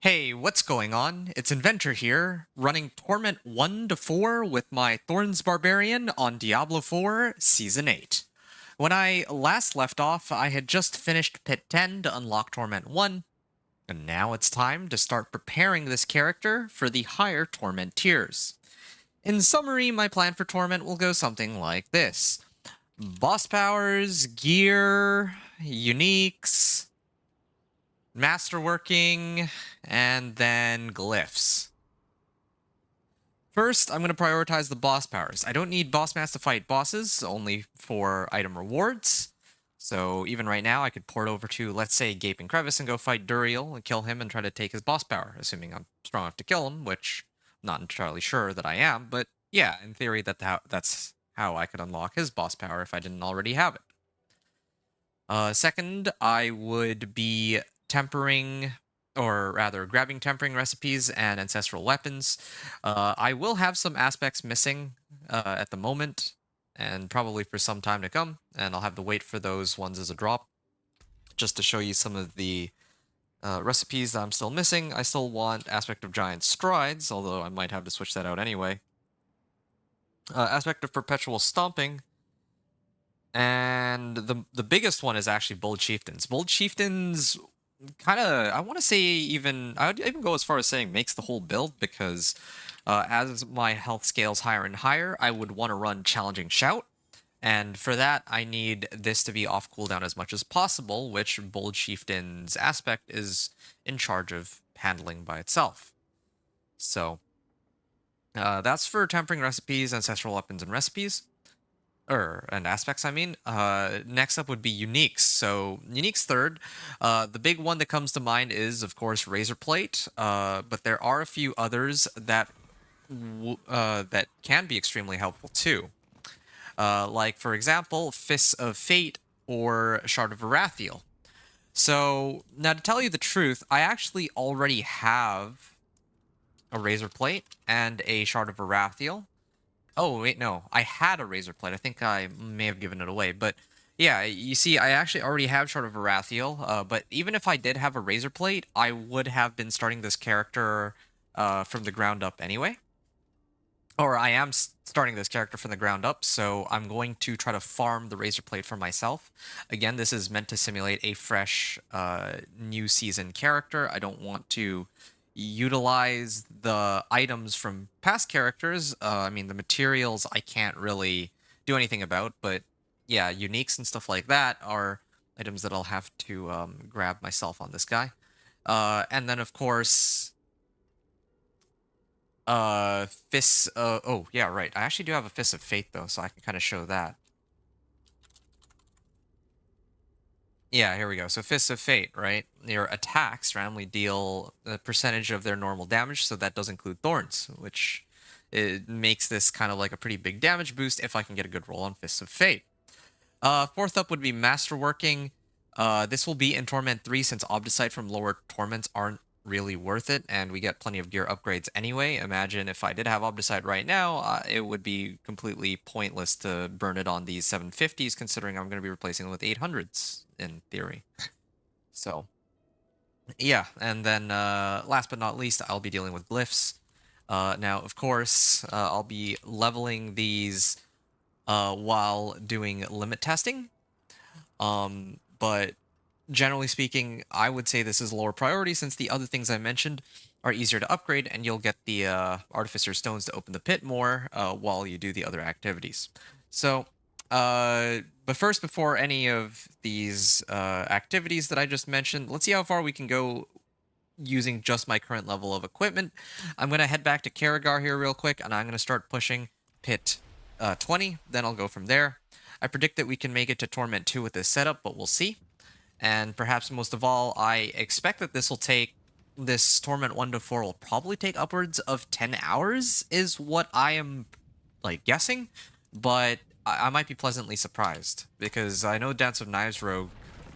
Hey, what's going on? It's Inventor here, running Torment 1 to 4 with my Thorns Barbarian on Diablo 4 Season 8. When I last left off, I had just finished Pit 10 to unlock Torment 1, and now it's time to start preparing this character for the higher Torment tiers. In summary, my plan for Torment will go something like this. Boss powers, gear, uniques, masterworking, and then glyphs. First, I'm going to prioritize the boss powers. I don't need boss mass to fight bosses, only for item rewards. So even right now, I could port over to, let's say, Gaping Crevice and go fight Duriel and kill him and try to take his boss power, assuming I'm strong enough to kill him, which I'm not entirely sure that I am, but yeah, in theory, that's how I could unlock his boss power if I didn't already have it. Second, I would be tempering, or rather grabbing tempering recipes and ancestral weapons. I will have some aspects missing at the moment, and probably for some time to come, and I'll have to wait for those ones as a drop. Just to show you some of the recipes that I'm still missing, I still want Aspect of Giant Strides, although I might have to switch that out anyway. Aspect of Perpetual Stomping, and the biggest one is actually Bold Chieftains. Bold Chieftains kind of, I want to say even, I would even go as far as saying makes the whole build, because as my health scales higher and higher, I would want to run Challenging Shout. And for that, I need this to be off cooldown as much as possible, which Bold Chieftain's aspect is in charge of handling by itself. So that's for tempering recipes, ancestral weapons, and recipes. And aspects, I mean. Next up would be uniques. So uniques third. The big one that comes to mind is, of course, Razorplate. But there are a few others that that can be extremely helpful too. Like for example, Fists of Fate or Shard of Arathiel. So now, to tell you the truth, I actually already have a Razorplate and a Shard of Arathiel. Oh, wait, no. I had a Razorplate. I think I may have given it away. But yeah, you see, I actually already have Shard of Arathiel. But even if I did have a Razorplate, I would have been starting this character from the ground up anyway. Or I am starting this character from the ground up, so I'm going to try to farm the Razorplate for myself. Again, this is meant to simulate a fresh new season character. I don't want to utilize the items from past characters. I mean, the materials I can't really do anything about, but yeah, uniques and stuff like that are items that I'll have to grab myself on this guy. And then, of course, Fists. Oh, yeah, right. I actually do have a Fist of Fate, though, so I can kind of show that. Yeah, here we go. So Fists of Fate, right? Your attacks randomly deal a percentage of their normal damage, so that does include Thorns, which it makes this kind of like a pretty big damage boost if I can get a good roll on Fists of Fate. Fourth up would be Masterworking. This will be in Torment 3 since Obdicite from lower Torments aren't really worth it, and we get plenty of gear upgrades anyway. Imagine if I did have Obdicite right now, it would be completely pointless to burn it on these 750s, considering I'm going to be replacing them with 800s, in theory. So, yeah, and then last but not least, I'll be dealing with Glyphs. Now, of course, I'll be leveling these while doing limit testing. But generally speaking, I would say this is lower priority since the other things I mentioned are easier to upgrade, and you'll get the Artificer Stones to open the pit more while you do the other activities. So, but first, before any of these activities that I just mentioned, let's see how far we can go using just my current level of equipment. I'm going to head back to Karagar here real quick, and I'm going to start pushing pit 20, then I'll go from there. I predict that we can make it to Torment 2 with this setup, but we'll see. And perhaps most of all, I expect that this Torment 1 to 4 will probably take upwards of 10 hours, is what I am, like, guessing. But I might be pleasantly surprised, because I know Dance of Knives Rogue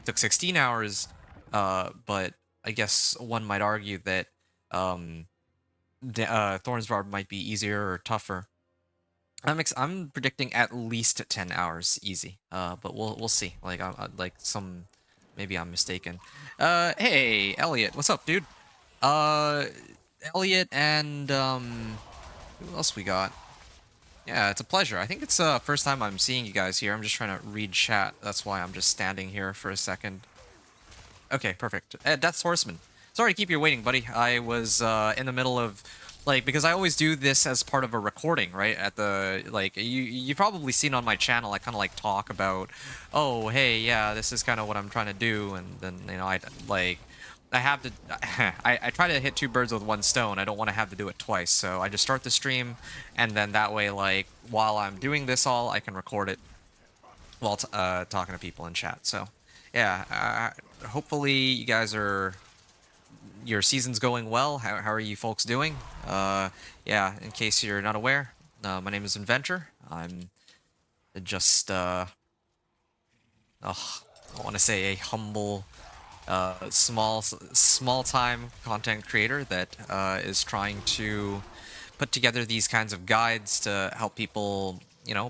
took 16 hours, but I guess one might argue that Thorns Barb might be easier or tougher. I'm predicting at least 10 hours easy. But we'll see. Like maybe I'm mistaken. Hey Elliot, what's up, dude? Uh, Elliot and who else we got? Yeah, it's a pleasure. I think it's first time I'm seeing you guys here. I'm just trying to read chat. That's why I'm just standing here for a second. Okay, perfect. Death's Horseman. Sorry to keep you waiting, buddy. I was in the middle of like because I always do this as part of a recording, right? At the like you've probably seen on my channel. I kind of like talk about, oh hey yeah, this is kind of what I'm trying to do, and then I like. I have to. I try to hit two birds with one stone. I don't want to have to do it twice, so I just start the stream, and then that way, like while I'm doing this all, I can record it while talking to people in chat. So, yeah. Hopefully, you guys are your season's going well. How are you folks doing? Yeah. In case you're not aware, my name is Inventor. I'm just I want to say a humble small time content creator that is trying to put together these kinds of guides to help people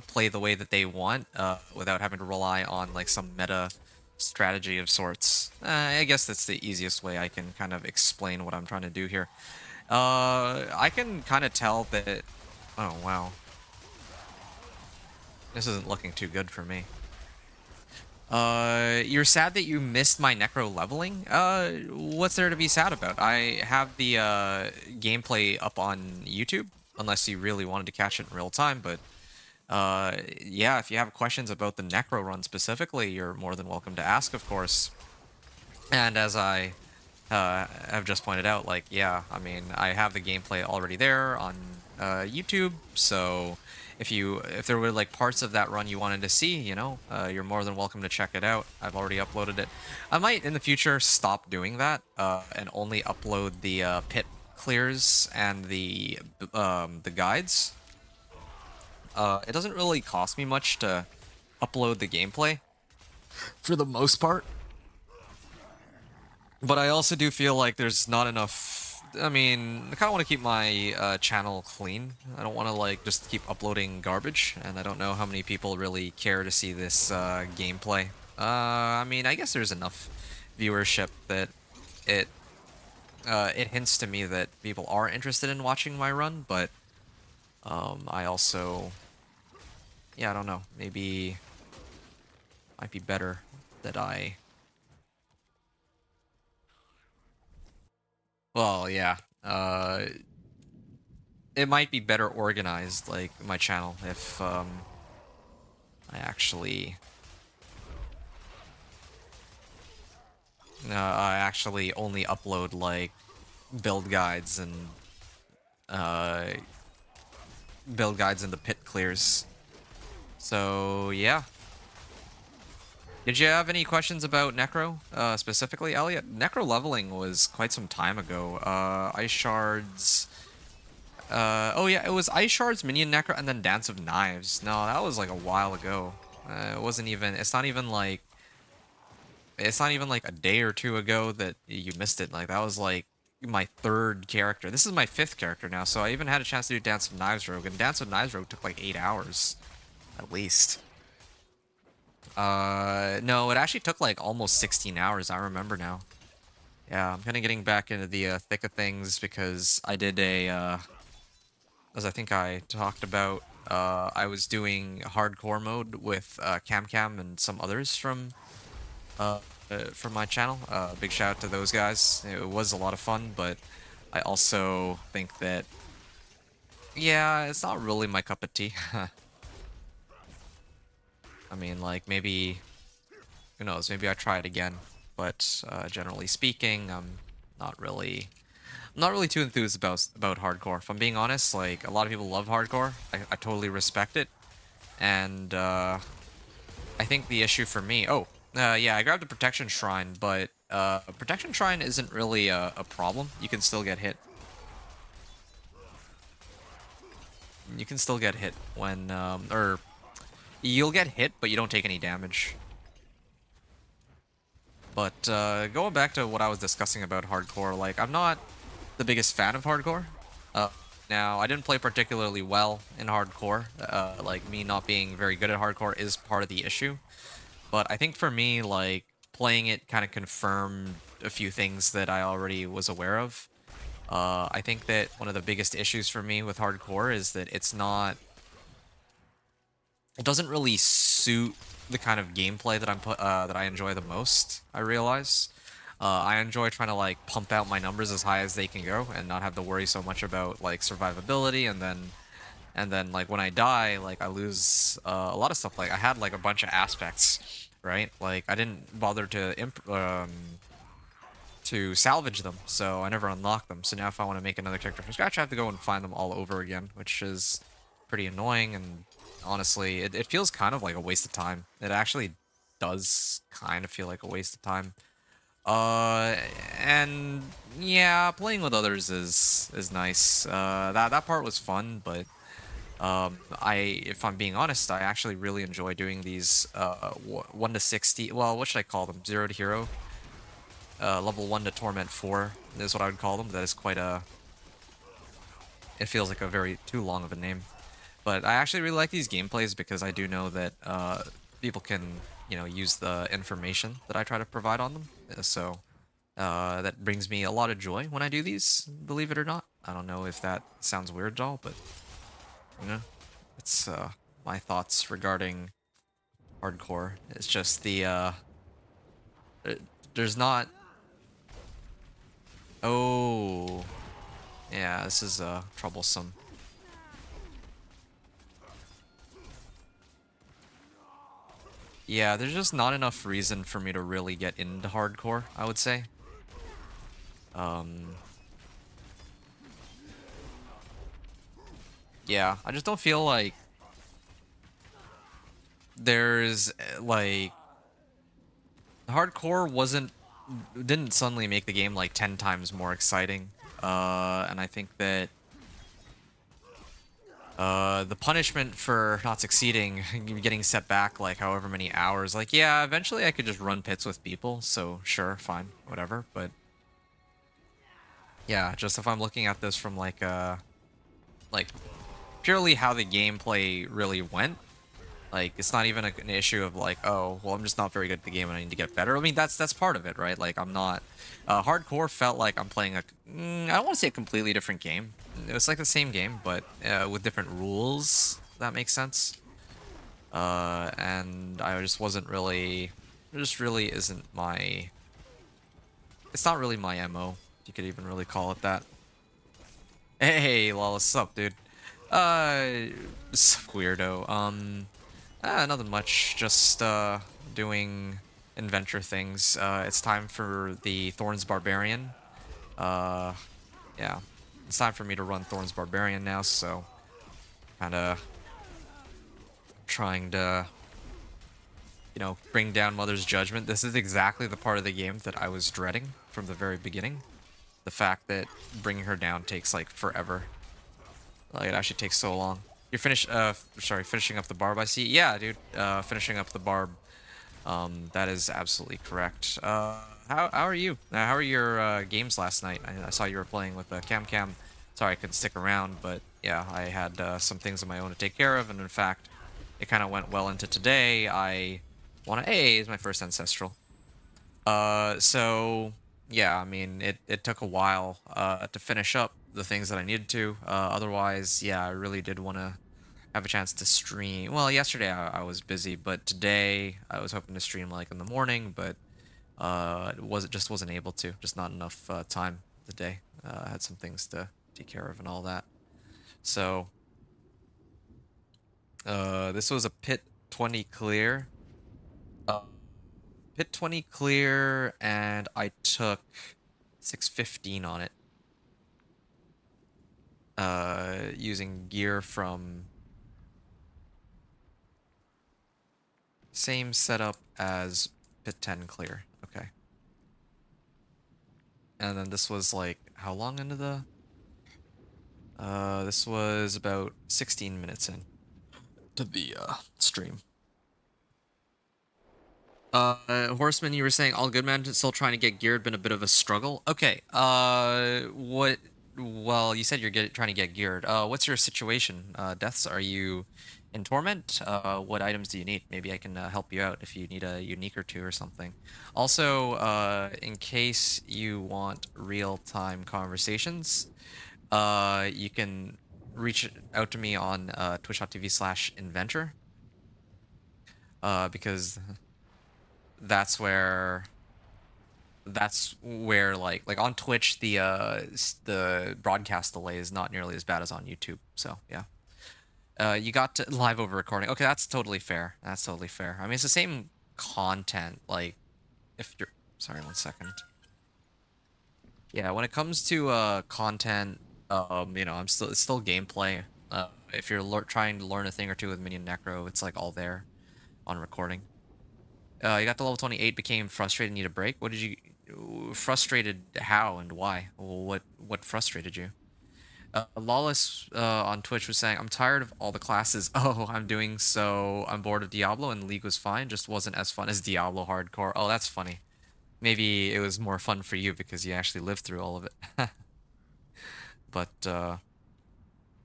play the way that they want without having to rely on like some meta strategy of sorts. I guess that's the easiest way I can kind of explain what I'm trying to do here. I can kind of tell that, oh wow, this isn't looking too good for me. You're sad that you missed my necro leveling? What's there to be sad about? I have the, gameplay up on YouTube, unless you really wanted to catch it in real time, but, yeah, if you have questions about the necro run specifically, you're more than welcome to ask, of course. And as I, have just pointed out, like, yeah, I mean, I have the gameplay already there on, YouTube, so if there were like parts of that run you wanted to see, you're more than welcome to check it out. I've already uploaded it. I might in the future stop doing that and only upload the pit clears and the guides. It doesn't really cost me much to upload the gameplay for the most part, but I also do feel like there's not enough. I mean, I kind of want to keep my channel clean. I don't want to like just keep uploading garbage, and I don't know how many people really care to see this gameplay. I mean, I guess there's enough viewership that it it hints to me that people are interested in watching my run, but I also, yeah, I don't know. Maybe might be better that I. Well, yeah. It might be better organized, like my channel, if I actually only upload like build guides and uh, the pit clears. So yeah. Did you have any questions about Necro specifically, Elliot? Necro leveling was quite some time ago. Ice Shards. Oh yeah, it was Ice Shards, Minion Necro, and then Dance of Knives. No, that was like a while ago. It wasn't even. It's not even like. It's not even like a day or two ago that you missed it. Like that was like my third character. This is my fifth character now, so I even had a chance to do Dance of Knives Rogue, and Dance of Knives Rogue took like 8 hours, at least. No, it actually took like almost 16 hours. I remember now. Yeah, I'm kind of getting back into the thick of things because I did as I think I talked about, I was doing hardcore mode with Cam and some others from my channel. Big shout out to those guys. It was a lot of fun, but I also think that, yeah, it's not really my cup of tea. I mean, like, maybe, who knows, maybe I try it again. But generally speaking, I'm not really too enthused about hardcore. If I'm being honest, like, a lot of people love hardcore. I totally respect it. And I think the issue for me, yeah, I grabbed a protection shrine, but a protection shrine isn't really a problem. You can still get hit. You can still get hit when, or you'll get hit, but you don't take any damage. But going back to what I was discussing about hardcore, like, I'm not the biggest fan of hardcore. Now, I didn't play particularly well in hardcore. Like, me not being very good at hardcore is part of the issue. But I think for me, like, playing it kind of confirmed a few things that I already was aware of. I think that one of the biggest issues for me with hardcore is that it doesn't really suit the kind of gameplay that that I enjoy the most. I realize. I enjoy trying to like pump out my numbers as high as they can go and not have to worry so much about like survivability, and then like when I die, like I lose a lot of stuff. Like I had like a bunch of aspects, right? Like I didn't bother to salvage them, so I never unlocked them. So now if I want to make another character from scratch, I have to go and find them all over again, which is pretty annoying. And honestly, it feels kind of like a waste of time. It actually does kind of feel like a waste of time. Uh, and yeah, playing with others is nice. That part was fun, but if I'm being honest, I actually really enjoy doing these 1 to 60. Well, what should I call them? 0 to hero. Level 1 to Torment 4 is what I would call them. That is quite a. It feels like a very too long of a name, but I actually really like these gameplays because I do know that people can use the information that I try to provide on them. So that brings me a lot of joy when I do these. Believe it or not, I don't know if that sounds weird at all, but you know, it's my thoughts regarding hardcore. It's just there's not. Oh, yeah, this is troublesome. Yeah, there's just not enough reason for me to really get into hardcore, I would say. Um, yeah, I just don't feel like there's like hardcore didn't suddenly make the game like 10 times more exciting. And I think that the punishment for not succeeding, getting set back like however many hours, like yeah, eventually I could just run pits with people, so sure, fine, whatever. But yeah, just if I'm looking at this from like purely how the gameplay really went, like it's not even an issue of like, oh, well, I'm just not very good at the game and I need to get better. I mean, that's part of it, right? Like I'm not hardcore felt like I'm playing I don't want to say a completely different game. It was like the same game, but with different rules. If that makes sense. And I just wasn't really. It just really isn't my. It's not really my MO. If you could even really call it that. Hey, lol, what's up, dude? Sup, weirdo. Nothing much. Just doing adventure things. It's time for the Thorns Barbarian. Uh, yeah, it's time for me to run Thorns Barbarian now. So, kind of trying to, bring down Mother's Judgment. This is exactly the part of the game that I was dreading from the very beginning. The fact that bringing her down takes like forever. Like it actually takes so long. You're finishing up the barb, I see. Yeah, dude, finishing up the barb. That is absolutely correct. How are you? How are your games last night? I saw you were playing with Cam Cam. Sorry I couldn't stick around, but yeah, I had some things of my own to take care of, and in fact, it kind of went well into today. I want to is my first ancestral. So yeah, I mean, it took a while to finish up the things that I needed to. Otherwise, yeah, I really did want to have a chance to stream. Well, yesterday I was busy, but today I was hoping to stream like in the morning, but it wasn't able to. Just not enough time the day. I had some things to take care of and all that. So this was a pit 20 clear. Uh, Pit 20 clear, and I took 615 on it. Using gear from same setup as pit 10 clear. Okay. And then this was like how long into the this was about 16 minutes in to the stream. Horseman, you were saying all good man still trying to get geared, been a bit of a struggle. Okay. Well, you said you're trying to get geared. What's your situation? Deaths? Are you In Torment, what items do you need? Maybe I can help you out if you need a unique or two or something. Also, in case you want real-time conversations, you can reach out to me on twitch.tv/inventor, because that's where like on Twitch the broadcast delay is not nearly as bad as on YouTube. So yeah. You got to live over recording. Okay, that's totally fair. That's totally fair. I mean, it's the same content. Like, if you're sorry, 1 second. Yeah, when it comes to content, it's still gameplay. If you're trying to learn a thing or two with Minion Necro, it's like all there on recording. You got to level 28, became frustrated, need a break. What did you frustrated? How and why? What frustrated you? Lawless on Twitch was saying, I'm tired of all the classes. Oh, I'm bored of Diablo, and League was fine, just wasn't as fun as Diablo hardcore. Oh, that's funny. Maybe it was more fun for you because you actually lived through all of it. But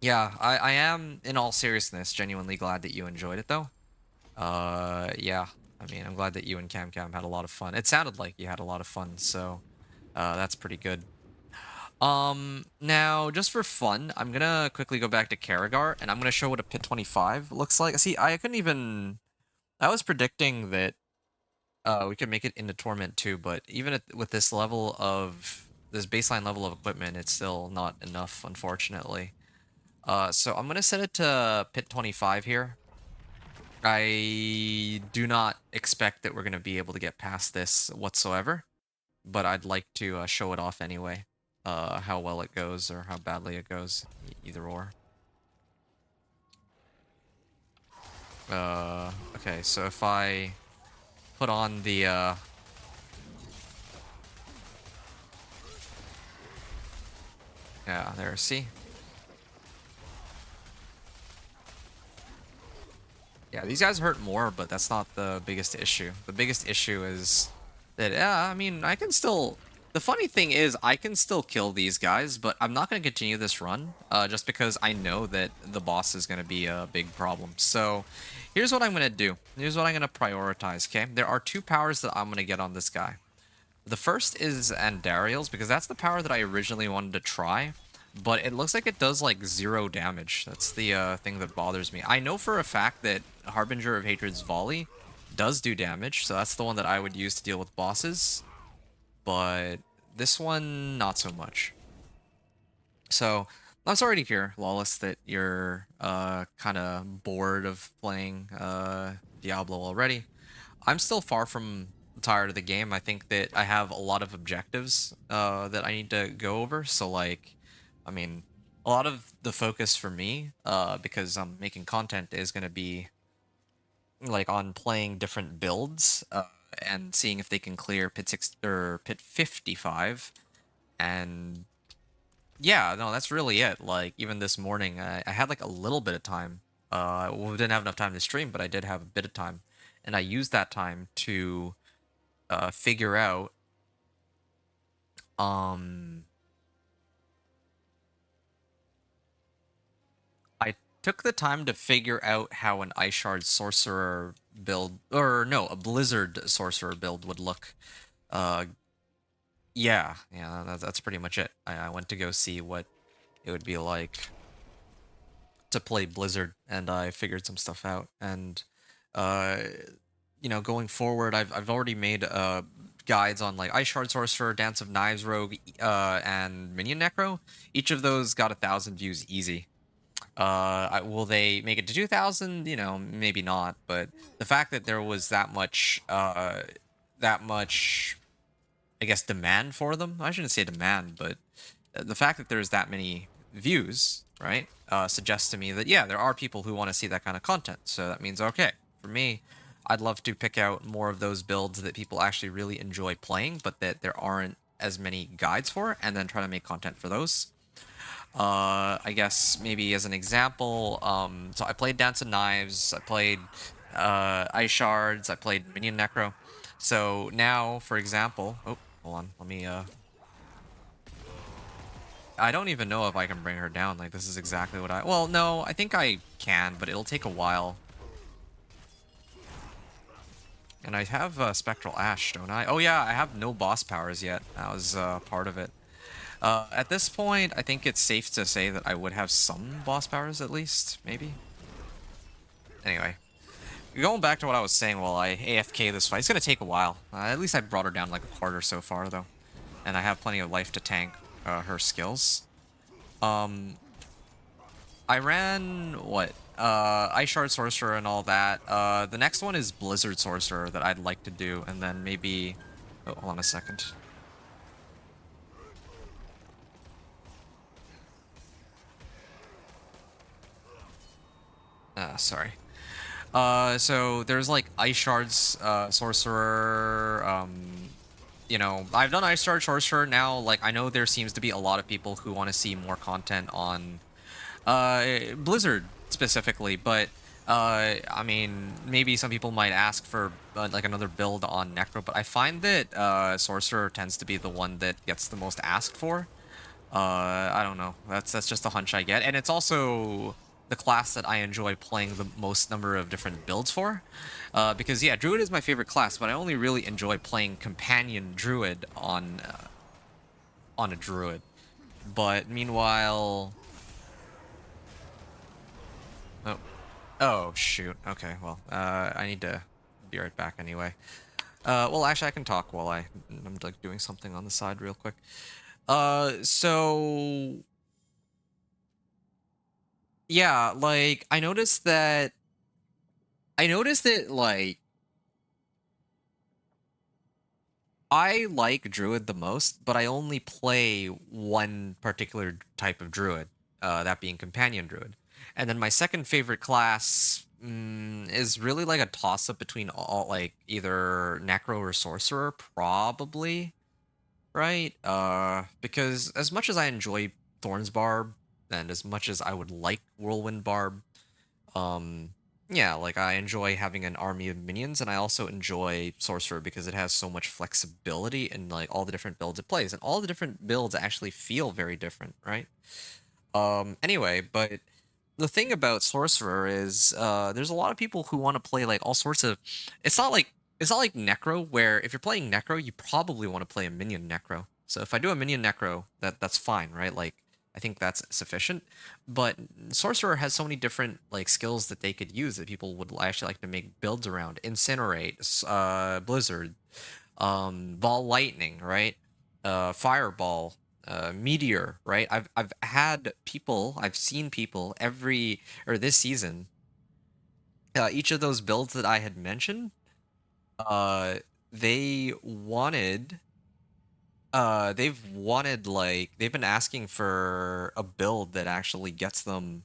yeah, I am, in all seriousness, genuinely glad that you enjoyed it, though. Yeah, I mean, I'm glad that you and Cam had a lot of fun. It sounded like you had a lot of fun, so that's pretty good. Now, just for fun, I'm gonna quickly go back to Karragar, and I'm gonna show what a Pit 25 looks like. See, I couldn't even... I was predicting that we could make it into Torment too, but even with this level of... this baseline level of equipment, it's still not enough, unfortunately. So I'm gonna set it to Pit 25 here. I do not expect that we're gonna be able to get past this whatsoever, but I'd like to show it off anyway. How well it goes or how badly it goes, either or. Okay, so if I put on the yeah, there, see? Yeah, these guys hurt more, but that's not the biggest issue. The biggest issue is that, yeah, I mean, I can still... The funny thing is, I can still kill these guys, but I'm not going to continue this run, just because I know that the boss is going to be a big problem. So, here's what I'm going to do. Here's what I'm going to prioritize, okay? There are two powers that I'm going to get on this guy. The first is Andariel's, because that's the power that I originally wanted to try, but it looks like it does like 0 damage. That's the thing that bothers me. I know for a fact that Harbinger of Hatred's Volley does do damage, so that's the one that I would use to deal with bosses, but this one, not so much. So, I'm sorry to hear, Lawless, that you're kind of bored of playing Diablo already. I'm still far from tired of the game. I think that I have a lot of objectives that I need to go over. So, like, I mean, a lot of the focus for me, because I'm making content, is going to be like on playing different builds and seeing if they can clear Pit 6 or Pit 55. And yeah, no, that's really it. Like, even this morning, I had like a little bit of time. We didn't have enough time to stream, but I did have a bit of time, and I used that time to figure out um I took the time to figure out how an Ice Shard sorcerer build, or no, a Blizzard sorcerer build would look. Uh yeah, that's pretty much it. I went to go see what it would be like to play Blizzard, and I figured some stuff out. And uh going forward, I've already made guides on like Ice Shard Sorcerer, Dance of Knives Rogue, and Minion Necro. Each of those got 1,000 views easy. Will they make it to 2,000? Maybe not. But the fact that there was that much, I guess, demand for them. I shouldn't say demand, but the fact that there's that many views, right, suggests to me that, yeah, there are people who want to see that kind of content. So that means, okay, for me, I'd love to pick out more of those builds that people actually really enjoy playing, but that there aren't as many guides for, and then try to make content for those. I guess maybe as an example, so I played Dance of Knives, I played Ice Shards, I played Minion Necro. So now, for example, oh, hold on, let me I don't even know if I can bring her down. Like, this is exactly what I... Well, no, I think I can, but it'll take a while. And I have Spectral Ash, don't I? Oh yeah, I have no boss powers yet. That was part of it. At this point, I think it's safe to say that I would have some boss powers at least, maybe? Anyway. Going back to what I was saying while I AFK this fight, it's going to take a while. At least I brought her down like a quarter so far, though. And I have plenty of life to tank her skills. I ran, what? Ice Shard Sorcerer and all that. The next one is Blizzard Sorcerer that I'd like to do, and then maybe... Oh, hold on a second. Sorry. So there's like Ice Shards Sorcerer, you know, I've done Ice Shard Sorcerer now. Like, I know there seems to be a lot of people who want to see more content on Blizzard specifically, but I mean, maybe some people might ask for like another build on Necro, but I find that Sorcerer tends to be the one that gets the most asked for. I don't know. That's just a hunch I get, and it's also the class that I enjoy playing the most number of different builds for. Because yeah, Druid is my favorite class, but I only really enjoy playing Companion Druid on a Druid. But meanwhile, oh, oh shoot. Okay, well, I need to be right back anyway. Well, actually, I can talk while I'm like doing something on the side real quick. So yeah, like I noticed that like I like Druid the most, but I only play one particular type of Druid, that being Companion Druid. And then my second favorite class is really like a toss-up between all like either Necro or Sorcerer, probably, right? Because as much as I enjoy Thorns Barb, and as much as I would like Whirlwind Barb, um, yeah, like I enjoy having an army of minions, and I also enjoy Sorcerer because it has so much flexibility in like all the different builds it plays, and all the different builds actually feel very different, right? Anyway, but the thing about Sorcerer is there's a lot of people who want to play like all sorts of... It's not like Necro, where if you're playing Necro, you probably want to play a minion Necro. So if I do a minion Necro, that's fine, right? Like I think that's sufficient. But Sorcerer has so many different like skills that they could use that people would actually like to make builds around. Incinerate, Blizzard, Ball Lightning, right? Fireball, Meteor, right? I've seen people this season, each of those builds that I had mentioned, uh, they wanted, they've been asking for a build that actually gets them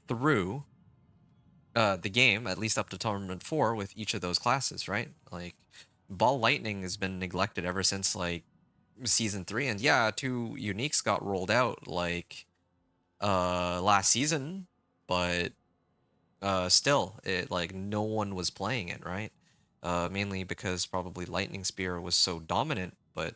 through the game, at least up to Tournament 4 with each of those classes, right? Like, Ball Lightning has been neglected ever since, like, Season 3, and yeah, 2 uniques got rolled out, like, last season, but still, like, no one was playing it, right? Mainly because probably Lightning Spear was so dominant, but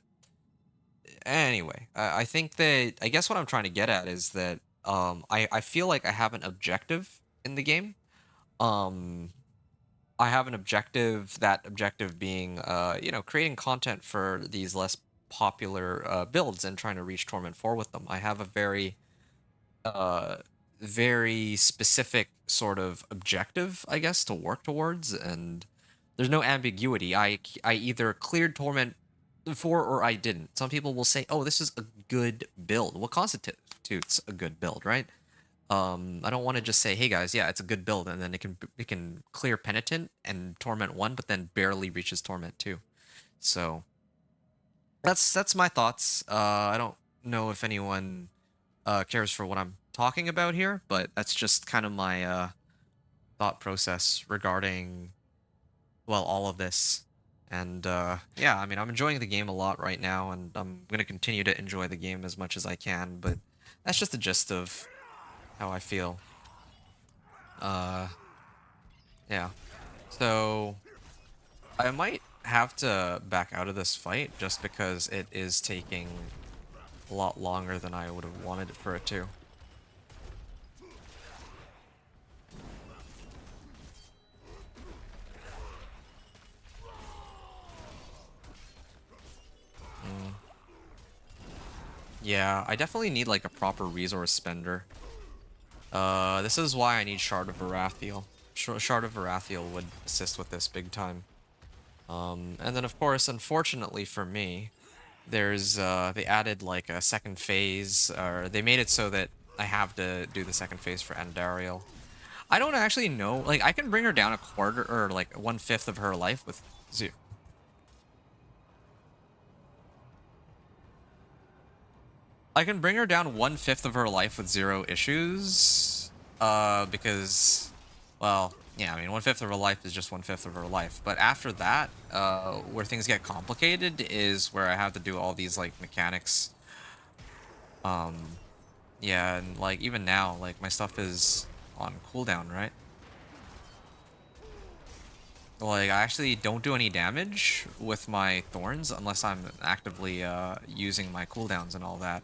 anyway, I think that, I guess what I'm trying to get at is that, I feel like I have an objective in the game. Um, I have an objective, that objective being, you know, creating content for these less popular builds and trying to reach Torment 4 with them. I have a uh, very specific sort of objective, I guess, to work towards, and there's no ambiguity. I either cleared Torment 4 or I didn't. Some people will say, oh, this is a good build. What constitutes a good build, right? I don't want to just say, hey guys, yeah, it's a good build, and then it can clear Penitent and Torment 1, but then barely reaches Torment 2. So that's my thoughts. I don't know if anyone cares for what I'm talking about here, but that's just kind of my thought process regarding, well, all of this. And yeah, I mean, I'm enjoying the game a lot right now, and I'm gonna continue to enjoy the game as much as I can, but that's just the gist of how I feel. Uh, yeah. So I might have to back out of this fight just because it is taking a lot longer than I would have wanted it for it to. Yeah, I definitely need like a proper resource spender. This is why I need Shard of Varathiel. Shard of Varathiel would assist with this big time. And then of course, unfortunately for me, there's they added like a second phase, or they made it so that I have to do the second phase for Andariel. I don't actually know, like I can bring her down a quarter or like 1/5 of her life with zero. I can bring her down 1/5 of her life with zero issues. Because, well, yeah, I mean, 1/5 of her life is just 1/5 of her life. But after that, where things get complicated is where I have to do all these like mechanics. Um, yeah, and like even now, like my stuff is on cooldown, right? Like I actually don't do any damage with my thorns unless I'm actively using my cooldowns and all that.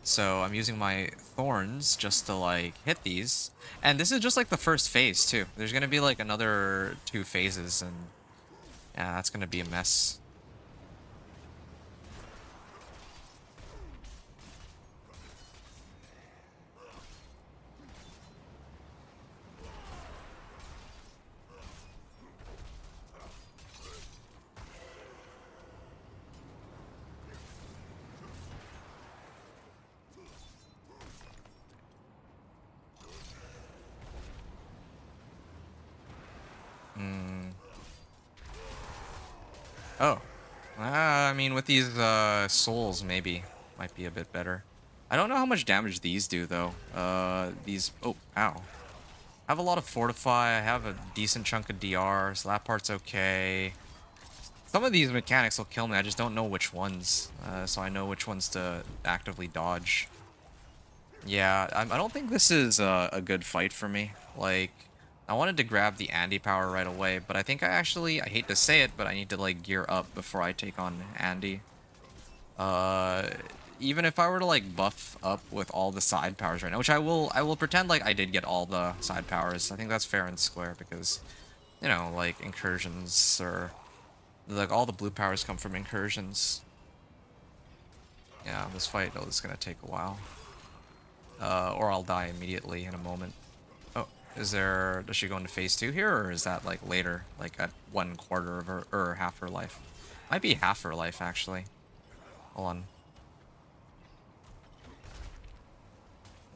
So I'm using my thorns just to like hit these. And this is just like the first phase too. There's gonna be like another 2 phases, and yeah, that's gonna be a mess. Mm. Oh. I mean with these souls maybe might be a bit better. I don't know how much damage these do though. These, oh, ow. I have a lot of fortify, I have a decent chunk of DR, so that part's okay. Some of these mechanics will kill me, I just don't know which ones, so I know which ones to actively dodge. Yeah, I don't think this is a good fight for me. Like, I wanted to grab the Andy power right away, but I think I hate to say it, but I need to like gear up before I take on Andy. Uh, Even if I were to like buff up with all the side powers right now, which I will pretend like I did get all the side powers. I think that's fair and square because, you know, like incursions or like all the blue powers come from incursions. Yeah, this fight, oh, this is gonna take a while. Or I'll die immediately in a moment. Oh, does she go into phase 2 here, or is that like later, like at 1/4 of her, or half her life? Might be half her life, actually. Hold on.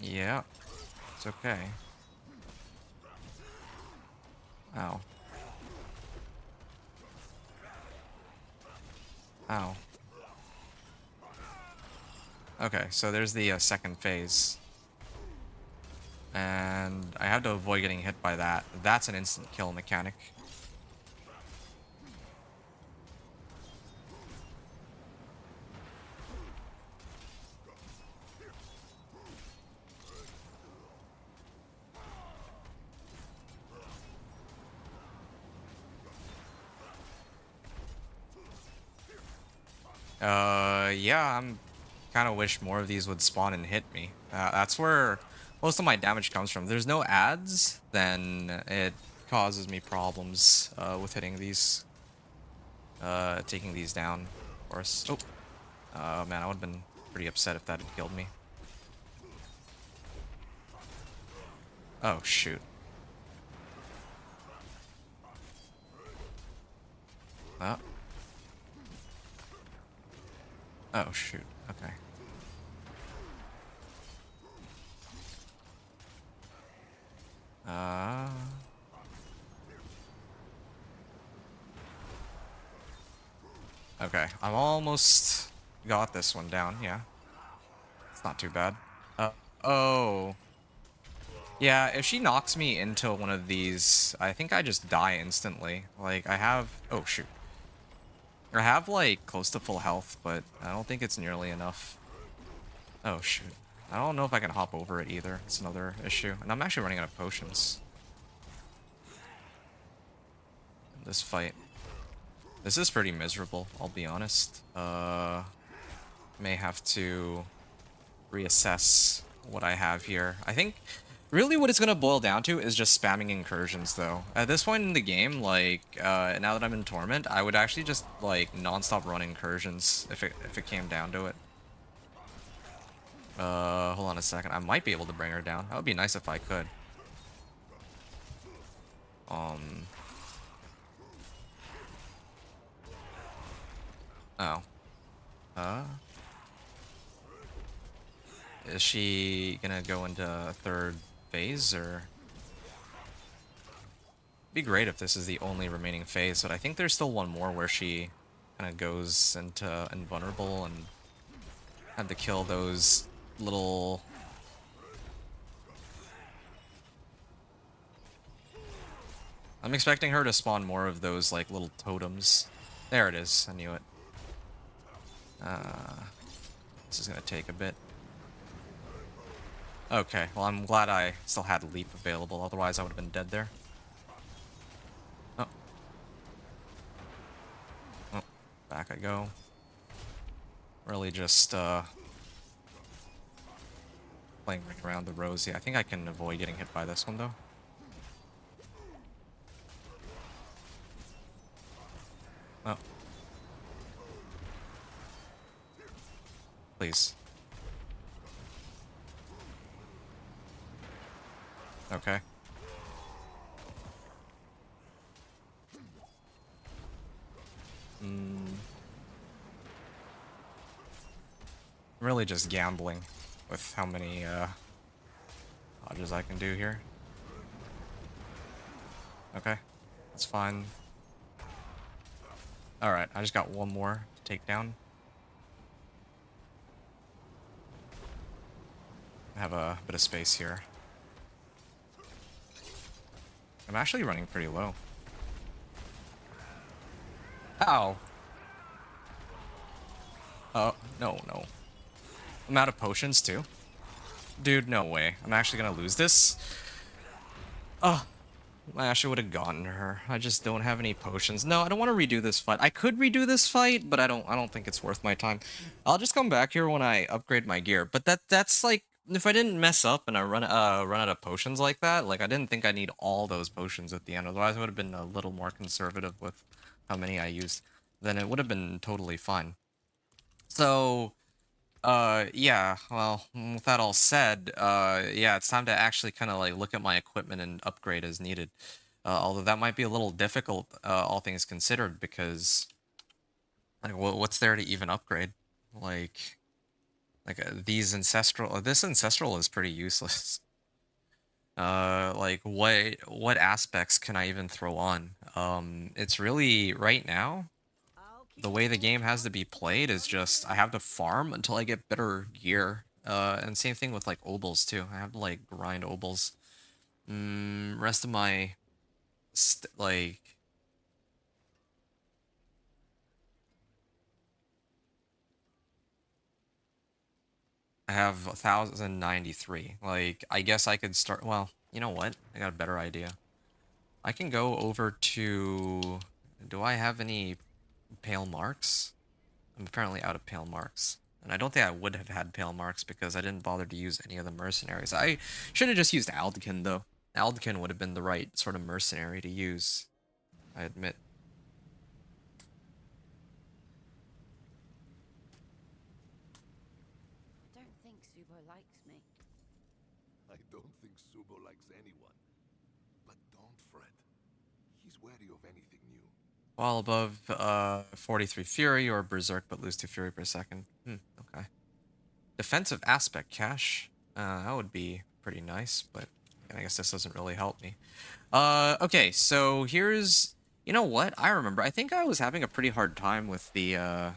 Yeah, it's okay. Ow. Ow. Okay, so there's the second phase. And I have to avoid getting hit by that. That's an instant kill mechanic. Yeah, I'm kind of wish more of these would spawn and hit me. That's where most of my damage comes from. If there's no ads, then it causes me problems with hitting these, taking these down. Of course. Oh, man, I would have been pretty upset if that had killed me. Oh shoot. Oh. Oh shoot. Okay. Uh. Okay, I'm almost got this one down, yeah. It's not too bad. Oh. Yeah, if she knocks me into one of these, I think I just die instantly. Like, I have... Oh, shoot. I have, like, close to full health, but I don't think it's nearly enough. Oh, shoot. I don't know if I can hop over it either. It's another issue. And I'm actually running out of potions. This fight. This is pretty miserable, I'll be honest. May have to reassess what I have here. I think really what it's gonna boil down to is just spamming incursions, though. At this point in the game, like now that I'm in Torment, I would actually just like non-stop run incursions if it came down to it. Hold on a second. I might be able to bring her down. That would be nice if I could. Oh. Is she gonna go into a third phase, or? Be great if this is the only remaining phase, but I think there's still one more where she kind of goes into invulnerable and had to kill those little... I'm expecting her to spawn more of those like little totems. There it is. I knew it. This is gonna take a bit. Okay, well I'm glad I still had Leap available, otherwise I would have been dead there. Oh. Oh, back I go. Really just playing around the Rosie. I think I can avoid getting hit by this one though. Oh. Please. Okay. Really just gambling with how many dodges I can do here. Okay, that's fine. Alright, I just got one more to take down. I have a bit of space here. I'm actually running pretty low. Ow! Oh, no. I'm out of potions too. Dude, no way. I'm actually gonna lose this. Oh, I actually would have gotten her. I just don't have any potions. No, I don't want to redo this fight. I could redo this fight, but I don't think it's worth my time. I'll just come back here when I upgrade my gear. But that's like, if I didn't mess up and I run out of potions like that, like I didn't think I need all those potions at the end. Otherwise I would have been a little more conservative with how many I used. Then it would have been totally fine. So yeah, well, with that all said, yeah, it's time to actually kind of like look at my equipment and upgrade as needed. Although that might be a little difficult, all things considered, because like, what's there to even upgrade? Like, these ancestral, this ancestral is pretty useless. Like, what aspects can I even throw on? It's really right now. The way the game has to be played is just I have to farm until I get better gear. And same thing with like obols too. I have to like grind obols. Rest of my like I have 1,093. Like I guess I could start. Well, you know what? I got a better idea. I can go over to. Do I have any pale marks? I'm apparently out of pale marks. And I don't think I would have had pale marks because I didn't bother to use any of the mercenaries. I should have just used Aldkin, though. Aldkin would have been the right sort of mercenary to use, I admit. I don't think Subo likes me. I don't think Subo likes anyone. But don't fret. He's wary of anything new. While above 43 Fury or Berserk, but lose 2 Fury per second. Okay. Defensive Aspect Cache. That would be pretty nice, but I guess this doesn't really help me. Okay, so here's... You know what? I remember. I think I was having a pretty hard time with the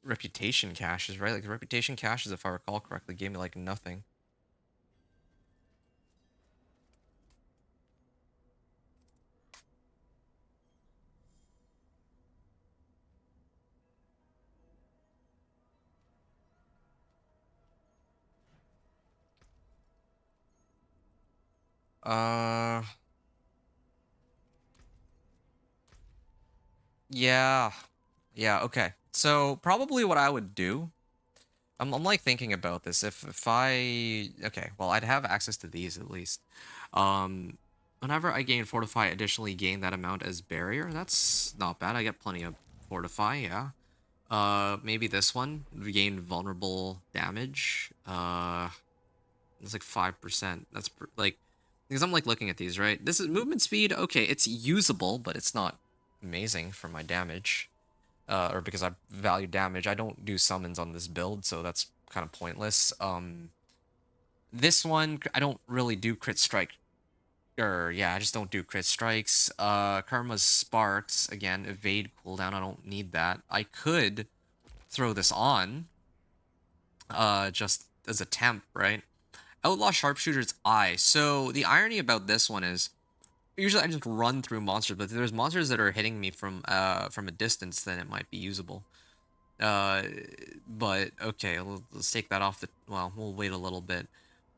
reputation caches, right? Like the reputation caches, if I recall correctly, gave me like nothing. Uh, yeah. Yeah, okay. So probably what I would do, I'm like thinking about this. If I okay, well I'd have access to these at least. Um, Whenever I gain fortify, additionally gain that amount as barrier. That's not bad. I get plenty of fortify. Yeah. Maybe this one. We gain vulnerable damage. It's like 5%. That's like because I'm like looking at these, right? This is movement speed. Okay, it's usable, but it's not amazing for my damage. Or because I value damage. I don't do summons on this build, so that's kind of pointless. This one I don't really do crit strike. Or yeah, I just don't do crit strikes. Karma's sparks again, evade cooldown. I don't need that. I could throw this on, just as a temp, right? Outlaw Sharpshooter's Eye. So the irony about this one is usually I just run through monsters, but if there's monsters that are hitting me from a distance, then it might be usable. Uh, but okay, let's take that off the. Well, we'll wait a little bit.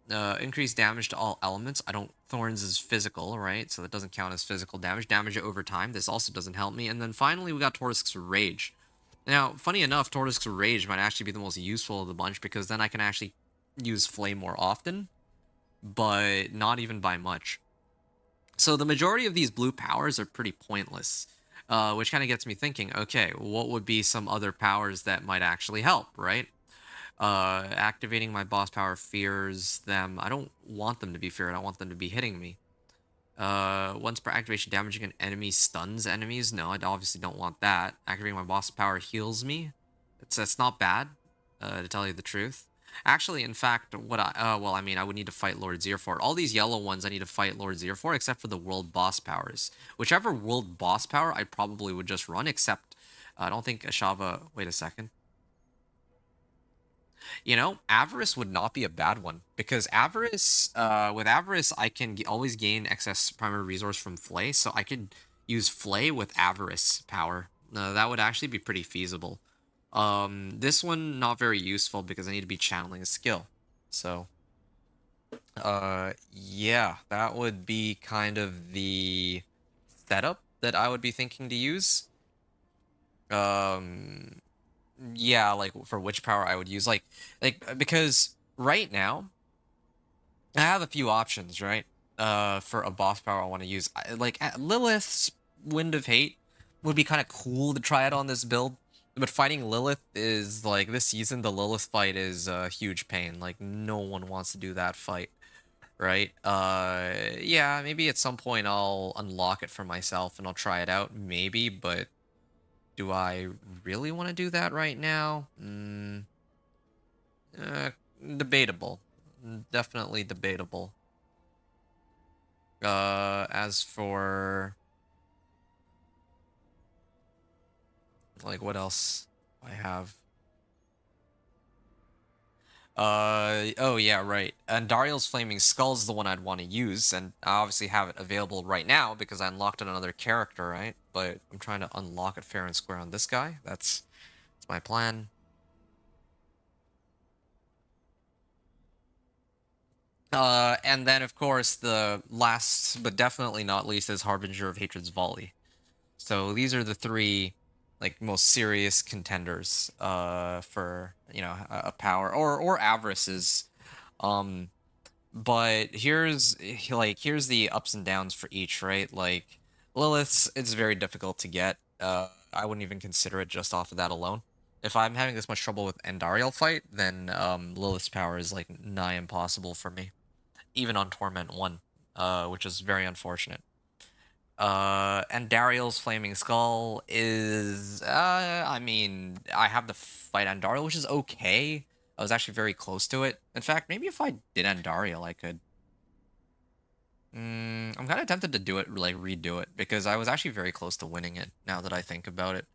Increase damage to all elements. I don't. Thorns is physical, right? So that doesn't count as physical damage. Damage over time. This also doesn't help me. And then finally, we got Tortisk's Rage. Now, funny enough, Tortisk's Rage might actually be the most useful of the bunch because then I can actually use Flame more often, but not even by much. So the majority of these blue powers are pretty pointless, which kind of gets me thinking, okay, what would be some other powers that might actually help, right? Activating my boss power fears them. I don't want them to be feared. I want them to be hitting me. Once per activation, damaging an enemy stuns enemies. No, I obviously don't want that. Activating my boss power heals me. That's not bad, to tell you the truth. Actually, in fact, well, I mean, I would need to fight Lord Zir for it. All these yellow ones I need to fight Lord Zir for, except for the world boss powers. Whichever world boss power I probably would just run, except I don't think Ashava. Wait a second. You know, Avarice would not be a bad one because Avarice, with Avarice, I can always gain excess primary resource from Flay, so I could use Flay with Avarice power. That would actually be pretty feasible. This one not very useful because I need to be channeling a skill. So, yeah, that would be kind of the setup that I would be thinking to use. Um, yeah, like for which power I would use, like because right now I have a few options, right? For a boss power I want to use, Lilith's Wind of Hate would be kind of cool to try it on this build, but fighting Lilith is like this season. The Lilith fight is a huge pain. Like no one wants to do that fight, right? Yeah, maybe at some point I'll unlock it for myself and I'll try it out, maybe, but do I really want to do that right now? Uh, Debatable. Definitely debatable. As for like what else I have? Oh yeah, right. Andariel's Flaming Skull is the one I'd want to use, and I obviously have it available right now because I unlocked it on another character, right? But I'm trying to unlock it fair and square on this guy. That's my plan. And then of course the last but definitely not least is Harbinger of Hatred's Volley. So these are the three like most serious contenders for a power or avarices. Um but here's the ups and downs for each, right? Like Lilith's it's very difficult to get. I wouldn't even consider it just off of that alone. If I'm having this much trouble with Andariel fight, then Lilith's power is like nigh impossible for me, even on Torment 1, which is very unfortunate. And Dariel's Flaming Skull is, I mean, I have the fight Andariel, which is okay. I was actually very close to it. In fact, maybe if I did Andariel, I could. I'm kind of tempted to do it, like redo it, because I was actually very close to winning it. Now that I think about it,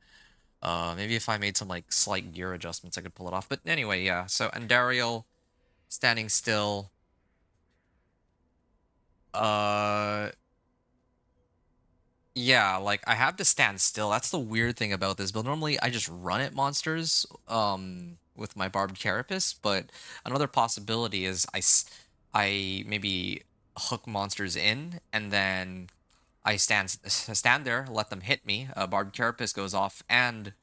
maybe if I made some like slight gear adjustments, I could pull it off. But anyway, yeah. So Andariel, standing still. Uh, Yeah, like I have to stand still. That's the weird thing about this build. Normally I just run at monsters with my Barbed Carapace, but another possibility is I maybe hook monsters in and then I stand there, let them hit me. Barbed Carapace goes off and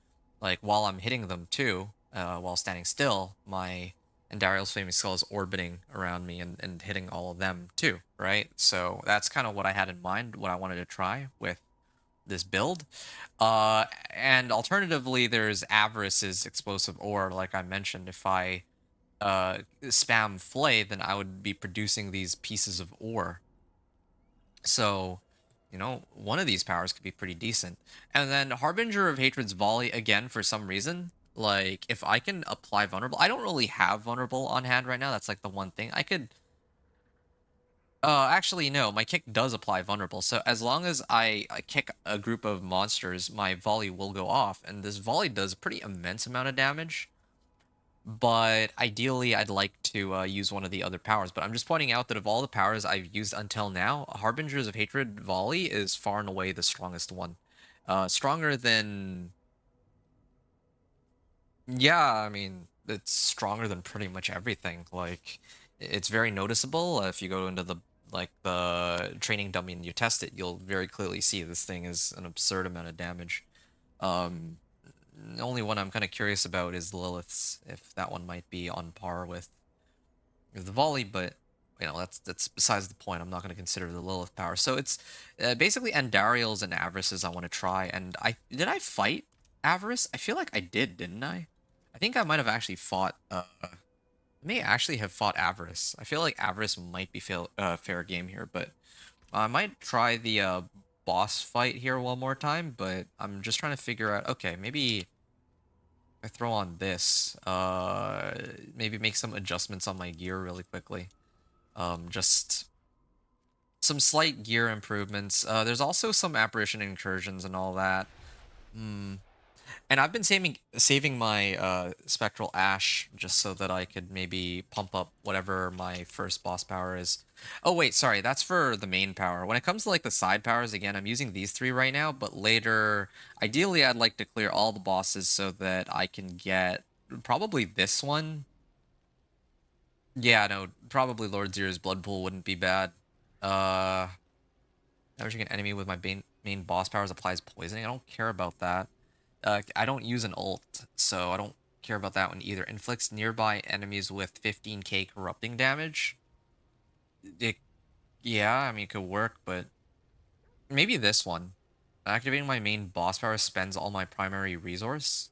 like while I'm hitting them too, while standing still, my Andariel's Flaming Skull is orbiting around me and hitting all of them too, right? So that's kind of what I had in mind, what I wanted to try with this build. And alternatively, there's Avarice's Explosive Ore, like I mentioned. If I spam Flay, then I would be producing these pieces of ore. So, one of these powers could be pretty decent. And then Harbinger of Hatred's Volley, again, for some reason, like, if I can apply Vulnerable, I don't really have Vulnerable on hand right now. That's, like, the one thing. I could, actually, no, my kick does apply Vulnerable. So as long as I kick a group of monsters, my Volley will go off. And this Volley does a pretty immense amount of damage. But ideally, I'd like to use one of the other powers. But I'm just pointing out that of all the powers I've used until now, Harbingers of Hatred Volley is far and away the strongest one. Stronger than... Yeah, I mean, it's stronger than pretty much everything. Like, it's very noticeable. If you go into the training dummy and you test it, you'll very clearly see this thing is an absurd amount of damage. The only one I'm kind of curious about is Lilith's, if that one might be on par with the Volley, but that's besides the point. I'm not going to consider the Lilith power. So it's basically Andariel's and Avarice's I want to try. And I fight Avarice? I feel like I didn't I? I think I might have actually fought. I may actually have fought Avarice. I feel like Avarice might be fair game here, but I might try the boss fight here one more time. But I'm just trying to figure out. Okay, maybe I throw on this, maybe make some adjustments on my gear really quickly. Just some slight gear improvements. There's also some apparition incursions and all that. And I've been saving my spectral ash just so that I could maybe pump up whatever my first boss power is. Oh wait, sorry, that's for the main power. When it comes to like the side powers, again, I'm using these three right now, but later, ideally, I'd like to clear all the bosses so that I can get probably this one. Yeah, no, probably Lord Zero's Blood Pool wouldn't be bad. Uh, Damaging an enemy with my main boss powers applies poisoning. I don't care about that. I don't use an ult, so I don't care about that one either. Inflicts nearby enemies with 15k corrupting damage. Yeah, I mean, it could work, but maybe this one. Activating my main boss power spends all my primary resource.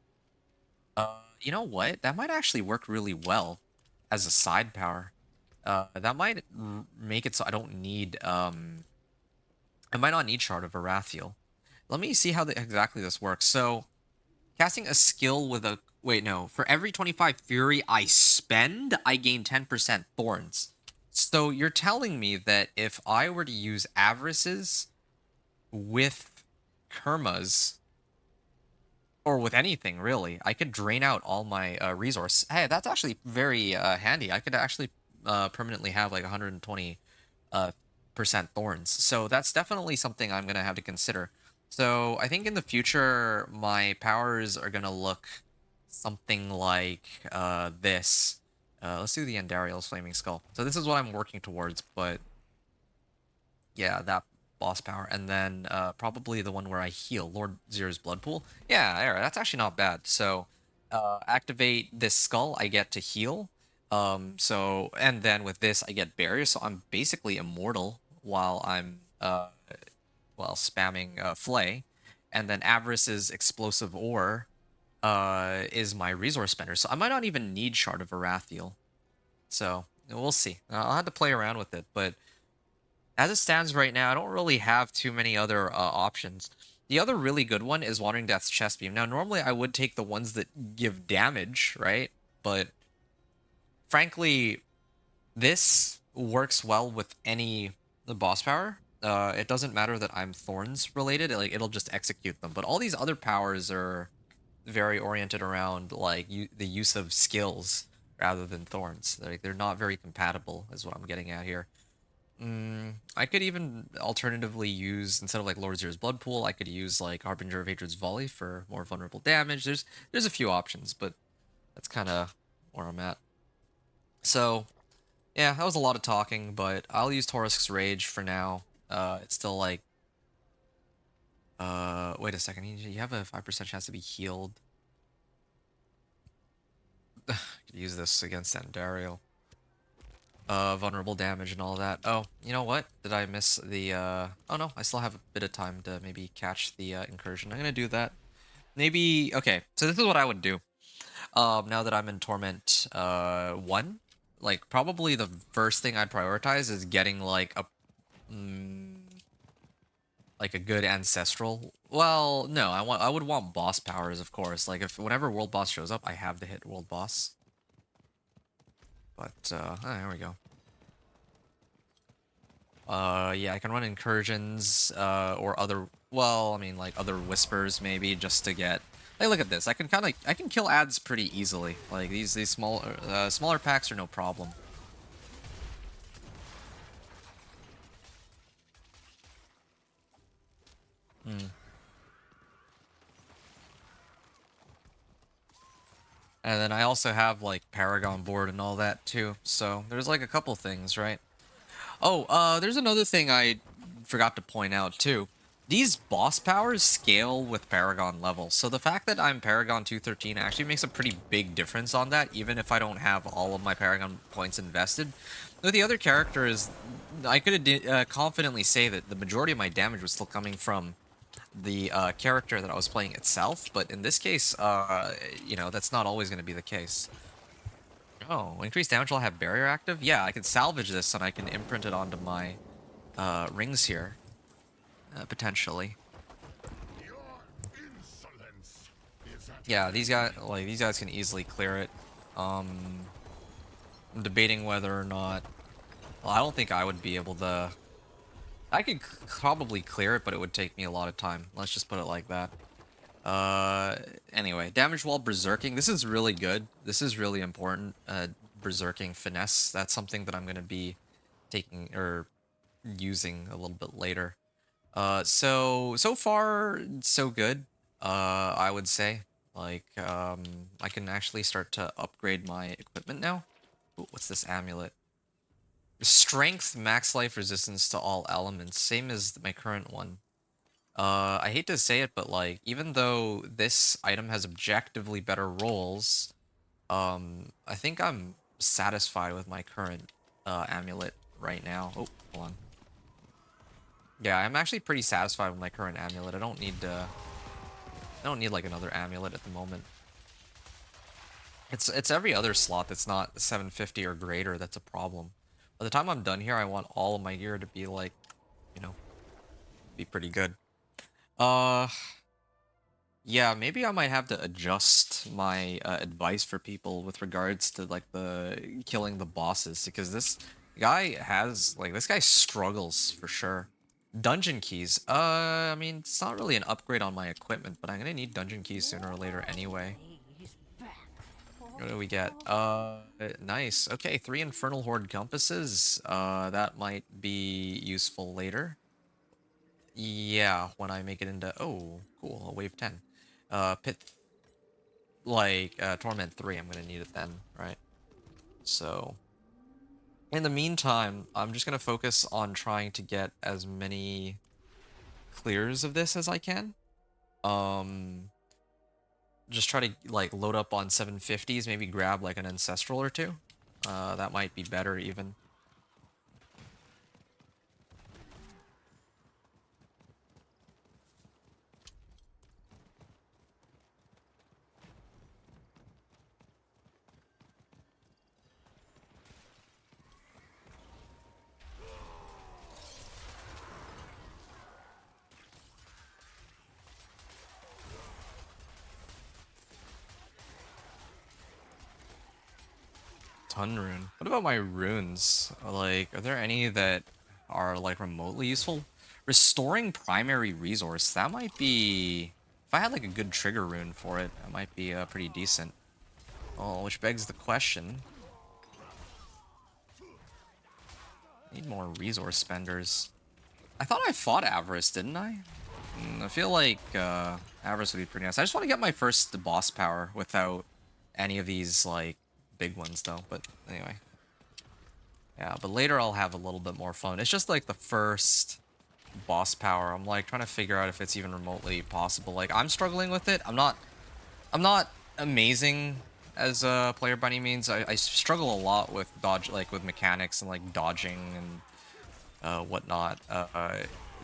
You know what? That might actually work really well as a side power. That might make it so I don't need, I might not need Shard of Arathiel. Let me see how exactly this works. So, casting a skill with a... Wait, no. For every 25 Fury I spend, I gain 10% Thorns. So you're telling me that if I were to use Avarices with Kermas, or with anything, really, I could drain out all my resource. Hey, that's actually very handy. I could actually permanently have like 120 percent thorns. So that's definitely something I'm going to have to consider. So I think in the future, my powers are going to look something like this. Let's do the Andariel's Flaming Skull. So this is what I'm working towards, but yeah, that boss power. And then probably the one where I heal, Lord Zero's Blood Pool. Yeah, that's actually not bad. So activate this skull, I get to heal. And then with this, I get barrier. So I'm basically immortal while I'm while spamming Flay. And then Avarice's Explosive Ore is my resource spender. So I might not even need Shard of Arathiel. So we'll see. I'll have to play around with it, but as it stands right now, I don't really have too many other options. The other really good one is Wandering Death's Chest Beam. Now, normally I would take the ones that give damage, right? But frankly, this works well with any boss power. It doesn't matter that I'm Thorns related. It'll just execute them. But all these other powers are very oriented around like the use of skills rather than Thorns. They're not very compatible, is what I'm getting at here. I could even alternatively use, instead of like Lord Zero's Blood Pool, I could use like Harbinger of Hatred's Volley for more vulnerable damage. There's a few options, but that's kind of where I'm at. So, yeah, that was a lot of talking, but I'll use Taurus's Rage for now. It's still like, wait a second, you have a 5% chance to be healed. use this against Andariel. Vulnerable damage and all that. Oh, you know what? Did I miss the, Oh no, I still have a bit of time to maybe catch the, incursion. I'm gonna do that. Maybe... Okay, so this is what I would do. Now that I'm in Torment, 1, like, probably the first thing I'd prioritize is getting, like, like a good ancestral. Well, no, I would want boss powers, of course. Like, if whenever world boss shows up, I have to hit world boss. But, oh, there we go. Yeah, I can run incursions, or other, well, I mean, like, other whispers, maybe, just to get... Hey, look at this. I can kill ads pretty easily. Like, these smaller packs are no problem. And then I also have, like, Paragon board and all that, too. So, there's, like, a couple things, right? Oh, there's another thing I forgot to point out, too. These boss powers scale with Paragon levels, so the fact that I'm Paragon 213 actually makes a pretty big difference on that, even if I don't have all of my Paragon points invested. With the other characters, I could confidently say that the majority of my damage was still coming from the character that I was playing itself, but in this case, you know, that's not always going to be the case. Oh, increased damage while I have barrier active? Yeah, I can salvage this and I can imprint it onto my rings here, potentially. Yeah, these guys can easily clear it. I'm debating whether or not... Well, I don't think I would be able to... I could probably clear it, but it would take me a lot of time. Let's just put it like that. Anyway, damage while berserking. This is really good. This is really important. Berserking finesse. That's something that I'm going to be taking or using a little bit later. So far, so good. I would say. Like, I can actually start to upgrade my equipment now. Ooh, what's this amulet? Strength, max life resistance to all elements. Same as my current one. I hate to say it, but like, even though this item has objectively better rolls, I think I'm satisfied with my current amulet right now. Oh, hold on. Yeah, I'm actually pretty satisfied with my current amulet. I don't need like another amulet at the moment. It's every other slot that's not 750 or greater that's a problem. By the time I'm done here, I want all of my gear to be like, you know, be pretty good. Yeah, maybe I might have to adjust my advice for people with regards to like the killing the bosses, because this guy struggles for sure. Dungeon keys. I mean, it's not really an upgrade on my equipment, but I'm gonna need dungeon keys sooner or later anyway. What do we get? Nice. Okay, 3 Infernal Horde compasses. That might be useful later. Yeah, when I make it into... Oh, cool, a wave 10. Pit... Like, Torment 3, I'm gonna need it then, right? So... In the meantime, I'm just gonna focus on trying to get as many clears of this as I can. Just try to, like, load up on 750s, maybe grab, like, an Ancestral or two. That might be better, even. Ton rune. What about my runes? Like, are there any that are, like, remotely useful? Restoring primary resource. That might be... If I had, like, a good trigger rune for it, that might be pretty decent. Oh, which begs the question. Need more resource spenders. I thought I fought Avarice, didn't I? I feel like Avarice would be pretty nice. I just want to get my first boss power without any of these, like, big ones, though. But anyway. Yeah, but later I'll have a little bit more fun. It's just, like, the first boss power. I'm, like, trying to figure out if it's even remotely possible. Like, I'm struggling with it. I'm not amazing as a player by any means. I struggle a lot with dodge, like with mechanics and like dodging and whatnot.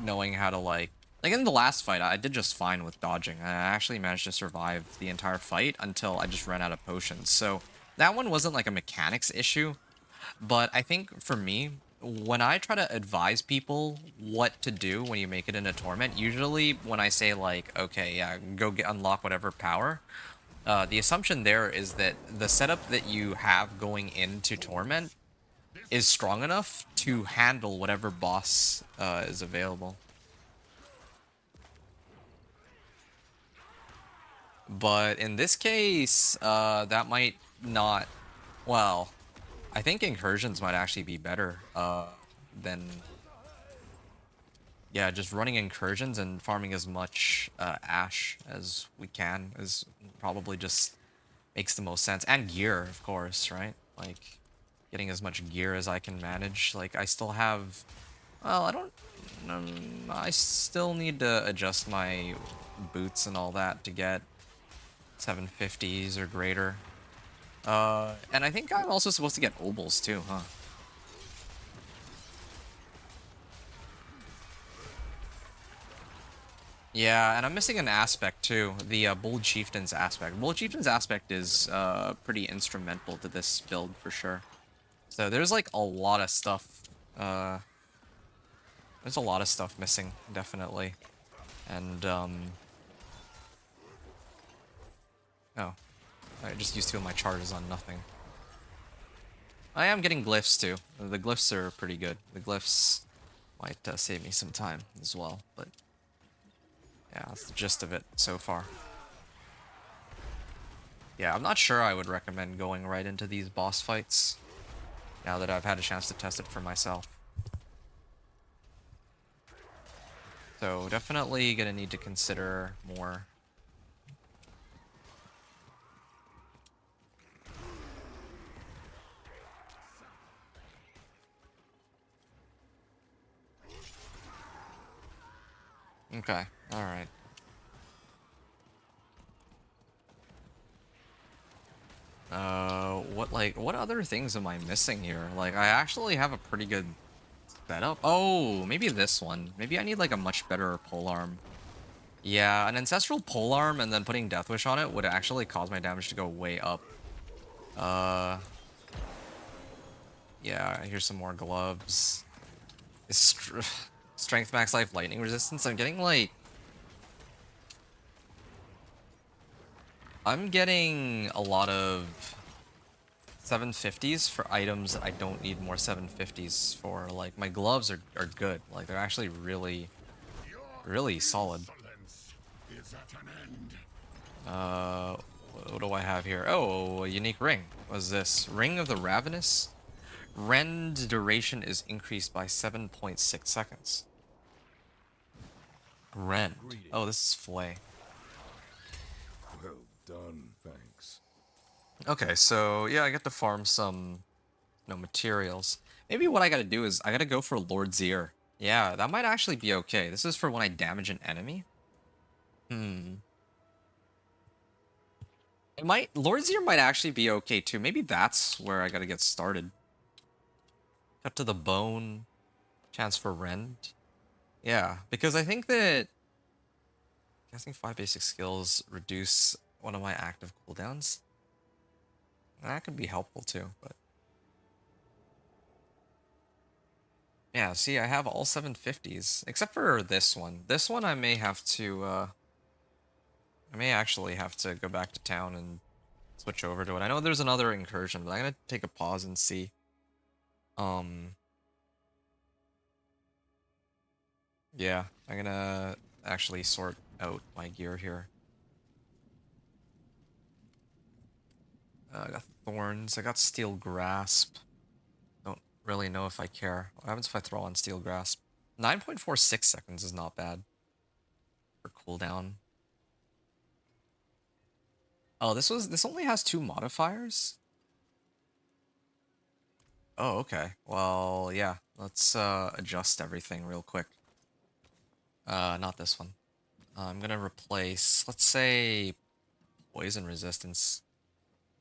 Knowing how to like in the last fight, I did just fine with dodging. I actually managed to survive the entire fight until I just ran out of potions. So that one wasn't like a mechanics issue, but I think for me, when I try to advise people what to do when you make it into Torment, usually when I say like, okay, yeah, go get unlock whatever power, the assumption there is that the setup that you have going into Torment is strong enough to handle whatever boss is available. But in this case, that might not. Well, I think Incursions might actually be better than, yeah, just running Incursions and farming as much Ash as we can is probably just makes the most sense. And gear, of course, right? Like, getting as much gear as I can manage. Like, I still have... Well, I don't... I still need to adjust my boots and all that to get 750s or greater. And I think I'm also supposed to get obols too, huh? Yeah, and I'm missing an aspect too, the Bold Chieftain's aspect. Bold Chieftain's aspect is pretty instrumental to this build for sure. So there's like a lot of stuff. Uh, there's a lot of stuff missing, definitely. And oh, I just used two of my charges on nothing. I am getting glyphs too. The glyphs are pretty good. The glyphs might save me some time as well, but yeah, that's the gist of it so far. Yeah, I'm not sure I would recommend going right into these boss fights now that I've had a chance to test it for myself. So definitely gonna need to consider more. Okay, alright. What other things am I missing here? Like, I actually have a pretty good setup. Oh, maybe this one. Maybe I need like a much better polearm. Yeah, an ancestral polearm and then putting Deathwish on it would actually cause my damage to go way up. Uh, yeah, here's some more gloves. Strength max life lightning resistance. I'm getting a lot of 750s for items that I don't need more 750s for. Like, my gloves are good. Like, they're actually really solid. What do I have here? Oh, a unique ring. What's this? Ring of the Ravenous? Rend duration is increased by 7.6 seconds. Rend. Oh, this is Flay. Well done, thanks. Okay, so yeah, I get to farm some, materials. Maybe what I gotta do is I gotta go for Lord's Ear. Yeah, that might actually be okay. This is for when I damage an enemy. Lord's Ear might actually be okay too. Maybe that's where I gotta get started. Cut to the bone. Chance for Rend. Yeah, because I think that casting 5 basic skills reduce one of my active cooldowns. That could be helpful too, but yeah, see, I have all 750s except for this one. This one I may have to I may actually have to go back to town and switch over to it. I know there's another incursion, but I'm gonna take a pause and see. Um yeah, I'm gonna actually sort out my gear here. I got Thorns, I got Steel Grasp. Don't really know if I care. What happens if I throw on Steel Grasp? 9.46 seconds is not bad for cooldown. Oh, this only has 2 modifiers? Oh, okay. Well, yeah. Let's adjust everything real quick. Not this one. I'm gonna replace, let's say, poison resistance.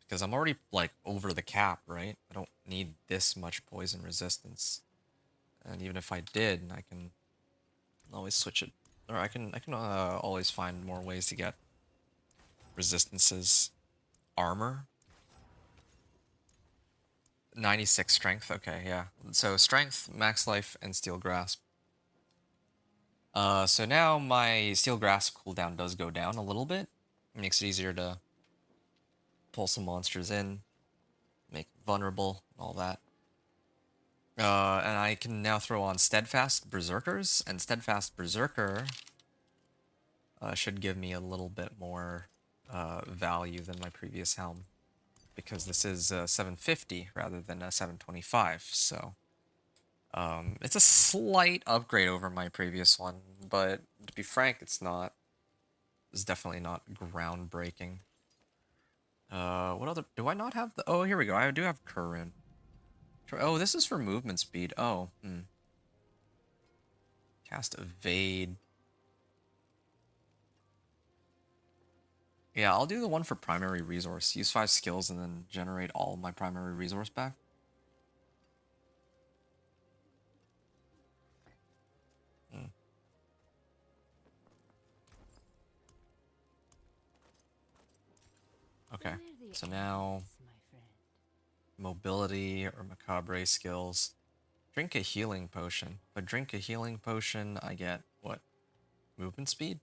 Because I'm already, like, over the cap, right? I don't need this much poison resistance. And even if I did, I can always switch it. Or I can always find more ways to get resistances. Armor? 96 strength, okay, yeah. So strength, max life, and steel grasp. So now my steel grasp cooldown does go down a little bit. It makes it easier to pull some monsters in, make vulnerable, all that. And I can now throw on Steadfast Berserkers, and Steadfast Berserker should give me a little bit more value than my previous helm, because this is 750 rather than 725, so it's a slight upgrade over my previous one, but to be frank, it's definitely not groundbreaking. What other, do I not have the, oh, here we go, I do have Current. Oh, this is for movement speed. Oh, Cast Evade. Yeah, I'll do the one for primary resource. Use 5 skills and then generate all my primary resource back. Okay, so now mobility or macabre skills. Drink a healing potion. If I drink a healing potion, I get what? Movement speed?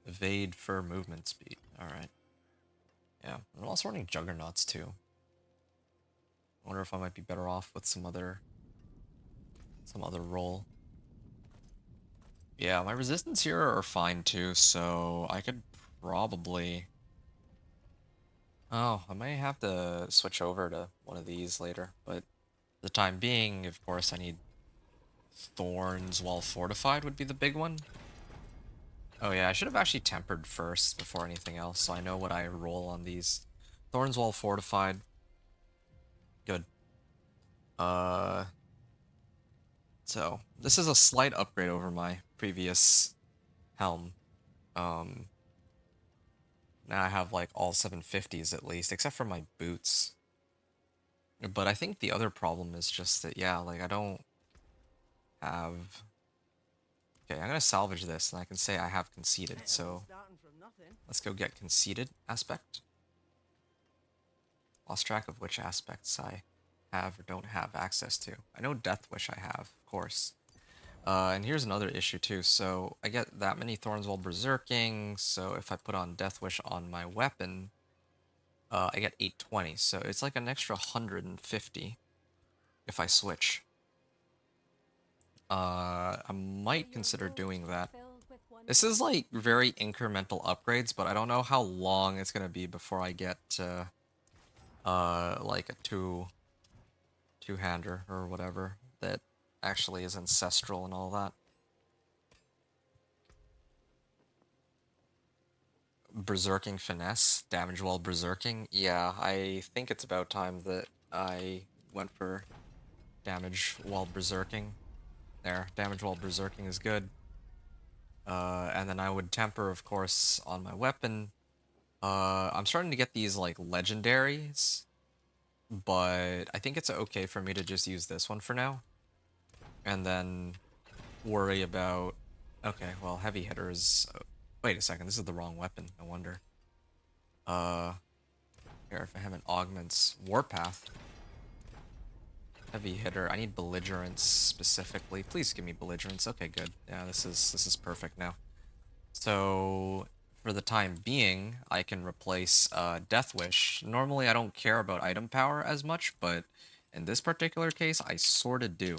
Evade for movement speed. Alright. Yeah, I'm also running Juggernauts too. I wonder if I might be better off with some other role. Yeah, my resistance here are fine too, so I could probably... Oh, I may have to switch over to one of these later, but for the time being, of course, I need Thorns while fortified would be the big one. Oh yeah, I should have actually tempered first before anything else, so I know what I roll on these. Thorns while fortified. Good. So, this is a slight upgrade over my previous helm. Now I have like all 750s at least, except for my boots. But I think the other problem is just that, yeah, like I don't have... Okay, I'm gonna salvage this and I can say I have conceded, so let's go get conceded aspect. Lost track of which aspects I have or don't have access to. I know Death Wish I have, of course. And here's another issue too. So I get that many Thorns while berserking, so if I put on Death Wish on my weapon, I get 820. So it's like an extra 150 if I switch. I might consider doing that. This is like very incremental upgrades, but I don't know how long it's gonna be before I get like a two-hander or whatever that actually is ancestral and all that. Berserking finesse, damage while berserking. Yeah, I think it's about time that I went for damage while berserking. There, damage while berserking is good. And then I would temper, of course, on my weapon. I'm starting to get these, like, legendaries, but I think it's okay for me to just use this one for now. And then worry about... Okay, well, heavy hitters... Wait a second, this is the wrong weapon, no wonder. Here, if I have an augments Warpath. Heavy hitter, I need belligerence specifically. Please give me belligerence. Okay, good. Yeah, this is perfect now. So, for the time being, I can replace Death Wish. Normally, I don't care about item power as much, but in this particular case, I sorta do.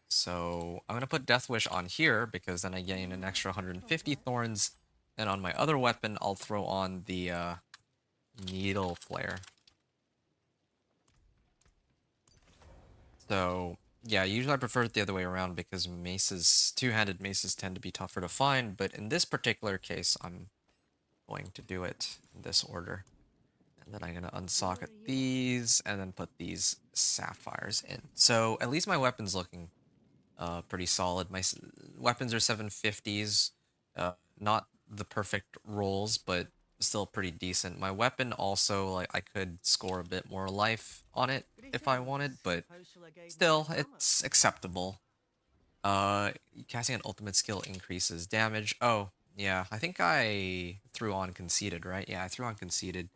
So, I'm gonna put Death Wish on here, because then I gain an extra 150 thorns, and on my other weapon, I'll throw on the Needle Flare. So, yeah, usually I prefer it the other way around because maces, two-handed maces tend to be tougher to find, but in this particular case, I'm going to do it in this order. And then I'm going to unsocket these, and then put these sapphires in. So, at least my weapon's looking pretty solid. My weapons are 750s, not the perfect rolls, but still pretty decent. My weapon also, like, I could score a bit more life on it if I wanted, but still, it's acceptable. Casting an ultimate skill increases damage. Oh, yeah, I think I threw on conceded, right? Yeah, I threw on conceded.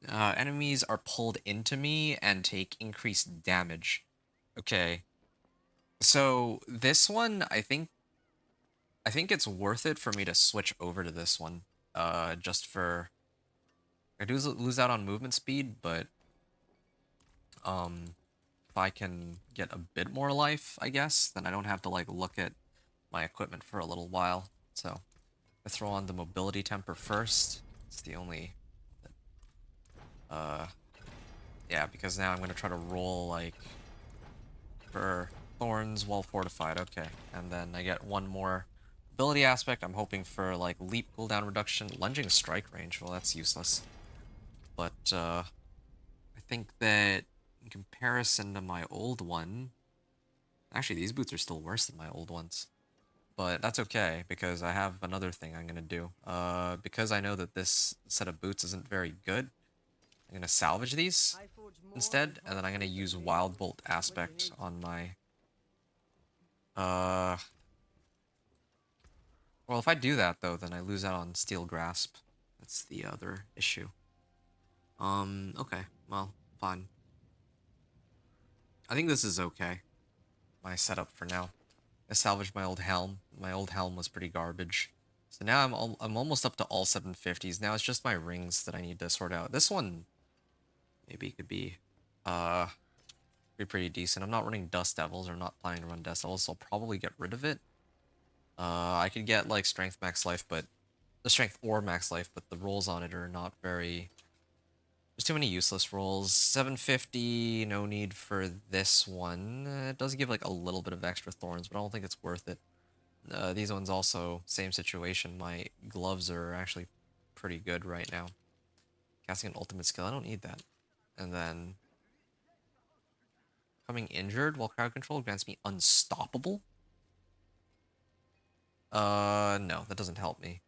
Enemies are pulled into me and take increased damage. Okay, so this one, I think it's worth it for me to switch over to this one. Just for I do lose out on movement speed, but if I can get a bit more life, I guess, then I don't have to like look at my equipment for a little while. So I throw on the mobility temper first. It's the only uh yeah, because now I'm gonna try to roll like for Thorns while fortified. Okay, and then I get one more ability aspect. I'm hoping for like leap cooldown reduction, lunging strike range. Well, that's useless. But I think that in comparison to my old one, actually these boots are still worse than my old ones. But that's okay because I have another thing I'm gonna do. Because I know that this set of boots isn't very good, I'm gonna salvage these instead, and then I'm gonna use Wild Bolt aspect on my well, if I do that though, then I lose out on Steel Grasp. That's the other issue. Okay, well, fine. I think this is okay. My setup for now. I salvaged my old helm. My old helm was pretty garbage. So now I'm almost up to all 750s. Now it's just my rings that I need to sort out. This one maybe could uh be pretty decent. I'm not running Dust Devils or not planning to run Dust Devils, so I'll probably get rid of it. I could get like Strength Max Life, but the Strength or Max Life, but the rolls on it are not very. There's too many useless rolls. 750, no need for this one. It does give like a little bit of extra thorns, but I don't think it's worth it. These ones also, same situation. My gloves are actually pretty good right now. Casting an ultimate skill, I don't need that. And then becoming injured while crowd control grants me unstoppable. No, that doesn't help me.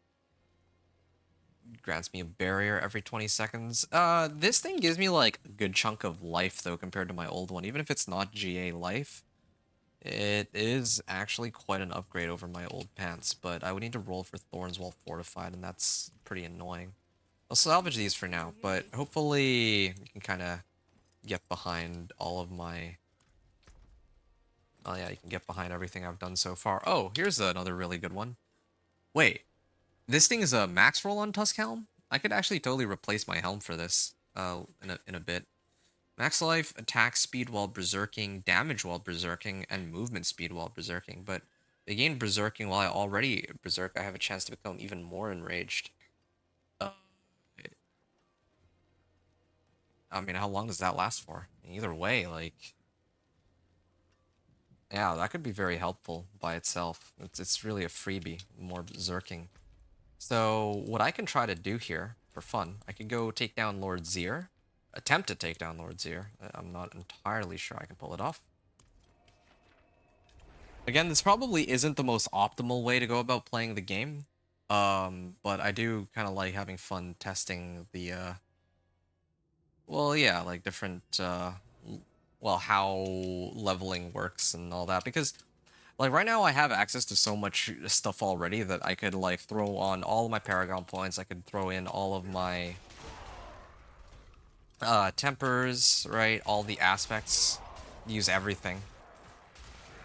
Grants me a barrier every 20 seconds. This thing gives me like a good chunk of life though compared to my old one. Even if it's not GA life, it is actually quite an upgrade over my old pants, but I would need to roll for Thorns while fortified, and that's pretty annoying. I'll salvage these for now, but hopefully you can kind of get behind all of my... Oh yeah, you can get behind everything I've done so far. Oh, here's another really good one. Wait, this thing is a max roll on Tusk Helm? I could actually totally replace my helm for this in a bit. Max life, attack speed while berserking, damage while berserking, and movement speed while berserking. But they gain berserking while I already berserk. I have a chance to become even more enraged. Uh, I mean, how long does that last for? Either way, like... Yeah, that could be very helpful by itself. It's really a freebie, more berserking. So what I can try to do here, for fun, I could go take down Lord Zir. Attempt to take down Lord Zir. I'm not entirely sure I can pull it off. Again, this probably isn't the most optimal way to go about playing the game. But I do kind of like having fun testing the, well, yeah, like different, well, how leveling works and all that. Because, like, right now I have access to so much stuff already that I could, like, throw on all of my Paragon points. I could throw in all of my, tempers, right? All the aspects. Use everything.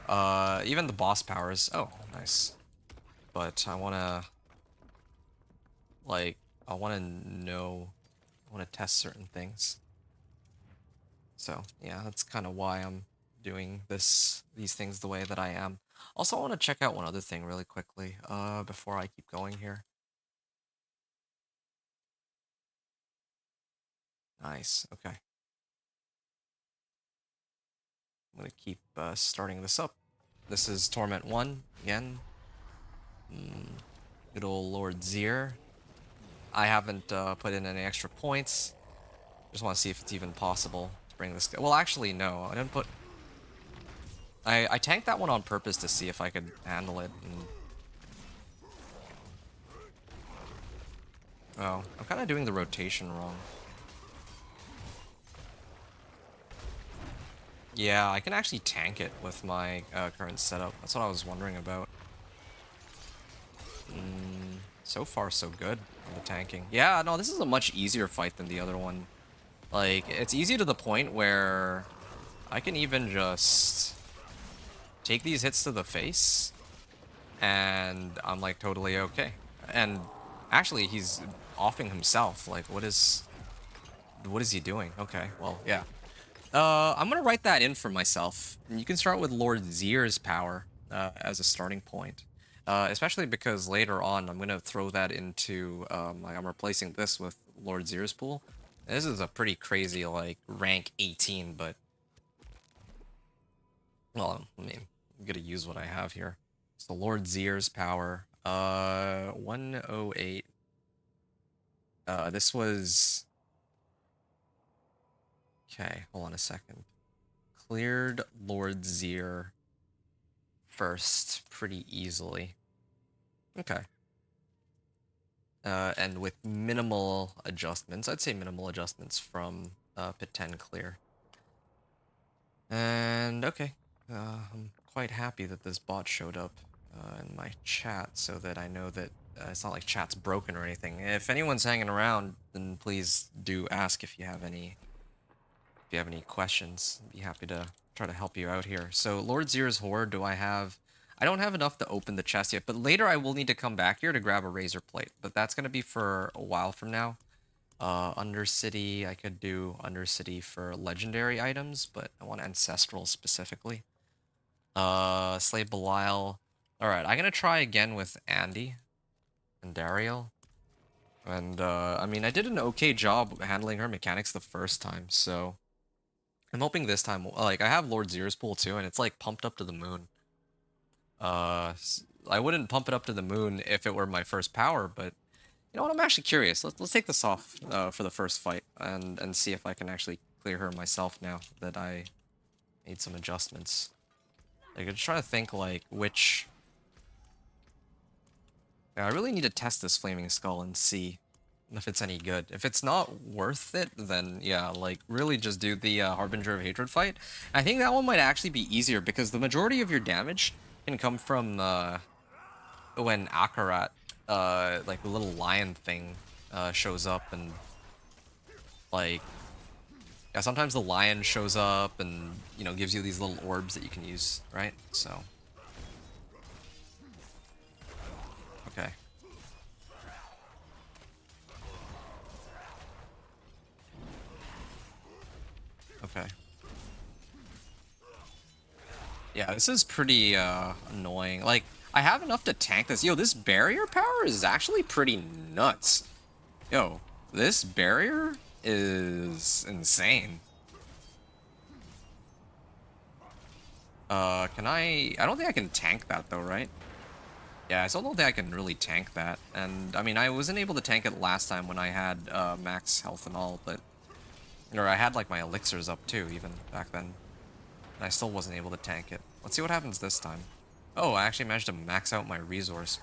Even the boss powers. Oh, nice. But I wanna, like, I wanna know, I wanna test certain things. So, yeah, that's kind of why I'm doing these things the way that I am. Also, I want to check out one other thing really quickly, before I keep going here. Nice, okay. I'm gonna keep, starting this up. This is Torment 1, again. Good old Lord Zir. I haven't, put in any extra points. Just want to see if it's even possible to bring this guy. Well, actually, no, I didn't put... I tanked that one on purpose to see if I could handle it, and Oh, I'm kind of doing the rotation wrong. Yeah, I can actually tank it with my current setup. That's what I was wondering about. So far, so good on the tanking. Yeah, no, this is a much easier fight than the other one. Like, it's easy to the point where I can even just take these hits to the face, and I'm like totally okay. And actually, he's offing himself. Like, what is he doing? Okay, well, yeah. I'm gonna write that in for myself. And you can start with Lord Zier's power as a starting point. Especially because later on, I'm gonna throw that into, like, I'm replacing this with Lord Zier's pool. This is a pretty crazy, like, rank 18, but, well, I mean, I'm gonna use what I have here. So Lord Zier's power, 108. This was, okay, hold on a second. Cleared Lord Zier first pretty easily. Okay. And with minimal adjustments, I'd say minimal adjustments from Pit 10 clear. And okay, I'm quite happy that this bot showed up in my chat so that I know that it's not like chat's broken or anything. If anyone's hanging around, then please do ask if you have any questions. I'd be happy to try to help you out here. So Lord Zier's Horde, do I have... I don't have enough to open the chest yet, but later I will need to come back here to grab a Razorplate. But that's going to be for a while from now. Undercity, I could do Undercity for legendary items, but I want Ancestral specifically. Slay Belial. Alright, I'm going to try again with Andariel. And, I mean, I did an okay job handling her mechanics the first time, so... I'm hoping this time, like, I have Lord Zier's pool too, and it's, like, pumped up to the moon. I wouldn't pump it up to the moon if it were my first power, but you know what? I'm actually curious. Let's take this off for the first fight and see if I can actually clear her myself now that I made some adjustments. Like, I'm trying to think like which. Yeah, I really need to test this Flaming Skull and see if it's any good. If it's not worth it, then yeah, like really just do the Harbinger of Hatred fight. I think that one might actually be easier because the majority of your damage can come from when Akarat, like the little lion thing, shows up and like, yeah, sometimes the lion shows up and, you know, gives you these little orbs that you can use, right? So, okay. Okay. Yeah, this is pretty annoying. Like, I have enough to tank this. Yo, this barrier power is actually pretty nuts. Yo, this barrier is insane. Can I don't think I can tank that though, right? Yeah, I still don't think I can really tank that. And, I mean, I wasn't able to tank it last time when I had max health and all, but... Or I had, like, my elixirs up too, even back then. And I still wasn't able to tank it. Let's see what happens this time. Oh, I actually managed to max out my resource.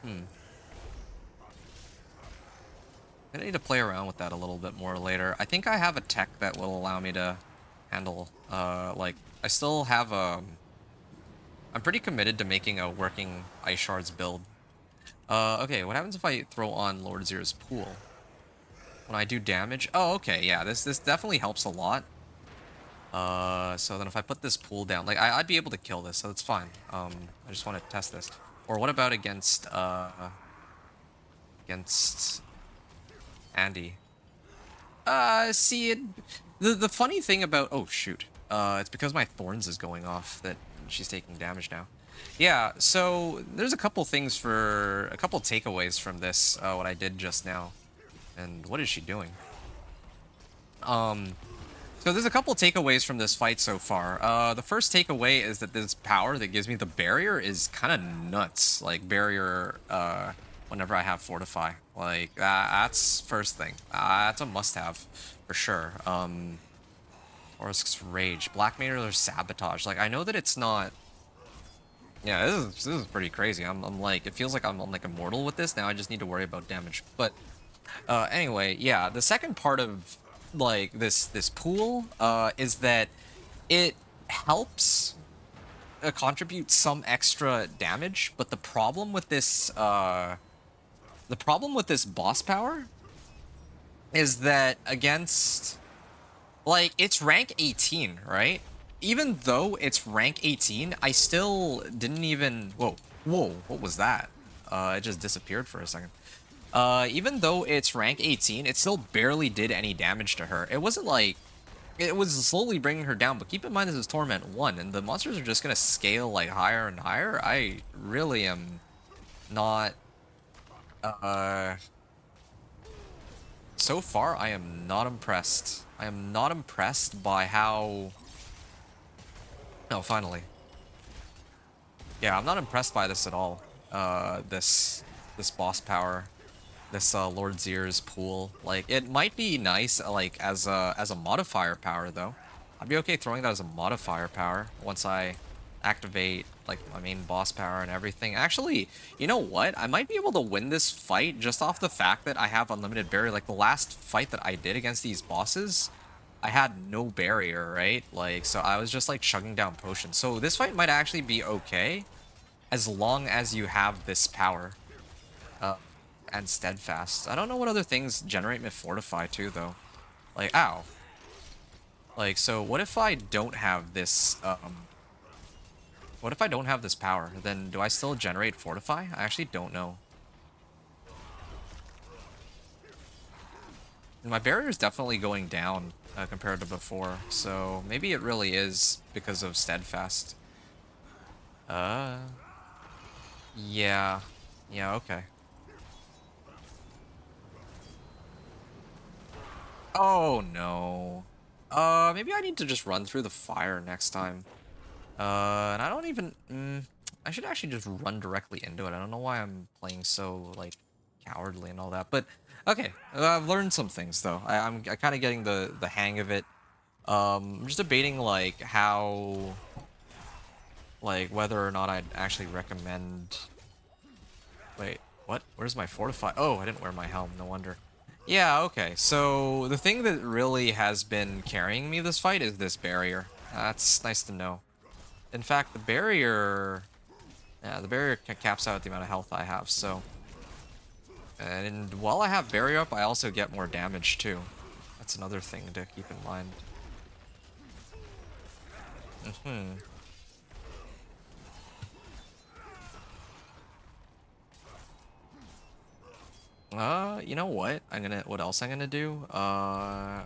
I need to play around with that a little bit more later. I think I have a tech that will allow me to handle, like, I still have a... I'm pretty committed to making a working Ice Shards build. Okay, what happens if I throw on Lord Zier's pool? When I do damage? Oh, okay, yeah, this definitely helps a lot. So then if I put this pool down, like, I'd be able to kill this, so it's fine. I just want to test this. Or what about against Andy? See, the funny thing about... Oh, shoot. It's because my Thorns is going off that she's taking damage now. Yeah, so there's a couple things for... A couple takeaways from this, what I did just now. And what is she doing? So there's a couple takeaways from this fight so far. The first takeaway is that this power that gives me the barrier is kind of nuts. Like, barrier, whenever I have Fortify. Like, that's first thing. That's a must-have, for sure. Orsk's Rage. Black Mailer Sabotage. Like, I know that it's not... Yeah, this is pretty crazy. I'm like, it feels like I'm like immortal with this. Now I just need to worry about damage. But Anyway, yeah, the second part of like this pool is that it helps contribute some extra damage, but the problem with this boss power is that against like it's rank 18, right? Even though it's rank 18, I still didn't even whoa, what was that? It just disappeared for a second. Even though it's rank 18, it still barely did any damage to her. It wasn't like it was slowly bringing her down, but keep in mind this is Torment 1, and the monsters are just gonna scale like higher and higher. I really am not uh so far I am not impressed. I am not impressed by how oh finally. Yeah, I'm not impressed by this at all. This boss power. This Lord Zir's pool. Like, it might be nice, like, as a modifier power, though. I'd be okay throwing that as a modifier power once I activate, like, my main boss power and everything. Actually, you know what? I might be able to win this fight just off the fact that I have unlimited barrier. Like, the last fight that I did against these bosses, I had no barrier, right? Like, so I was just, like, chugging down potions. So this fight might actually be okay as long as you have this power. Uh, and steadfast. I don't know what other things generate me fortify too, though. Like, ow. Like, so what if I don't have this, what if I don't have this power? Then do I still generate fortify? I actually don't know. My barrier is definitely going down compared to before, so maybe it really is because of steadfast. Yeah. Yeah, okay. Oh, no. Maybe I need to just run through the fire next time. And I don't even... I should actually just run directly into it. I don't know why I'm playing so, like, cowardly and all that. But, okay. I've learned some things, though. I'm kind of getting the hang of it. I'm just debating, like, how... Like, whether or not I'd actually recommend... Wait, what? Where's my fortify? Oh, I didn't wear my helm. No wonder. Yeah, okay. So the thing that really has been carrying me this fight is this barrier. That's nice to know. In fact, the barrier... Yeah, the barrier caps out the amount of health I have, so... And while I have barrier up, I also get more damage, too. That's another thing to keep in mind. You know what? What else I'm gonna do?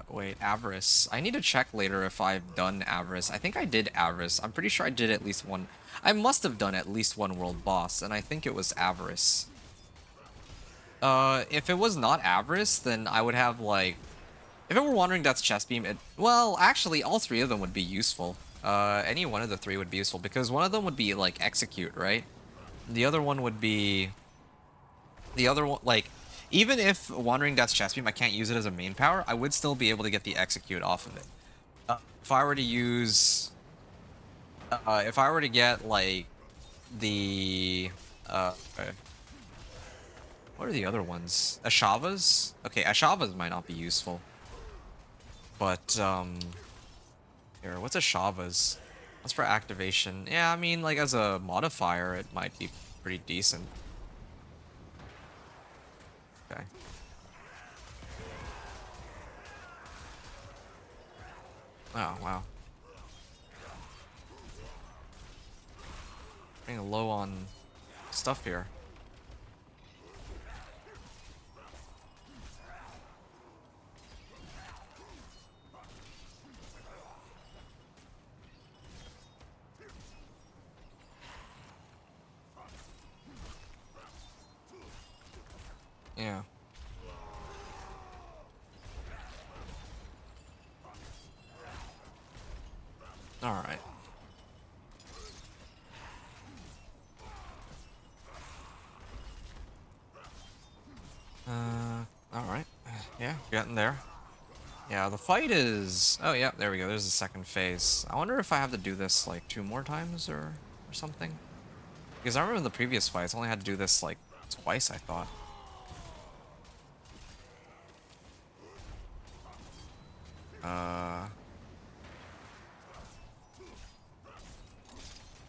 Wait, Avarice. I need to check later if I've done Avarice. I think I did Avarice. I'm pretty sure I did at least one. I must have done at least one world boss, and I think it was Avarice. If it was not Avarice, then I would have, like... If it were Wandering Death's Chest Beam, well, actually, all three of them would be useful. Any one of the three would be useful, because one of them would be, like, Execute, right? The other one would be... The other one, like... Even if Wandering Death's Chest Beam, I can't use it as a main power, I would still be able to get the Execute off of it. If I were to use... if I were to get, like, the... Okay. What are the other ones? Ashavas? Okay, Ashavas might not be useful. But, here, what's Ashavas? That's for activation. Yeah, I mean, like, as a modifier, it might be pretty decent. Okay. Oh, wow. Getting low on stuff here. Yeah. Alright. Alright. Yeah, getting there. Yeah, the fight is... Oh, yeah, there we go. There's the second phase. I wonder if I have to do this, like, 2 more times or something. Because I remember in the previous fights, I only had to do this, like, twice, I thought. Uh,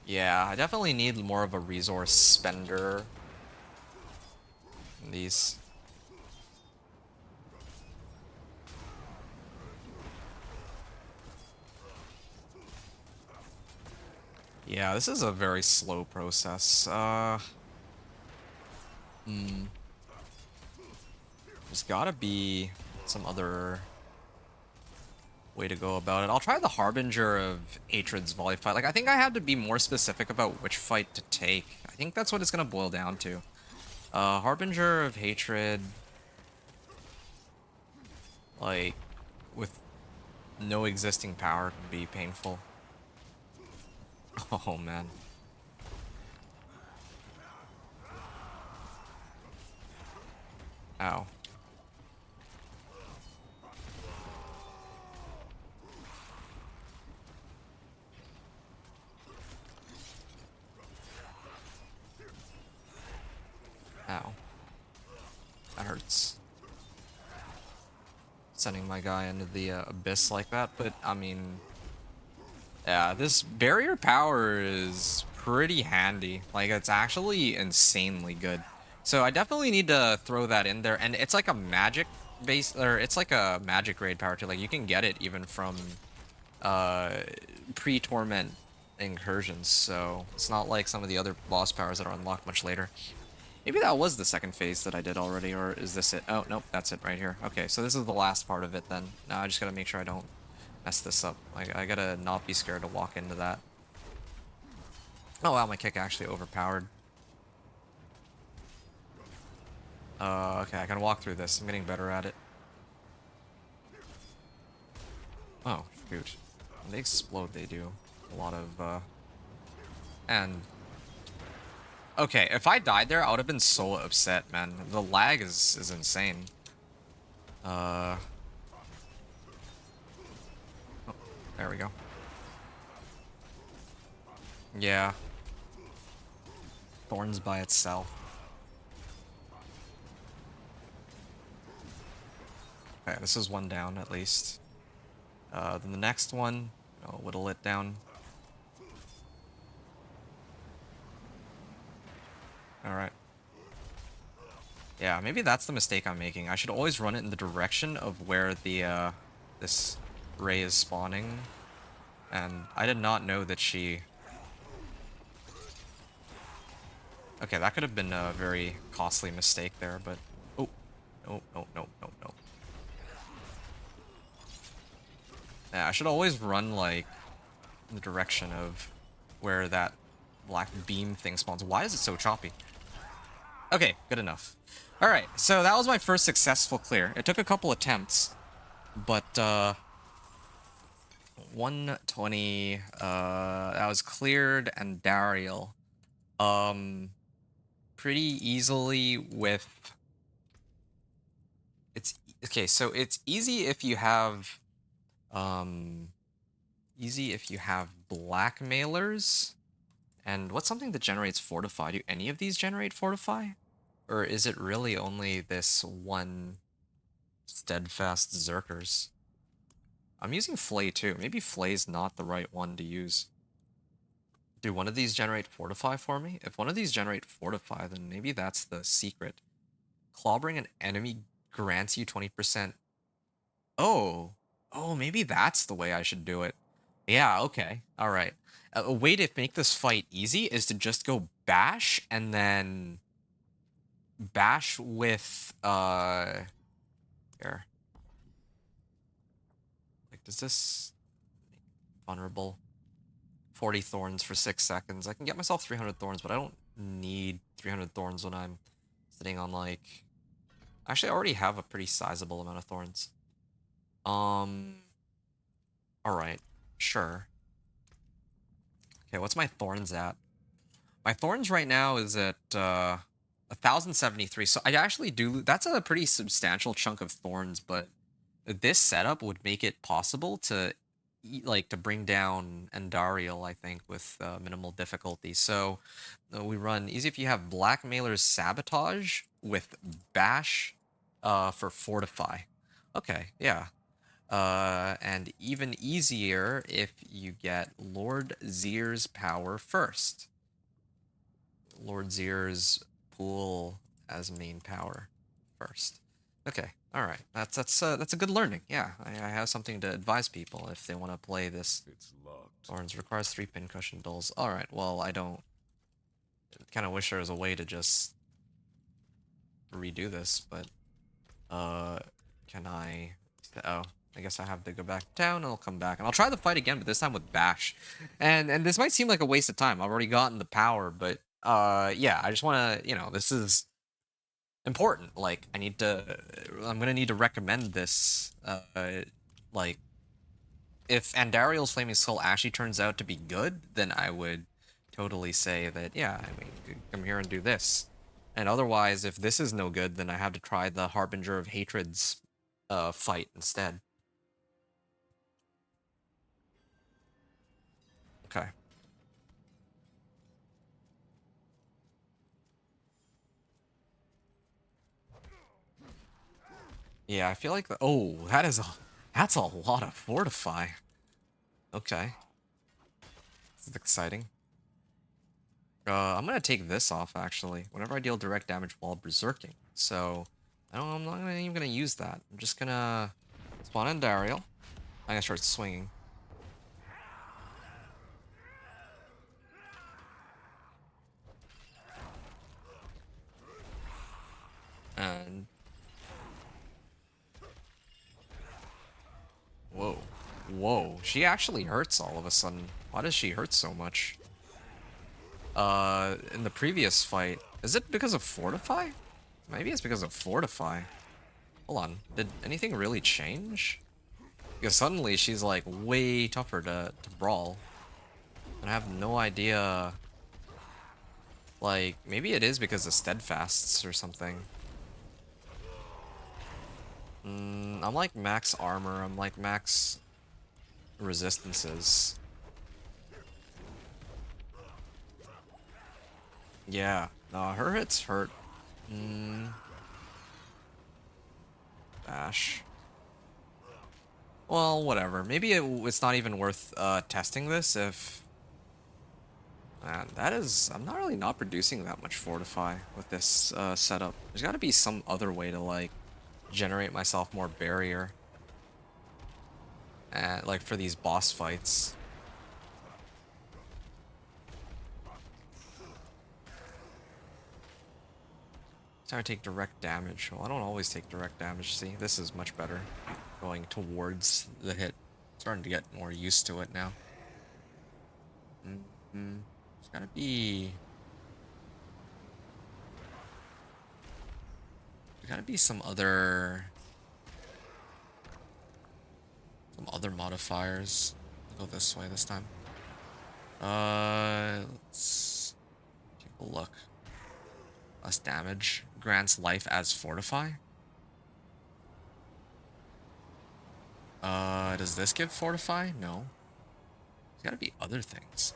yeah, I definitely need more of a resource spender in these. Yeah, this is a very slow process. There's gotta be some other way to go about it. I'll try the Harbinger of Hatred's volley fight. Like, I think I had to be more specific about which fight to take. I think that's what it's gonna boil down to. Harbinger of Hatred, like, with no existing power can be painful. Oh, man. Ow. Ow. That hurts. Sending my guy into the abyss like that, but I mean, yeah, this barrier power is pretty handy. Like, it's actually insanely good. So I definitely need to throw that in there, and it's like a magic base, or it's like a magic grade power too. Like, you can get it even from uh, pre-Torment Incursions, so it's not like some of the other boss powers that are unlocked much later. Maybe that was the second phase that I did already, or is this it? Oh, nope, that's it right here. Okay, so this is the last part of it then. Now I just gotta make sure I don't mess this up. I gotta not be scared to walk into that. Oh wow, my kick actually overpowered. Okay, I can walk through this. I'm getting better at it. Oh, shoot. When they explode, they do a lot of, and... Okay, if I died there, I would have been so upset, man. The lag is insane. Oh, there we go. Yeah. Thorns by itself. Okay, this is one down at least. Then the next one, I'll whittle it down. Alright. Yeah, maybe that's the mistake I'm making. I should always run it in the direction of where the, this ray is spawning. And I did not know that she... Okay, that could have been a very costly mistake there, but... Oh. No, no, no, no, no. Yeah, I should always run, like, in the direction of where that black beam thing spawns. Why is it so choppy? Okay, good enough. Alright, so that was my first successful clear. It took a couple attempts, but, 120, that was cleared Andariel. Pretty easily with... It's... Okay, so it's easy if you have... Easy if you have blackmailers. And what's something that generates Fortify? Do any of these generate Fortify? Or is it really only this one Steadfast Zerkers? I'm using Flay too. Maybe Flay's not the right one to use. Do one of these generate Fortify for me? If one of these generate Fortify, then maybe that's the secret. Clobbering an enemy grants you 20%. Oh. Oh, maybe that's the way I should do it. Yeah, okay. Alright. A way to make this fight easy is to just go bash and then bash with here. Like, does this vulnerable? 40 thorns for 6 seconds. I can get myself 300 thorns, but I don't need 300 thorns when I'm sitting on, like... Actually, I already have a pretty sizable amount of thorns. Alright. Sure. Okay, what's my thorns at? My thorns right now is at 1,073. So I actually do... That's a pretty substantial chunk of thorns, but this setup would make it possible to to bring down Andariel, I think, with minimal difficulty. So we run easy if you have Blackmailer's Sabotage with Bash for Fortify. Okay, yeah. And even easier if you get Lord Zir's power first. Lord Zir's pool as main power first. Okay, all right. That's a good learning. Yeah, I have something to advise people if they want to play this. It's locked. Thorns requires 3 pincushion dulls. All right. Well, I don't. Kind of wish there was a way to just redo this, but can I? Oh, I guess I have to go back down and I'll come back and I'll try the fight again, but this time with Bash. And this might seem like a waste of time. I've already gotten the power, but yeah, I just want to, this is important. Like I'm gonna need to recommend this. Like if Andariel's Flaming Skull actually turns out to be good, then I would totally say that, yeah, I mean, come here and do this. And otherwise, if this is no good, then I have to try the Harbinger of Hatred's fight instead. Okay. Yeah, I feel like oh, that's a lot of fortify. Okay. This is exciting. I'm gonna take this off actually. Whenever I deal direct damage while berserking. So I'm not even gonna use that. I'm just gonna spawn in Andariel. I'm gonna start swinging. And whoa. Whoa. She actually hurts all of a sudden. Why does she hurt so much? In the previous fight. Is it because of Fortify? Maybe it's because of Fortify. Hold on. Did anything really change? Because suddenly she's like way tougher to brawl. And I have no idea. Like, maybe it is because of steadfasts or something. I'm like max armor, I'm like max resistances. Yeah, no, her hits hurt. Bash. Well, whatever. Maybe it's not even worth testing this if... Man, I'm not really not producing that much Fortify with this setup. There's gotta be some other way to, like, generate myself more barrier. Like, for these boss fights. So I take direct damage. Well, I don't always take direct damage. See, this is much better. Going towards the hit. Starting to get more used to it now. There's gotta be... There's gotta be some other modifiers. I'll go this way this time. Let's take a look. Less damage. Grants life as Fortify. Does this give Fortify? No. There's gotta be other things.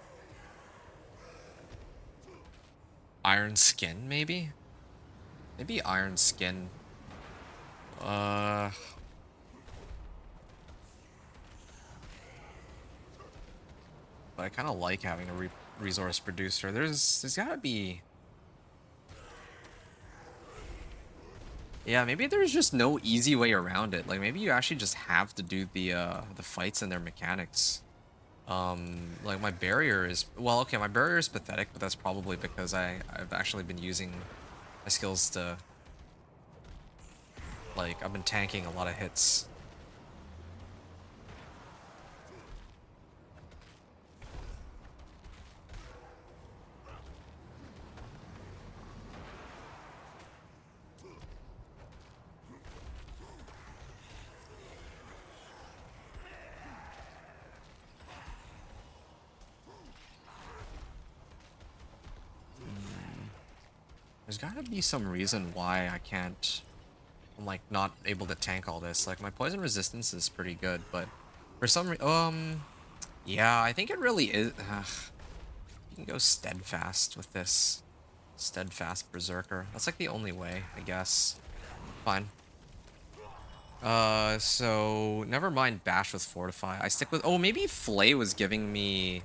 Iron Skin, maybe? Maybe Iron Skin. But I kind of like having a resource producer. There's gotta be... Yeah, maybe there's just no easy way around it. Like, maybe you actually just have to do the fights and their mechanics. Like, my barrier is... Well, okay, my barrier is pathetic, but that's probably because I've actually been using my skills to... Like, I've been tanking a lot of hits. There's gotta be some reason why I'm like not able to tank all this. Like my poison resistance is pretty good, but for some yeah, I think it really is. You can go steadfast with this steadfast berserker. That's like the only way, I guess. Fine. So never mind Bash with Fortify. I stick with, oh, maybe Flay was giving me,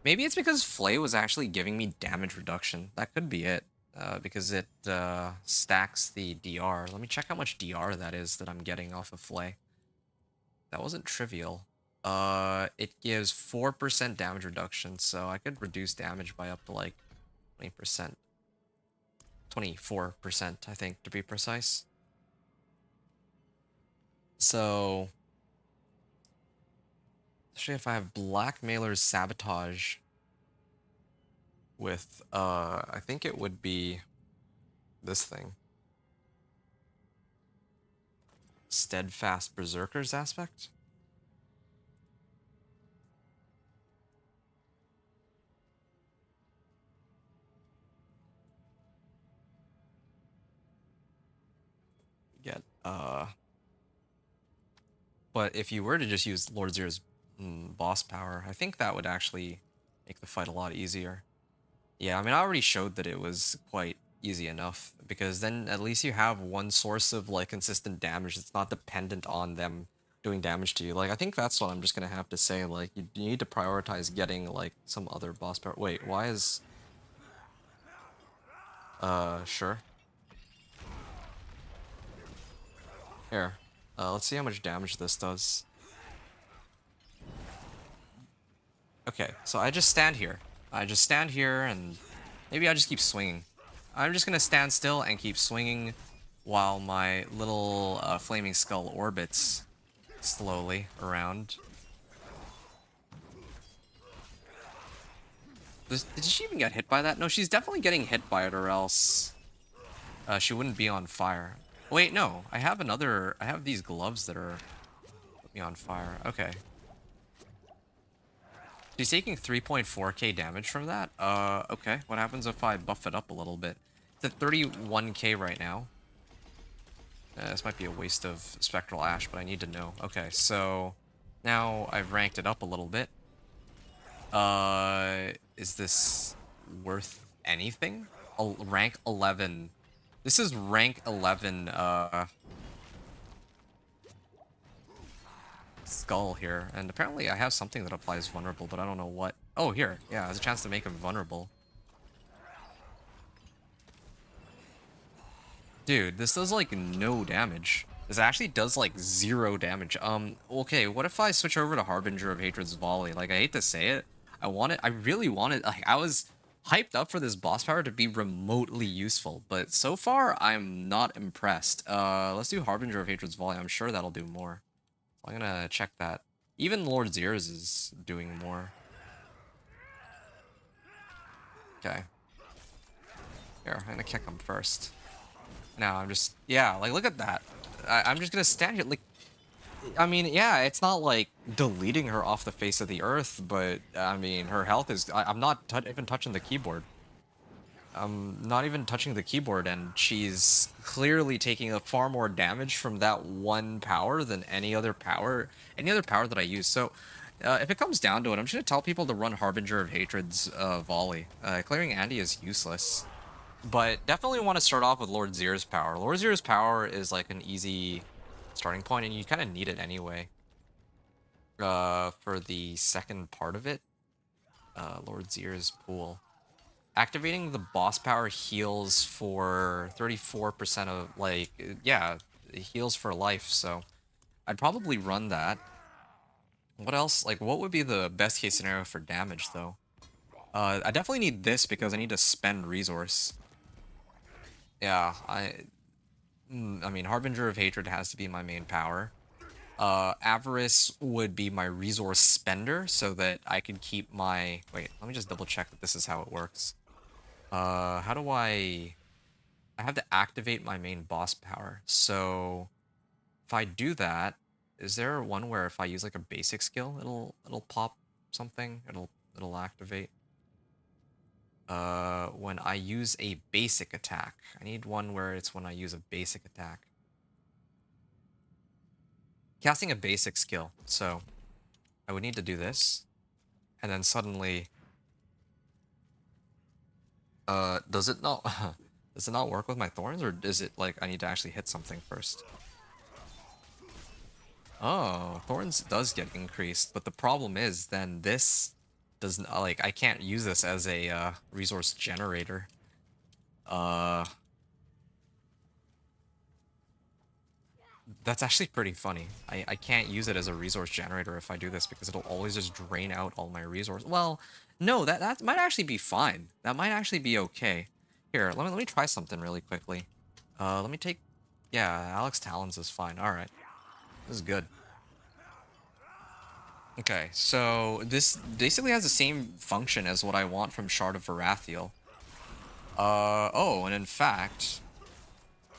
maybe it's because Flay was actually giving me damage reduction. That could be it. Because it stacks the DR. Let me check how much DR that is that I'm getting off of Flay. That wasn't trivial. It gives 4% damage reduction, so I could reduce damage by up to like 20%. 24%, I think, to be precise. So, especially if I have Blackmailer's Sabotage with, I think it would be this thing. Steadfast Berserker's Aspect? Get, but if you were to just use Lord Zero's boss power, I think that would actually make the fight a lot easier. Yeah, I mean, I already showed that it was quite easy enough, because then at least you have one source of, like, consistent damage that's not dependent on them doing damage to you. Like, I think that's what I'm just gonna have to say, like, you need to prioritize getting, like, some other boss power. Wait, why is... Sure. Here. Let's see how much damage this does. Okay, so I just stand here. I just stand here, and maybe I just keep swinging. I'm just gonna stand still and keep swinging while my little flaming skull orbits slowly around. Did she even get hit by that? No, she's definitely getting hit by it, or else she wouldn't be on fire. Wait, no, I have these gloves that are put me on fire. Okay. She's taking 3.4k damage from that? Okay. What happens if I buff it up a little bit? It's at 31k right now. This might be a waste of Spectral Ash, but I need to know. Okay, so now I've ranked it up a little bit. Is this worth anything? Rank 11. This is rank 11, skull here, and apparently I have something that applies vulnerable, but I don't know what. Oh, here. Yeah, there's a chance to make him vulnerable. Dude, this does like no damage. This actually does like 0 damage. Okay, what if I switch over to Harbinger of Hatred's Volley? Like, I hate to say it. I really wanted, like, I was hyped up for this boss power to be remotely useful, but so far, I'm not impressed. Let's do Harbinger of Hatred's Volley. I'm sure that'll do more. So I'm gonna check that. Even Lord Zeer's is doing more. Okay. Here, I'm gonna kick him first. Now I'm just, yeah, like, look at that. I'm just gonna stand here, like, I mean, yeah, it's not like deleting her off the face of the earth, but I mean, her health is, I'm not even touching the keyboard. I'm not even touching the keyboard, and she's clearly taking a far more damage from that one power than any other power that I use. So, if it comes down to it, I'm just gonna tell people to run Harbinger of Hatred's Volley. Clearing Andy is useless. But definitely want to start off with Lord Zeer's power. Lord Zeer's power is like an easy starting point, and you kind of need it anyway. For the second part of it, Lord Zeer's pool. Activating the boss power heals for 34% of, like, yeah, it heals for life, so I'd probably run that. What else? Like, what would be the best case scenario for damage, though? I definitely need this because I need to spend resource. Yeah, I mean, Harbinger of Hatred has to be my main power. Avarice would be my resource spender so that I can keep my... Wait, let me just double check that this is how it works. How do I have to activate my main boss power. So if I do that, is there one where if I use like a basic skill, it'll pop something? It'll activate. When I use a basic attack. I need one where it's when I use a basic attack. Casting a basic skill. So I would need to do this. And then suddenly, does it not, does it not work with my thorns, or is it like I need to actually hit something first? Oh, Thorns does get increased, but the problem is then this doesn't like I can't use this as a resource generator. Uh, that's actually pretty funny. I can't use it as a resource generator if I do this because it'll always just drain out all my resources. Well, no, that might actually be fine. That might actually be okay. Here, let me try something really quickly. Let me take, yeah, Alex Talons is fine. All right, this is good. Okay, so this basically has the same function as what I want from Shard of Varathiel. Oh, and in fact,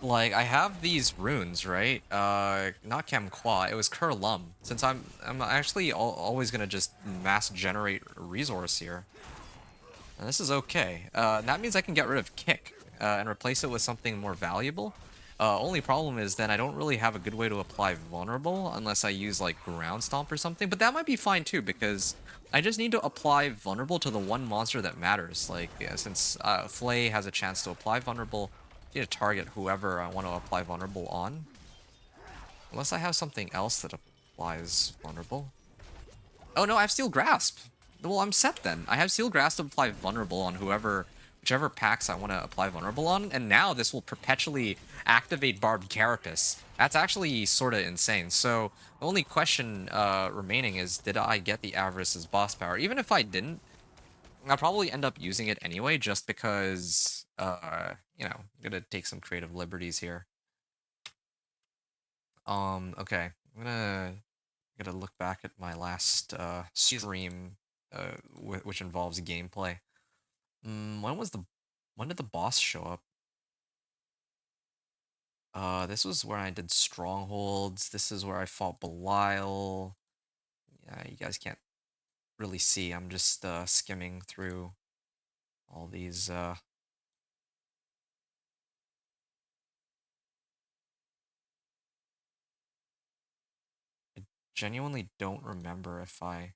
like, I have these runes, right? Not Kamqua, it was Kurlum. Since I'm actually always gonna just mass generate a resource here. And this is okay. That means I can get rid of Kick, and replace it with something more valuable. Only problem is then I don't really have a good way to apply Vulnerable unless I use, like, Ground Stomp or something. But that might be fine, too, because I just need to apply Vulnerable to the one monster that matters. Like, yeah, since Flay has a chance to apply Vulnerable, I need to target whoever I want to apply Vulnerable on. Unless I have something else that applies Vulnerable. Oh no, I have Steel Grasp. Well, I'm set then. I have Steel Grasp to apply Vulnerable on whichever packs I want to apply Vulnerable on, and now this will perpetually activate Barbed Carapace. That's actually sort of insane. So the only question remaining is, did I get the Avarice's boss power? Even if I didn't, I'll probably end up using it anyway, just because, you know, I'm gonna take some creative liberties here. Okay, I'm gonna look back at my last stream, which involves gameplay. When did the boss show up? This was where I did strongholds. This is where I fought Belial. Yeah, you guys can't really see. I'm just skimming through all these. I genuinely don't remember if I.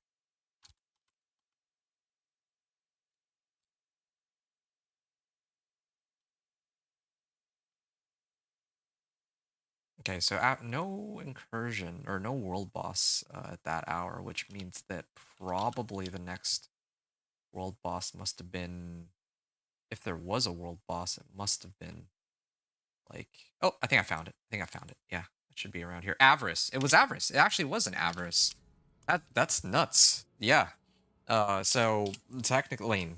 Okay, so no incursion or no world boss at that hour, which means that probably the next world boss must have been, if there was a world boss, it must have been like, oh, I think I found it. I think I found it. Yeah, it should be around here. Avarice. It was Avarice. It actually was an Avarice. That's nuts. Yeah. So technically,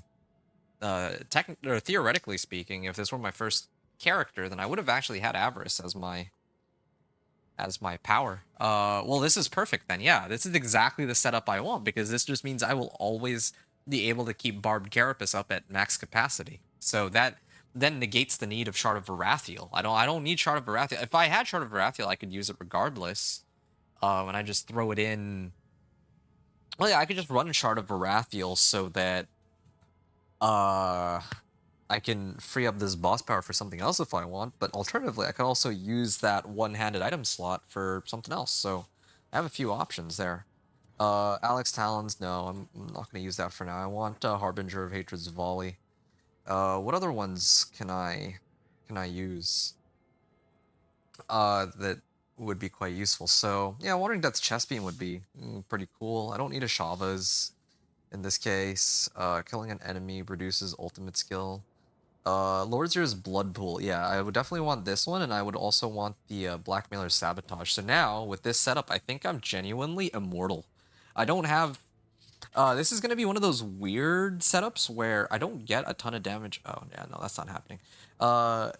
or theoretically speaking, if this were my first character, then I would have actually had Avarice as my power. Well, this is perfect then. Yeah, this is exactly the setup I want because this just means I will always be able to keep Barbed Carapace up at max capacity. So that then negates the need of Shard of Varathiel. I don't need Shard of Varathiel. If I had Shard of Varathiel, I could use it regardless. And I just throw it in. Well, yeah, I could just run Shard of Varathiel so that uh I can free up this boss power for something else if I want, but alternatively, I could also use that one-handed item slot for something else, so I have a few options there. Alex Talons, no, I'm not going to use that for now. I want Harbinger of Hatred's Volley. What other ones can I use that would be quite useful? So, yeah, Wandering Death's Chest Beam would be pretty cool. I don't need a Shavas in this case. Killing an enemy reduces ultimate skill. Lord's Blood Pool. Yeah, I would definitely want this one, and I would also want the Blackmailer's Sabotage. So now, with this setup, I think I'm genuinely immortal. I don't have... this is going to be one of those weird setups where I don't get a ton of damage. Oh, yeah, no, that's not happening. Uh,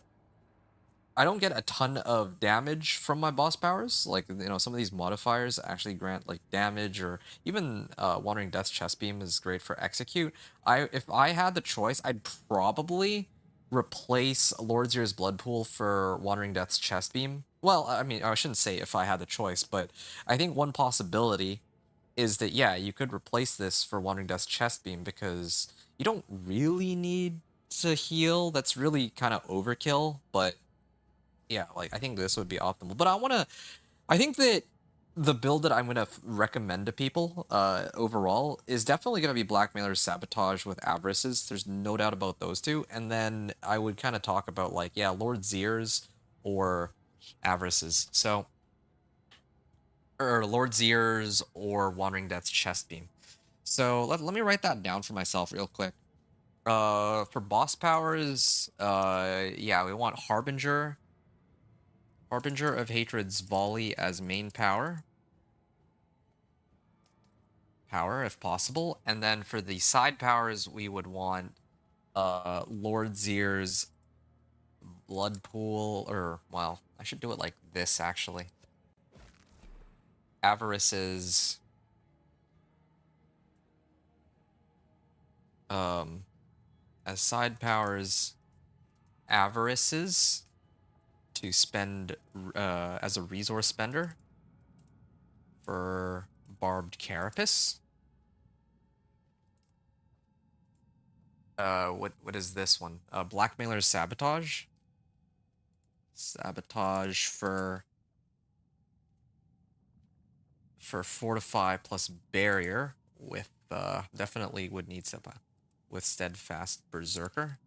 I don't get a ton of damage from my boss powers. Like, you know, some of these modifiers actually grant, like, damage, or even Wandering Death's Chest Beam is great for execute. If I had the choice, I'd probably replace Lord's Blood Pool for Wandering Death's Chest Beam. Well, I mean, I shouldn't say if I had the choice, but I think one possibility is that, yeah, you could replace this for Wandering Death's Chest Beam because you don't really need to heal. That's really kind of overkill, but yeah, like, I think this would be optimal. But I think that the build that I'm gonna recommend to people, overall, is definitely gonna be Blackmailer's Sabotage with Avarices. There's no doubt about those two. And then I would kind of talk about, like, yeah, Lord Zir's or Avarices. So or Lord's Ears or Wandering Death's Chest Beam. So let me write that down for myself real quick. For boss powers, yeah, we want Harbinger of Hatred's Volley as main power if possible, and then for the side powers, we would want Lord's Ears, Blood Pool, or well, I should do it like this actually. Avarice's as side powers, Avarice's to spend as a resource spender for Barbed Carapace. What is this one? Blackmailer's Sabotage. Sabotage for Fortify plus Barrier with definitely would need Sepa with Steadfast Berserker.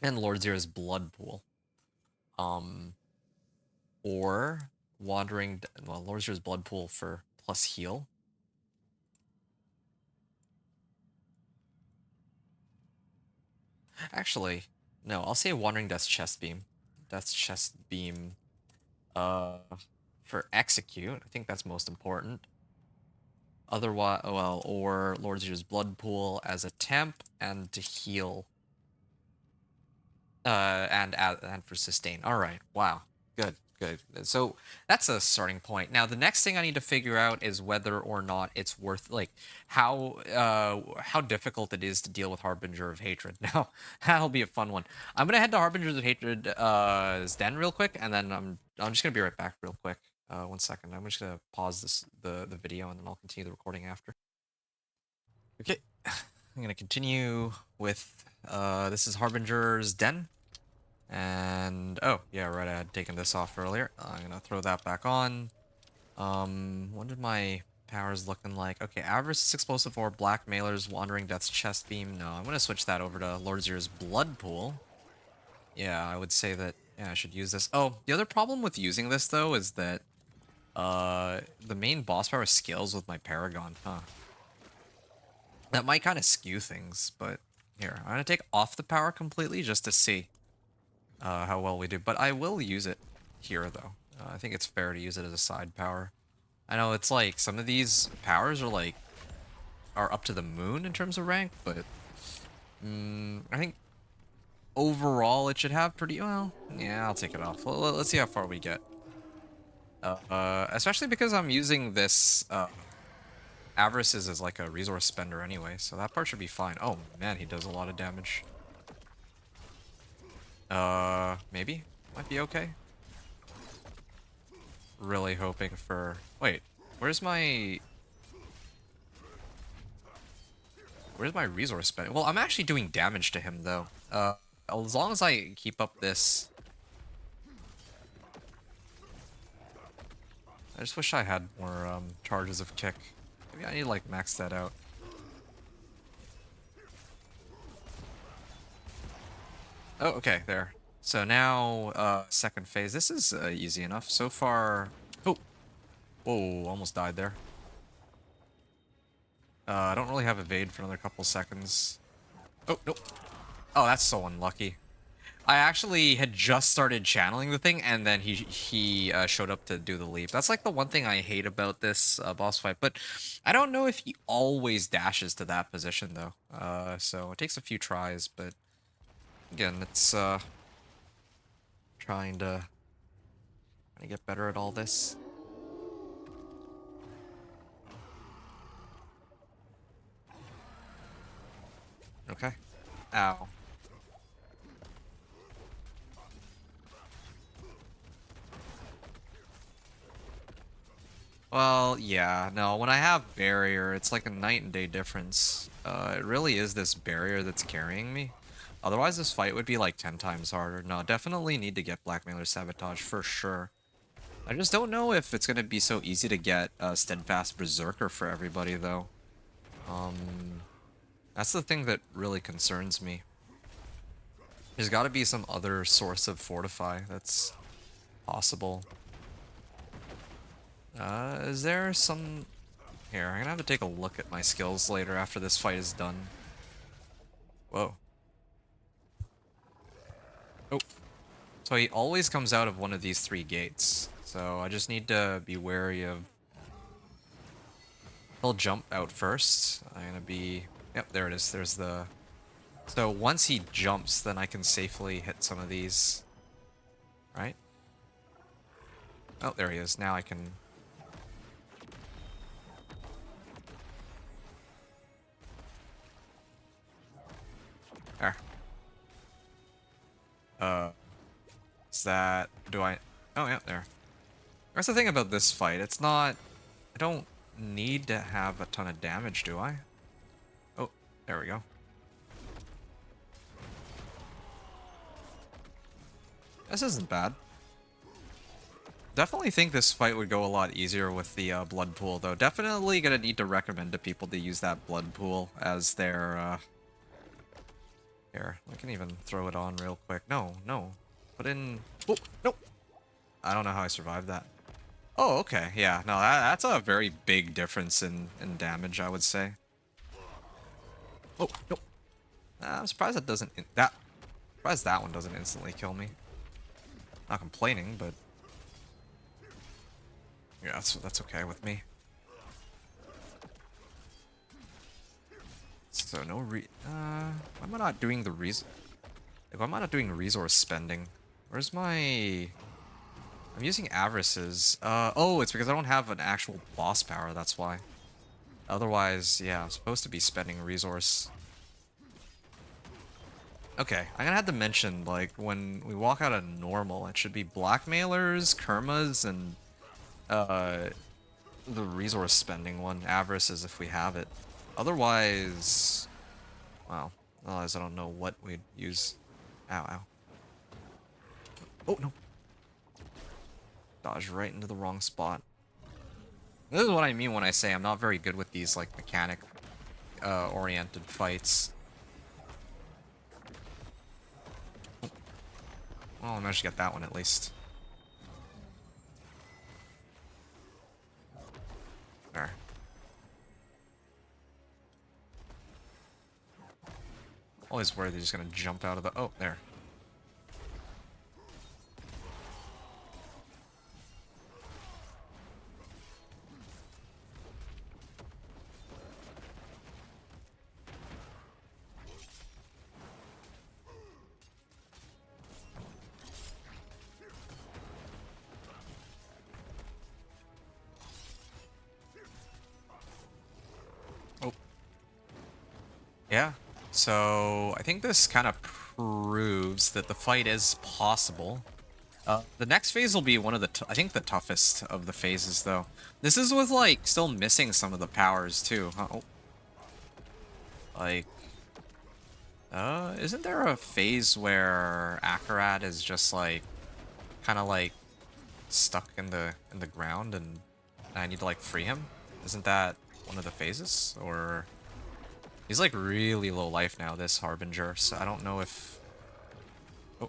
And Lord Zero's Blood Pool. Or Wandering, well, Lord Zero's Blood Pool for plus heal. Actually, no, I'll say Wandering Death's Chest Beam. Death's Chest Beam for Execute. I think that's most important. Otherwise, well, or Lord Zero's Blood Pool as a temp and to heal. And for sustain. All right. Wow. Good. Good. So that's a starting point. Now the next thing I need to figure out is whether or not it's worth like how difficult it is to deal with Harbinger of Hatred. Now that'll be a fun one. I'm gonna head to Harbinger's of Hatred's den real quick, and then I'm just gonna be right back real quick. 1 second. I'm just gonna pause the video, and then I'll continue the recording after. Okay. I'm gonna continue with this is Harbinger's Den. And oh yeah, right, I had taken this off earlier. I'm gonna throw that back on. What did my powers looking like? Okay, Avarice's Explosive Orb, Blackmailer's Wandering Death's Chest Beam. No, I'm gonna switch that over to Lord Zero's Blood Pool. Yeah, I would say that I should use this. Oh, the other problem with using this though is that the main boss power scales with my Paragon, huh? That might kind of skew things, but here, I'm gonna take off the power completely just to see how well we do. But I will use it here, though. I think it's fair to use it as a side power. I know it's like some of these powers are up to the moon in terms of rank, but I think overall it should have pretty well. Yeah, I'll take it off. Let's see how far we get. Especially because I'm using this Avarice's as like a resource spender anyway, so that part should be fine. Oh man, he does a lot of damage. Maybe? Might be okay. Really hoping for... Wait, where's my resource spending? Well, I'm actually doing damage to him, though. As long as I keep up this... I just wish I had more, charges of kick. Maybe I need to, like, max that out. Oh, okay, there. So now, second phase. This is easy enough. So far... Oh! Whoa, almost died there. I don't really have evade for another couple seconds. Oh, nope. Oh, that's so unlucky. I actually had just started channeling the thing, and then he showed up to do the leap. That's like the one thing I hate about this boss fight, but I don't know if he always dashes to that position, though. So it takes a few tries, but again, it's trying to get better at all this. Okay. Ow. Well, yeah, no, when I have barrier, it's like a night and day difference. It really is this barrier that's carrying me. Otherwise, this fight would be like 10 times harder. No, definitely need to get Blackmailer Sabotage for sure. I just don't know if it's going to be so easy to get Steadfast Berserker for everybody, though. That's the thing that really concerns me. There's got to be some other source of Fortify that's possible. Is there some... Here, I'm gonna have to take a look at my skills later after this fight is done. Whoa. Oh. So he always comes out of one of these 3 gates. So I just need to be wary of... He'll jump out first. I'm gonna be... Yep, there it is. There's the... So once he jumps, then I can safely hit some of these. Right? Oh, there he is. Now I can... There. Is that... Do I... Oh, yeah, there. That's the thing about this fight. It's not... I don't need to have a ton of damage, do I? Oh, there we go. This isn't bad. Definitely think this fight would go a lot easier with the blood pool, though. Definitely gonna need to recommend to people to use that blood pool as their... Here, I can even throw it on real quick. No, no. Put in... Oh, no! I don't know how I survived that. Oh, okay. Yeah, no, that's a very big difference in damage, I would say. Oh, no. I'm surprised that doesn't... Surprised that one doesn't instantly kill me. Not complaining, but... Yeah, that's okay with me. So no why am I not doing the like, why am I not doing resource spending? Where's my... I'm using avarices. Oh, it's because I don't have an actual boss power, that's why. Otherwise, yeah, I'm supposed to be spending resource. Okay, I'm gonna have to mention, like, when we walk out of normal, it should be blackmailers, kermas, and the resource spending one, avarices if we have it. Otherwise, well, otherwise I don't know what we'd use. Ow, ow. Oh, no. Dodge right into the wrong spot. This is what I mean when I say I'm not very good with these, like, mechanic oriented fights. Oh. Well, I managed to get that one at least. There. Always worried they're just gonna jump out of the... Oh, there. Oh. Yeah. So, I think this kind of proves that the fight is possible. The next phase will be one of the, I think, the toughest of the phases, though. This is with, like, still missing some of the powers, too. Oh. Like, isn't there a phase where Akarat is just, like, kind of, like, stuck in the ground and I need to, like, free him? Isn't that one of the phases? Or... He's, like, really low life now, this Harbinger, so I don't know if... Oh.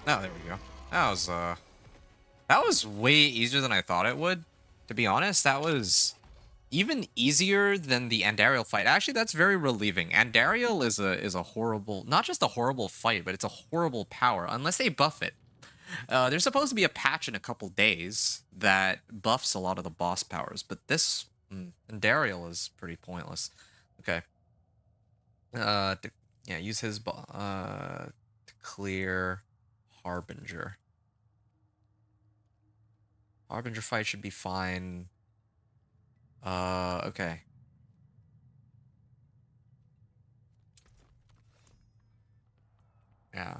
Oh, there we go. That was way easier than I thought it would. To be honest, that was even easier than the Andariel fight. Actually, that's very relieving. Andariel is a horrible... Not just a horrible fight, but it's a horrible power, unless they buff it. There's supposed to be a patch in a couple days that buffs a lot of the boss powers, but this... Andariel is pretty pointless. Okay. Yeah, use his to clear Harbinger. Harbinger fight should be fine. Okay. Yeah.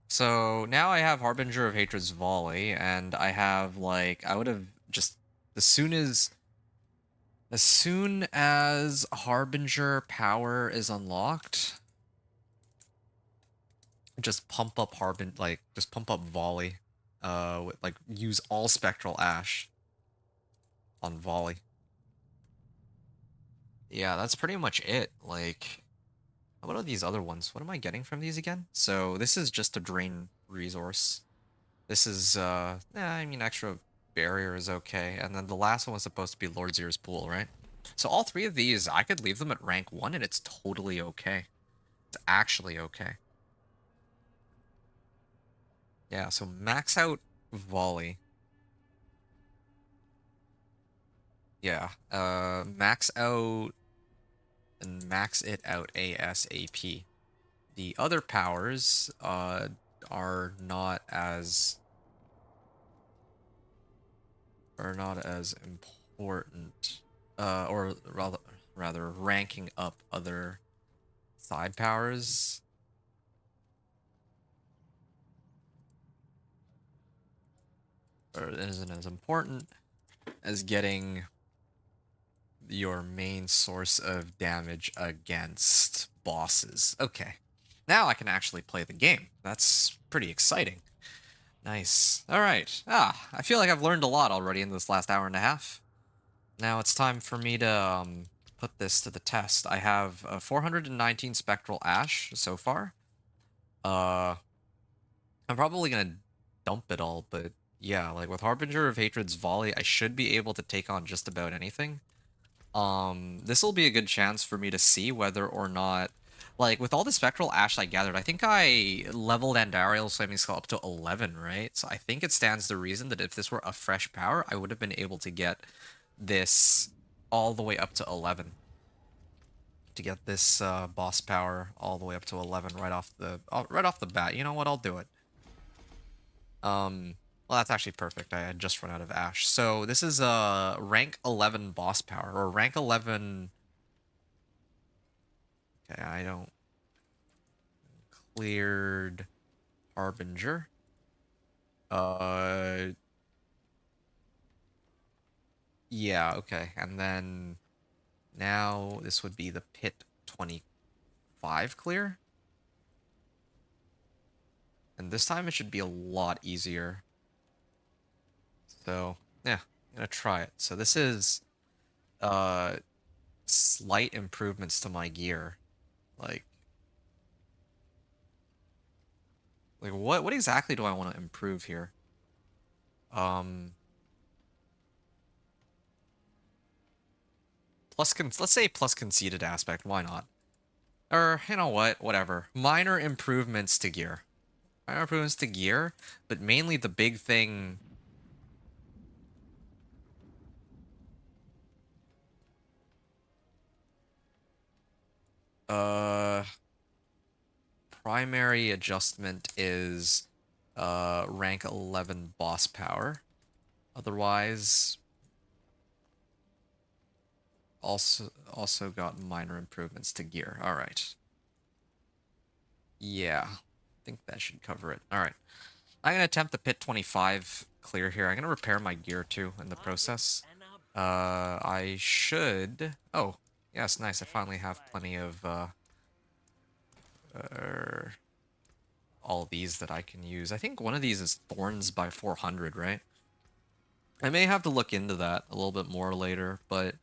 So now I have Harbinger of Hatred's Volley, and I have, like, I would have just as soon as Harbinger power is unlocked, just pump up just pump up Volley. With, like, use all Spectral Ash on Volley. Yeah, that's pretty much it. Like, What are these other ones? What am I getting from these again? So this is just to drain resource. This is, I mean, extra barrier is okay. And then the last one was supposed to be Lord's Ear's Pool, right? So all three of these, I could leave them at rank 1 and it's totally okay. It's actually okay. Yeah, so max out Volley. Yeah, max out and max it out ASAP. The other powers, are not as important, or rather ranking up other side powers or isn't as important as getting your main source of damage against bosses. Okay, now I can actually play the game. That's pretty exciting. Nice. All right. I feel like I've learned a lot already in this last hour and a half. Now it's time for me to put this to the test. I have 419 Spectral Ash so far. I'm probably gonna dump it all, but yeah, like with Harbinger of Hatred's Volley, I should be able to take on just about anything. This will be a good chance for me to see whether or not, like, with all the Spectral Ash I gathered, I think I leveled Andariel's Flaming Skull up to 11, right? So I think it stands to reason that if this were a fresh power, I would have been able to get this all the way up to 11. To get this boss power all the way up to 11 right off the bat. You know what? I'll do it. Well, that's actually perfect. I had just run out of Ash. So this is a rank 11 boss power, or rank 11. Okay, I don't cleared Harbinger. Yeah, okay. And then now this would be the Pit 25 clear. And this time it should be a lot easier. So, yeah, I'm gonna try it. So this is slight improvements to my gear. Like what exactly do I want to improve here? Let's say plus conceded aspect, why not? Or you know what, whatever. Minor improvements to gear. Minor improvements to gear, but mainly the big thing. Uh Primary adjustment is rank 11 boss power. Otherwise, also got minor improvements to gear. All right. Yeah, I think that should cover it. All right. I'm gonna attempt the Pit 25 clear here. I'm gonna repair my gear too in the process. I should. Oh, yes, nice. I finally have plenty of all these that I can use. I think one of these is Thorns by 400, right? I may have to look into that a little bit more later, but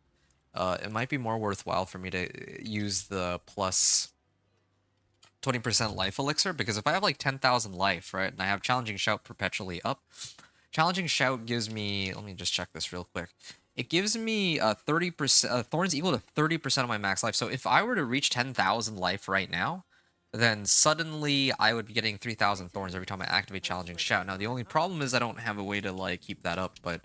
it might be more worthwhile for me to use the plus 20% life elixir, because if I have like 10,000 life, right, and I have Challenging Shout perpetually up, Challenging Shout gives me, let me just check this real quick. It gives me 30%, Thorns equal to 30% of my max life. So if I were to reach 10,000 life right now, then suddenly I would be getting 3,000 Thorns every time I activate Challenging Shout. Now, the only problem is I don't have a way to, like, keep that up, but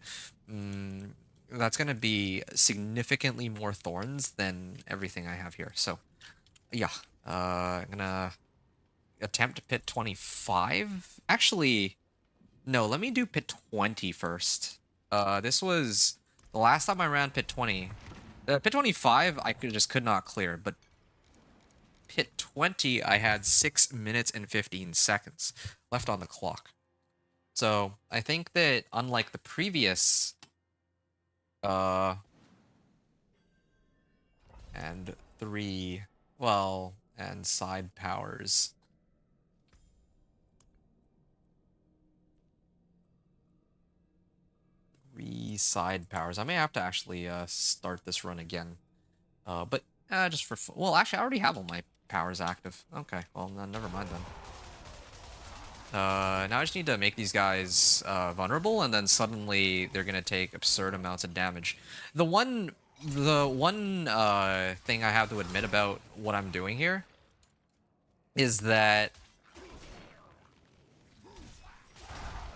that's going to be significantly more Thorns than everything I have here. So, yeah, I'm going to attempt Pit 25. Actually, no, let me do Pit 20 first. This was the last time I ran Pit 20. Pit 25, I just could not clear, but Pit 20, I had 6 minutes and 15 seconds left on the clock. So I think that unlike the previous, and 3, well, and side powers. Side powers. I may have to actually start this run again. But just for well, actually, I already have all my power's active. Okay, well, then never mind then. Now I just need to make these guys vulnerable, and then suddenly they're gonna take absurd amounts of damage. The one thing I have to admit about what I'm doing here is that...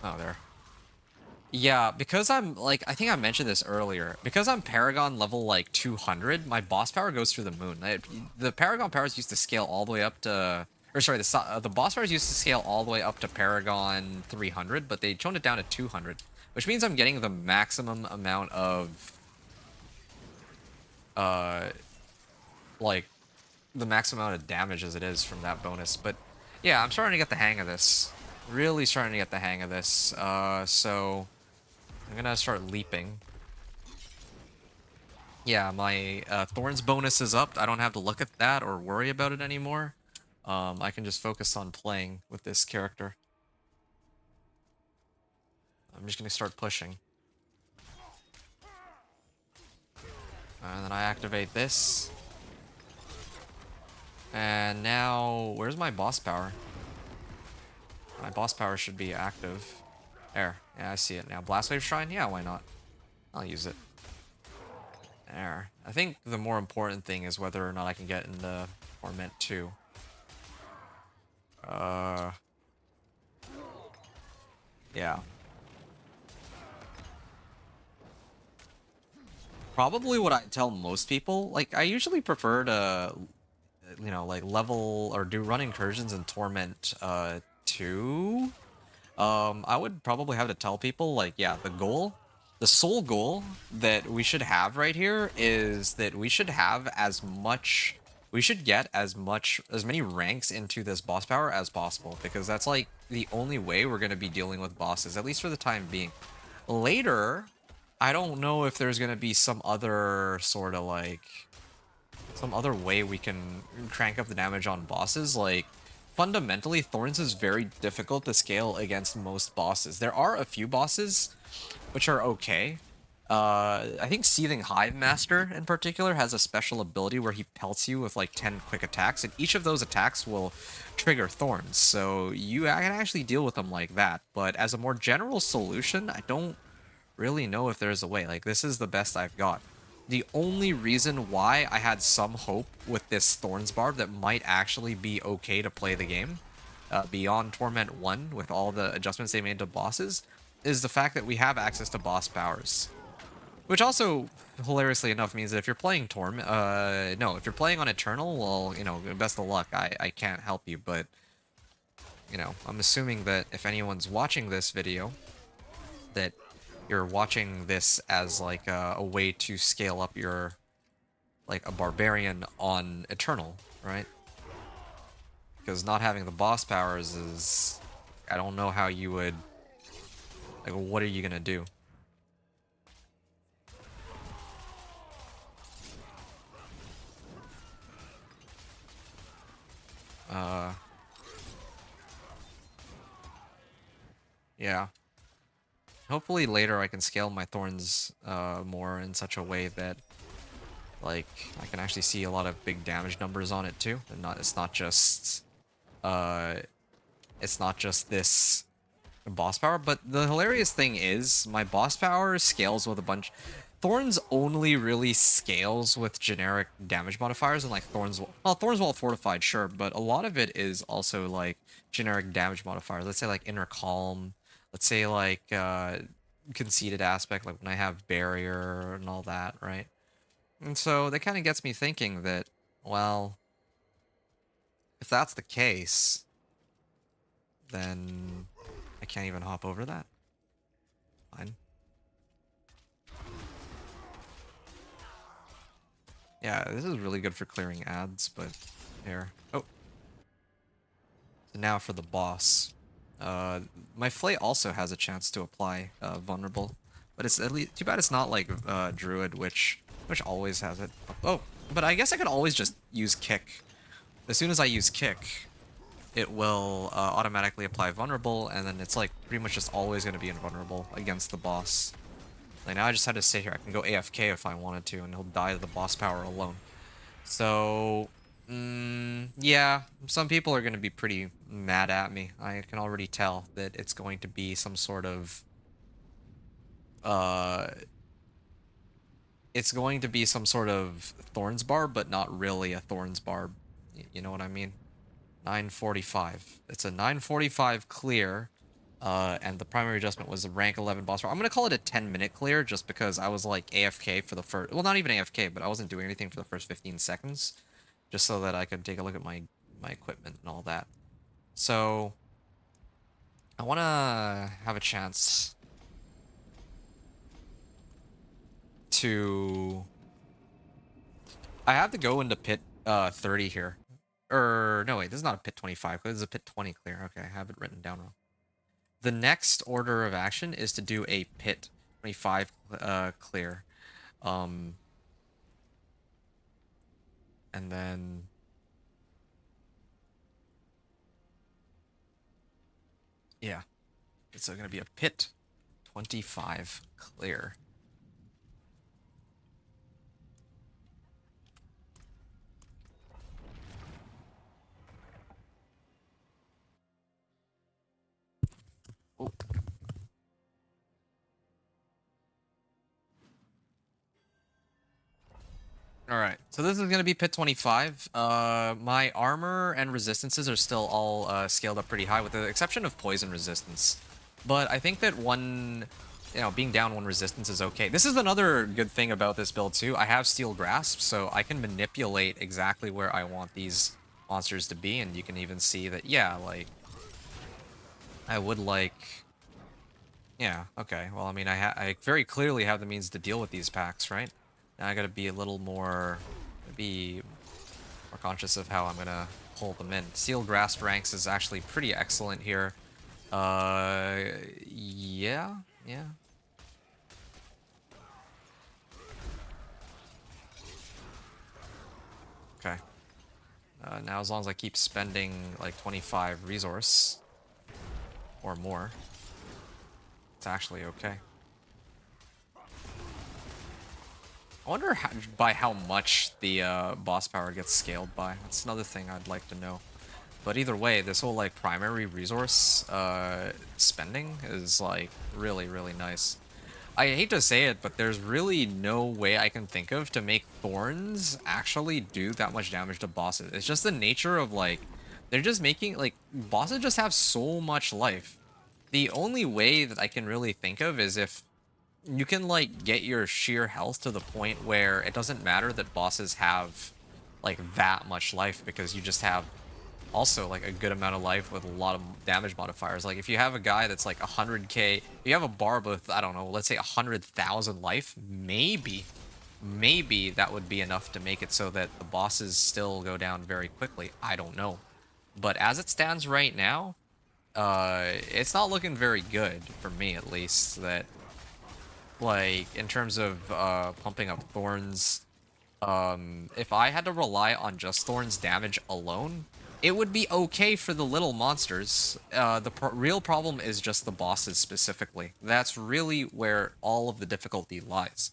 Oh, there. Yeah, because I'm, like, I think I mentioned this earlier. Because I'm Paragon level, like, 200, my boss power goes through the moon. The Paragon powers used to scale all the way up to... Or, sorry, the boss powers used to scale all the way up to Paragon 300, but they toned it down to 200. Which means I'm getting the maximum amount of... like, the maximum amount of damage as it is from that bonus. But, yeah, I'm starting to get the hang of this. Really starting to get the hang of this. So... I'm gonna start leaping. Yeah, my Thorns bonus is up. I don't have to look at that or worry about it anymore. I can just focus on playing with this character. I'm just gonna start pushing. And then I activate this. And now, where's my boss power? My boss power should be active. There. Yeah, I see it now. Blast Wave Shrine? Yeah, why not? I'll use it. There. I think the more important thing is whether or not I can get into Torment 2. Yeah. Probably what I tell most people, like, I usually prefer to, you know, like, level or run incursions in Torment 2. I would probably have to tell people, like, yeah, the sole goal that we should have right here is that we should have we should get as many ranks into this boss power as possible, because that's, like, the only way we're going to be dealing with bosses, at least for the time being. Later, I don't know if there's going to be some other sort of, like, some other way we can crank up the damage on bosses. Like, fundamentally, Thorns is very difficult to scale against most bosses. There are a few bosses which are okay. I think Seething Hive Master in particular has a special ability where he pelts you with like 10 quick attacks, and each of those attacks will trigger Thorns, so I can actually deal with them like that. But as a more general solution, I don't really know if there's a way. Like, this is the best I've got. The only reason why I had some hope with this Thorns Barb that might actually be okay to play the game, beyond Torment 1, with all the adjustments they made to bosses, is the fact that we have access to boss powers. Which also, hilariously enough, means that if you're playing if you're playing on Eternal, well, you know, best of luck. I can't help you, but, you know, I'm assuming that if anyone's watching this video, that you're watching this as, like, a way to scale up your, like, a barbarian on Eternal, right? Because not having the boss powers is... I don't know how you would... Like, what are you gonna do? Yeah. Hopefully later I can scale my Thorns more in such a way that, like, I can actually see a lot of big damage numbers on it too. And it's not just this boss power. But the hilarious thing is, my boss power scales with a bunch... Thorns only really scales with generic damage modifiers, and, like, Thorns Wall Fortified, sure, but a lot of it is also, like, generic damage modifiers. Let's say, like, Inner Calm. Let's say, like, Conceited Aspect, like when I have Barrier and all that, right? And so that kind of gets me thinking that, well, if that's the case, then I can't even hop over that. Fine. Yeah, this is really good for clearing ads, but here. Oh. So now for the boss. My Flay also has a chance to apply Vulnerable, but it's at least too bad it's not like Druid, which always has it. Oh, but I guess I could always just use Kick. As soon as I use Kick, it will automatically apply Vulnerable, and then it's like pretty much just always going to be invulnerable against the boss. Like, now I just had to sit here. I can go AFK if I wanted to, and he'll die to the boss power alone. So Yeah, some people are going to be pretty mad at me. I can already tell that it's going to be some sort of uh it's going to be some sort of Thorns Barb, but not really a Thorns Barb. You know what I mean? 945. It's a 945 clear. And the primary adjustment was a rank 11 boss fight. I'm gonna call it a 10-minute clear just because I was like AFK for the first, well, not even AFK, but I wasn't doing anything for the first 15 seconds, just so that I could take a look at my equipment and all that. So I want to have a chance to. I have to go into pit 30 here, or no, wait, this is not a pit 25. This is a pit 20 clear. Okay, I have it written down wrong. The next order of action is to do a pit 25 clear. And then yeah, it's going to be a pit 25 clear. Oh. All right, so this is going to be pit 25. My armor and resistances are still all scaled up pretty high, with the exception of poison resistance. But I think that being down one resistance is okay. This is another good thing about this build too. I have Steel Grasp, so I can manipulate exactly where I want these monsters to be, and you can even see that, yeah, like, I would like... Yeah, okay. Well, I mean, I very clearly have the means to deal with these packs, right? Now I gotta be a little more... be more conscious of how I'm gonna pull them in. Steel Grasp ranks is actually pretty excellent here. Yeah. Okay. Now as long as I keep spending like 25 resource or more, it's actually okay. I wonder by how much the boss power gets scaled by. That's another thing I'd like to know. But either way, this whole like primary resource spending is like really, really nice. I hate to say it, but there's really no way I can think of to make Thorns actually do that much damage to bosses. It's just the nature of like, they're just making, like, bosses just have so much life. The only way that I can really think of is if you can like get your sheer health to the point where it doesn't matter that bosses have like that much life, because you just have also like a good amount of life with a lot of damage modifiers. Like if you have a guy that's like 100k, if you have a barb with, I don't know, let's say 100,000 life, maybe that would be enough to make it so that the bosses still go down very quickly. I don't know. But as it stands right now, it's not looking very good for me, at least, that like in terms of pumping up Thorns. If I had to rely on just Thorns damage alone, it would be okay for the little monsters. The real problem is just the bosses specifically. That's really where all of the difficulty lies.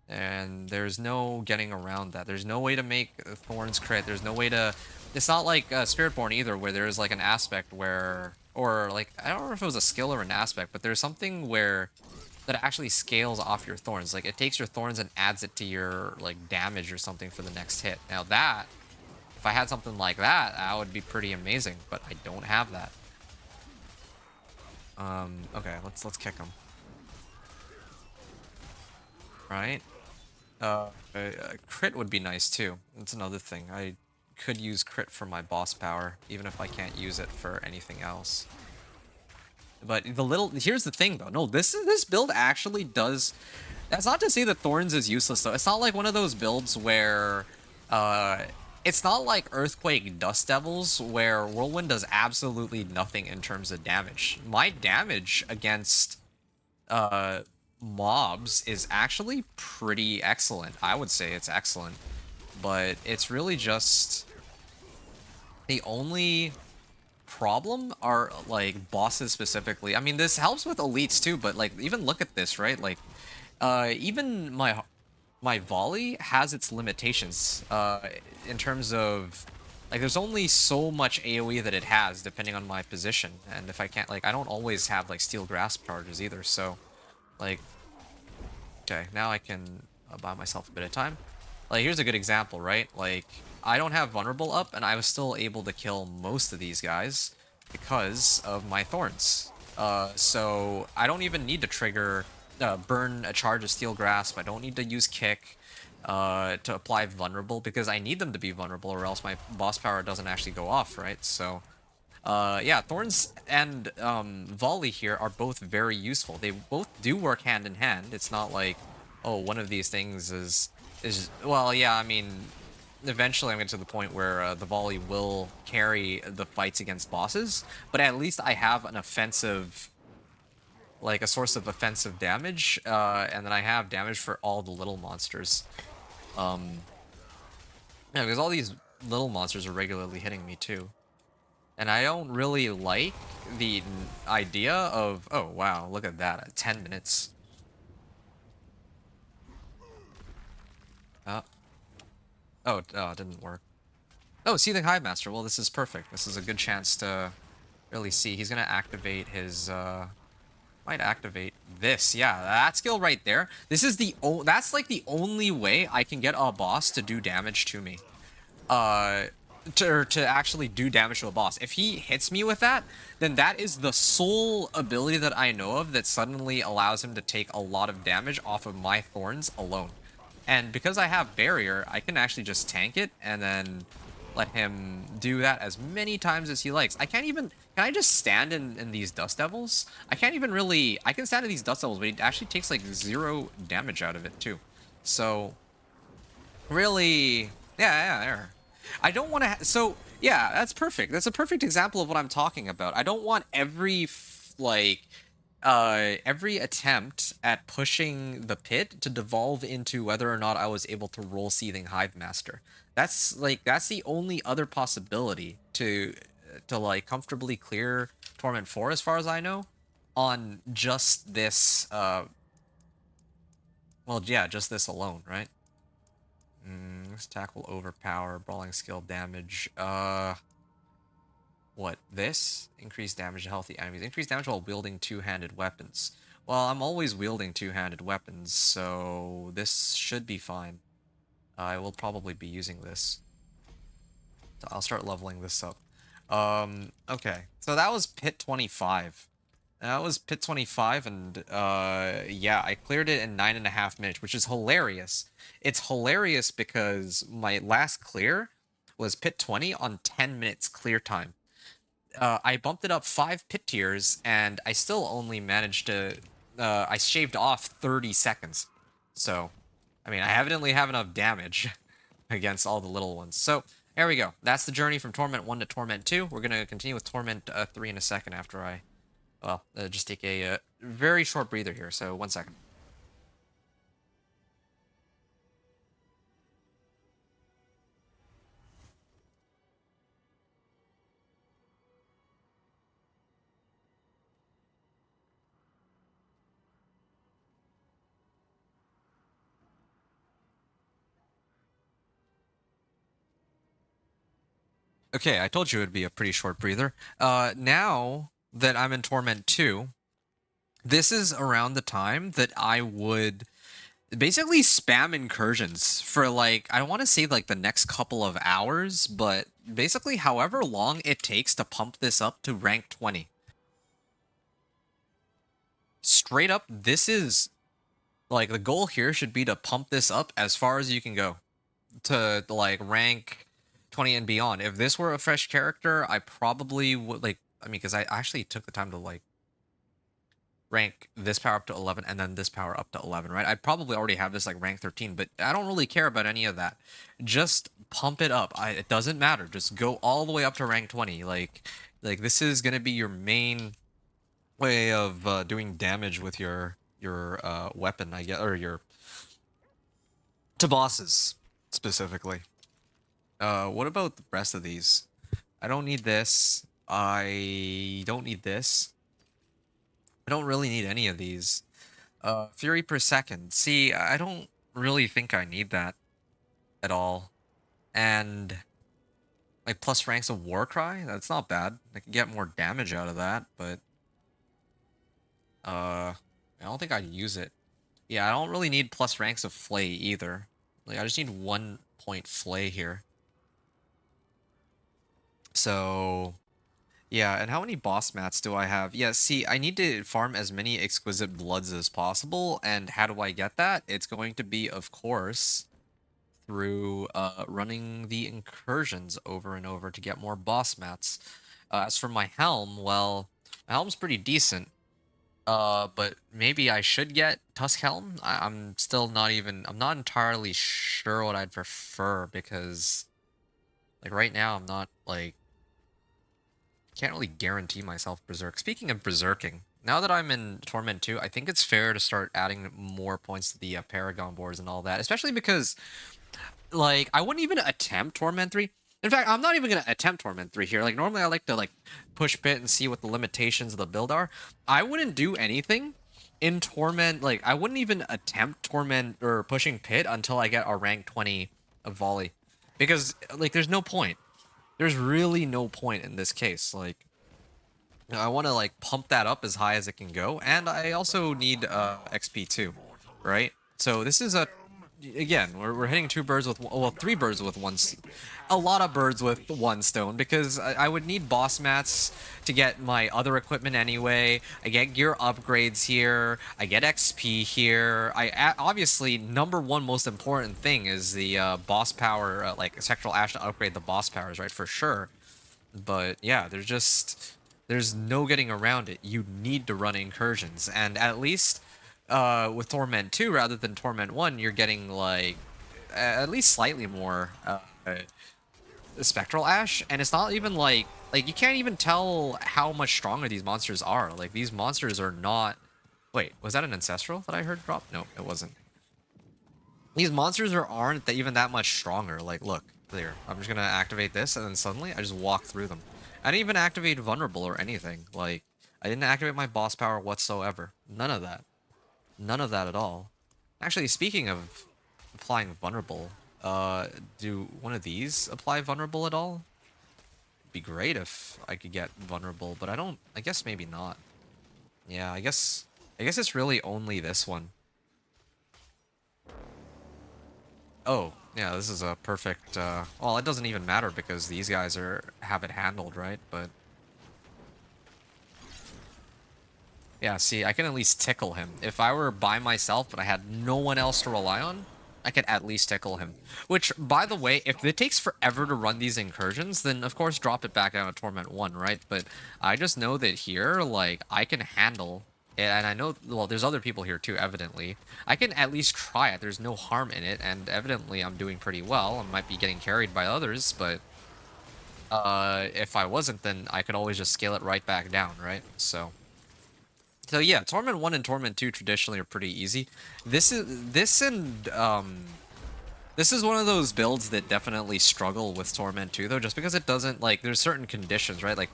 And there's no getting around that. There's no way to make Thorns crit. There's no way to... It's not like Spiritborn either, where there's like an aspect where... Or like, I don't know if it was a skill or an aspect, but there's something where that actually scales off your Thorns. Like it takes your Thorns and adds it to your like damage or something for the next hit. Now that, if I had something like that, that would be pretty amazing, but I don't have that. Okay, let's kick him. Right? Crit would be nice too. That's another thing. I could use crit for my boss power, even if I can't use it for anything else. But here's the thing though. No, this build actually does. That's not to say that Thorns is useless though. It's not like one of those builds where it's not like Earthquake Dust Devils where Whirlwind does absolutely nothing in terms of damage. My damage against mobs is actually pretty excellent. I would say it's excellent. But it's really just the only problem are like bosses specifically. I mean, this helps with elites too, but like even look at this, right? Like even my my volley has its limitations in terms of like there's only so much AoE that it has depending on my position, and if I can't like I don't always have like steel grasp charges either, so like okay, now I can buy myself a bit of time. Like here's a good example, right? Like I don't have vulnerable up and I was still able to kill most of these guys because of my thorns. So I don't even need to trigger burn a charge of steel grasp. I don't need to use kick to apply vulnerable because I need them to be vulnerable or else my boss power doesn't actually go off, right? So yeah, Thorns and Volley here are both very useful. They both do work hand in hand. It's not like, oh, one of these things is well, yeah, I mean, eventually I'm getting to the point where the Volley will carry the fights against bosses, but at least I have an offensive, like a source of offensive damage, and then I have damage for all the little monsters. Yeah, because all these little monsters are regularly hitting me too. And I don't really like the idea of, oh wow, look at that, 10 minutes. Oh, it didn't work. Oh, Seething Hive Master, well this is perfect. This is a good chance to really see. He's gonna activate his, might activate this. Yeah, that skill right there. This is that's like the only way I can get a boss to do damage to me. To actually do damage to a boss. If he hits me with that, then that is the sole ability that I know of that suddenly allows him to take a lot of damage off of my thorns alone. And because I have barrier, I can actually just tank it and then let him do that as many times as he likes. I can't even, can I just stand in these Dust Devils? I can't even really, I can stand in these Dust Devils, but he actually takes like 0 damage out of it too. So, really, yeah, there. I don't want to. So yeah, that's perfect. That's a perfect example of what I'm talking about. I don't want every every attempt at pushing the pit to devolve into whether or not I was able to roll Seething Hive Master. That's the only other possibility to like comfortably clear Torment 4 as far as I know on just this well yeah, just this alone, right? This attack will overpower, brawling skill damage. What? This? Increased damage to healthy enemies. Increased damage while wielding two-handed weapons. Well, I'm always wielding two-handed weapons, so this should be fine. I will probably be using this. So I'll start leveling this up. Okay. So that was Pit 25. That was Pit 25, and yeah, I cleared it in 9.5 minutes, which is hilarious. It's hilarious because my last clear was Pit 20 on 10 minutes clear time. I bumped it up 5 pit tiers, and I still only managed to, I shaved off 30 seconds. So, I mean, I evidently have enough damage against all the little ones. So, there we go. That's the journey from Torment 1 to Torment 2. We're going to continue with Torment 3 in a second after I well, just take a very short breather here, so 1 second. Okay, I told you it would be a pretty short breather. Now that I'm in Torment 2, this is around the time that I would basically spam incursions for like, I want to say like the next couple of hours, but basically however long it takes to pump this up to rank 20. Straight up, this is like the goal here should be to pump this up as far as you can go to like rank 20 and beyond. If this were a fresh character, I probably would like, I mean, because I actually took the time to like rank this power up to 11 and then this power up to 11, right? I probably already have this like rank 13, but I don't really care about any of that. Just pump it up. It doesn't matter. Just go all the way up to rank 20. Like this is gonna be your main way of doing damage with your weapon, I guess, or your to bosses specifically. What about the rest of these? I don't need this. I don't need this. I don't really need any of these. Fury per second. See, I don't really think I need that at all. And like plus ranks of Warcry, that's not bad. I can get more damage out of that, but I don't think I'd use it. Yeah, I don't really need plus ranks of Flay either. Like I just need 1 point Flay here. So yeah, and how many boss mats do I have? Yeah, see, I need to farm as many exquisite bloods as possible, and how do I get that? It's going to be, of course, through running the incursions over and over to get more boss mats. As for my helm, well, my helm's pretty decent. But maybe I should get Tusk Helm. I'm still not even. I'm not entirely sure what I'd prefer because, like, right now I'm not like can't really guarantee myself Berserk. Speaking of Berserking, now that I'm in Torment 2, I think it's fair to start adding more points to the Paragon boards and all that, especially because like I wouldn't even attempt Torment 3. In fact, I'm not even gonna attempt Torment 3 here. Like normally I like to like push Pit and see what the limitations of the build are. I wouldn't do anything in Torment, like I wouldn't even attempt Torment or pushing Pit until I get a rank 20 of Volley. Because like there's no point. There's really no point in this case. Like I want to like pump that up as high as it can go, and I also need XP too, right? So this is a again we're hitting two birds with well three birds with a lot of birds with one stone because I would need boss mats to get my other equipment anyway. I get gear upgrades here. I get XP here. Obviously number one most important thing is the boss power, like Spectral Ash to upgrade the boss powers, right? For sure. But yeah, there's no getting around it. You need to run incursions, and at least with Torment 2 rather than Torment 1, you're getting like at least slightly more Spectral Ash, and it's not even like you can't even tell how much stronger these monsters are. Like these monsters are not. Wait, was that an ancestral that I heard drop? No, it wasn't. These monsters aren't even that much stronger. Like, look, there. I'm just gonna activate this, and then suddenly I just walk through them. I didn't even activate Vulnerable or anything. Like, I didn't activate my boss power whatsoever. None of that. None of that at all. Actually, speaking of applying Vulnerable, do one of these apply Vulnerable at all? It'd be great if I could get Vulnerable, but I don't. I guess maybe not. Yeah, I guess it's really only this one. Oh, yeah, this is a perfect, well, it doesn't even matter because these guys have it handled, right? But yeah, see, I can at least tickle him. If I were by myself but I had no one else to rely on, I could at least tickle him. Which, by the way, if it takes forever to run these incursions, then of course drop it back down to Torment 1, right? But I just know that here, like, I can handle, and I know, well, there's other people here too, evidently. I can at least try it. There's no harm in it, and evidently I'm doing pretty well. I might be getting carried by others, but if I wasn't, then I could always just scale it right back down, right? So yeah, Torment 1 and Torment 2 traditionally are pretty easy. This is one of those builds that definitely struggle with Torment 2 though, just because it doesn't like there's certain conditions, right? Like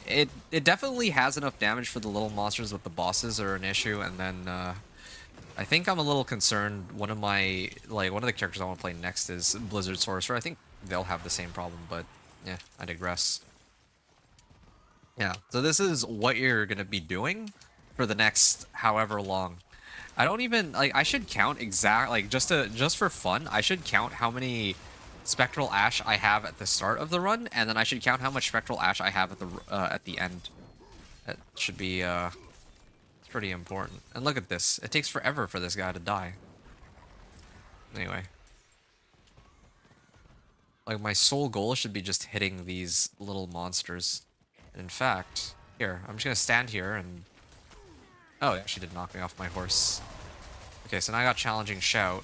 it definitely has enough damage for the little monsters, but the bosses are an issue, and then I think I'm a little concerned one of the characters I want to play next is Blizzard Sorcerer. I think they'll have the same problem, but yeah, I digress. Yeah, so this is what you're gonna be doing for the next however long. I don't even like I should count like just for fun, I should count how many Spectral Ash I have at the start of the run, and then I should count how much Spectral Ash I have at the end. That should be it's pretty important. And look at this. It takes forever for this guy to die. Anyway. Like my sole goal should be just hitting these little monsters. And in fact, here, I'm just gonna stand here and oh, it actually did knock me off my horse. Okay, so now I got Challenging Shout.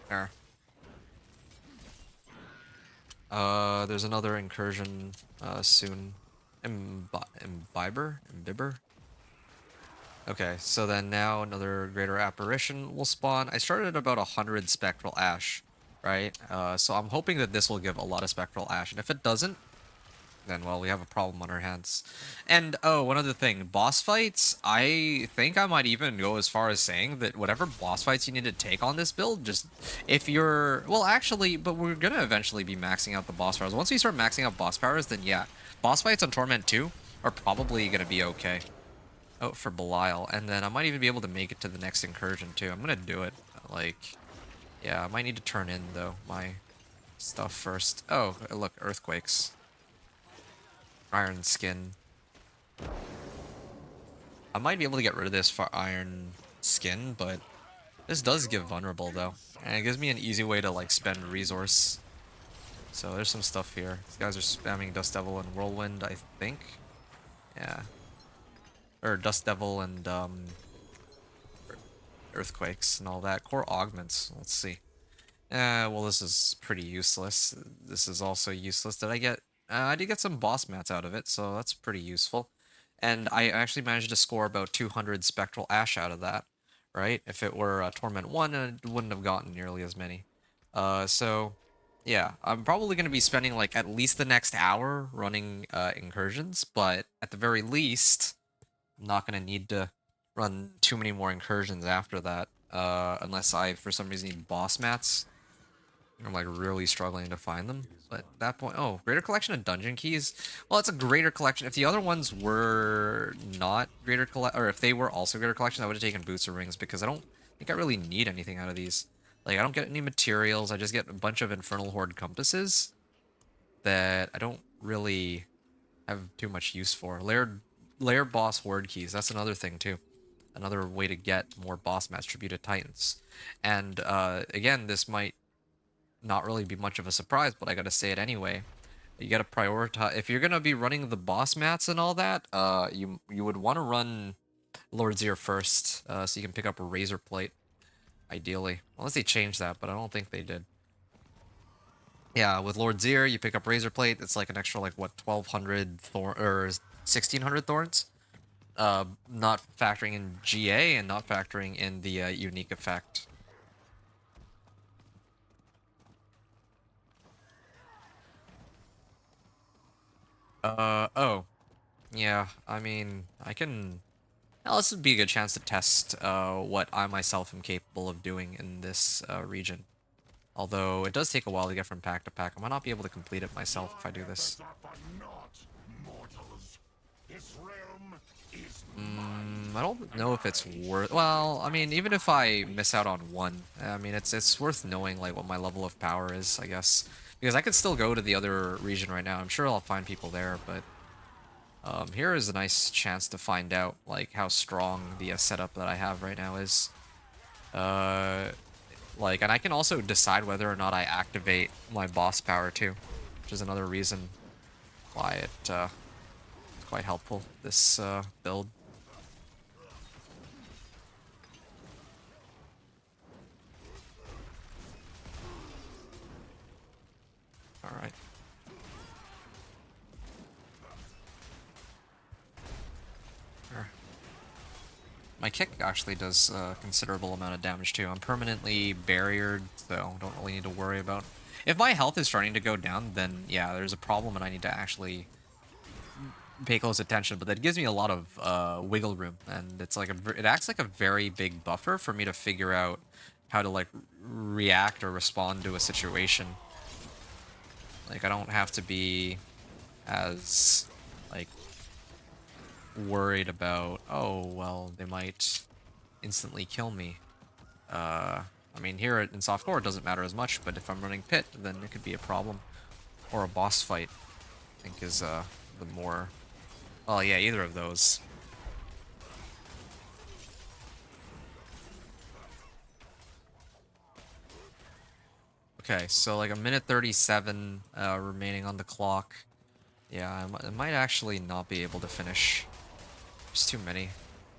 There. There's another incursion soon. Imbiber? Okay, so then now another Greater Apparition will spawn. I started at about 100 Spectral Ash, right? So I'm hoping that this will give a lot of Spectral Ash, and if it doesn't, then, well, we have a problem on our hands. And, oh, one other thing. Boss fights, I think I might even go as far as saying that whatever boss fights you need to take on this build, just, if you're, well, actually, but we're gonna eventually be maxing out the boss powers. Once we start maxing out boss powers, then yeah, boss fights on Torment 2 are probably gonna be okay. Oh, for Belial. And then I might even be able to make it to the next incursion, too. I'm gonna do it. Like, yeah, I might need to turn in, though, my stuff first. Oh, look, earthquakes. Iron skin. I might be able to get rid of this for iron skin, but this does give vulnerable though. And it gives me an easy way to like spend resource. So there's some stuff here. These guys are spamming Dust Devil and Whirlwind, I think. Yeah. Or Dust Devil and Earthquakes and all that. Core Augments. Let's see. Well, this is pretty useless. This is also useless. Did I get... I did get some boss mats out of it, so that's pretty useful. And I actually managed to score about 200 Spectral Ash out of that, right? If it were Torment 1, it wouldn't have gotten nearly as many. So, yeah, I'm probably going to be spending, like, at least the next hour running Incursions, but at the very least, I'm not going to need to run too many more Incursions after that, unless I, for some reason, need boss mats. I'm like really struggling to find them. But at that point, oh, greater collection of dungeon keys. Well, it's a greater collection. If the other ones were not greater collect, or if they were also greater collection, I would have taken boots or rings because I don't think I really need anything out of these. Like I don't get any materials. I just get a bunch of Infernal Horde compasses that I don't really have too much use for. Lair boss horde keys. That's another thing too. Another way to get more boss mats, tributed titans. And again, this might not really be much of a surprise, but I gotta say it anyway. You gotta prioritize if you're gonna be running the boss mats and all that. You would want to run Lord's Ear first, so you can pick up a Razorplate, ideally. Unless they changed that, but I don't think they did. Yeah, with Lord's Ear, you pick up Razorplate. It's like an extra like what 1,200 thorn or 1,600 thorns. Not factoring in GA and not factoring in the unique effect. Oh. Yeah, I mean, I can... Well, this would be a good chance to test what I myself am capable of doing in this region. Although, it does take a while to get from pack to pack. I might not be able to complete it myself if I do this. I don't know if it's worth... Well, I mean, even if I miss out on one, I mean, it's worth knowing, like, what my level of power is, I guess. Because I could still go to the other region right now. I'm sure I'll find people there, but... here is a nice chance to find out, like, how strong the setup that I have right now is. Like, and I can also decide whether or not I activate my boss power, too. Which is another reason why it's quite helpful, this build. Alright. My kick actually does a considerable amount of damage too. I'm permanently barriered, so don't really need to worry about... If my health is starting to go down, then yeah, there's a problem and I need to actually pay close attention. But that gives me a lot of wiggle room, and it's like it acts like a very big buffer for me to figure out how to like react or respond to a situation. Like I don't have to be as like worried about, oh, well, they might instantly kill me. I mean, here in softcore it doesn't matter as much, but if I'm running Pit, then it could be a problem. Or a boss fight, I think is the more... Well, yeah, either of those. Okay, so like a minute 37 remaining on the clock. Yeah, I might actually not be able to finish. There's too many.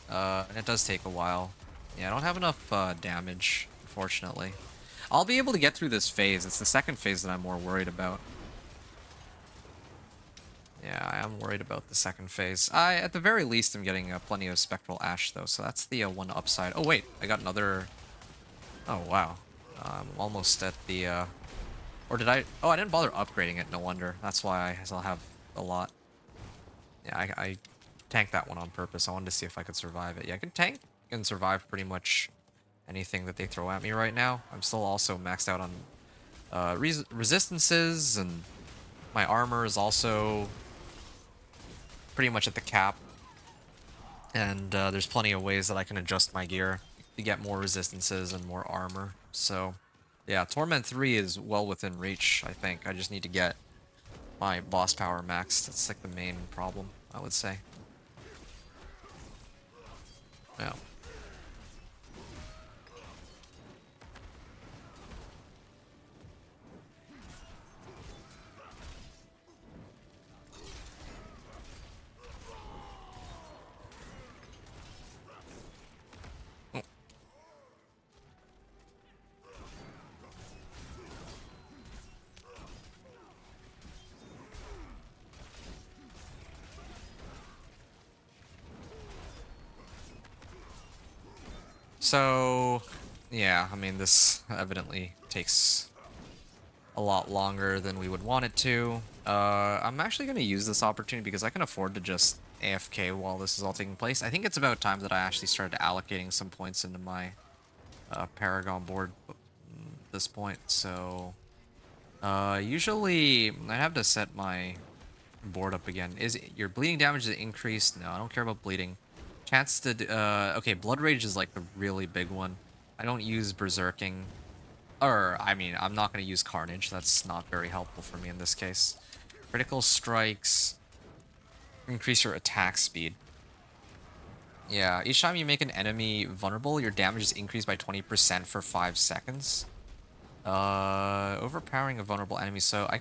And it does take a while. Yeah, I don't have enough damage, unfortunately. I'll be able to get through this phase. It's the second phase that I'm more worried about. Yeah, I am worried about the second phase. At the very least, I'm getting plenty of Spectral Ash, though, so that's the one upside. Oh, wait, I got another... Oh, wow. I'm almost at the... Or did I... Oh, I didn't bother upgrading it, no wonder. That's why I still have a lot. Yeah, I tanked that one on purpose. I wanted to see if I could survive it. Yeah, I can tank and survive pretty much anything that they throw at me right now. I'm still also maxed out on resistances, and my armor is also pretty much at the cap. And there's plenty of ways that I can adjust my gear to get more resistances and more armor. So, yeah, Torment 3 is well within reach, I think. I just need to get my boss power maxed. That's like the main problem, I would say. Yeah. So, yeah, I mean, this evidently takes a lot longer than we would want it to. I'm actually going to use this opportunity because I can afford to just AFK while this is all taking place. I think it's about time that I actually started allocating some points into my Paragon board at this point. So, usually I have to set my board up again. Is your bleeding damage is increased? No, I don't care about bleeding. Chance to okay, Blood Rage is like the really big one. I don't use Berserking, or I mean, I'm not going to use Carnage. That's not very helpful for me in this case. Critical strikes increase your attack speed. Yeah, each time you make an enemy vulnerable, your damage is increased by 20% for 5 seconds. Overpowering a vulnerable enemy. So I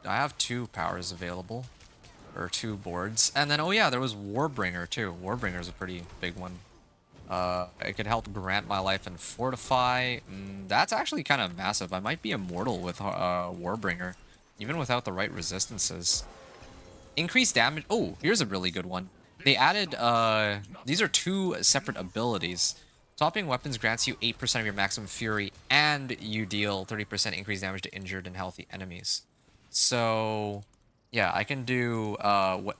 have 2 powers available. Or 2 boards. And then, oh yeah, there was Warbringer too. Warbringer is a pretty big one. It could help grant my life and fortify. That's actually kind of massive. I might be immortal with Warbringer, even without the right resistances. Increased damage. Oh, here's a really good one. They added, these are 2 separate abilities. Swapping weapons grants you 8% of your maximum fury, and you deal 30% increased damage to injured and healthy enemies. So, yeah, I can do,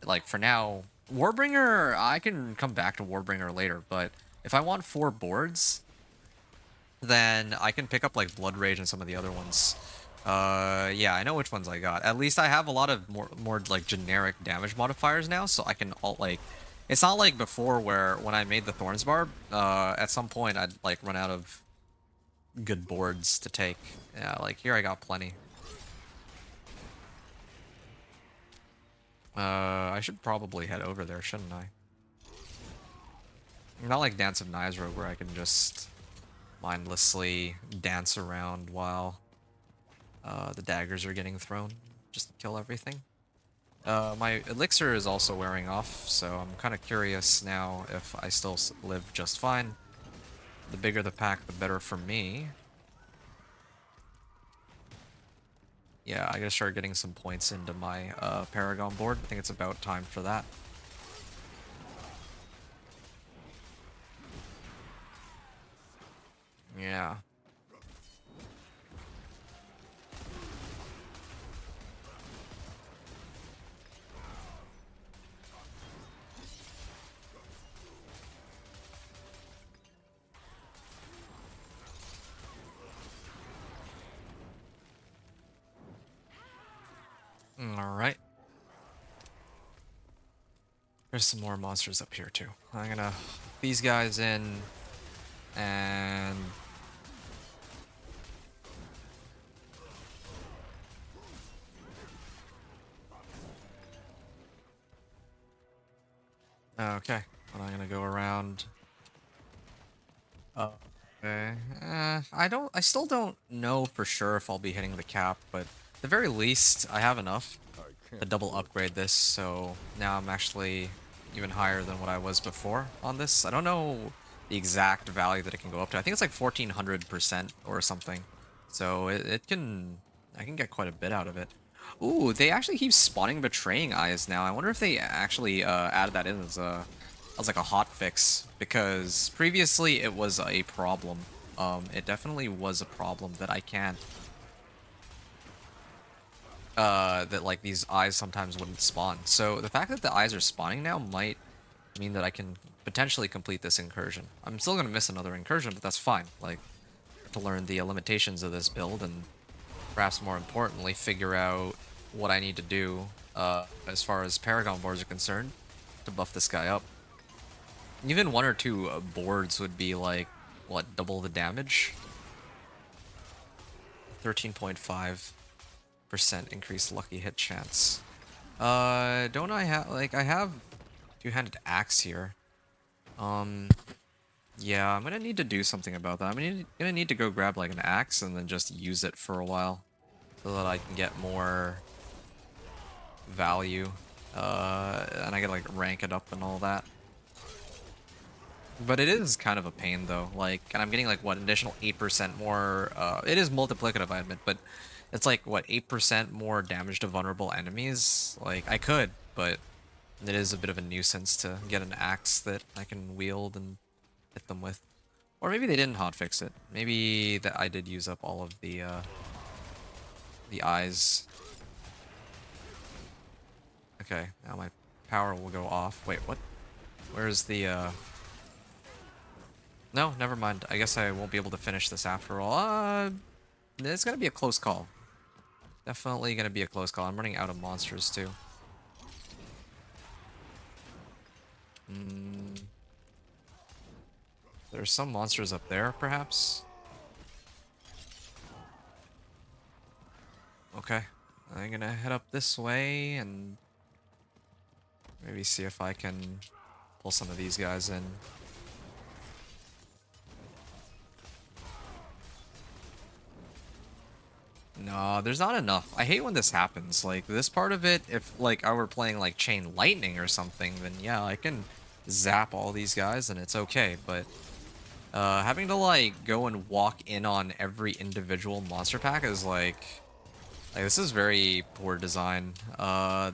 like, for now, Warbringer, I can come back to Warbringer later, but if I want 4 boards, then I can pick up, like, Blood Rage and some of the other ones. Yeah, I know which ones I got. At least I have a lot of more like, generic damage modifiers now, so I can, like... It's not like before where, when I made the Thorns Barb, at some point I'd, like, run out of good boards to take. Yeah, like, here I got plenty. I should probably head over there, shouldn't I? Not like Dance of Nizro, where I can just mindlessly dance around while the daggers are getting thrown, just to kill everything. My elixir is also wearing off, so I'm kind of curious now if I still live just fine. The bigger the pack, the better for me. Yeah, I gotta start getting some points into my Paragon board. I think it's about time for that. Yeah. Alright. There's some more monsters up here too. I'm gonna these guys in and okay. And I'm gonna go around. Okay. I still don't know for sure if I'll be hitting the cap, but at the very least, I have enough to double upgrade this, so now I'm actually even higher than what I was before on this. I don't know the exact value that it can go up to. I think it's like 1400% or something. So I can get quite a bit out of it. Ooh, they actually keep spawning Betraying Eyes now. I wonder if they actually added that in as like a hot fix, because previously it was a problem. It definitely was a problem that I can't that like these eyes sometimes wouldn't spawn. So the fact that the eyes are spawning now might mean that I can potentially complete this incursion. I'm still gonna miss another incursion, but that's fine. Like, to learn the limitations of this build and perhaps more importantly, figure out what I need to do as far as Paragon boards are concerned to buff this guy up. Even one or two boards would be like, what, double the damage? 13.5% increased lucky hit chance. Don't I have, like, I have two-handed axe here. Yeah, I'm gonna need to do something about that. Gonna need to go grab like an axe and then just use it for a while so that I can get more value. And I can like rank it up and all that. But it is kind of a pain though. Like, and I'm getting like what, additional 8% more. It is multiplicative, I admit, but it's like what, 8% more damage to vulnerable enemies. Like, I could, but it is a bit of a nuisance to get an axe that I can wield and hit them with. Or maybe they didn't hotfix it. Maybe that I did use up all of the eyes. Okay, now my power will go off. Wait, what? Where's the No, never mind. I guess I won't be able to finish this after all. It's gonna be a close call. Definitely gonna be a close call. I'm running out of monsters too. There's some monsters up there, perhaps? Okay. I'm gonna head up this way and maybe see if I can pull some of these guys in. No, there's not enough. I hate when this happens. Like, this part of it, if, like, I were playing, like, Chain Lightning or something, then yeah, I can zap all these guys and it's okay, but having to, like, go and walk in on every individual monster pack is, like, this is very poor design,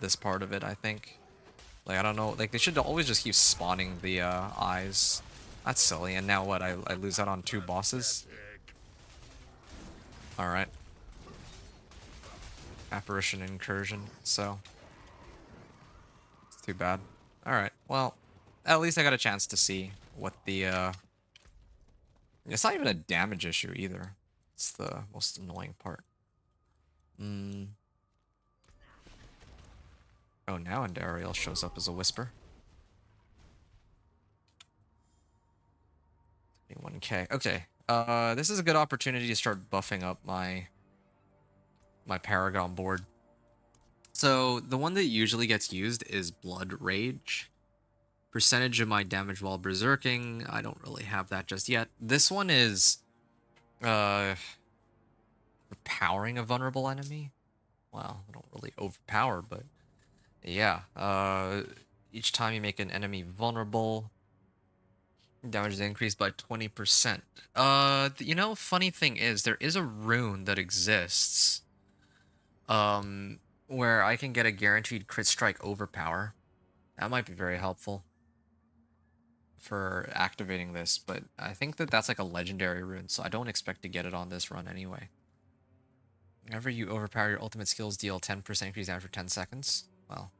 this part of it, I think. Like, I don't know, like, they should always just keep spawning the, eyes. That's silly, and now what, I lose out on 2 bosses? Alright. Apparition Incursion, so... it's too bad. Alright, well, at least I got a chance to see what the, it's not even a damage issue either. It's the most annoying part. Oh, now Andariel shows up as a whisper. 21k. Okay. This is a good opportunity to start buffing up my Paragon board. So the one that usually gets used is Blood Rage. Percentage of my damage while berserking. I don't really have that just yet. This one is overpowering a vulnerable enemy. Well, I don't really overpower, but yeah. Each time you make an enemy vulnerable, damage is increased by 20%. You know, funny thing is, there is a rune that exists, where I can get a guaranteed crit strike overpower. That might be very helpful for activating this, but I think that that's like a legendary rune, so I don't expect to get it on this run anyway. Whenever you overpower your ultimate skills, deal 10% increase after 10 seconds. Well.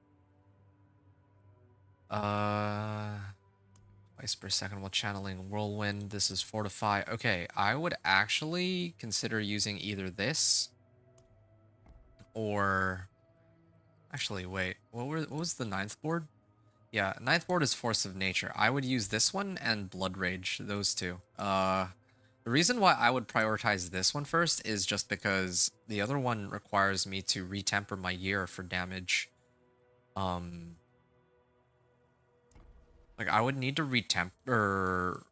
Twice per second while channeling Whirlwind. This is Fortify. Okay, I would actually consider using either this or... Actually, wait. What was the 9th board? Yeah, 9th board is Force of Nature. I would use this one and Blood Rage, those two. The reason why I would prioritize this one first is just because the other one requires me to retemper my gear for damage. Like, I would need to retemper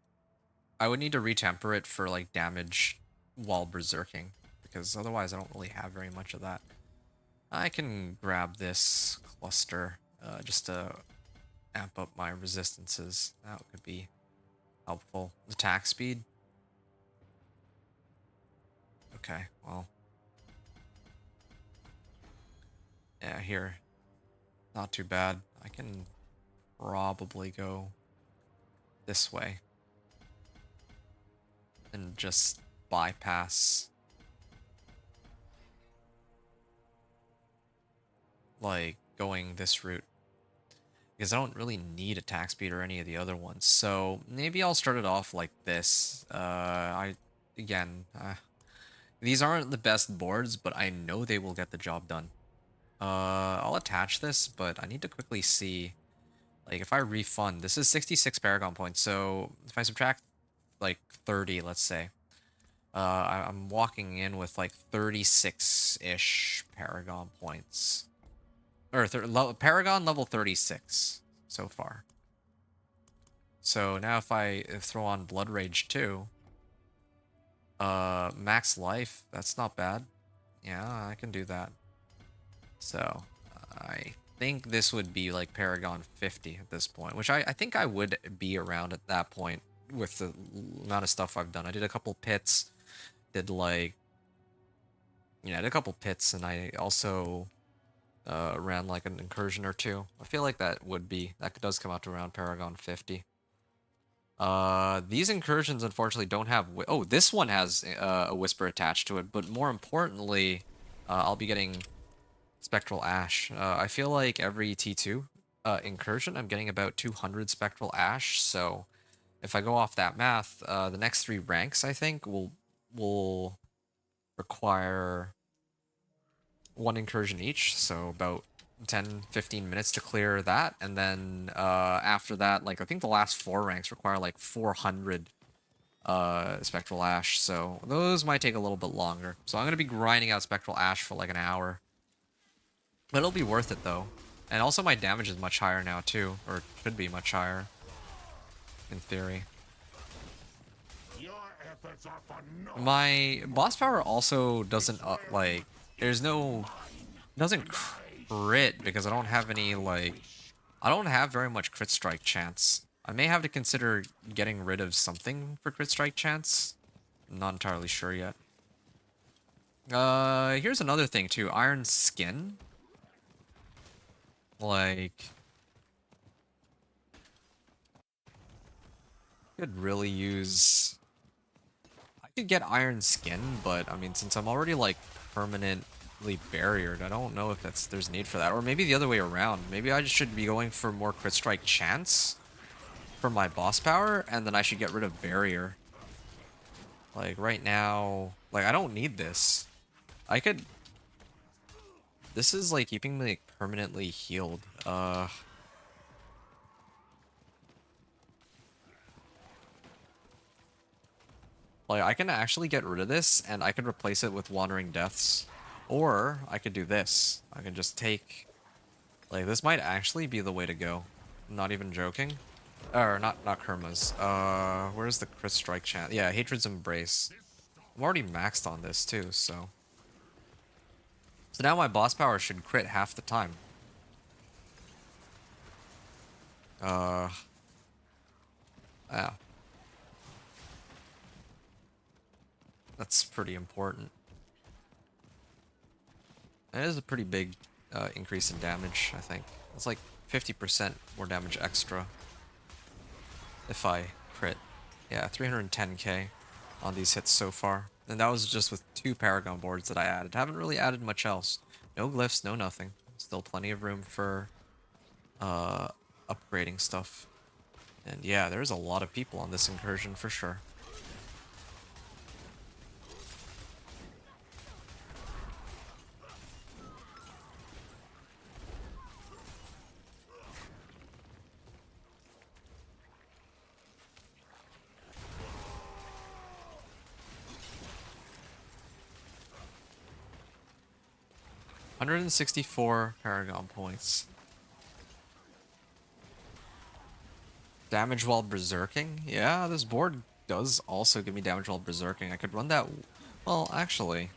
it for, like, damage while berserking, because otherwise I don't really have very much of that. I can grab this cluster, just to amp up my resistances. That could be helpful. Attack speed. Okay, well. Yeah, here. Not too bad. I can probably go this way and just bypass like going this route because I don't really need attack speed or any of the other ones. So maybe I'll start it off like this. Again, these aren't the best boards, but I know they will get the job done. I'll attach this, but I need to quickly see, like, if I refund, this is 66 Paragon points, so if I subtract, like, 30, let's say, I'm walking in with, like, 36-ish Paragon points. Or, Paragon level 36 so far. So now if I throw on Blood Rage too, max life, that's not bad. Yeah, I can do that. So, I think this would be like Paragon 50 at this point, which I think I would be around at that point with the amount of stuff I've done. I did a couple pits, did like, I did a couple pits, and I also ran like an incursion or two. I feel like that does come out to around Paragon 50. These incursions unfortunately don't have, oh, this one has a whisper attached to it, but more importantly, I'll be getting Spectral Ash. I feel like every T2 incursion, I'm getting about 200 Spectral Ash, so if I go off that math, the next 3 ranks, I think, will require 1 incursion each, so about 10-15 minutes to clear that, and then after that, like, I think the last 4 ranks require like 400 Spectral Ash, so those might take a little bit longer. So I'm going to be grinding out Spectral Ash for like an hour. But it'll be worth it though. And also my damage is much higher now too, or should be much higher, in theory. My boss power also doesn't, like, doesn't crit because I don't have any, like, I don't have very much crit strike chance. I may have to consider getting rid of something for crit strike chance. I'm not entirely sure yet. Here's another thing too, Iron Skin. Like, could really use, I could get Iron Skin, but I mean, since I'm already like permanently barriered, I don't know if there's need for that. Or maybe the other way around. Maybe I just should be going for more crit strike chance for my boss power, and then I should get rid of barrier. Like right now, like I don't need this. I could, this is like keeping me like permanently healed. Like, I can actually get rid of this, and I could replace it with Wandering Deaths. Or, I could do this. I can just take, like, this might actually be the way to go. I'm not even joking. Or, not Kerma's. Where's the crit strike chance? Yeah, Hatred's Embrace. I'm already maxed on this, too, so. So now my boss power should crit half the time. Yeah. That's pretty important. That is a pretty big increase in damage, I think. It's like 50% more damage extra if I crit. Yeah, 310k on these hits so far. And that was just with 2 Paragon boards that I added. Haven't really added much else. No glyphs, no nothing. Still plenty of room for upgrading stuff. And yeah, there's a lot of people on this incursion for sure. 164 Paragon points. Damage while berserking? Yeah, this board does also give me damage while berserking. I could run that... Well, actually...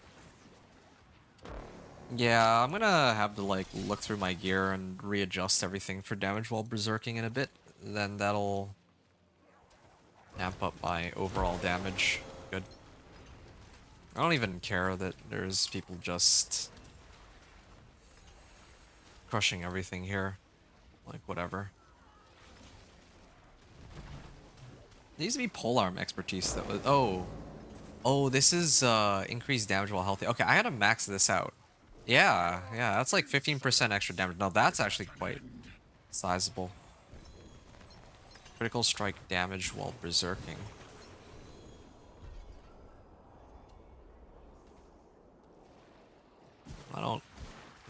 Yeah, I'm gonna have to, like, look through my gear and readjust everything for damage while berserking in a bit. Then that'll amp up my overall damage. Good. I don't even care that there's people just crushing everything here. Like, whatever. There needs to be polearm expertise that was... Oh, this is increased damage while healthy. Okay, I gotta max this out. Yeah, yeah, that's like 15% extra damage. No, that's actually quite sizable. Critical strike damage while berserking. I don't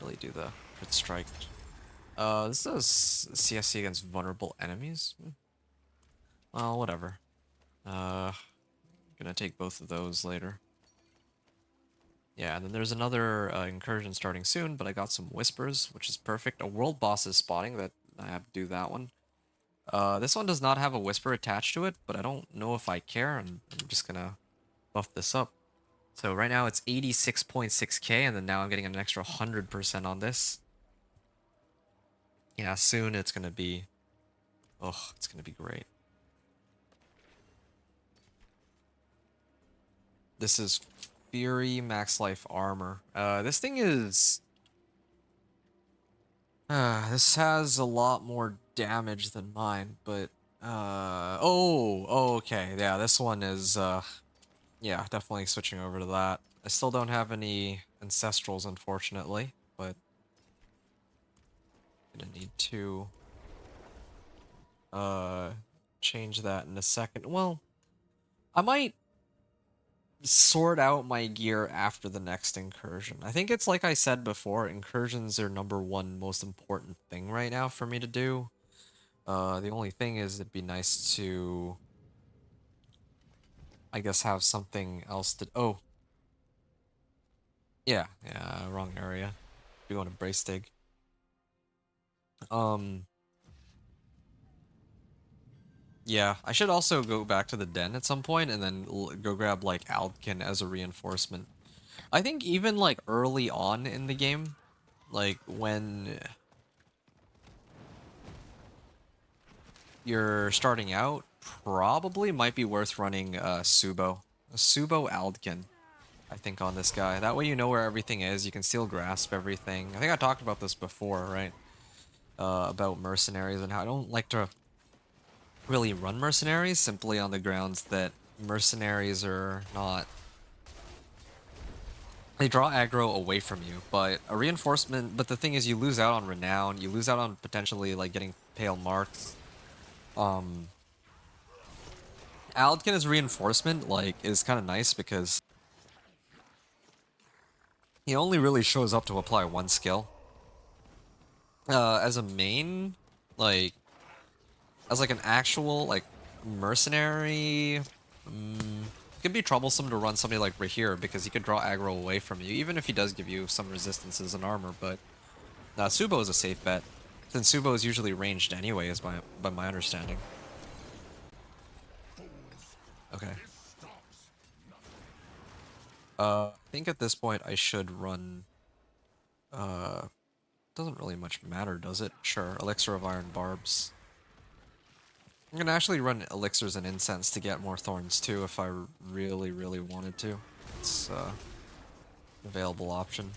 really do the crit strike. This does CSC against vulnerable enemies. Well, whatever. Gonna take both of those later. Yeah, and then there's another incursion starting soon, but I got some whispers, which is perfect. A world boss is spawning that I have to do that one. This one does not have a whisper attached to it, but I don't know if I care, and I'm just gonna buff this up. So right now it's 86.6k, and then now I'm getting an extra 100% on this. Yeah, soon it's gonna be... Oh, it's gonna be great. This is Fury Max Life Armor. This thing is... this has a lot more damage than mine, but... oh, okay. Yeah, this one is, yeah, definitely switching over to that. I still don't have any Ancestrals, unfortunately, but... Gonna need to... change that in a second. Well, I might sort out my gear after the next incursion. I think it's like I said before, incursions are #1 most important thing right now for me to do. The only thing is it'd be nice to, I guess, have something else to... Oh. Yeah, wrong area. We want to brace dig. Yeah, I should also go back to the den at some point and then go grab, like, Aldkin as a reinforcement. I think even, like, early on in the game, like, when you're starting out, probably might be worth running Subo. A Subo Aldkin, I think, on this guy. That way you know where everything is, you can still grasp everything. I think I talked about this before, right? About mercenaries and how I don't like to really run mercenaries simply on the grounds that mercenaries are not... They draw aggro away from you, but a reinforcement... But the thing is, you lose out on renown, you lose out on potentially, like, getting pale marks. Aldkin as reinforcement, like, is kind of nice because he only really shows up to apply one skill. As a main, like, as like an actual, like, mercenary, it could be troublesome to run somebody like Rahir because he could draw aggro away from you, even if he does give you some resistances and armor, but Subo is a safe bet, since Subo is usually ranged anyway, is by my understanding. Okay. I think at this point I should run, doesn't really much matter, does it? Sure, Elixir of Iron Barbs. I'm gonna actually run Elixirs and Incense to get more Thorns too, if I really, really wanted to. It's, available option.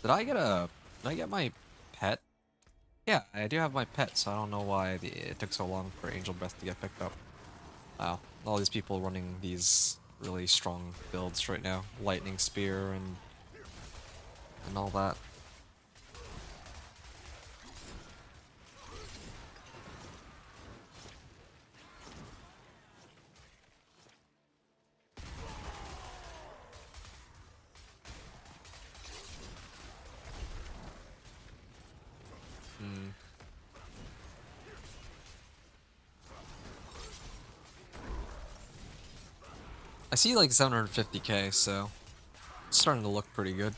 Did I get my pet? Yeah, I do have my pet, so I don't know why it took so long for Angel Breath to get picked up. Wow, all these people running these really strong builds right now. Lightning Spear and all that. I see like 750k, so it's starting to look pretty good.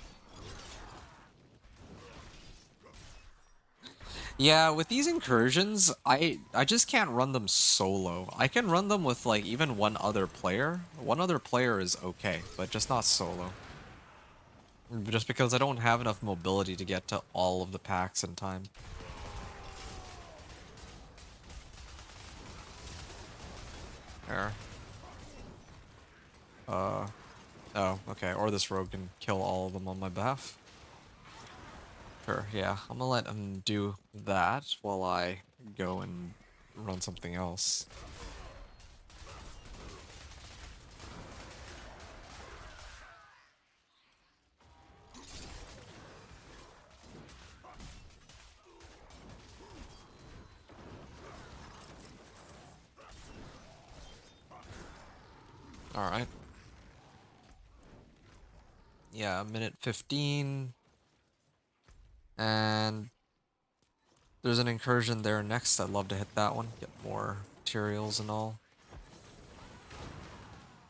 Yeah, with these incursions, I just can't run them solo. I can run them with, like, even one other player. One other player is okay, but just not solo. Just because I don't have enough mobility to get to all of the packs in time. There. Oh, okay. Or this rogue can kill all of them on my behalf. Sure, yeah. I'm gonna let him do that while I go and run something else. Alright. Yeah, a minute 15. And there's an incursion there next. I'd love to hit that one. Get more materials and all.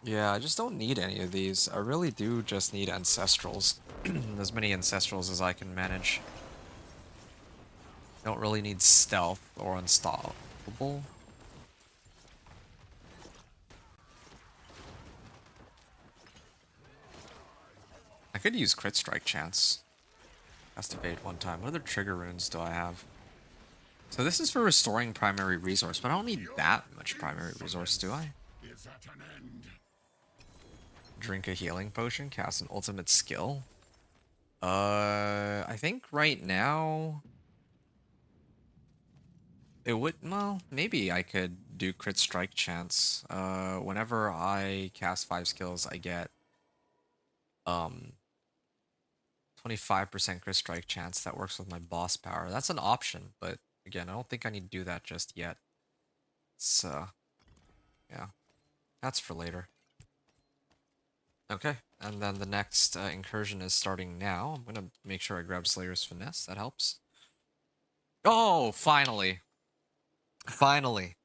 Yeah, I just don't need any of these. I really do just need ancestrals. As many ancestrals as I can manage. Don't really need stealth or unstoppable. I could use crit strike chance. Has to evade one time. What other trigger runes do I have? So this is for restoring primary resource, but I don't need that much primary resource, do I? Drink a healing potion, cast an ultimate skill. I think right now it would, well, maybe I could do crit strike chance. Whenever I cast 5 skills, I get 25% crit strike chance. That works with my boss power. That's an option, but again, I don't think I need to do that just yet. So, yeah, that's for later. Okay, and then the next incursion is starting now. I'm gonna make sure I grab Slayer's Finesse. That helps. Oh, finally. Finally.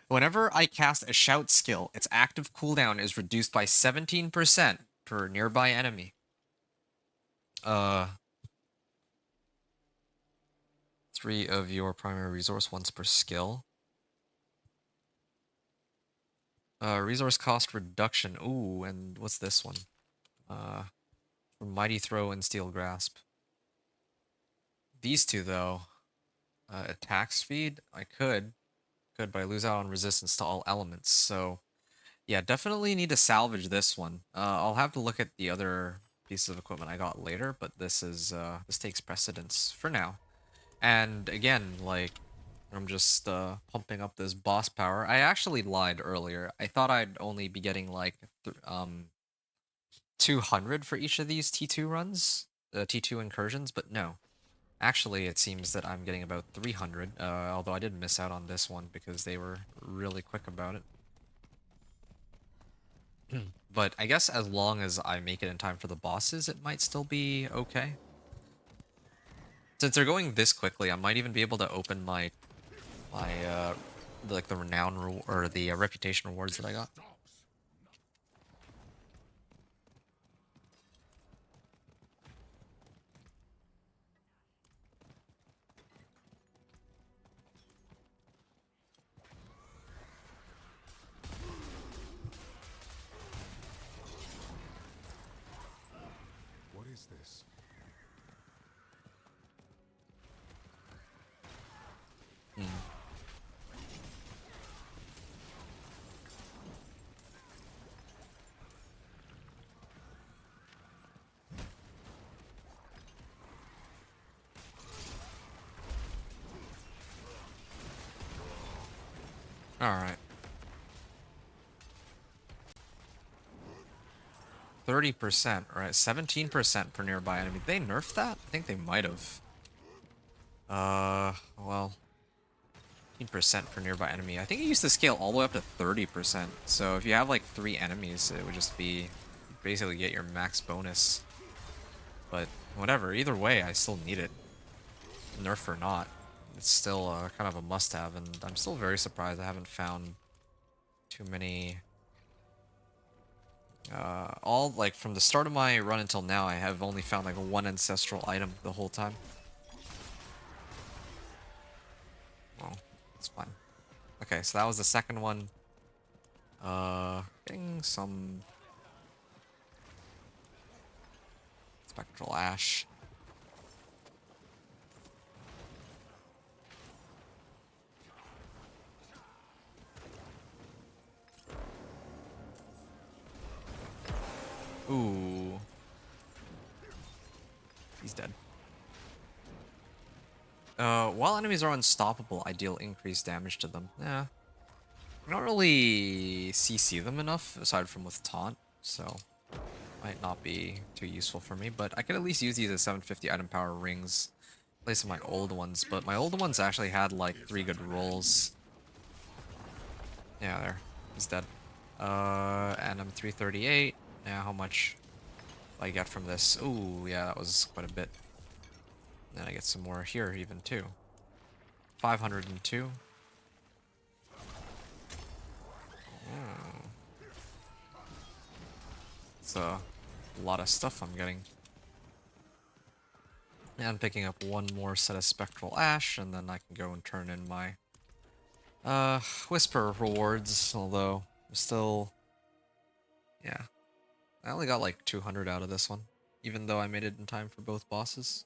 Whenever I cast a shout skill, its active cooldown is reduced by 17% per nearby enemy. 3 of your primary resource, once per skill. Resource cost reduction. Ooh, and what's this one? Mighty Throw and Steel Grasp. These two, though. Attack speed? I could, but I lose out on resistance to all elements, so... Yeah, definitely need to salvage this one. I'll have to look at the other pieces of equipment I got later, but this is, this takes precedence for now. And again, like, I'm just, pumping up this boss power. I actually lied earlier. I thought I'd only be getting, like, 200 for each of these T2 runs, T2 incursions, but no. Actually, it seems that I'm getting about 300, although I did miss out on this one because they were really quick about it. But I guess as long as I make it in time for the bosses, it might still be okay. Since they're going this quickly, I might even be able to open my like the renown or the reputation rewards that I got. What is this? Alright. 30%, right? 17% per nearby enemy. Did they nerf that? I think they might have. Well, 15% per nearby enemy. I think it used to scale all the way up to 30%. So if you have like 3 enemies, it would just be basically get your max bonus. But whatever, either way, I still need it. Nerf or not, it's still kind of a must-have, and I'm still very surprised I haven't found too many. All like from the start of my run until now, I have only found like 1 ancestral item the whole time. Oh, that's fine. Okay, so that was the second one. Getting some spectral ash. Ooh. He's dead. While enemies are unstoppable, I deal increased damage to them. Yeah. I don't really CC them enough, aside from with taunt, so might not be too useful for me, but I could at least use these as 750 item power rings. Place of my old ones, but my old ones actually had like 3 good rolls. Yeah, there. He's dead. And I'm 338. Now how much do I get from this? Ooh, yeah, that was quite a bit. Then I get some more here even too. 502. It's a lot of stuff I'm getting. And I'm picking up one more set of Spectral Ash, and then I can go and turn in my Whisper rewards, although I'm still... Yeah. I only got like 200 out of this one, even though I made it in time for both bosses.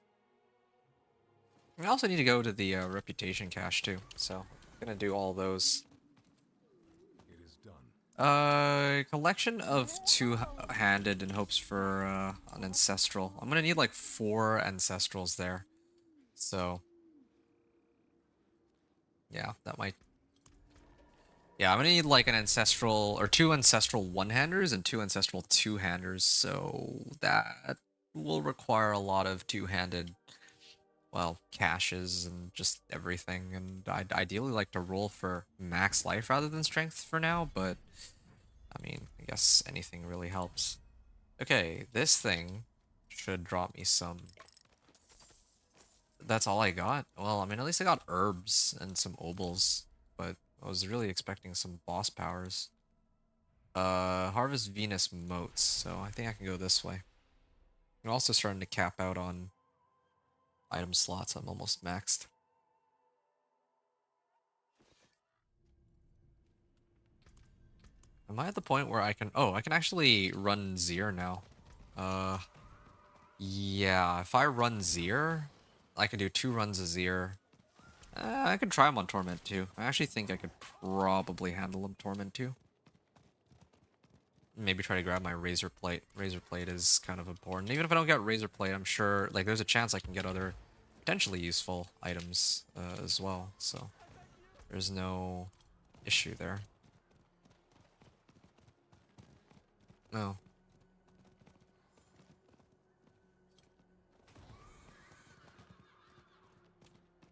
I also need to go to the Reputation cache too, so I'm gonna do all those. It is done. Collection of two-handed in hopes for an ancestral. I'm gonna need like 4 ancestrals there, so yeah, that might. Yeah, I'm gonna need like an ancestral or 2 ancestral one-handers and 2 ancestral two-handers, so that will require a lot of two-handed, well, caches and just everything. And I'd ideally like to roll for max life rather than strength for now, but I mean, I guess anything really helps. Okay, this thing should drop me some. That's all I got? Well, I mean, at least I got herbs and some obols, but I was really expecting some boss powers. Harvest Venus motes, so I think I can go this way. I'm also starting to cap out on item slots. I'm almost maxed. Am I at the point where I can... Oh, I can actually run Zir now. Yeah, if I run Zir, I can do 2 runs of Zir. I could try him on Torment too. I actually think I could probably handle him Torment too. Maybe try to grab my Razorplate. Razorplate is kind of important. Even if I don't get Razorplate, I'm sure like there's a chance I can get other potentially useful items as well. So there's no issue there. No.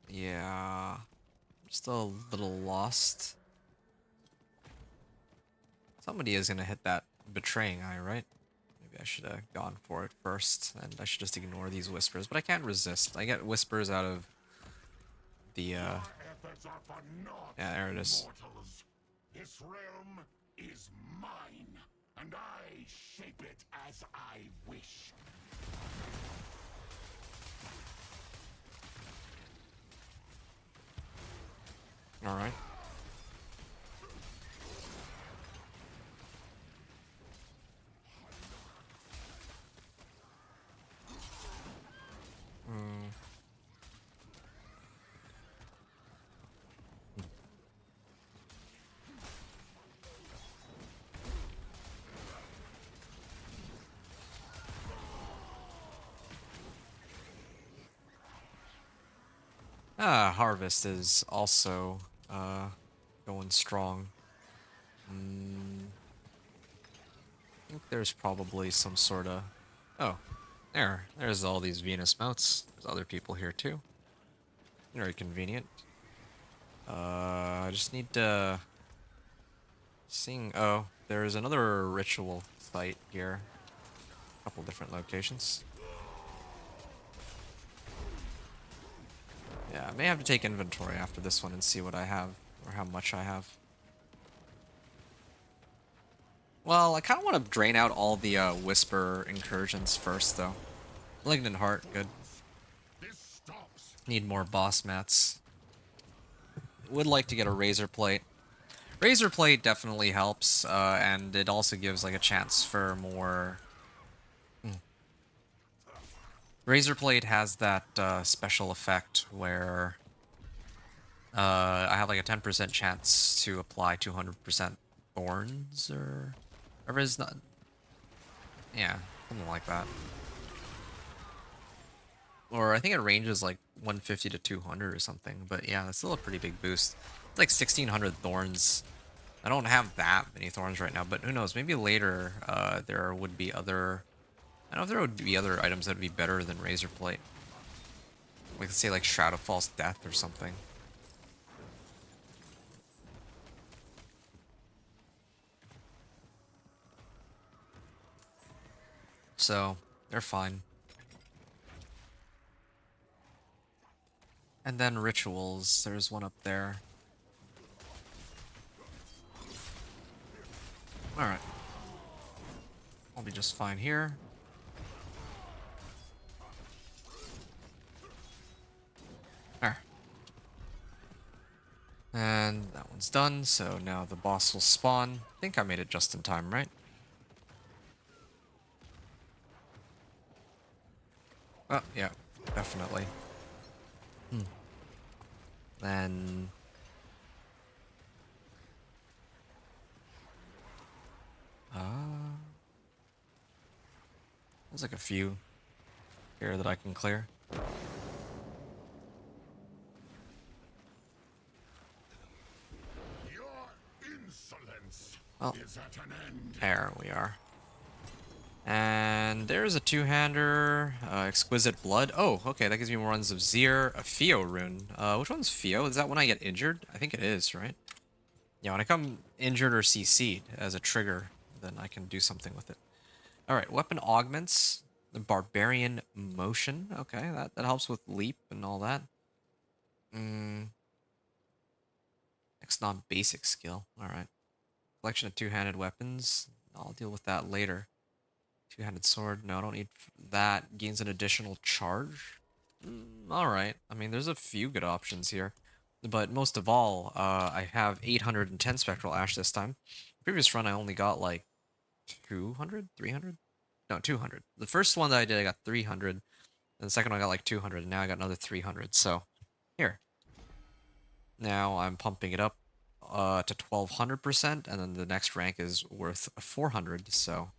Yeah. I'm still a little lost. Somebody is gonna hit that betraying eye, right? Maybe I should have gone for it first, and I should just ignore these whispers, but I can't resist. I get whispers out of the, yeah, there it is. Mortals. This realm is mine, and I shape it as I wish. Alright. Harvest is also going strong. I think there's probably some sort of... Oh, there's all these Venus mounts. There's other people here too. Very convenient. I just need to... Oh, there's another ritual site here. A couple different locations. Yeah, I may have to take inventory after this one and see what I have, or how much I have. Well, I kind of want to drain out all the Whisper incursions first, though. Malignant Heart, good. Need more boss mats. Would like to get a Razorplate. Razorplate definitely helps, and it also gives like a chance for more... Razorplate has that special effect where I have like a 10% chance to apply 200% Thorns, or is not... Yeah, something like that. Or I think it ranges like 150 to 200 or something, but yeah, that's still a pretty big boost. It's like 1600 Thorns. I don't have that many Thorns right now, but who knows, maybe later there would be other... I don't know if there would be other items that would be better than Razorplate. Like, let's say, like, Shroud of False Death or something. so they're fine. And then rituals, there's one up there. Alright. I'll be just fine here. There. And that one's done, so now the boss will spawn. I think I made it just in time, right? Oh, yeah, definitely. Then... there's like a few here that I can clear. Your insolence Oh, is at an end. there we are. And there's a two-hander, Exquisite Blood. Oh, okay, that gives me more runs of Zir, a Fio rune. Which one's Fio? Is that when I get injured? I think it is, right? Yeah, when I come injured or CC'd as a trigger, then I can do something with it. Alright, weapon augments. The Barbarian Motion. Okay, that helps with leap and all that. Next non-basic skill. Alright. Collection of two-handed weapons. I'll deal with that later. Two-handed sword. No, I don't need that. Gains an additional charge. Alright. I mean, there's a few good options here. But most of all, I have 810 Spectral Ash this time. Previous run, I only got like 200? 300? No, 200. The first one that I did, I got 300. And the second one, I got like 200. And now I got another 300. So, here. Now I'm pumping it up to 1200%. And then the next rank is worth 400. So,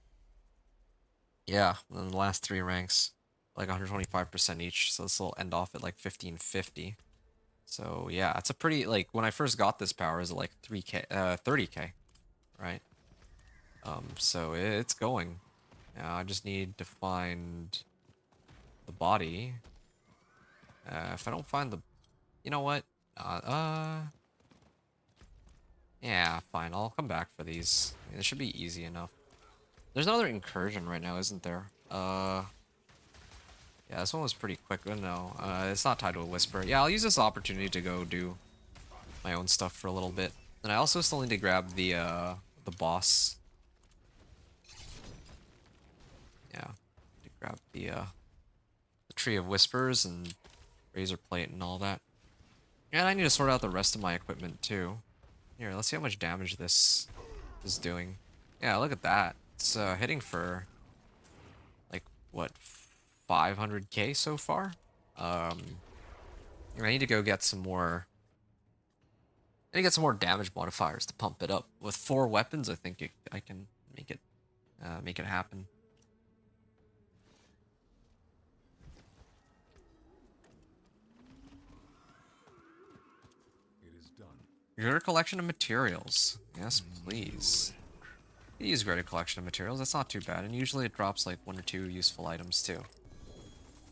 yeah. And then the last three ranks, like 125% each. So this will end off at like 1550. So, yeah. It's a pretty, like, when I first got this power, it was like 3k, 30k. Right? So it's going. Now I just need to find the body. If I don't find the... You know what? Yeah, fine. I'll come back for these. I mean, it should be easy enough. There's another incursion right now, isn't there? Yeah, this one was pretty quick. Oh, no, it's not tied to a whisper. Yeah, I'll use this opportunity to go do my own stuff for a little bit. And I also still need to grab the boss. Yeah, to grab the Tree of Whispers and Razorplate and all that. And I need to sort out the rest of my equipment too. Here, let's see how much damage this is doing. Yeah, look at that. It's hitting for like what, 500k so far. I need to go get some more. I need to get some more damage modifiers to pump it up. With 4 weapons, I think I can make it happen. It is done. Greater collection of materials. Yes, please. Use greater collection of materials. That's not too bad, and usually it drops like 1 or 2 useful items too.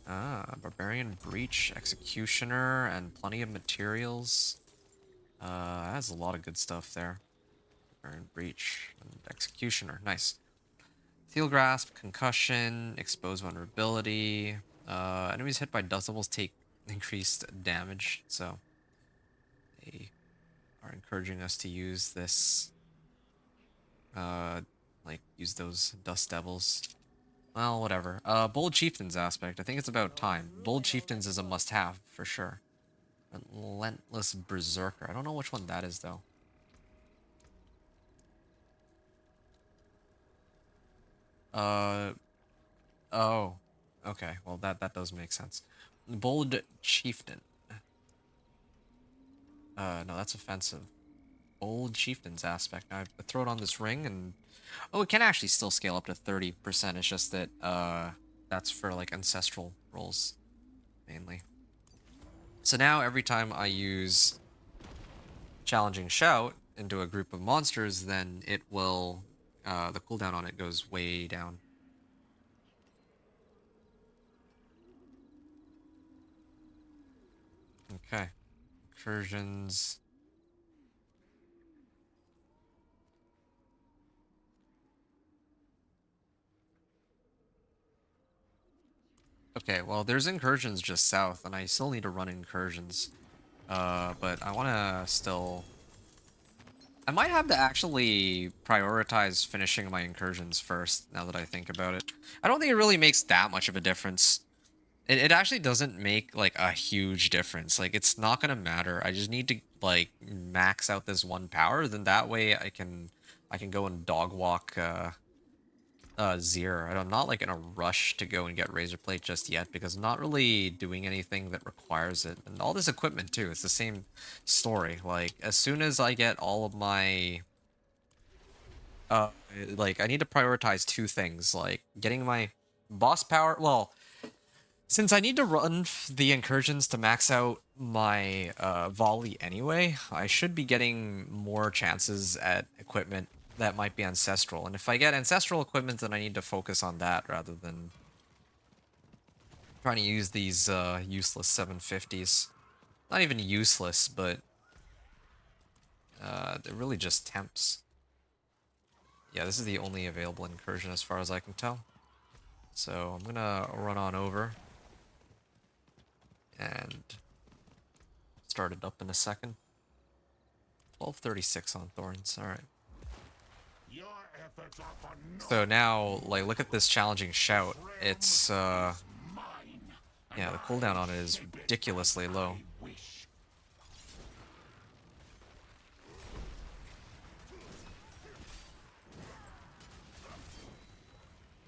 Barbarian Breach, Executioner, and plenty of materials. That has a lot of good stuff there. Barbarian Breach and Executioner, nice. Steel Grasp, Concussion, Exposed Vulnerability. Enemies hit by dust levels take increased damage, so they are encouraging us to use this. Like, use those Dust Devils. Well, whatever. Bold Chieftains aspect. I think it's about time. Bold Chieftains is a must-have, for sure. Relentless Berserker. I don't know which one that is, though. Oh. Okay, well, that does make sense. Bold Chieftain. No, that's offensive. Bold Chieftains aspect. Now I throw it on this ring and... Oh, it can actually still scale up to 30%. It's just that, that's for, like, ancestral rolls, mainly. So now, every time I use Challenging Shout into a group of monsters, then it will... the cooldown on it goes way down. Okay. Incursions... Okay, well, there's incursions just south, and I still need to run incursions. But I want to still... I might have to actually prioritize finishing my incursions first, now that I think about it. I don't think it really makes that much of a difference. It actually doesn't make, like, a huge difference. Like, it's not gonna matter. I just need to, like, max out this one power, then that way I can go and dog walk, Zir. I'm not like in a rush to go and get Razorplate just yet because I'm not really doing anything that requires it. And all this equipment too, it's the same story. Like as soon as I get all of my uh like I need to prioritize two things, like getting my boss power. Well, since I need to run the incursions to max out my volley anyway, I should be getting more chances at equipment that might be ancestral. And if I get ancestral equipment, then I need to focus on that rather than trying to use these useless 750s. Not even useless, but they're really just temps. Yeah, this is the only available incursion as far as I can tell. So I'm gonna run on over and start it up in a second. 1236 on Thorns, alright. So now, like, look at this challenging shout. It's, yeah, the cooldown on it is ridiculously low.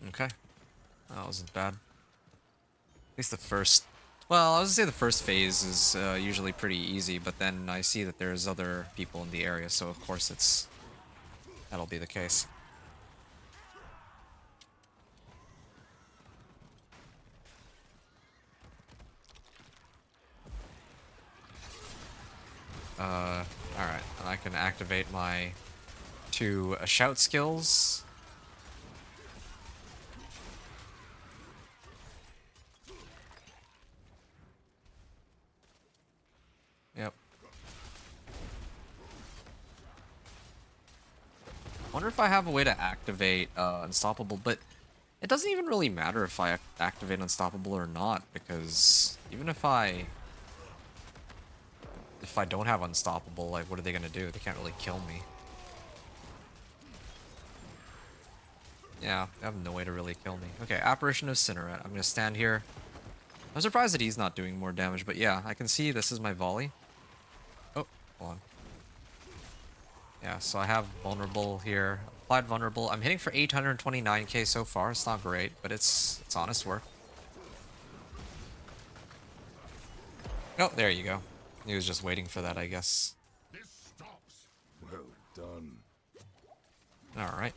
Okay. That wasn't bad. At least the first... Well, I was gonna say the first phase is usually pretty easy, but then I see that there's other people in the area, so of course that'll be the case. Alright, and I can activate my two shout skills. Yep. Wonder if I have a way to activate Unstoppable, but it doesn't even really matter if I activate Unstoppable or not, because even if I don't have Unstoppable, like, what are they gonna do? They can't really kill me. Yeah, they have no way to really kill me. Okay, Apparition of Cinerette. I'm gonna stand here. I'm surprised that he's not doing more damage, but yeah, I can see this is my volley. Oh, hold on. Yeah, so I have Vulnerable here. Applied Vulnerable. I'm hitting for 829k so far. It's not great, but it's honest work. Oh, there you go. He was just waiting for that, I guess. This stops. Well done. Alright.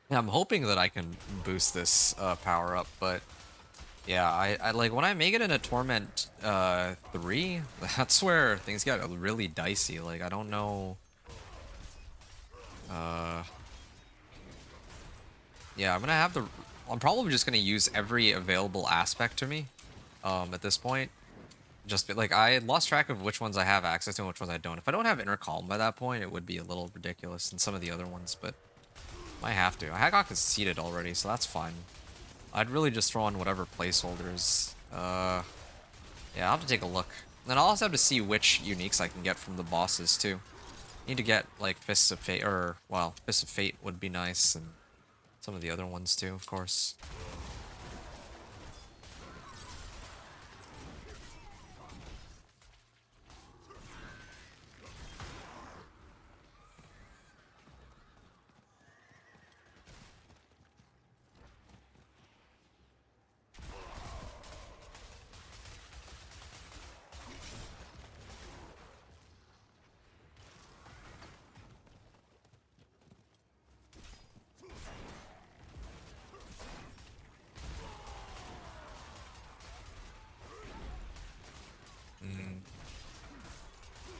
Yeah, I'm hoping that I can boost this power up, but yeah, I like when I make it into Torment 3, that's where things get really dicey. Like I don't know. Yeah, I'm probably just gonna use every available aspect to me at this point. Just like I lost track of which ones I have access to and which ones I don't. If I don't have Inner Calm by that point, it would be a little ridiculous in some of the other ones, but I have to. I got conceded already, so that's fine. I'd really just throw on whatever placeholders. Yeah, I'll have to take a look. Then I'll also have to see which uniques I can get from the bosses too. Need to get like Fists of Fate, or well, Fists of Fate would be nice, and some of the other ones too, of course.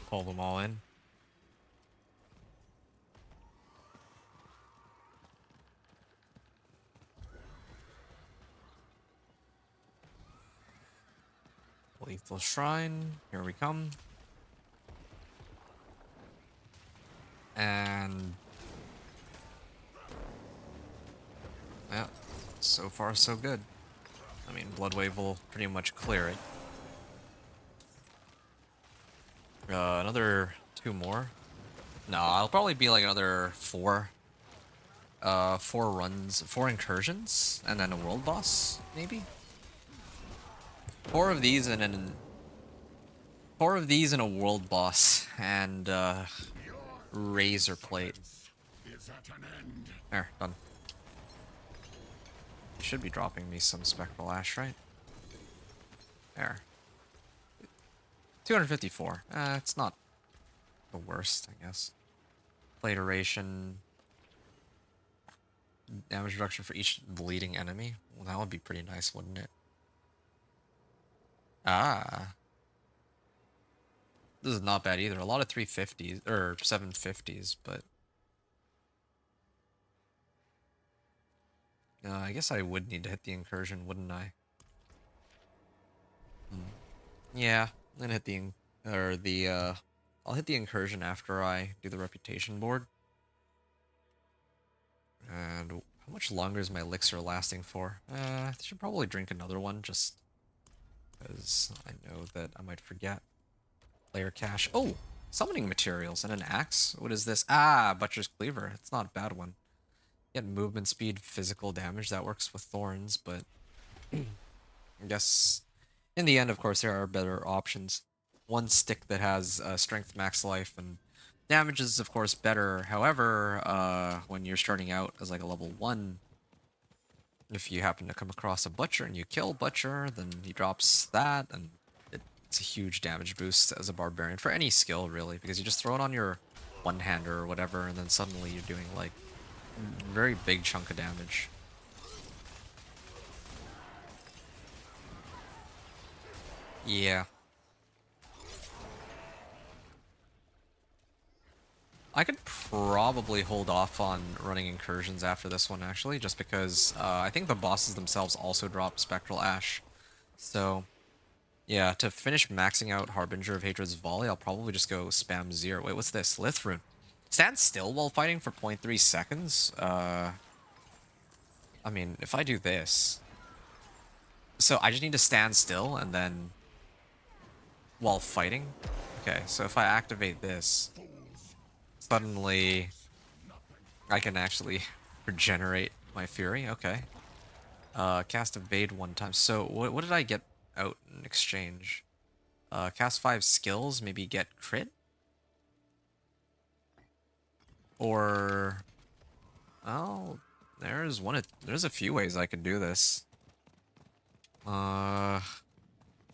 Pull them all in. Lethal Shrine, here we come. And So far, so good. I mean, Bloodwave will pretty much clear it. Another 2 more. No, I'll probably be like another 4. 4 runs, 4 incursions, and then a world boss, maybe? 4 of these and an 4 of these and a world boss, and Razorplate. There, done. Should be dropping me some Spectral Ash, right? There. 254. It's not the worst, I guess. Plate Duration. Damage reduction for each bleeding enemy. Well, that would be pretty nice, wouldn't it? Ah. This is not bad either. A lot of 350s, or 750s, but... I guess I would need to hit the incursion, wouldn't I? Yeah, I'm gonna hit I'll hit the incursion after I do the reputation board. And how much longer is my elixir lasting for? I should probably drink another one, just because I know that I might forget. Player cache. Oh! Summoning materials and an axe? What is this? Ah, Butcher's Cleaver. It's not a bad one. Get movement speed, physical damage. That works with Thorns, but... I guess... In the end, of course, there are better options. One stick that has strength max life and damage is, of course, better. However, when you're starting out as like a level 1, if you happen to come across a Butcher and you kill Butcher, then he drops that, and it's a huge damage boost as a Barbarian for any skill, really, because you just throw it on your one-hander or whatever, and then suddenly you're doing, like, a very big chunk of damage. Yeah. I could probably hold off on running incursions after this one, actually, just because I think the bosses themselves also drop Spectral Ash. So, yeah, to finish maxing out Harbinger of Hatred's Volley, I'll probably just go spam 0. Wait, what's this? Lithrune. Stand still while fighting for 0.3 seconds? I mean, if I do this... So I just need to stand still and then... while fighting? Okay, so if I activate this... Suddenly, I can actually regenerate my Fury. Okay. Cast Evade 1 time. So, what did I get out in exchange? Cast 5 skills, maybe get crit? Or... Oh, there's a few ways I could do this.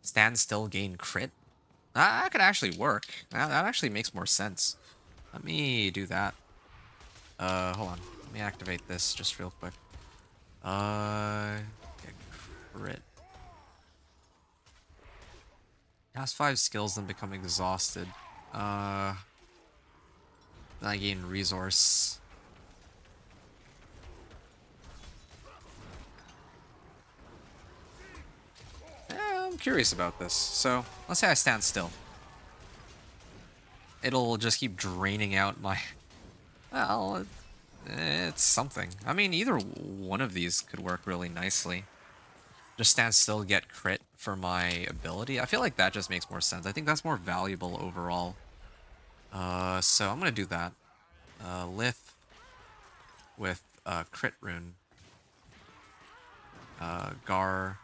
Stand still, gain crit? That could actually work. That actually makes more sense. Let me do that. Hold on. Let me activate this just real quick. Get crit. Cast 5 skills, then become exhausted. Then I gain resource. Yeah, I'm curious about this. So, let's say I stand still. It'll just keep draining out my... Well, it's something. I mean, either one of these could work really nicely. Just stand still, get crit for my ability. I feel like that just makes more sense. I think that's more valuable overall. So I'm gonna do that. Lith with crit rune. Gar.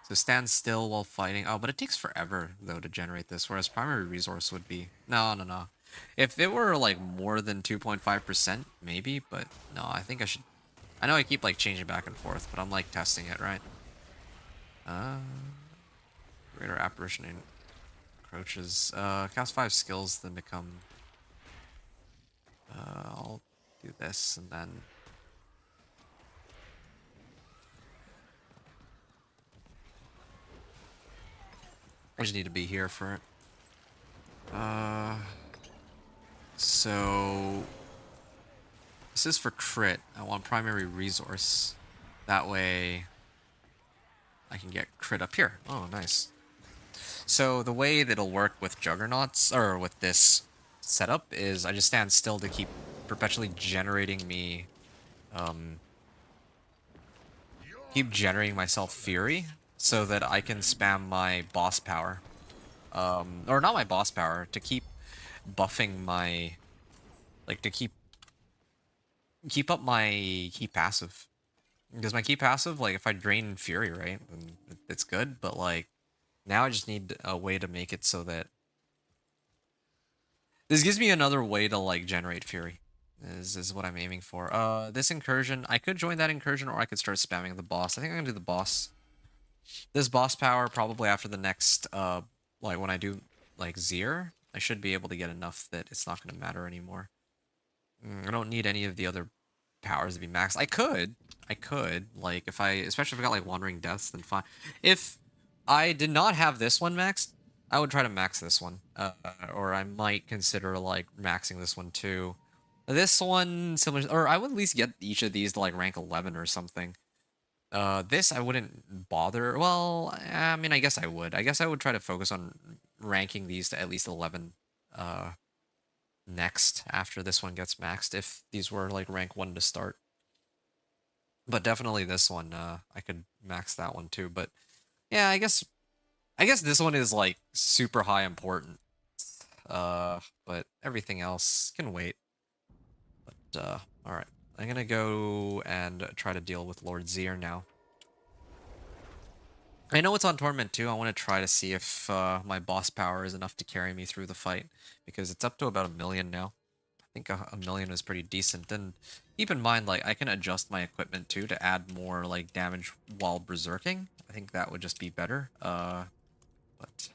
So stand still while fighting. Oh, but it takes forever though to generate this, whereas primary resource would be... No. If it were like more than 2.5%, maybe, but no, I think I should... I know I keep like changing back and forth, but I'm like testing it, right? Greater Apparition encroaches. Cast 5 skills, then become... I'll do this, and then... I just need to be here for it. So... This is for crit. I want primary resource. That way... I can get crit up here. Oh, nice. So the way that it'll work with Juggernauts, or with this setup, is I just stand still to keep perpetually generating me keep generating myself Fury so that I can spam my boss power. Or not my boss power, to keep buffing my, like, to keep up my key passive. Because my key passive, like, if I drain Fury, right, then it's good, but, like, now I just need a way to make it so that this gives me another way to, like, generate Fury. Is what I'm aiming for. This incursion, I could join that incursion, or I could start spamming the boss. I think I'm gonna do the boss. This boss power, probably after the next, like, when I do, like, Zir, I should be able to get enough that it's not gonna matter anymore. I don't need any of the other powers to be maxed. I could, like, if I, especially if I got, like, Wandering Deaths, then fine. If I did not have this one maxed, I would try to max this one. Or I might consider, like, maxing this one too. This one, similar, or I would at least get each of these to, like, rank 11 or something. This I wouldn't bother. Well, I mean, I guess I would. I guess I would try to focus on ranking these to at least 11, next after this one gets maxed, if these were, like, rank 1 to start. But definitely this one, I could max that one too. But yeah, I guess this one is, like, super high important. But everything else can wait. But all right, I'm gonna go and try to deal with Lord Zir now. I know it's on Torment too. I want to try to see if my boss power is enough to carry me through the fight, because it's up to about 1,000,000 now. I think a 1,000,000 is pretty decent. And keep in mind, like, I can adjust my equipment too to add more, like, damage while berserking. I think that would just be better. But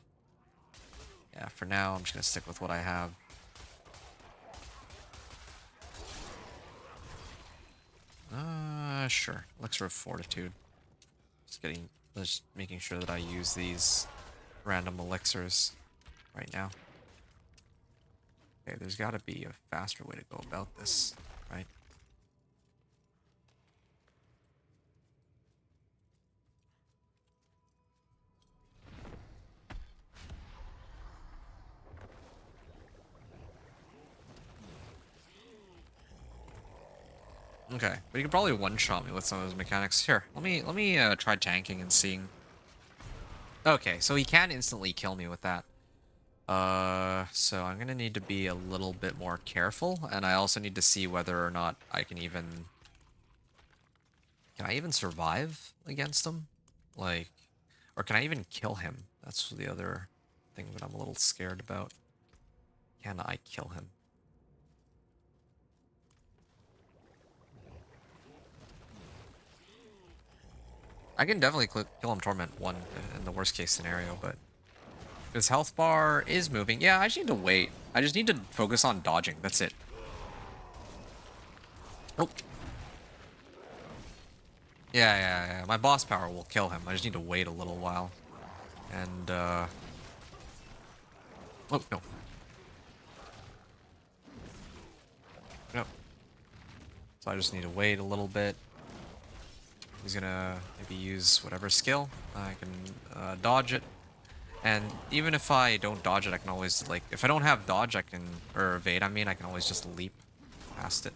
yeah, for now, I'm just gonna stick with what I have. Sure. Elixir of Fortitude. Just making sure that I use these random elixirs right now. Okay, there's got to be a faster way to go about this, right? Okay, but you could probably one-shot me with some of those mechanics. Here, let me try tanking and seeing. Okay, so he can instantly kill me with that. So I'm gonna need to be a little bit more careful, and I also need to see whether or not I can even... Can I even survive against him? Like, or can I even kill him? That's the other thing that I'm a little scared about. Can I kill him? I can definitely kill him Torment 1 in the worst case scenario, but his health bar is moving. Yeah, I just need to wait. I just need to focus on dodging. That's it. Oh. Yeah. My boss power will kill him. I just need to wait a little while. And, oh, no. No. So I just need to wait a little bit. He's gonna maybe use whatever skill. I can dodge it. And even if I don't dodge it, I can always, like, if I don't have dodge, I can, or evade, I mean, I can always just leap past it.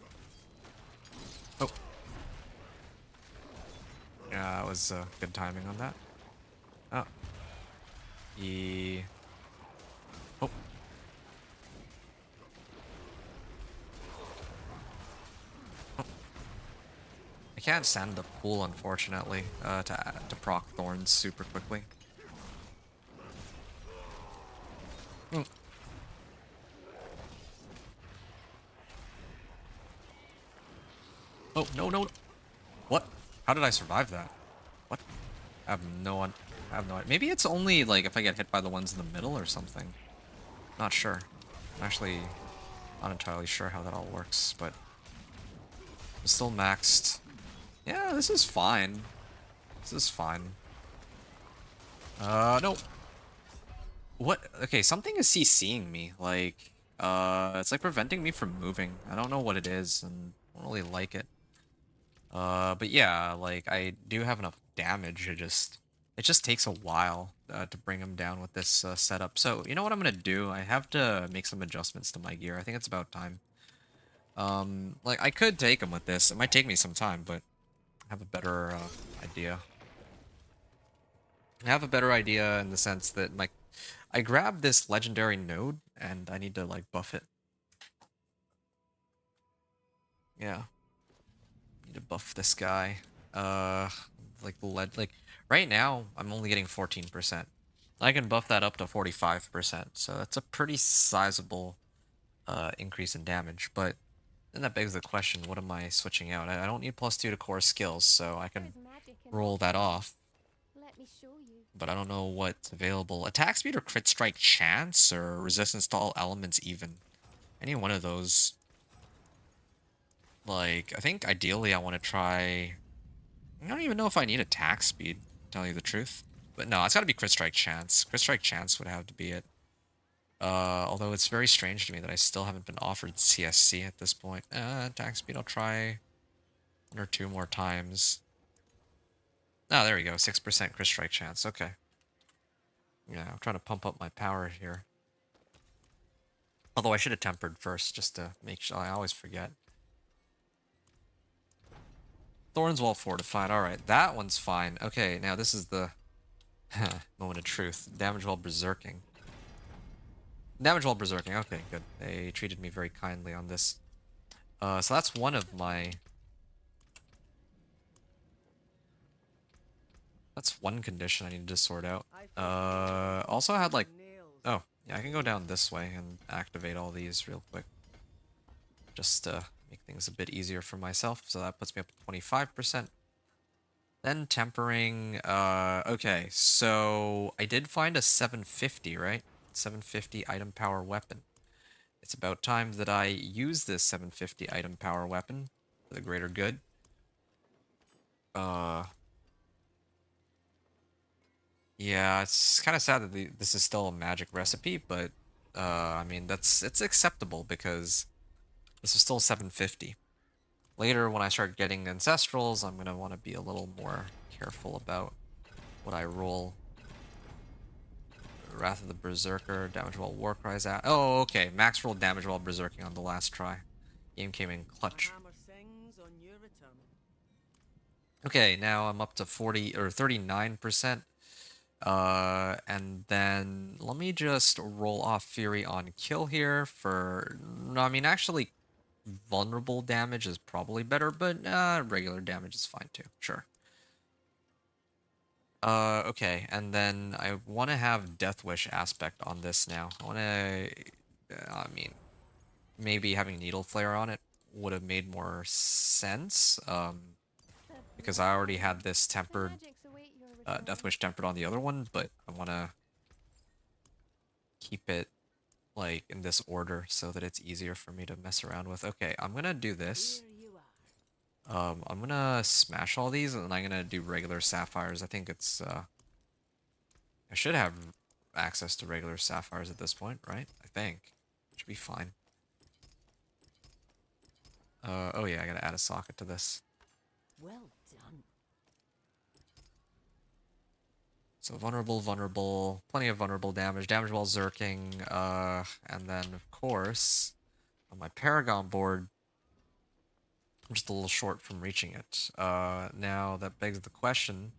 Oh. Yeah, that was good timing on that. Oh. Oh. I can't send the pool, unfortunately, to proc Thorns super quickly. Mm. Oh, no. What? How did I survive that? What? I have no idea. Maybe it's only, like, if I get hit by the ones in the middle or something. Not sure. I'm actually not entirely sure how that all works, but I'm still maxed. Yeah, this is fine. This is fine. No. What? Okay, something is CCing me. Like, it's like preventing me from moving. I don't know what it is, and I don't really like it. But yeah, like, I do have enough damage. It just takes a while to bring him down with this setup. So, you know what I'm gonna do? I have to make some adjustments to my gear. I think it's about time. Like, I could take him with this. It might take me some time, but have a better idea. I have a better idea in the sense that like I grabbed this legendary node and I need to like buff it. Yeah, need to buff this guy. Like the like right now I'm only getting 14%. I can buff that up to 45%, so that's a pretty sizable increase in damage. But then that begs the question: what am I switching out? I don't need +2 to core skills, so I can There's magic in roll all that things. off. Let me show you. But I don't know what's available. Attack speed or crit strike chance or resistance to all elements even. Any one of those. Like, I think ideally I want to try... I don't even know if I need attack speed, to tell you the truth. But no, it's got to be crit strike chance. Crit strike chance would have to be it. Although it's very strange to me that I still haven't been offered CSC at this point. Attack speed I'll try 1 or 2 more times. Oh, there we go. 6% crit strike chance. Okay. Yeah, I'm trying to pump up my power here. Although I should have tempered first, just to make sure. I always forget. Thorns well fortified. Alright, that one's fine. Okay, now this is the moment of truth. Damage while berserking. Damage while berserking. Okay, good. They treated me very kindly on this. So that's one of my... That's one condition I need to sort out. Also I had like... Oh, yeah, I can go down this way and activate all these real quick. Just to make things a bit easier for myself. So that puts me up to 25%. Then tempering. Okay, so I did find a 750, right? 750 item power weapon. It's about time that I use this 750 item power weapon for the greater good. Yeah, it's kind of sad that this is still a magic recipe, but I mean it's acceptable because this is still 750. Later, when I start getting ancestrals, I'm gonna want to be a little more careful about what I roll. Wrath of the Berserker, damage while war cries out. Oh, okay. Max roll damage while berserking on the last try. Game came in clutch. Okay, now I'm up to 40 or 39%. And then let me just roll off Fury on kill here for... No, I mean, actually, vulnerable damage is probably better, but regular damage is fine too. Sure. Okay, and then I want to have Death Wish aspect on this now. I want to... I mean, maybe having Needle Flare on it would have made more sense. Because I already had this tempered... Death Wish tempered on the other one, but I want to keep it like in this order so that it's easier for me to mess around with. Okay, I'm gonna do this. I'm gonna smash all these and then I'm gonna do regular sapphires. I think it's I should have access to regular sapphires at this point, right? I think. Should be fine. Oh yeah, I gotta add a socket to this. Well done. So vulnerable, plenty of vulnerable damage, damage while zerking, and then of course, on my Paragon board, I'm just a little short from reaching it. Now that begs the question,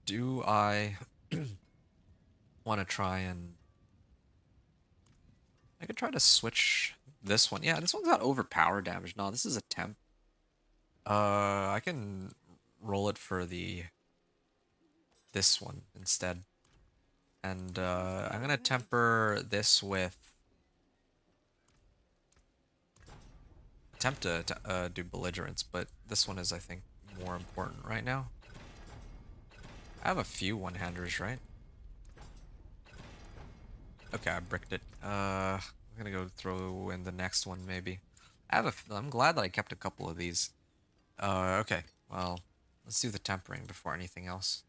do I want to try and... I could try to switch this one. Yeah, this one's got overpower damage. No, this is a temp. I can roll it for this one instead. And I'm gonna temper this with... Attempt to do belligerence, but this one is, I think, more important right now. I have a few one-handers, right? Okay, I bricked it. I'm gonna go throw in the next one, maybe. I'm glad that I kept a couple of these. Okay, well, let's do the tempering before anything else.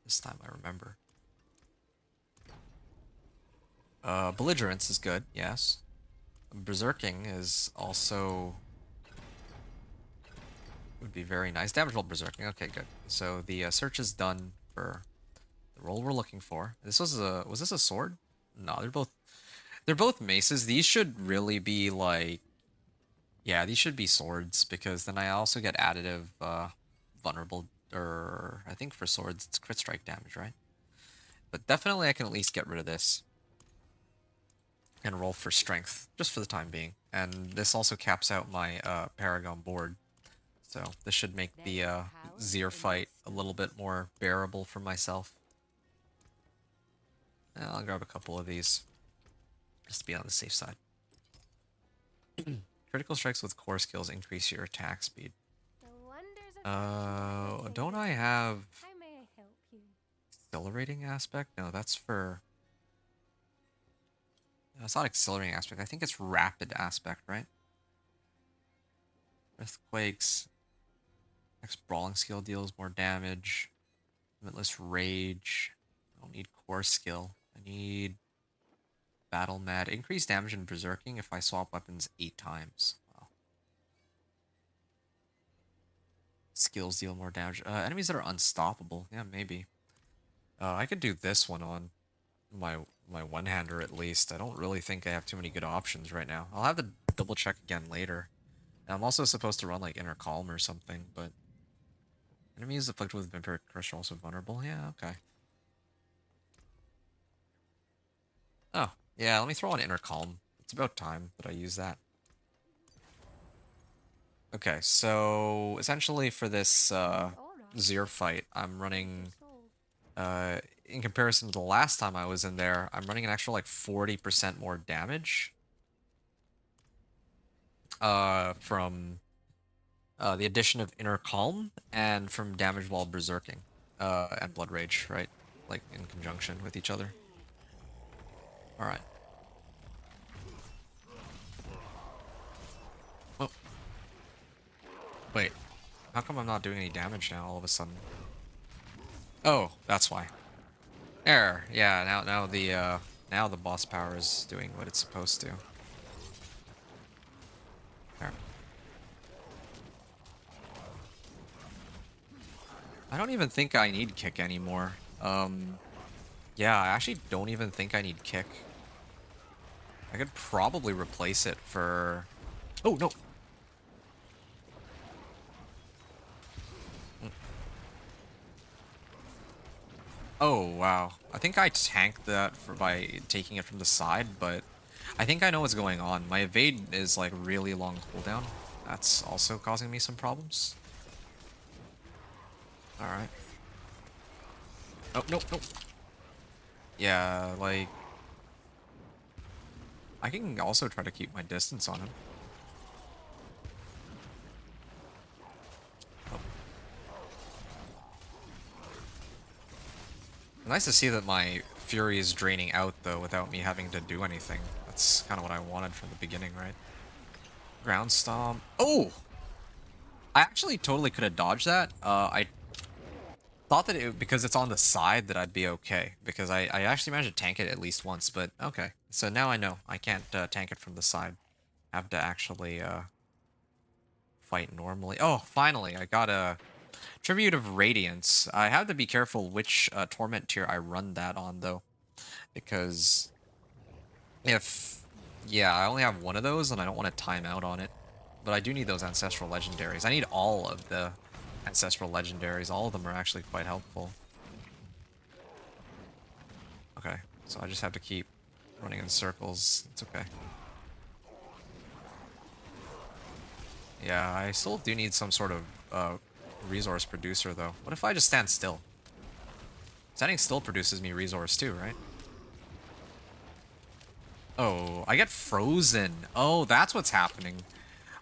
This time I remember. Belligerence is good, yes. Berserking is also... would be very nice. Damage while berserking, okay, good. So the search is done for the role we're looking for. This was this a sword? No, they're both maces. These should really be like Yeah, these should be swords because then I also get additive vulnerable, or I think for swords it's crit strike damage, right? But definitely I can at least get rid of this and roll for strength just for the time being. And this also caps out my Paragon board. So this should make the Zir fight a little bit more bearable for myself. I'll grab a couple of these just to be on the safe side. Critical strikes with core skills increase your attack speed. The wonders of Don't I have How may I help you? accelerating aspect? No, that's for... No, it's not accelerating aspect. I think it's rapid aspect, right? Earthquakes. Next brawling skill deals more damage. Limitless rage. I don't need core skill. I need battle mad. Increase damage in berserking if I swap weapons 8 times. Wow. Skills deal more damage. Enemies that are unstoppable. Yeah, maybe. I could do this one on my one-hander at least. I don't really think I have too many good options right now. I'll have to double check again later. And I'm also supposed to run like Inner Calm or something, but enemies afflicted with Vampiric Crush are also vulnerable. Yeah, okay. Oh, yeah, let me throw on Inner Calm. It's about time that I use that. Okay, so essentially for this Zir fight, I'm running in comparison to the last time I was in there, I'm running an extra like 40% more damage from the addition of Inner Calm and from damage while berserking and Blood Rage, right? Like in conjunction with each other. All right. Oh, wait. How come I'm not doing any damage now all of a sudden? Oh, that's why. There. Yeah. Now the boss power is doing what it's supposed to. There. I don't even think I need kick anymore. Yeah, I actually don't even think I need kick. I could probably replace it for... Oh, no! Oh, wow. I think I tanked that by taking it from the side, but I think I know what's going on. My evade is like really long cooldown. That's also causing me some problems. Alright. Oh, no, no. Yeah, like... I can also try to keep my distance on him. Oh. Nice to see that my fury is draining out, though, without me having to do anything. That's kind of what I wanted from the beginning, right? Ground Stomp. Oh! I actually totally could have dodged that. I thought that because it's on the side that I'd be okay. Because I actually managed to tank it at least once, but okay. So now I know I can't tank it from the side. I have to actually fight normally. Oh, finally, I got a Tribute of Radiance. I have to be careful which Torment tier I run that on, though. Because if... Yeah, I only have one of those, and I don't want to time out on it. But I do need those Ancestral Legendaries. I need all of the Ancestral Legendaries. All of them are actually quite helpful. Okay, so I just have to keep running in circles. It's okay. Yeah, I still do need some sort of resource producer, though. What if I just stand still? Standing still produces me resource too, right? Oh, I get frozen. Oh, that's what's happening.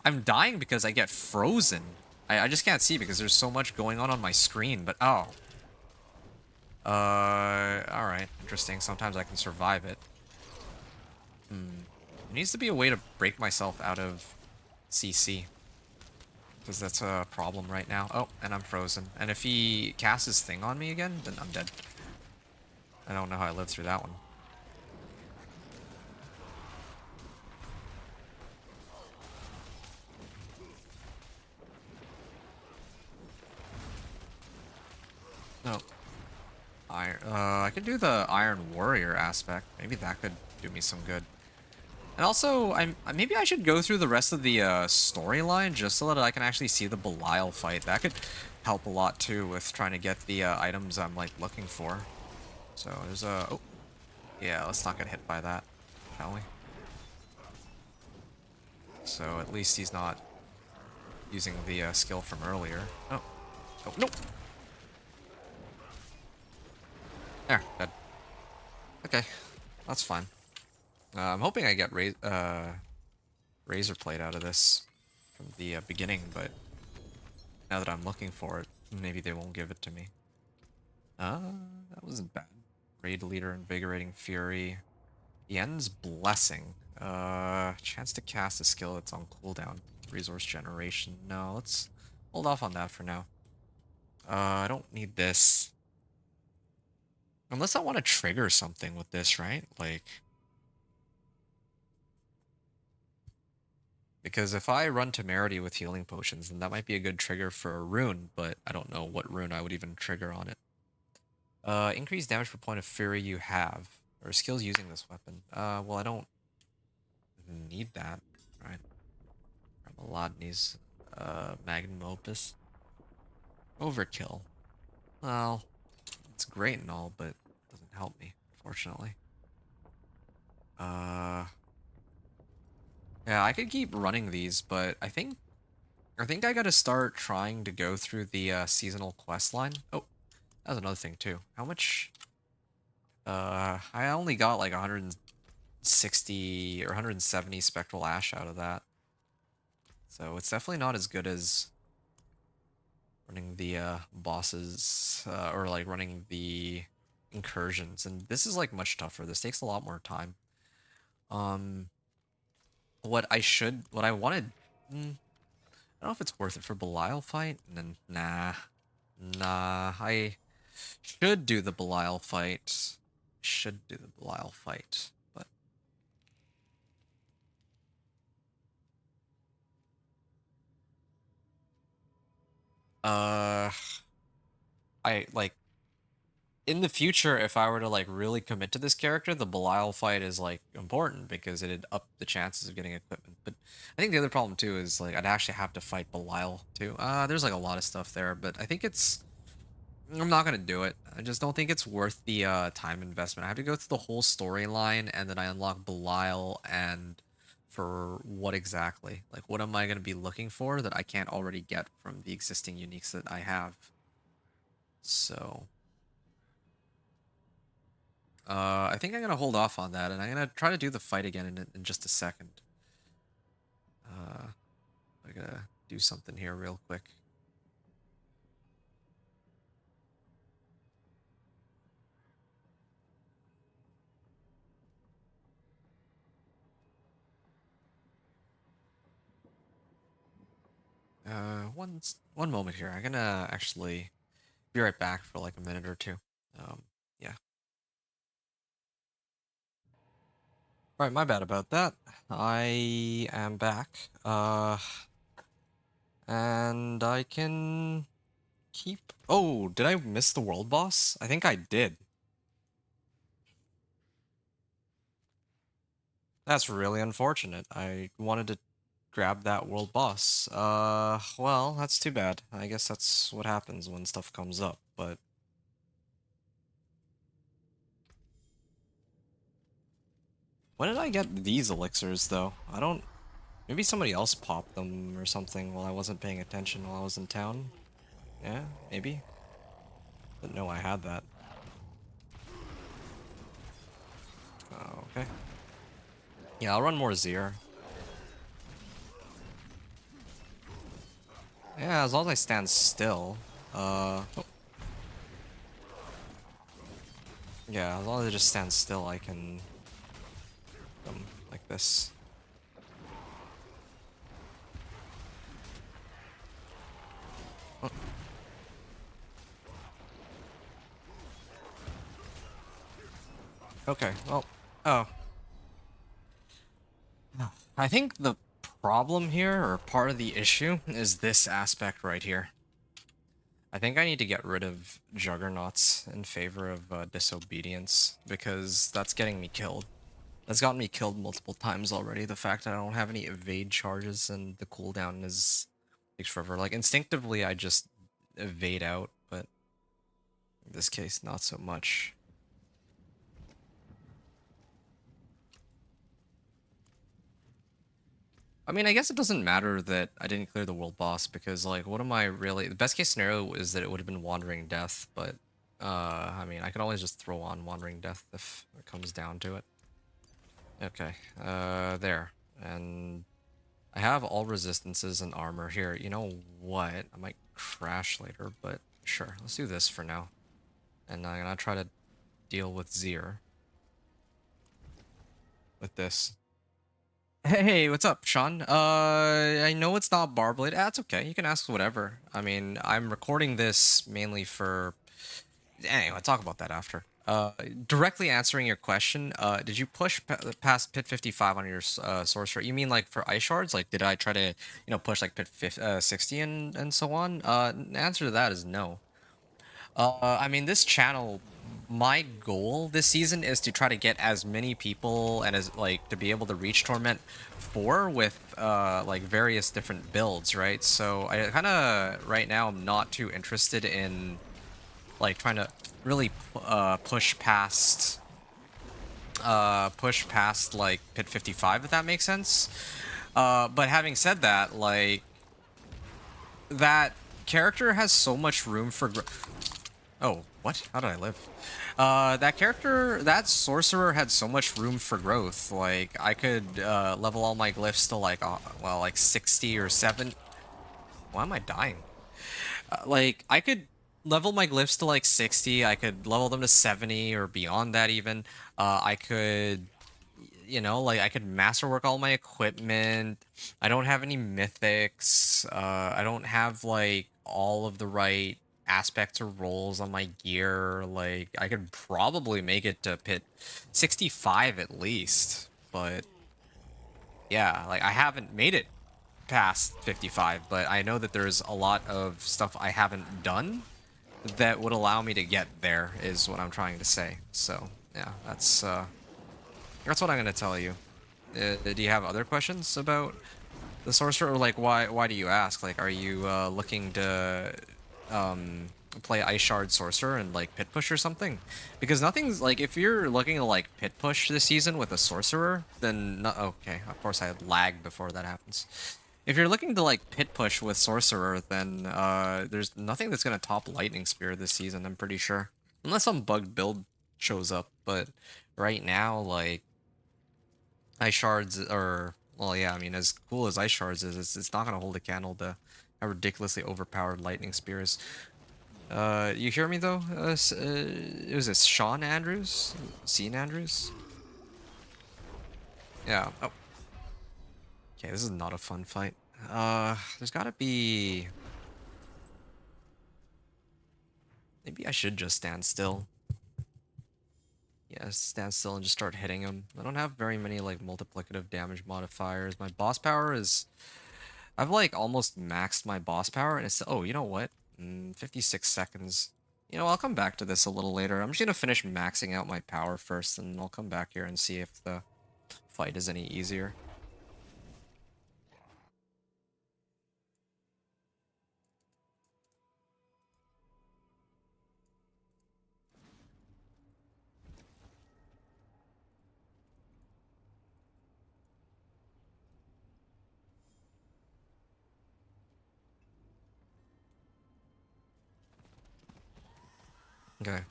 I'm dying because I get frozen. I just can't see because there's so much going on my screen, but oh. Alright. Interesting. Sometimes I can survive it. There needs to be a way to break myself out of CC. Because that's a problem right now. Oh, and I'm frozen. And if he casts his thing on me again, then I'm dead. I don't know how I lived through that one. No. I could do the Iron Warrior aspect. Maybe that could do me some good. And also, maybe I should go through the rest of the storyline just so that I can actually see the Belial fight. That could help a lot too with trying to get the items I'm like looking for. So there's a oh yeah, let's not get hit by that, shall we? So at least he's not using the skill from earlier. Oh, oh no! There, dead. Okay, that's fine. I'm hoping I get Razorplate out of this from the beginning, but now that I'm looking for it, maybe they won't give it to me. That wasn't bad. Raid Leader, Invigorating Fury. The End's Blessing. Chance to cast a skill that's on cooldown. Resource Generation. No, let's hold off on that for now. I don't need this. Unless I want to trigger something with this, right? Like... Because if I run Temerity with healing potions, then that might be a good trigger for a rune, but I don't know what rune I would even trigger on it. Increase damage per point of fury you have, or skills using this weapon. Well, I don't need that, right? Melodny's, Magnum Opus. Overkill. Well, it's great and all, but it doesn't help me, unfortunately. Yeah, I could keep running these, but I think I gotta start trying to go through the seasonal quest line. Oh, that was another thing too. How much? I only got like 160 or 170 Spectral Ash out of that. So it's definitely not as good as running the bosses or like running the incursions. And this is like much tougher. This takes a lot more time. What I wanted, I don't know if it's worth it for Belial fight. And then nah, I should do the Belial fight. Should do the Belial fight, but I like in the future, if I were to like really commit to this character, the Belial fight is like important because it'd up the chances of getting equipment. But I think the other problem too is like I'd actually have to fight Belial too. There's like a lot of stuff there, but I think I'm not gonna do it. I just don't think it's worth the time investment. I have to go through the whole storyline and then I unlock Belial and for what exactly? Like what am I gonna be looking for that I can't already get from the existing uniques that I have? So I think I'm gonna hold off on that, and I'm gonna try to do the fight again in just a second. I gotta do something here real quick. One moment here. I'm gonna actually be right back for like a minute or two. Yeah. Right, my bad about that. I am back. And I can keep... Oh, did I miss the world boss? I think I did. That's really unfortunate. I wanted to grab that world boss. Well, that's too bad. I guess that's what happens when stuff comes up, but... When did I get these elixirs, though? I don't... Maybe somebody else popped them or something while I wasn't paying attention while I was in town? Yeah, maybe? Didn't know I had that. Oh, okay. Yeah, I'll run more Zir. Yeah, as long as I stand still. Oh. Yeah, as long as I just stand still, I can... like this. Oh. Okay, well... Oh. I think the problem here, or part of the issue, is this aspect right here. I think I need to get rid of Juggernauts in favor of Disobedience, because that's getting me killed. That's gotten me killed multiple times already. The fact that I don't have any evade charges and the cooldown takes forever. Like instinctively, I just evade out, but in this case, not so much. I mean, I guess it doesn't matter that I didn't clear the world boss because, like, what am I really? The best case scenario is that it would have been Wandering Death, but I mean, I could always just throw on Wandering Death if it comes down to it. Okay, there, and I have all resistances and armor here. You know what? I might crash later, but sure, let's do this for now, and I'm gonna try to deal with Zir with this. Hey, what's up, Sean? I know it's not Barbblade. That's okay. You can ask whatever. I mean, I'm recording this mainly for... Anyway, I'll talk about that after. Directly answering your question, did you push past Pit 55 on your sorcerer? You mean like for ice shards? Like, did I try to, push like Pit 60 and so on? The answer to that is no. I mean, this channel, my goal this season is to try to get as many people and as like to be able to reach Torment 4 with like various different builds, right? So I kind of right now I'm not too interested in like trying to really push past like Pit 55, if that makes sense. But having said that, like that character has so much room for Oh, what? How did I live? That sorcerer had so much room for growth. Like, I could level all my glyphs to like, well, like 60 or 7. Why am I dying? Like, I could level my glyphs to like 60. I could level them to 70 or beyond that even. I could, like I could masterwork all my equipment. I don't have any mythics. I don't have like all of the right aspects or roles on my gear. Like I could probably make it to Pit 65 at least, but yeah, like I haven't made it past 55, but I know that there's a lot of stuff I haven't done that would allow me to get there is what I'm trying to say. So yeah, that's what I'm gonna tell you. Do you have other questions about the sorcerer, or like why do you ask? Like, are you looking to play Ice Shard Sorcerer and like pit push or something? Because nothing's like, if you're looking to like pit push this season with a sorcerer, then no, okay, of course I had lag before that happens. If you're looking to like pit push with sorcerer, then there's nothing that's gonna top Lightning Spear this season, I'm pretty sure, unless some bugged build shows up. But right now, like Ice Shards are, well, yeah, I mean, as cool as Ice Shards is, it's not gonna hold a candle to how ridiculously overpowered Lightning Spears. You hear me though? Was this Sean Andrews? Sean Andrews? Yeah. Oh. Okay, this is not a fun fight. There's gotta be... Maybe I should just stand still. Yeah, stand still and just start hitting him. I don't have very many like multiplicative damage modifiers. My boss power is... I've like almost maxed my boss power and it's... Oh, you know what? 56 seconds. You know, I'll come back to this a little later. I'm just gonna finish maxing out my power first and I'll come back here and see if the fight is any easier. Okay.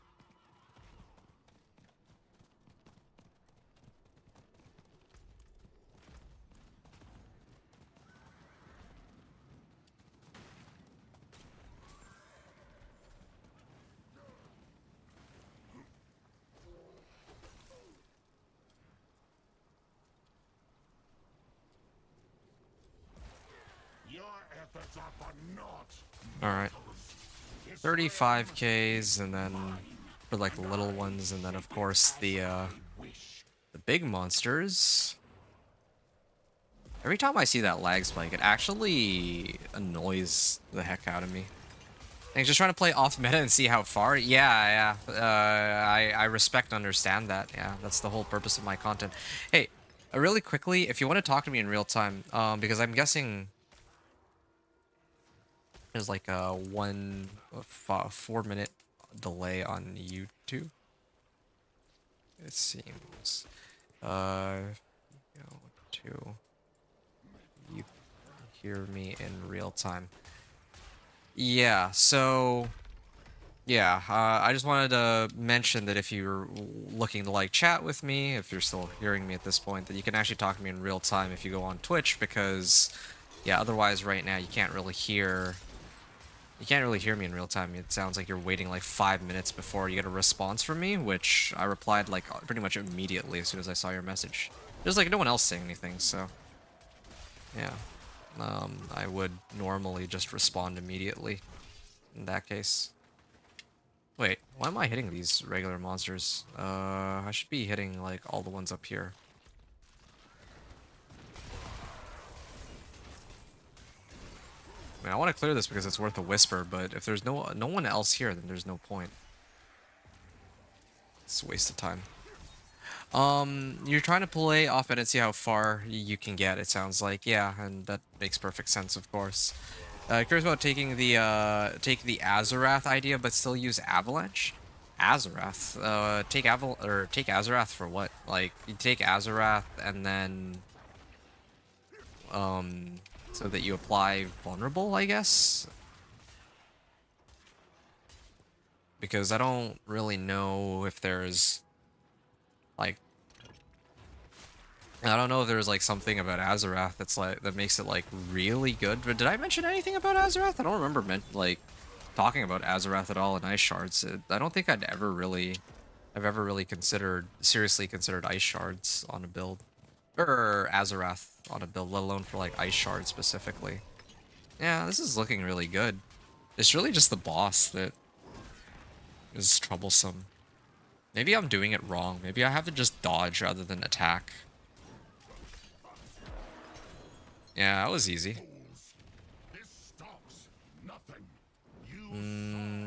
Your efforts are for naught. Alright. 35Ks, and then for like the little ones, and then of course the big monsters. Every time I see that lag spike, it actually annoys the heck out of me. Like, just trying to play off meta and see how far. Yeah, yeah. I respect and understand that. Yeah, that's the whole purpose of my content. Hey, really quickly, if you want to talk to me in real time, because I'm guessing there's like a 4 minute delay on YouTube. It seems. You know, to you hear me in real time. Yeah, so yeah, I just wanted to mention that if you're looking to like chat with me, if you're still hearing me at this point, that you can actually talk to me in real time if you go on Twitch, because yeah, otherwise right now you can't really hear me in real time. It sounds like you're waiting like 5 minutes before you get a response from me, which I replied like pretty much immediately as soon as I saw your message. There's like no one else saying anything, so yeah. I would normally just respond immediately in that case. Wait, why am I hitting these regular monsters? I should be hitting like all the ones up here. I mean, I want to clear this because it's worth a whisper, but if there's no one else here, then there's no point. It's a waste of time. You're trying to play off it and see how far you can get, it sounds like. Yeah, and that makes perfect sense, of course. Curious about taking the take the Azarath idea, but still use Avalanche. Azarath. Take Azarath for what? Like you take Azarath and then so that you apply vulnerable, I guess. Because I don't really know if there's like I don't know if there's like something about Azarath that's like that makes it like really good. But did I mention anything about Azarath? I don't remember like talking about Azarath at all in Ice Shards. I don't think I've ever really seriously considered Ice Shards on a build. Or Azarath on a build, let alone for like Ice Shards specifically. Yeah, this is looking really good. It's really just the boss that is troublesome. Maybe I'm doing it wrong. Maybe I have to just dodge rather than attack. Yeah, that was easy.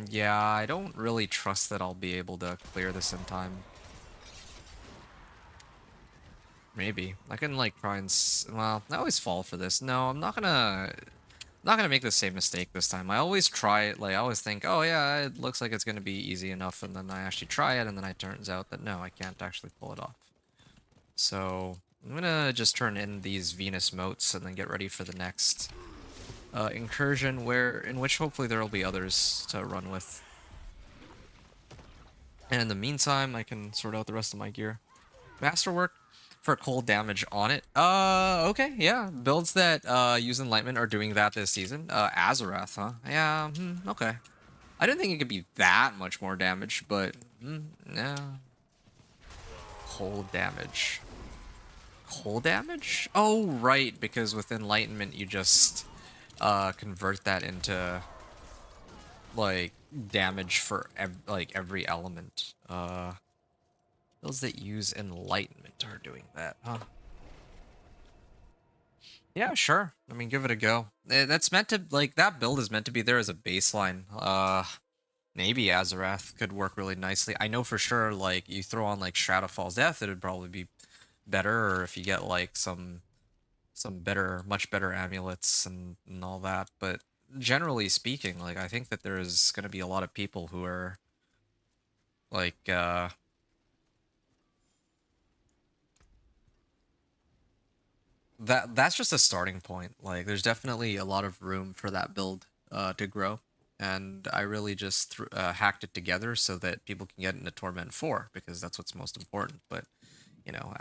Yeah, I don't really trust that I'll be able to clear this in time. Maybe. I can like try and well, I always fall for this. No, I'm not gonna make the same mistake this time. I always try it, like I always think, oh yeah, it looks like it's gonna be easy enough, and then I actually try it, and then it turns out that no, I can't actually pull it off. So I'm gonna just turn in these Venus motes and then get ready for the next incursion, in which hopefully there will be others to run with. And in the meantime, I can sort out the rest of my gear. Masterwork for cold damage on it. Okay, yeah. Builds that use Enlightenment are doing that this season. Azarath, huh? Yeah, okay. I didn't think it could be that much more damage, but yeah. Cold damage. Cold damage? Oh, right, because with Enlightenment you just convert that into like damage for every element. Those that use Enlightenment are doing that, huh? Yeah, sure. I mean, give it a go. That's meant to, like, that build is meant to be there as a baseline. Maybe Azarath could work really nicely. I know for sure, like, you throw on, like, Shroud of Fall's Death, it'd probably be better, or if you get, like, some much better amulets and all that. But generally speaking, like, I think that there's going to be a lot of people who are, like, that's just a starting point. Like, there's definitely a lot of room for that build to grow, and I really just hacked it together so that people can get into Torment 4 because that's what's most important. But you know,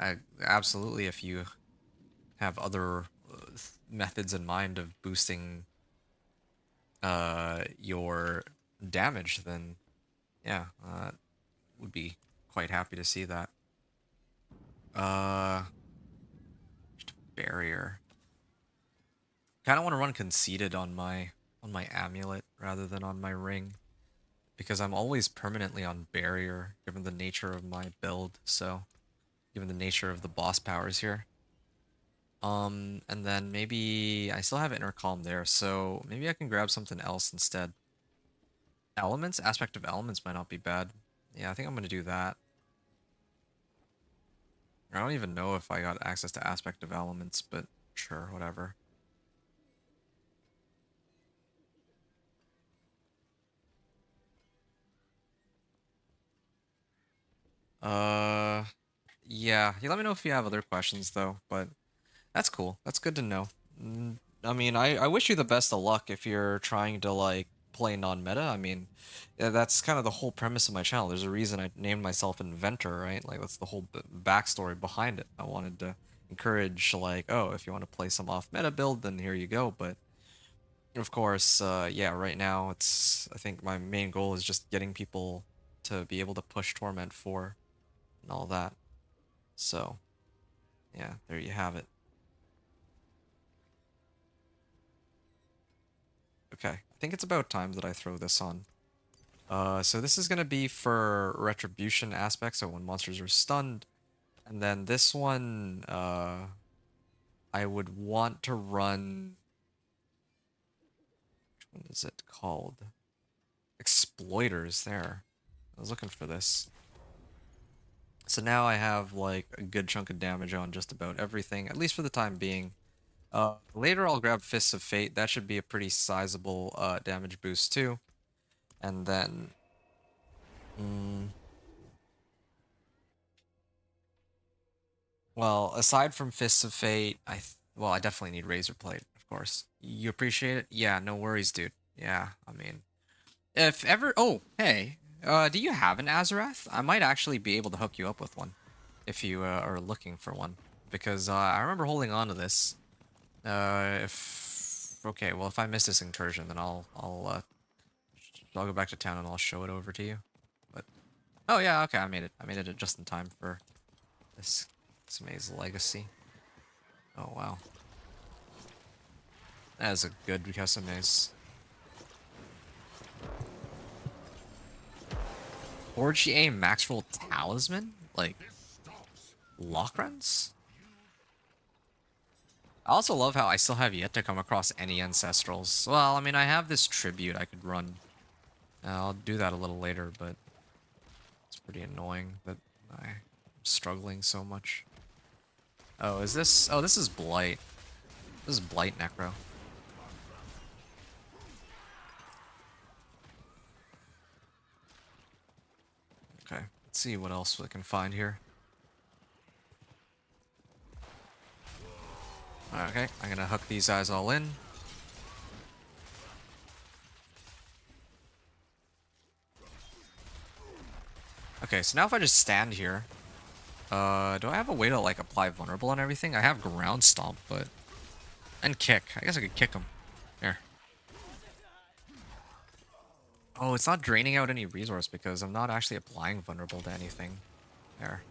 absolutely, if you have other methods in mind of boosting your damage, then yeah, would be quite happy to see that. Uh, barrier. Kind of want to run conceited on my amulet rather than on my ring, because I'm always permanently on barrier given the nature of my build. So, given the nature of the boss powers here. And then maybe I still have Inner Calm there, so maybe I can grab something else instead. Elements? Aspect of elements might not be bad. Yeah, I think I'm gonna do that. I don't even know if I got access to aspect of elements, but sure, whatever. Uh, yeah. You let me know if you have other questions though, but that's cool. That's good to know. I mean, I wish you the best of luck if you're trying to like play non-meta. I mean, yeah, that's kind of the whole premise of my channel. There's a reason I named myself Inventor, right? Like that's the whole backstory behind it. I wanted to encourage like, oh, if you want to play some off-meta build, then here you go. But of course, yeah, right now I think my main goal is just getting people to be able to push Torment 4 and all that. So, yeah, there you have it. Okay, I think it's about time that I throw this on. So this is gonna be for retribution aspects, so when monsters are stunned. And then this one, I would want to run... What is it called? Exploiters, there. I was looking for this. So now I have like a good chunk of damage on just about everything, at least for the time being. Later I'll grab Fists of Fate. That should be a pretty sizable damage boost too. And then... well, aside from Fists of Fate, well, I definitely need Razorplate, of course. You appreciate it? Yeah, no worries, dude. Yeah, I mean, if ever... Oh, hey, do you have an Azarath? I might actually be able to hook you up with one if you are looking for one, because I remember holding on to this. If okay, well, if I miss this incursion, then I'll go back to town and I'll show it over to you. But oh yeah, okay, I made it. I made it just in time for this Maze Legacy. Oh wow, that is a good custom maze. Orgy max roll talisman, like lock runs. I also love how I still have yet to come across any ancestrals. Well, I mean, I have this tribute I could run. I'll do that a little later, but it's pretty annoying that I'm struggling so much. Oh, is this... Oh, this is Blight. This is Blight Necro. Okay, let's see what else we can find here. Okay, I'm gonna hook these guys all in. Okay, so now if I just stand here, do I have a way to like apply vulnerable and everything? I have ground stomp, but... And kick. I guess I could kick him. Here. Oh, it's not draining out any resource because I'm not actually applying vulnerable to anything. There.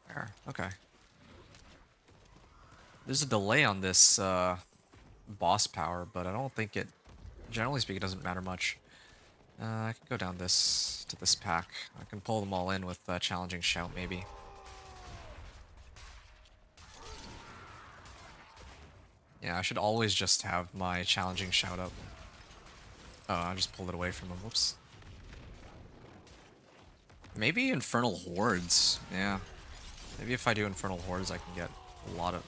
There. Okay. There's a delay on this boss power, but I don't think it... Generally speaking, it doesn't matter much. I can go down this to this pack. I can pull them all in with Challenging Shout, maybe. Yeah, I should always just have my Challenging Shout up. Oh, I just pulled it away from him. Whoops. Maybe Infernal Hordes. Yeah. Maybe if I do Infernal Hordes, I can get a lot of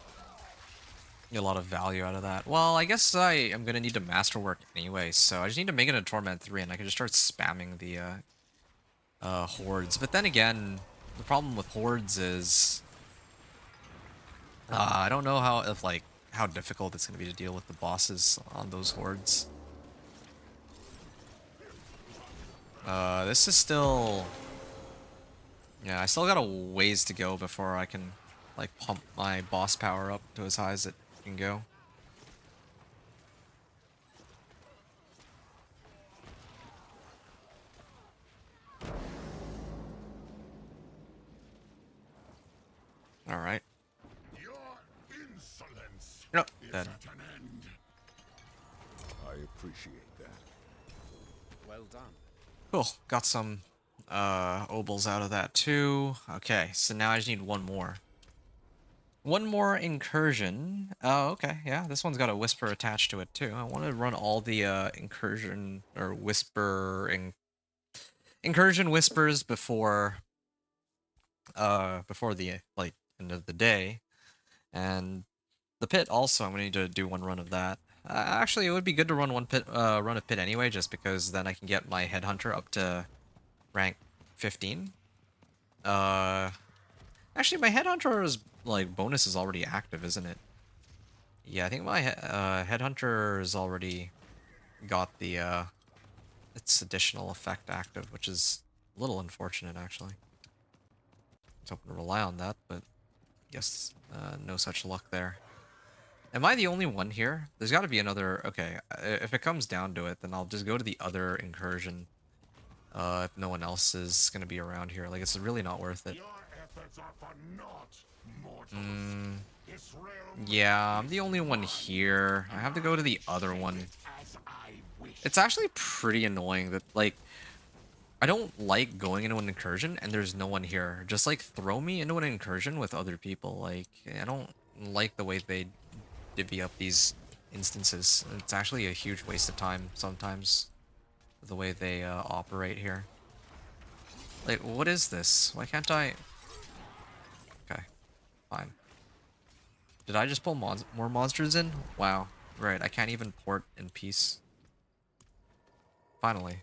value out of that. Well, I guess I am gonna need to masterwork anyway, so I just need to make it a Torment 3, and I can just start spamming the Hordes. But then again, the problem with Hordes is I don't know how difficult it's gonna be to deal with the bosses on those Hordes. This is still... Yeah, I still got a ways to go before I can like pump my boss power up to as high as it can go. Alright. Your insolence Nope, is dead. at an end. I appreciate that. Well done. Cool. Got some obols out of that too. Okay, so now I just need one more. One more incursion. Oh, okay. Yeah, this one's got a whisper attached to it too. I want to run all the incursion or incursion whispers before the like end of the day, and the pit also. I'm gonna need to do one run of that. Actually, it would be good to run one pit, run a pit anyway, just because then I can get my headhunter up to rank 15. Uh, Actually, my headhunter's like bonus is already active, isn't it? Yeah, I think my headhunter has already got the its additional effect active, which is a little unfortunate actually. I was hoping to rely on that, but guess no such luck there. Am I the only one here? There's got to be another. Okay, if it comes down to it, then I'll just go to the other incursion. If no one else is gonna be around here, like it's really not worth it. Your efforts are for naught, mortals. Mm, This realm yeah, I'm the only one here. I have to go to the other one. as I wish. It's actually pretty annoying that, like, I don't like going into an incursion and there's no one here. Just, like, throw me into an incursion with other people. Like, I don't like the way they divvy up these instances. It's actually a huge waste of time sometimes, the way they operate here. Like, what is this? Why can't I... Okay, fine. Did I just pull more monsters in? Wow. Right, I can't even port in peace. Finally.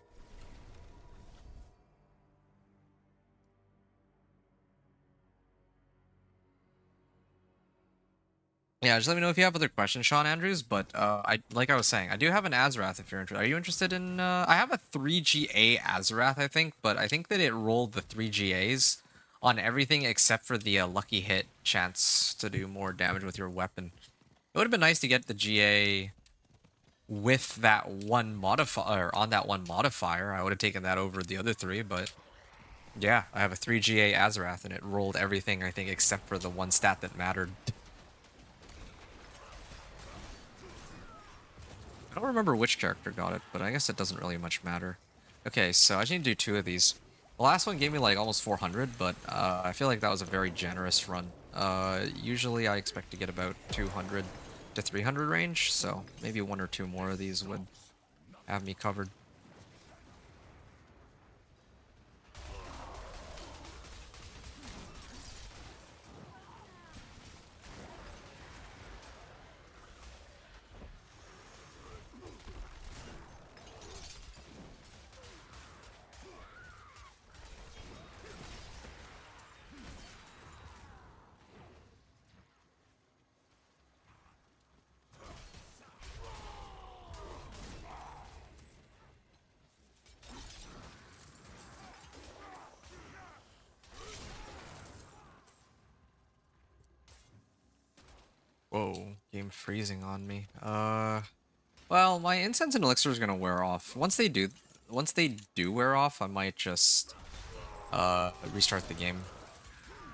Yeah, just let me know if you have other questions, Sean Andrews. But like I was saying, I do have an Azarath if you're interested. Are you interested in? I have a 3GA Azarath, I think, but I think that it rolled the 3GAs on everything except for the lucky hit chance to do more damage with your weapon. It would have been nice to get the GA with that one modifier on that one modifier. I would have taken that over the other three, but yeah, I have a 3GA Azarath and it rolled everything I think except for the one stat that mattered. I don't remember which character got it, but I guess it doesn't really much matter. Okay, so I just need to do 2 of these. The last one gave me like almost 400, but I feel like that was a very generous run. Usually I expect to get about 200 to 300 range, so maybe 1 or 2 more of these would have me covered. Whoa, game freezing on me. Well, my incense and elixir is gonna wear off. Once they do wear off, I might just restart the game.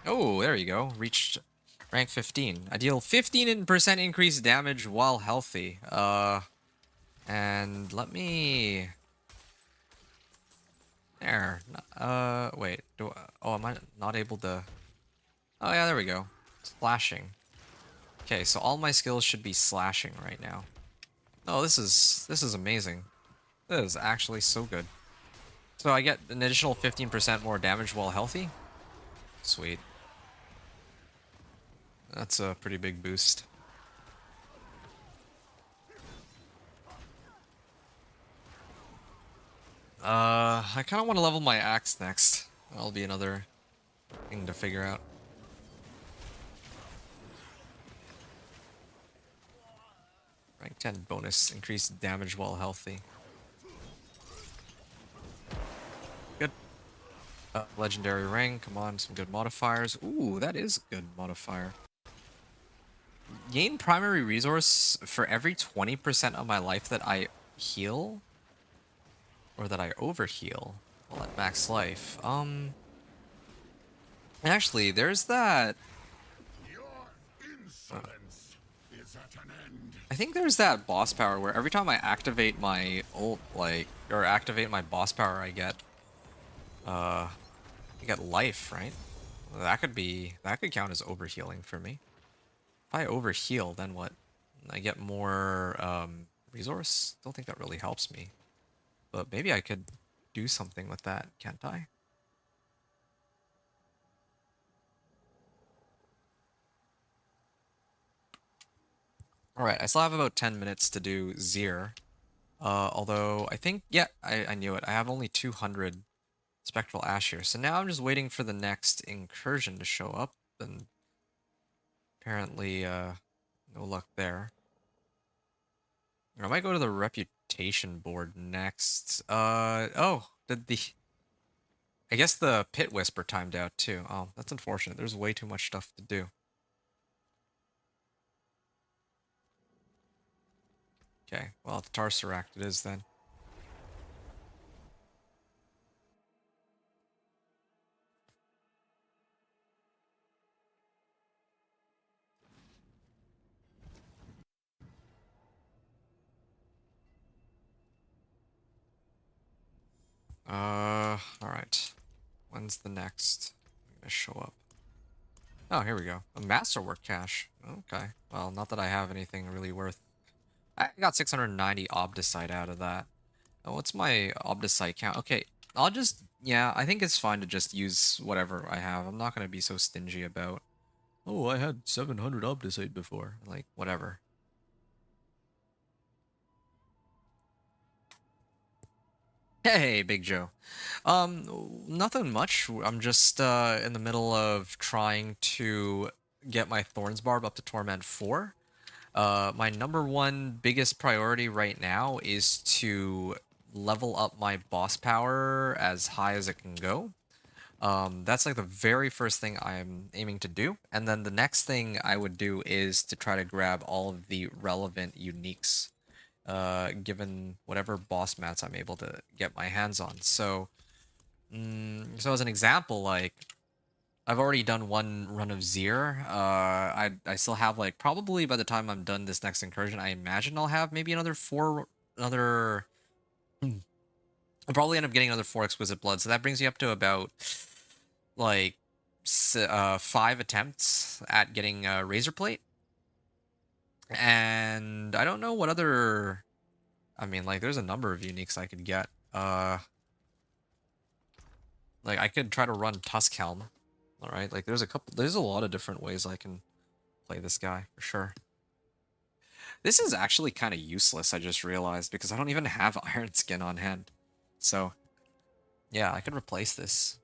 Oh, there you go. Reached rank 15. I deal 15% increased damage while healthy. And let me there. Wait. Oh, am I not able to? Oh yeah, there we go. Slashing. Okay, so all my skills should be slashing right now. Oh, this is amazing. This is actually so good. So I get an additional 15% more damage while healthy? Sweet. That's a pretty big boost. I kind of want to level my axe next. That'll be another thing to figure out. Rank 10 bonus, increased damage while healthy. Good. Legendary rank, come on, some good modifiers. Ooh, that is a good modifier. Gain primary resource for every 20% of my life that I heal? Or that I overheal while at max life. Actually, there's that... Your insolence is at an end. I think there's that boss power where every time I activate my ult, like, or activate my boss power, I get life, right? That could count as overhealing for me. If I overheal, then what? I get more resource? Don't think that really helps me. But maybe I could do something with that, can't I? Alright, I still have about 10 minutes to do Zir. Although, I think, yeah, I knew it. I have only 200 Spectral Ash here. So now I'm just waiting for the next Incursion to show up. And apparently, no luck there. I might go to the Reputation board next. Oh, did the... I guess the Pit Whisper timed out too. Oh, that's unfortunate. There's way too much stuff to do. Okay, well, the Tarsaract it is then. Alright. When's the next gonna show up? Oh, here we go. A Masterwork cache. Okay. Well, not that I have anything really worth... I got 690 Obdicite out of that. Oh, what's my Obdicite count? Okay, I'll just... Yeah, I think it's fine to just use whatever I have. I'm not gonna be so stingy about... Oh, I had 700 Obdicite before. Like, whatever. Hey, Big Joe. Nothing much. I'm just in the middle of trying to get my Thorns Barb up to Torment 4. My number one biggest priority right now is to level up my boss power as high as it can go. That's like the very first thing I'm aiming to do. And then the next thing I would do is to try to grab all of the relevant uniques. Given whatever boss mats I'm able to get my hands on. So, so as an example, like, I've already done one run of Zir. I still have, like, probably by the time I'm done this next incursion, I imagine I'll have maybe another I'll probably end up getting another 4 Exquisite Blood. So that brings me up to about, like, 5 attempts at getting Razorplate. And I don't know what other... I mean, like, there's a number of uniques I could get. Like, I could try to run Tusk Helm. Alright, like, there's a lot of different ways I can play this guy, for sure. This is actually kind of useless, I just realized, because I don't even have Iron Skin on hand. So, yeah, I could replace this.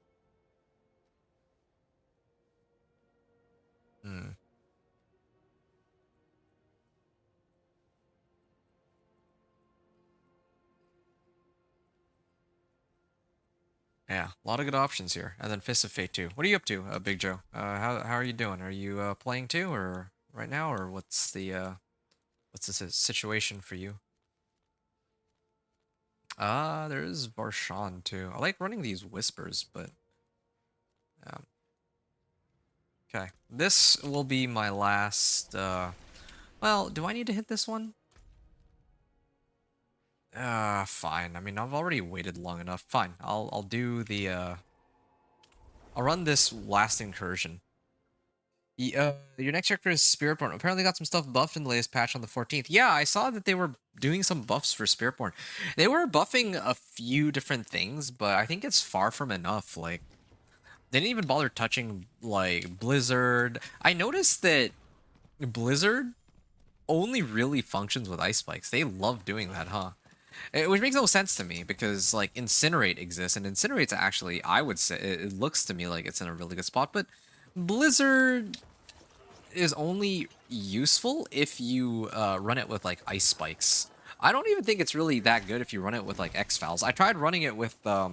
Yeah, a lot of good options here. And then Fist of Fate too. What are you up to, Big Joe? How are you doing? Are you playing too, or right now, or what's the situation for you? There's Varshan too. I like running these whispers, but okay. This will be my last. Well, do I need to hit this one? Fine. I mean, I've already waited long enough. Fine. I'll do the I'll run this last incursion. Your next character is Spiritborn. Apparently got some stuff buffed in the latest patch on the 14th. Yeah, I saw that they were doing some buffs for Spiritborn. They were buffing a few different things, but I think it's far from enough. Like, they didn't even bother touching, like, Blizzard. I noticed that Blizzard only really functions with ice spikes. They love doing that, huh? Which makes no sense to me, because, like, Incinerate exists, and Incinerate's actually, I would say, it looks to me like it's in a really good spot, but Blizzard is only useful if you run it with, like, ice spikes. I don't even think it's really that good if you run it with, like, X-Fouls. I tried running it with, yeah,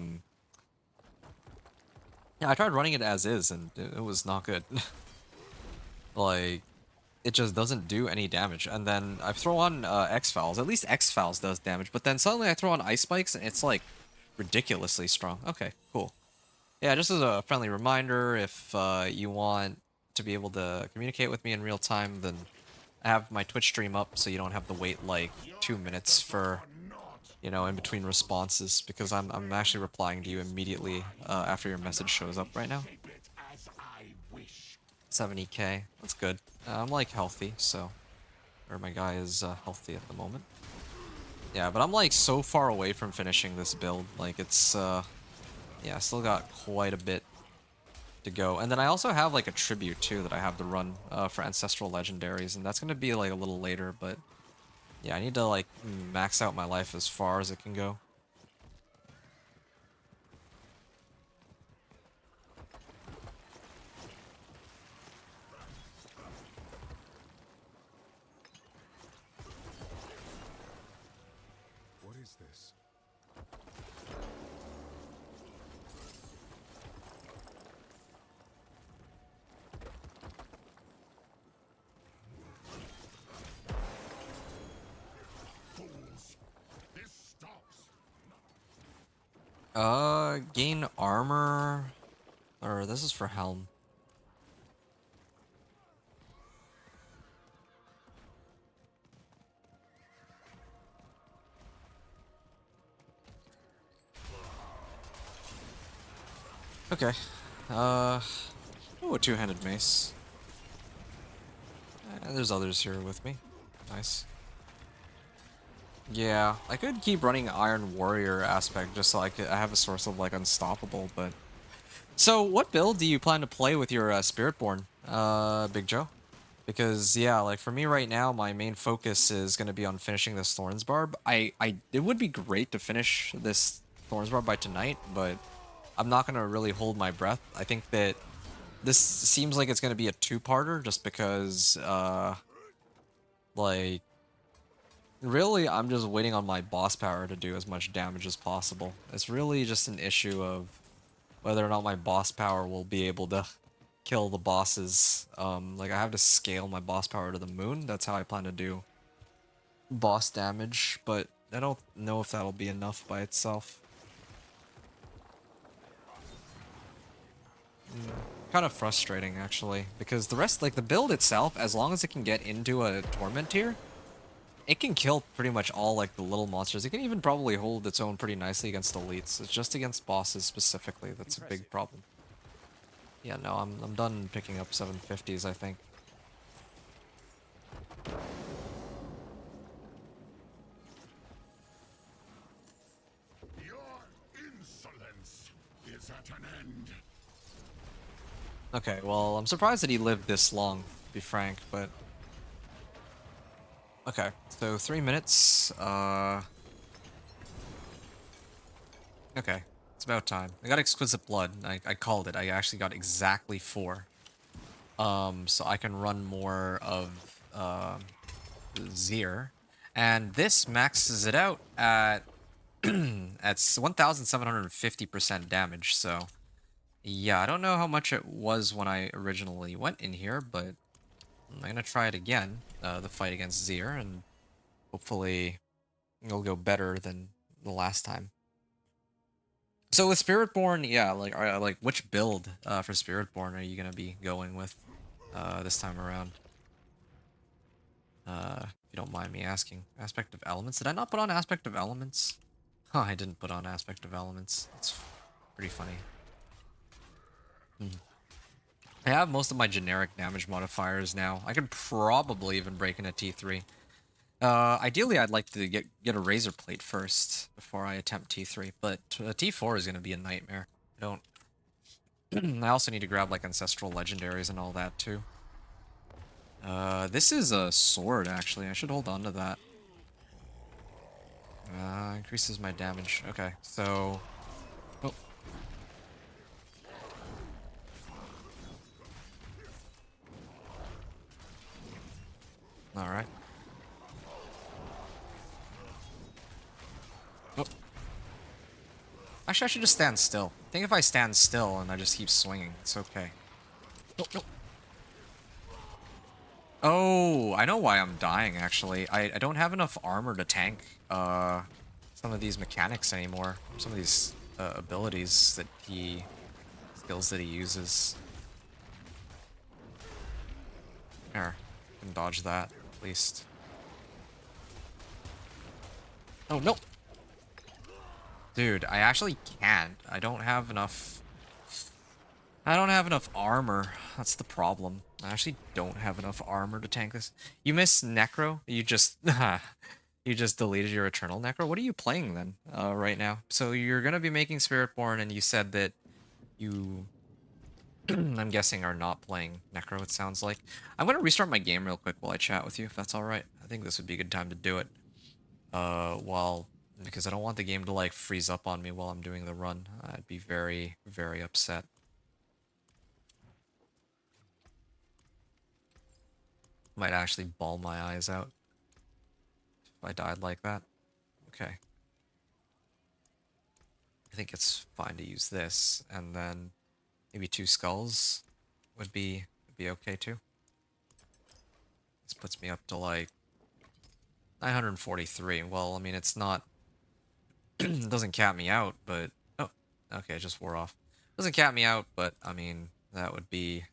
I tried running it as is, and it was not good. Like, it just doesn't do any damage. And then I throw on X-Fouls. At least X-Fouls does damage. But then suddenly I throw on Ice Spikes, and it's, like, ridiculously strong. Okay, cool. Yeah, just as a friendly reminder, if you want to be able to communicate with me in real time, then I have my Twitch stream up, so you don't have to wait, like, 2 minutes for, you know, in between responses, because I'm actually replying to you immediately after your message shows up right now. 70k. That's good. I'm like healthy, so. Or my guy is healthy at the moment. Yeah, but I'm like so far away from finishing this build. Like it's yeah, I still got quite a bit to go. And then I also have like a tribute too that I have to run for ancestral legendaries, and that's gonna be like a little later, but yeah, I need to like max out my life as far as it can go. What is this? Fools! This stops. Gain armor, or this is for helm. Okay. Oh, a two-handed mace. There's others here with me. Nice. Yeah, I could keep running Iron Warrior aspect just so I have a source of like unstoppable, but so what build do you plan to play with your Spiritborn, Big Joe? Because yeah, like for me right now, my main focus is gonna be on finishing this Thorns Barb. It would be great to finish this Thorns Barb by tonight, but I'm not gonna really hold my breath. I think that this seems like it's gonna be a two-parter just because like really, I'm just waiting on my boss power to do as much damage as possible. It's really just an issue of whether or not my boss power will be able to kill the bosses. Like I have to scale my boss power to the moon. That's how I plan to do boss damage, but I don't know if that'll be enough by itself. Kind of frustrating actually, because the rest, like the build itself, as long as it can get into a Torment tier, it can kill pretty much all like the little monsters. It can even probably hold its own pretty nicely against elites. It's just against bosses specifically that's a big problem. Yeah, no, I'm done picking up 750s, I think. Your insolence is at an end. Okay, well, I'm surprised that he lived this long, to be frank, but okay, so 3 minutes, okay, it's about time. I got Exquisite Blood, I called it, I actually got exactly 4. So I can run more of, Zir. And this maxes it out at, at 1,750% damage, so yeah, I don't know how much it was when I originally went in here, but I'm gonna try it again, the fight against Zir, and hopefully it'll go better than the last time. So with Spiritborn, yeah, like which build for Spiritborn are you gonna be going with this time around? If you don't mind me asking. Aspect of Elements? Did I not put on Aspect of Elements? Huh, I didn't put on Aspect of Elements. It's pretty funny. I have most of my generic damage modifiers now. I could probably even break into T3. Ideally, I'd like to get a Razorplate first before I attempt T3, but T4 is going to be a nightmare. I don't... I also need to grab, like, Ancestral Legendaries and all that, too. This is a sword, actually. I should hold on to that. Increases my damage. Okay, so... Oh. Alright. Oh. Actually, I should just stand still. I think if I stand still and I just keep swinging, it's okay. Oh, no. Oh, I know why I'm dying, actually. I don't have enough armor to tank some of these mechanics anymore. Some of these abilities that skills that he uses. There, I can dodge that, at least. Oh, no! Dude, I actually can't. I don't have enough... I don't have enough armor. That's the problem. I actually don't have enough armor to tank this. You miss Necro? You just you just deleted your Eternal Necro? What are you playing then right now? So you're gonna be making Spiritborn, and you said that you I'm guessing are not playing Necro, it sounds like. I'm gonna restart my game real quick while I chat with you, if that's alright. I think this would be a good time to do it. Because I don't want the game to like freeze up on me while I'm doing the run. I'd be very, very upset. Might actually bawl my eyes out if I died like that. Okay. I think it's fine to use this, and then maybe 2 skulls would be okay too. This puts me up to like 943. Well, I mean, it's not it doesn't cap me out, but oh, okay, it just wore off. Doesn't cap me out, but I mean, that'd be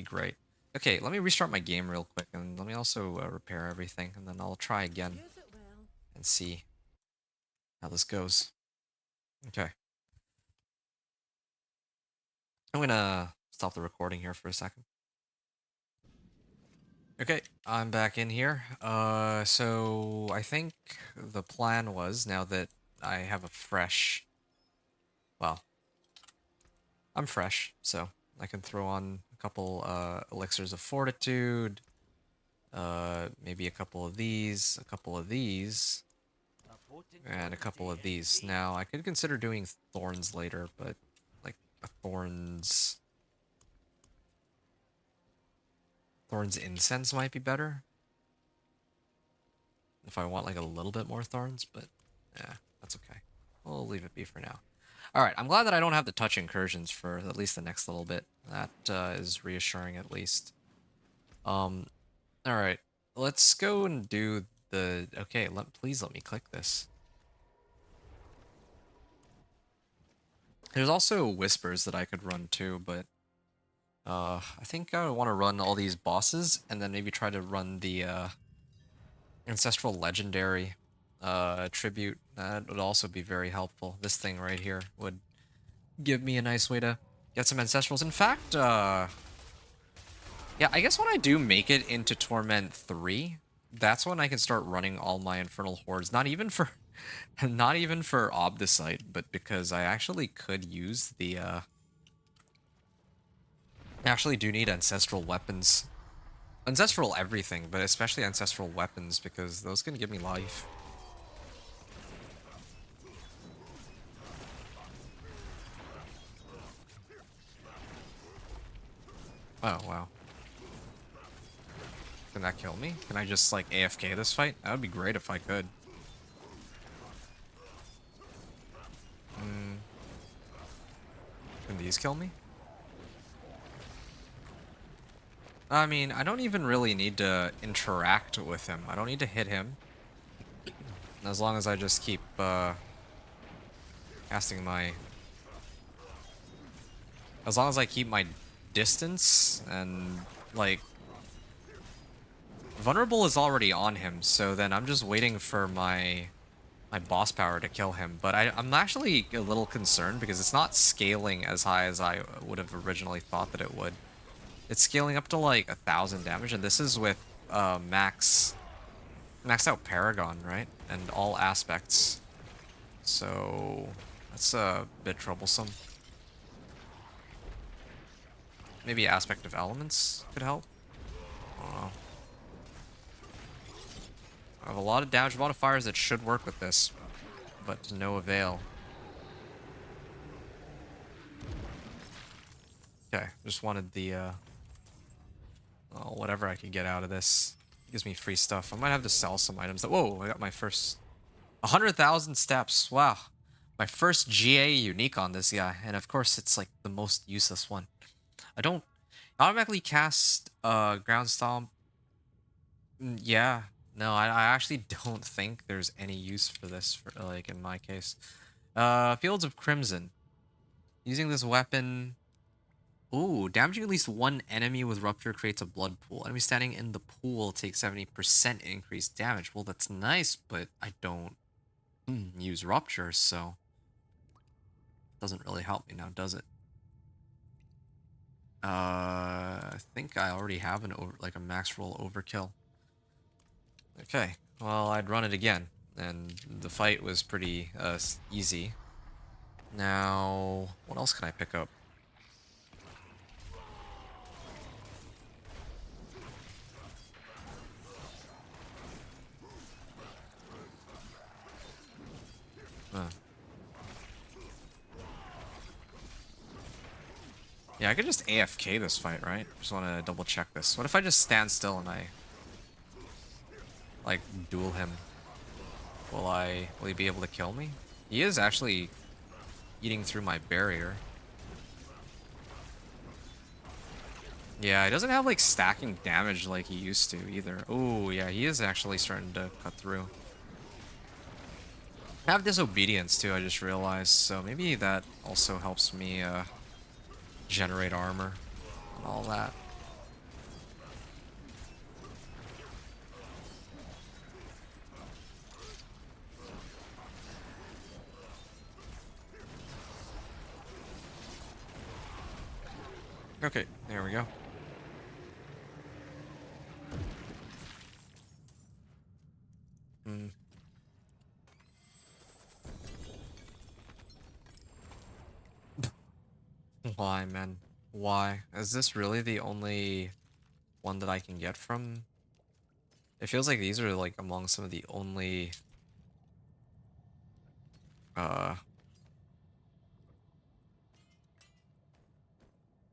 great. Okay, let me restart my game real quick, and let me also repair everything, and then I'll try again Use it well. and see how this goes. Okay. I'm gonna stop the recording here for a second. Okay, I'm back in here. So I think the plan was, now that I have a fresh, well, I'm fresh, so I can throw on a couple elixirs of fortitude, maybe a couple of these, and a couple of these. Now, I could consider doing thorns later, but like a thorns incense might be better if I want like a little bit more thorns, but yeah, that's okay. We'll leave it be for now. Alright, I'm glad that I don't have to touch incursions for at least the next little bit. That is reassuring at least. Alright, let's go and do the... Okay, please let me click this. There's also whispers that I could run too, but I think I want to run all these bosses and then maybe try to run the Ancestral Legendary tribute. That would also be very helpful. This thing right here would give me a nice way to get some Ancestrals. In fact, yeah, I guess when I do make it into Torment 3, that's when I can start running all my Infernal Hordes. Not even for not even for Obdicite, but because I actually could use the I actually do need Ancestral Weapons. Ancestral everything, but especially Ancestral Weapons, because those can give me life. Oh, wow. Can that kill me? Can I just, like, AFK this fight? That would be great if I could. Can these kill me? I mean, I don't even really need to interact with him. I don't need to hit him. As long as I just keep, casting my... As long as I keep my distance and, like... Vulnerable is already on him, so then I'm just waiting for my boss power to kill him. But I'm actually a little concerned because it's not scaling as high as I would have originally thought that it would. It's scaling up to like 1,000 damage, and this is with maxed out Paragon, right? And all aspects. So that's a bit troublesome. Maybe aspect of elements could help. I don't know. I have a lot of damage modifiers that should work with this, but to no avail. Okay, just wanted the, well, whatever I could get out of this. It gives me free stuff. I might have to sell some items. Whoa, I got my first 100,000 steps. Wow. My first GA unique on this guy, and of course it's like the most useless one. I don't automatically cast Ground Stomp. Yeah, no, I actually don't think there's any use for this, for, like, in my case. Fields of Crimson. Using this weapon... Ooh, damaging at least one enemy with Rupture creates a blood pool. Enemy standing in the pool takes 70% increased damage. Well, that's nice, but I don't use Rupture, so... Doesn't really help me now, does it? I think I already have an like a max roll overkill. Okay, well, I'd run it again, and the fight was pretty easy. Now, what else can I pick up? Huh. Yeah, I could just AFK this fight, right? Just want to double check this. What if I just stand still and I like duel him? Will he be able to kill me? He is actually eating through my barrier. Yeah, he doesn't have like stacking damage like he used to either. Oh, yeah, he is actually starting to cut through. I have disobedience too, I just realized, so maybe that also helps me generate armor and all that. Okay, there we go. Hmm. Why, man? Why? Is this really the only one that I can get from? It feels like these are like among some of the only uh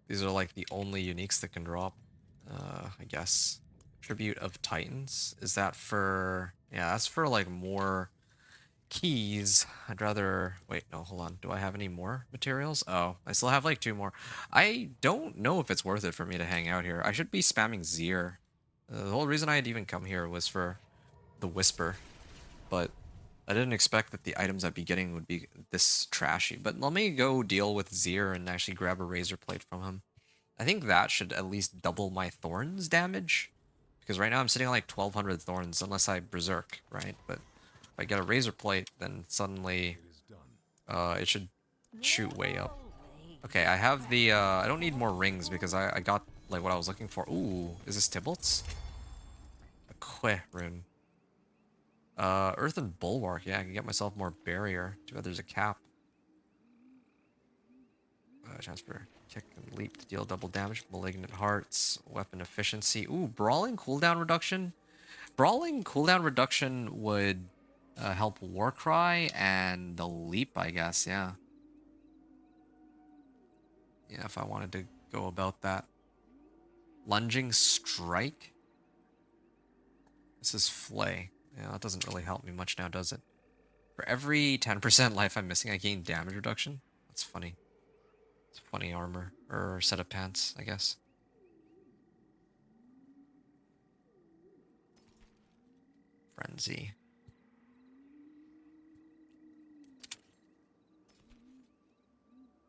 these are like the only uniques that can drop. I guess. Tribute of Titans. Is that for yeah, that's for like more keys. I'd rather wait, no, hold on. Do I have any more materials? Oh, I still have like 2 more. I don't know if it's worth it for me to hang out here. I should be spamming Zir. The whole reason I had even come here was for the Whisper, but I didn't expect that the items I'd be getting would be this trashy. But let me go deal with Zir and actually grab a Razorplate from him. I think that should at least double my Thorns damage, because right now I'm sitting on like 1200 Thorns unless I Berserk, right? But if I get a Razorplate, then suddenly it should shoot way up. Okay, I have the I don't need more rings because I got like what I was looking for. Ooh, is this Tybalt's? A Queh rune. Earthen Bulwark. Yeah, I can get myself more barrier. Too bad there's a cap. Transfer. Kick and leap to deal double damage. Malignant Hearts. Weapon efficiency. Ooh, Brawling cooldown reduction. Brawling cooldown reduction would help Warcry and the leap, I guess. Yeah. Yeah, if I wanted to go about that. Lunging Strike. This is Flay. Yeah, that doesn't really help me much now, does it? For every 10% life I'm missing, I gain damage reduction? That's funny. It's funny armor. Or set of pants, I guess. Frenzy.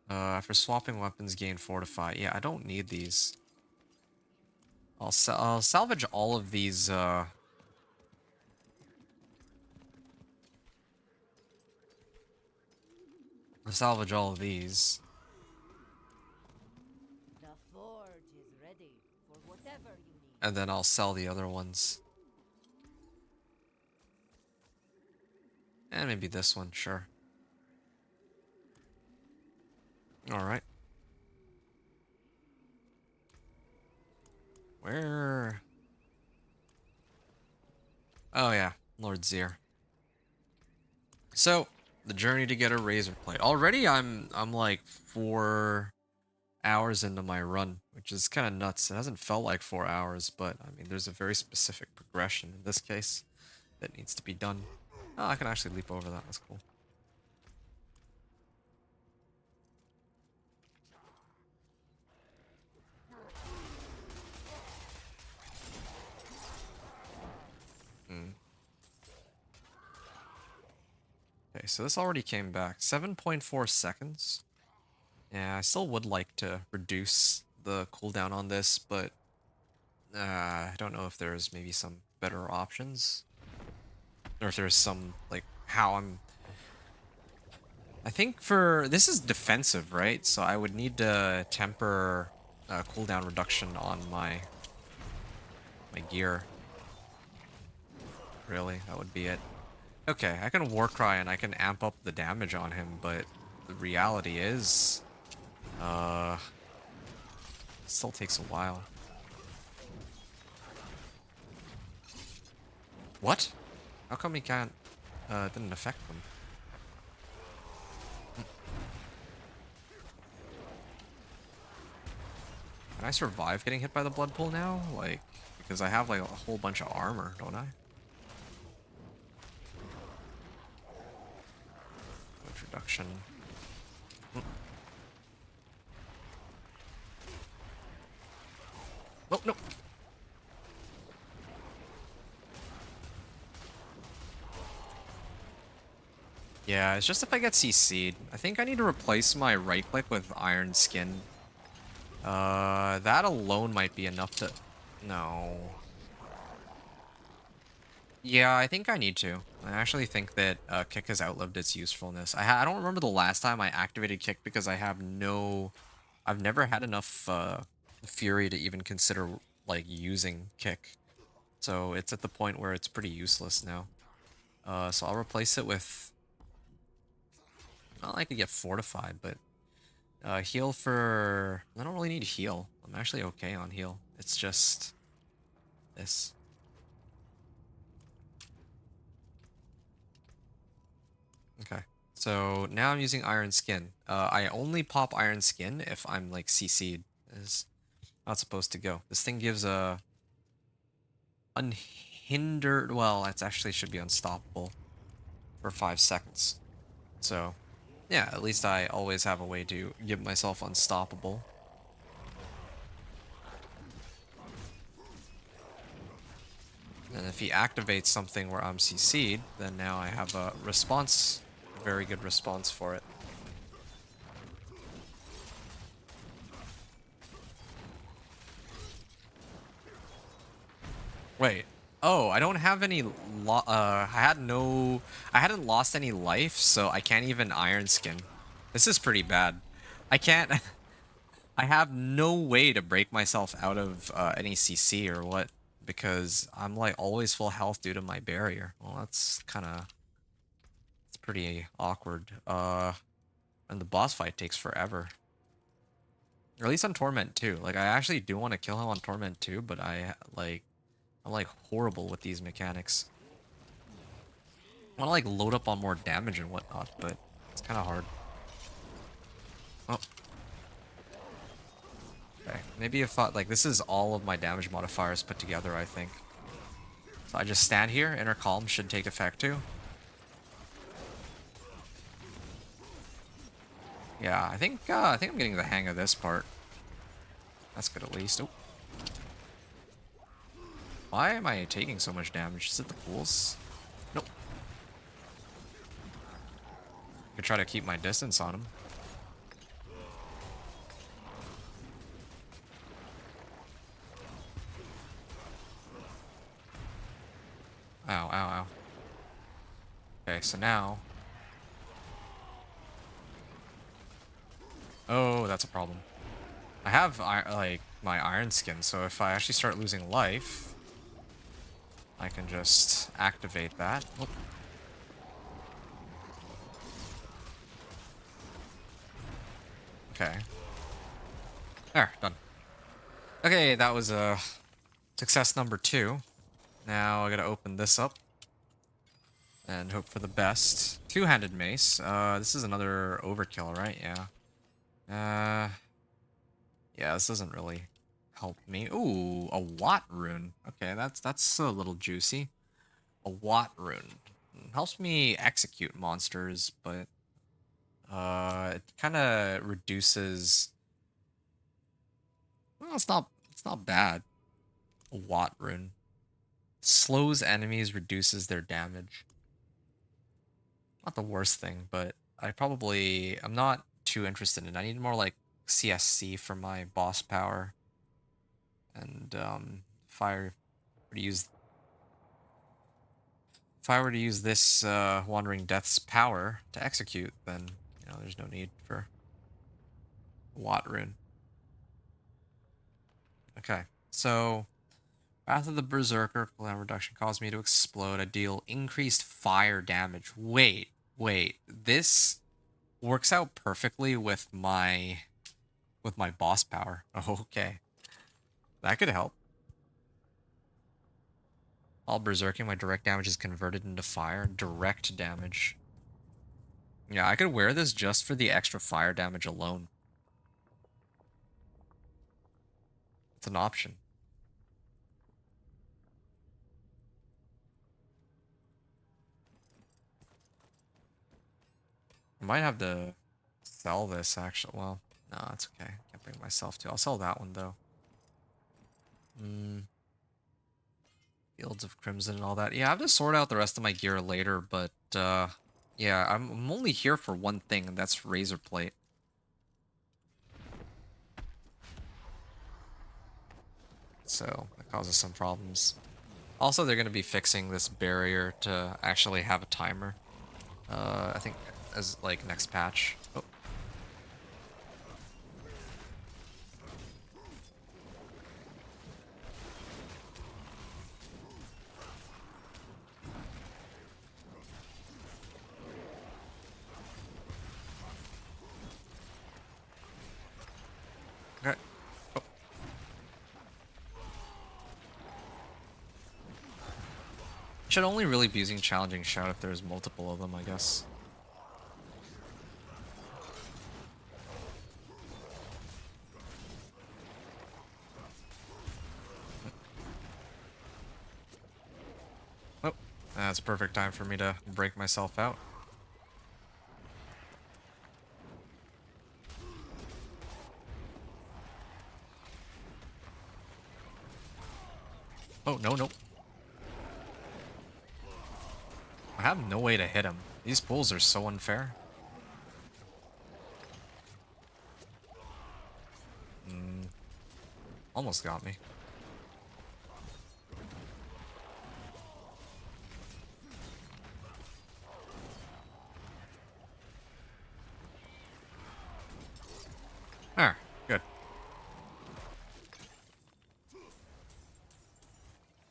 After swapping weapons, gain Fortify. Yeah, I don't need these. I'll salvage all of these, I'll salvage all of these. The forge is ready for whatever you need. And then I'll sell the other ones. And maybe this one, sure. Alright. Where? Oh yeah, Lord Zir. So, the journey to get a Razorplate. Already I'm like 4 hours into my run, which is kind of nuts. It hasn't felt like 4 hours, but I mean, there's a very specific progression in this case that needs to be done. Oh, I can actually leap over that. That's cool. Hmm. Okay, so this already came back. 7.4 seconds. Yeah, I still would like to reduce the cooldown on this, but I don't know if there's maybe some better options. Or if there's some, like, how I'm... I think for... This is defensive, right? So I would need to temper cooldown reduction on my gear. Really, that would be it. Okay, I can Warcry and I can amp up the damage on him, but the reality is, it still takes a while. What? How come he can't, didn't affect them? Can I survive getting hit by the blood pool now? Like, because I have like a whole bunch of armor, don't I? Introduction. Oh, no. Yeah, it's just if I get CC'd. I think I need to replace my right click with Iron Skin. That alone might be enough to... No. Yeah, I think I need to. I actually think that Kick has outlived its usefulness. I don't remember the last time I activated Kick because I have no... I've never had enough Fury to even consider, like, using Kick. So it's at the point where it's pretty useless now. So I'll replace it with... Well, I could get Fortified, but... heal for... I don't really need heal. I'm actually okay on heal. It's just... this. Okay. So now I'm using Iron Skin. I only pop Iron Skin if I'm like CC'd. Is not supposed to go. This thing gives a... unhindered... Well, that's actually should be unstoppable for 5 seconds. So... yeah, at least I always have a way to give myself unstoppable. And if he activates something where I'm CC'd, then now I have a response, a very good response for it. Wait. Oh, I don't have any I hadn't lost any life, so I can't even Iron Skin. This is pretty bad. I can't I have no way to break myself out of any CC or what, because I'm like always full health due to my barrier. Well, that's it's pretty awkward. And the boss fight takes forever. Or at least on Torment too. Like I actually do want to kill him on Torment too, but I'm like horrible with these mechanics. I want to like load up on more damage and whatnot, but it's kind of hard. Oh. Okay, maybe if like this is all of my damage modifiers put together, I think. So I just stand here, Inner Calm should take effect too. Yeah, I think I'm getting the hang of this part. That's good at least. Oh. Why am I taking so much damage? Is it the pools? Nope. I could try to keep my distance on him. Ow, ow, ow. Okay, so now... oh, that's a problem. I have, like, my Iron Skin, so if I actually start losing life, I can just activate that. Whoop. Okay. There, done. Okay, that was success number 2. Now I gotta open this up and hope for the best. Two-handed mace. This is another overkill, right? Yeah. Yeah, this doesn't really help me. Ooh, a Watt rune. Okay, that's a little juicy. A Watt rune helps me execute monsters, but it kind of reduces. Well, it's not bad. A Watt rune slows enemies, reduces their damage. Not the worst thing, but I'm not too interested in it. I need more like CSC for my boss power. And if I were to use this Wandering Death's power to execute, then there's no need for Watt rune. Okay, so Wrath of the Berserker cooldown reduction caused me to explode. I deal increased fire damage. Wait. This works out perfectly with my boss power. Okay. That could help. While berserking, my direct damage is converted into fire. Direct damage. Yeah, I could wear this just for the extra fire damage alone. It's an option. I might have to sell this, actually. Well, no, it's okay. Can't bring myself to. I'll sell that one, though. Fields of Crimson and all that. Yeah, I have to sort out the rest of my gear later, but, yeah, I'm only here for one thing, and that's Razorplate. So, that causes some problems. Also, they're going to be fixing this barrier to actually have a timer. I think as, like, next patch. Oh. Okay. Oh. Should only really be using Challenging Shout if there's multiple of them, I guess. Oh, that's a perfect time for me to break myself out. Oh, no. I have no way to hit him. These pulls are so unfair. Almost got me. There, good.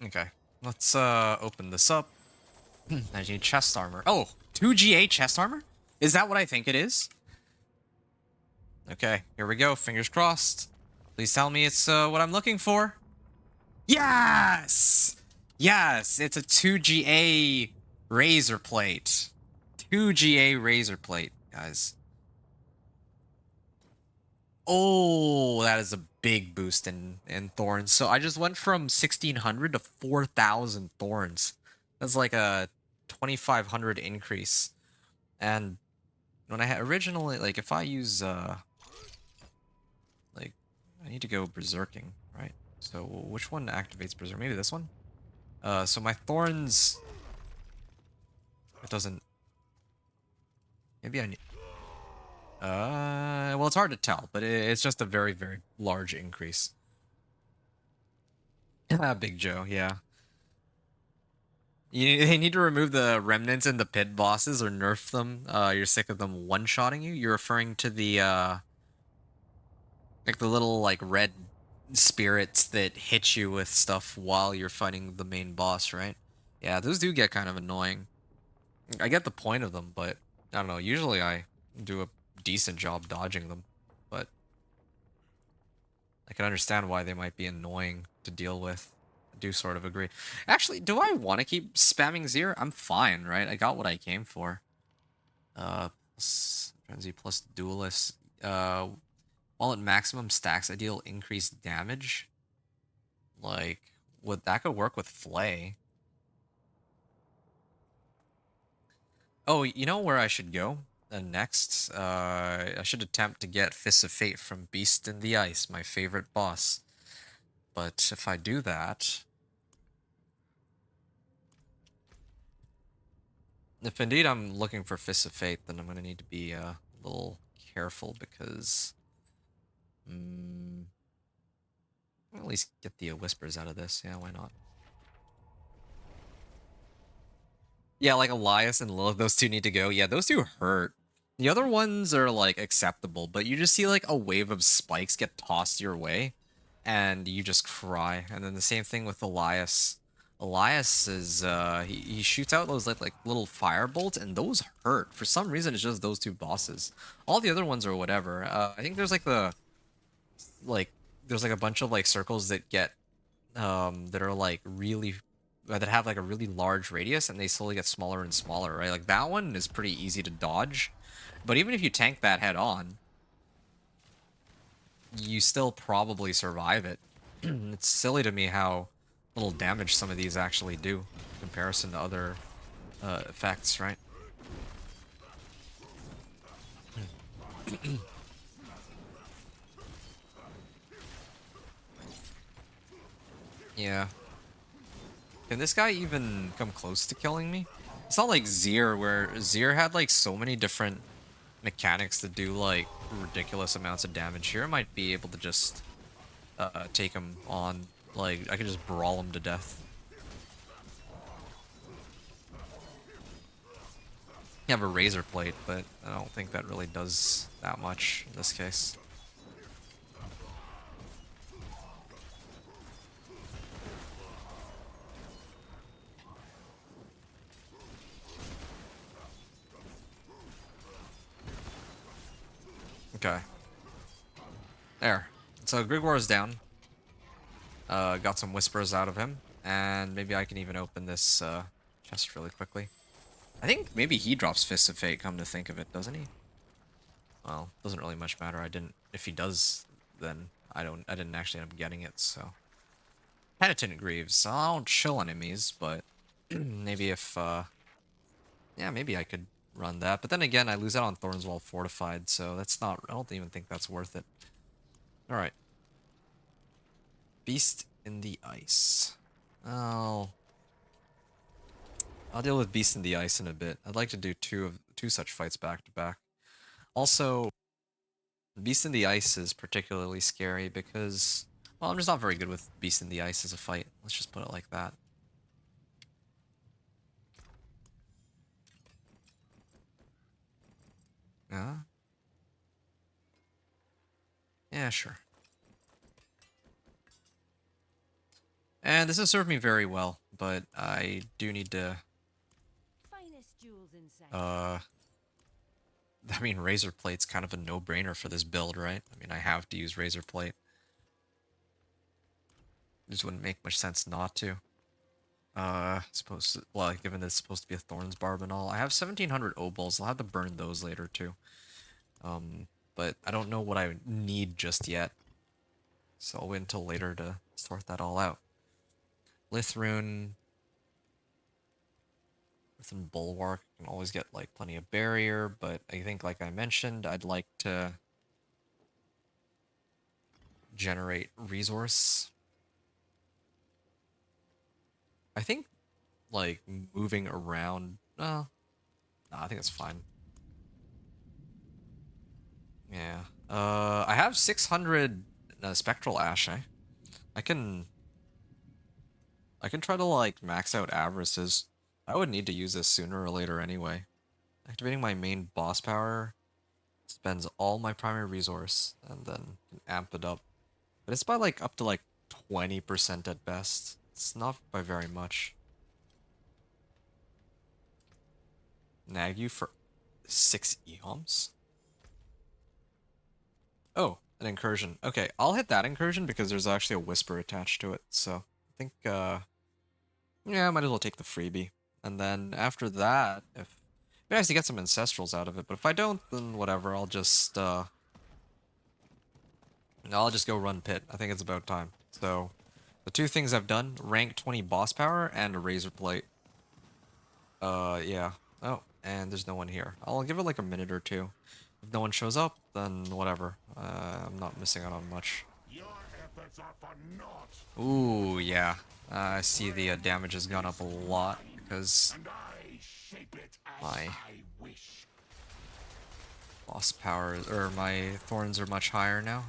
Okay, let's open this up. I need chest armor. Oh, 2GA chest armor? Is that what I think it is? Okay, here we go. Fingers crossed. Please tell me it's what I'm looking for. Yes! Yes, it's a 2GA Razorplate. 2GA Razorplate, guys. Oh, that is a big boost in Thorns. So I just went from 1,600 to 4,000 Thorns. That's like a 2,500 increase. And when I had originally, like, if I use, like, I need to go berserking, right? So which one activates berserk? Maybe this one? So my Thorns, it doesn't, maybe I need, well, it's hard to tell, but it's just a very, very large increase. Big Joe, yeah. They need to remove the remnants and the pit bosses or nerf them. You're sick of them one-shotting you. You're referring to the like the little like red spirits that hit you with stuff while you're fighting the main boss, right? Yeah, those do get kind of annoying. I get the point of them, but I don't know. Usually I do a decent job dodging them, but I can understand why they might be annoying to deal with. I do sort of agree. Actually, do I want to keep spamming Zir? I'm fine, right? I got what I came for. Plus Frenzy plus Duelist. While at maximum stacks, I deal increased damage. Like, would that could work with Flay? Oh, you know where I should go? Next, I should attempt to get Fists of Fate from Beast in the Ice, my favorite boss. But if I do that, if indeed I'm looking for Fists of Fate, then I'm going to need to be a little careful because I'll at least get the Whispers out of this. Yeah, why not? Yeah, like Elias and Lilith, those two need to go. Yeah, those two hurt. The other ones are, like, acceptable, but you just see, like, a wave of spikes get tossed your way. and you just cry. And then the same thing with Elias. Elias is he shoots out those like little fire bolts, and those hurt. For some reason, it's just those two bosses. All the other ones are whatever. I think there's like like there's like a bunch of like circles that get that are like really that have like a really large radius, and they slowly get smaller and smaller, right? Like that one is pretty easy to dodge, but even if you tank that head on, you still probably survive it. It's silly to me how little damage some of these actually do in comparison to other effects, right? Yeah. Can this guy even come close to killing me? It's not like Zir, where Zir had like so many different mechanics that do like ridiculous amounts of damage. Here I might be able to just take him on. Like, I could just brawl him to death. You have a Razorplate, but I don't think that really does that much in this case. Okay. There. So Grigor is down. Got some whispers out of him, and maybe I can even open this chest really quickly. I think maybe he drops Fists of Fate, come to think of it, doesn't he? Well, doesn't really much matter. I didn't. If he does, then I didn't actually end up getting it. So Penitent Greaves. I don't chill enemies, but maybe if yeah, maybe I could run that. But then again, I lose out on Thorns while fortified, so that's not. I don't even think that's worth it. All right. Beast in the Ice. Oh. I'll deal with Beast in the Ice in a bit. I'd like to do two such fights back to back. Also, Beast in the Ice is particularly scary because, well, I'm just not very good with Beast in the Ice as a fight. Let's just put it like that. Yeah? Yeah, sure. And this has served me very well, but I do need to, Finest jewels inside. I mean, Razorplate's kind of a no-brainer for this build, right? I mean, I have to use Razorplate. Just wouldn't make much sense not to. Well, given that it's supposed to be a Thorns Barb and all. I have 1700 Obols. I'll have to burn those later, too. But I don't know what I need just yet. So I'll wait until later to sort that all out. Lithrune. Within Bulwark, I can always get, like, plenty of barrier, but I think, like I mentioned, I'd like to generate resource. I think, like, moving around, nah, I think that's fine. Yeah. I have 600 Spectral Ash, eh? I can try to, like, max out Avarices. I would need to use this sooner or later anyway. Activating my main boss power spends all my primary resource, and then can amp it up. But it's by, like, up to, like, 20% at best. It's not by very much. Nag you for 6 eoms? Oh, an incursion. Okay, I'll hit that incursion because there's actually a whisper attached to it. So I think, yeah, I might as well take the freebie. And then after that, if it'd be nice to get some ancestrals out of it, but if I don't, then whatever. I'll just go run pit. I think it's about time. So the two things I've done: rank 20 boss power and a Razorplate. Yeah. Oh, and there's no one here. I'll give it like a minute or two. If no one shows up, then whatever. I'm not missing out on much. Your efforts are for naught. Ooh, yeah. I see the damage has gone up a lot because And I shape it as my I wish. boss power, or my thorns are much higher now.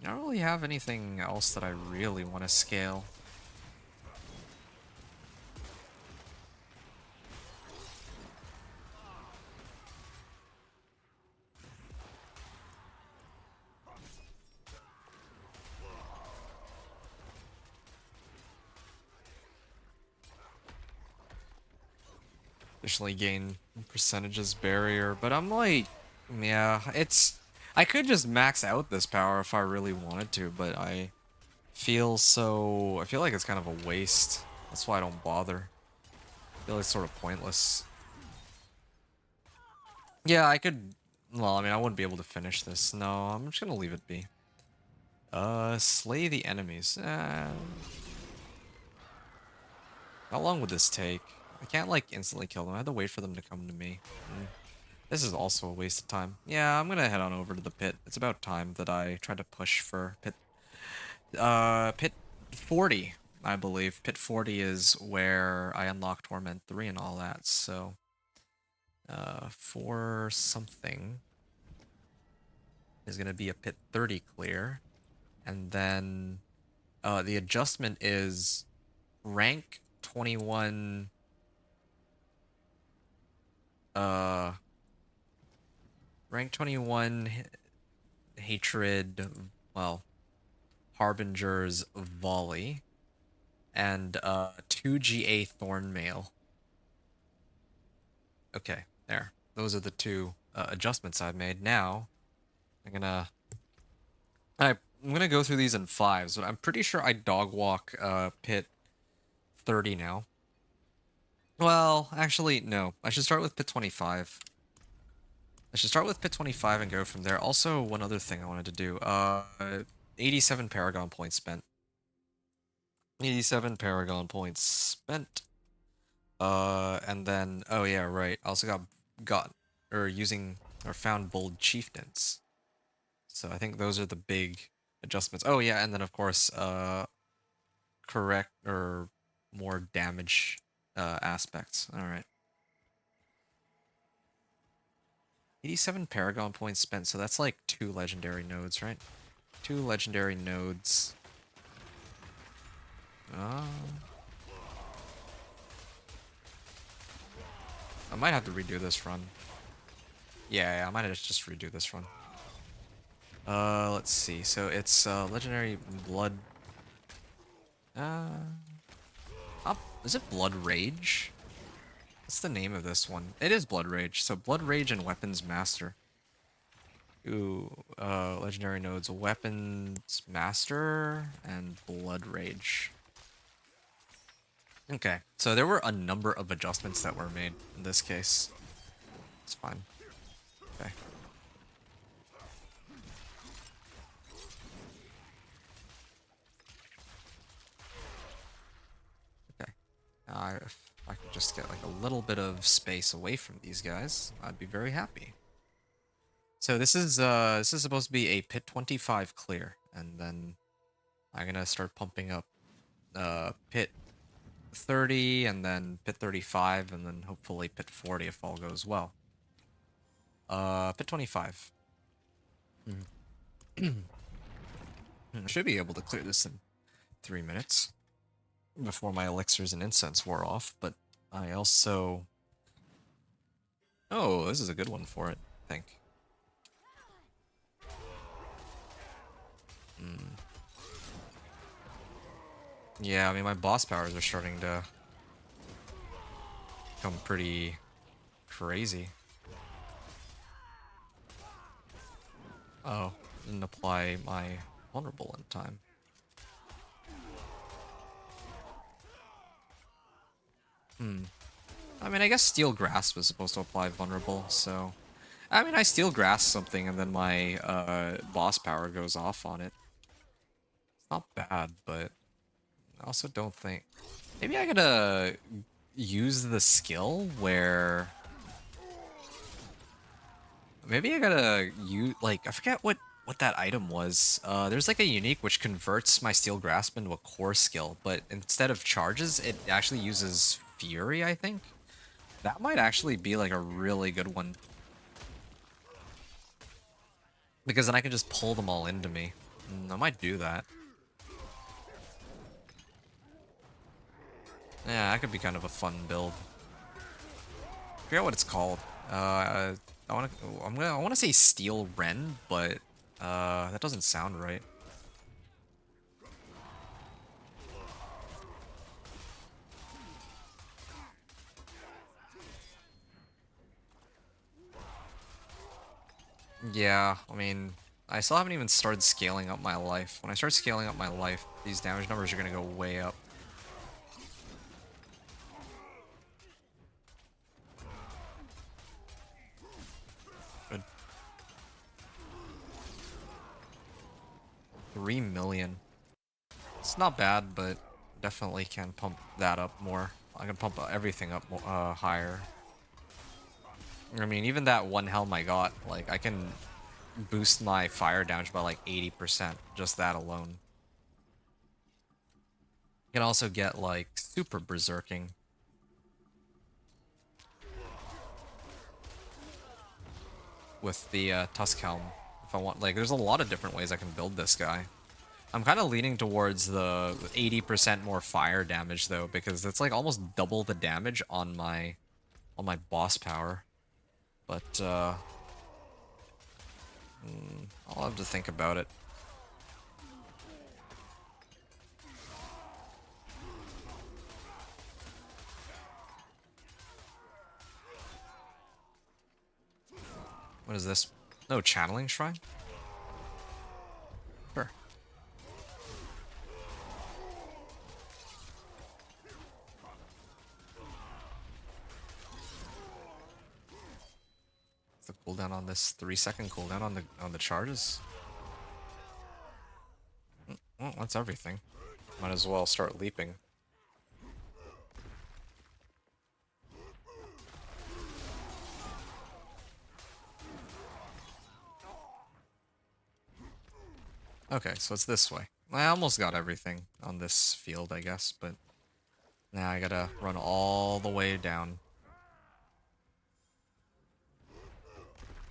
I don't really have anything else that I really want to scale. Additionally gain percentages barrier, but I'm like, yeah, it's... I could just max out this power if I really wanted to, but I feel like it's kind of a waste. That's why I don't bother. I feel like it's sort of pointless. Yeah, I could... Well, I mean, I wouldn't be able to finish this. No, I'm just gonna leave it be. Slay the enemies. How long would this take? I can't, like, instantly kill them. I have to wait for them to come to me. This is also a waste of time. Yeah, I'm gonna head on over to the pit. It's about time that I try to push for pit 40, I believe. Pit 40 is where I unlock Torment 3 and all that, so... for something is gonna be a pit 30 clear. And then, the adjustment is rank 21... rank 21 hatred, well, Harbinger's Volley, and 2 GA Thorn Mail. Okay, there. Those are the two adjustments I've made. Now, I'm gonna go through these in fives, but I'm pretty sure I dog walk pit 30 now. Well, actually, no. I should start with pit 25. I should start with pit 25 and go from there. Also, one other thing I wanted to do. 87 Paragon points spent. 87 Paragon points spent. And then, oh yeah, right. I also found Bold Chieftains. So I think those are the big adjustments. Oh yeah, and then of course, correct or more damage aspects. All right. 87 Paragon points spent, so that's like 2 legendary nodes, right? 2 legendary nodes. I might have to redo this run. Yeah, I might have to just redo this run. Let's see. So it's legendary blood. Is it Blood Rage? What's the name of this one? It is Blood Rage. So Blood Rage and Weapons Master. Ooh, legendary nodes, Weapons Master and Blood Rage. Okay, so there were a number of adjustments that were made in this case. It's fine. Okay. Okay. If I could just get like a little bit of space away from these guys, I'd be very happy. So this is supposed to be a pit 25 clear, and then I'm gonna start pumping up pit 30 and then pit 35 and then hopefully pit 40 if all goes well. Pit 25. I should be able to clear this in 3 minutes before my elixirs and incense wore off, but I also... Oh, this is a good one for it, I think. Yeah, I mean, my boss powers are starting to become pretty crazy. Oh, didn't apply my vulnerable in time. I mean, I guess Steel Grasp was supposed to apply vulnerable, so... I mean, I Steel Grasp something and then my boss power goes off on it. It's not bad, but I also don't think... Maybe I gotta use the skill where... Maybe I gotta use... Like, I forget what that item was. There's like a unique which converts my Steel Grasp into a core skill, but instead of charges, it actually uses Fury, I think? That might actually be like a really good one. Because then I can just pull them all into me. I might do that. Yeah, that could be kind of a fun build. I forget what it's called. I want to say Steel Ren, but that doesn't sound right. Yeah, I mean, I still haven't even started scaling up my life. When I start scaling up my life, these damage numbers are gonna go way up. Good. 3 million. It's not bad, but definitely can pump that up more. I can pump everything up more, higher. I mean, even that one helm I got, like, I can boost my fire damage by like 80%, just that alone. You can also get like super berserking. With the Tusk Helm. If I want, like, there's a lot of different ways I can build this guy. I'm kind of leaning towards the 80% more fire damage though, because it's like almost double the damage on my boss power. But I'll have to think about it. What is this? No channeling shrine? Sure. The cooldown on this 3-second cooldown on the charges. Well, that's everything. Might as well start leaping. Okay, so it's this way. I almost got everything on this field, I guess, but now I gotta run all the way down.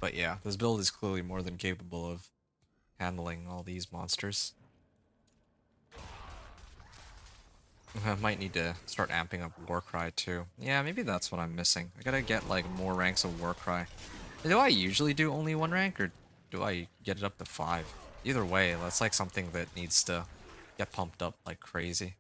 But yeah, this build is clearly more than capable of handling all these monsters. I might need to start amping up Warcry too. Yeah, maybe that's what I'm missing. I gotta get like more ranks of Warcry. Do I usually do only 1 rank, or do I get it up to 5? Either way, that's like something that needs to get pumped up like crazy.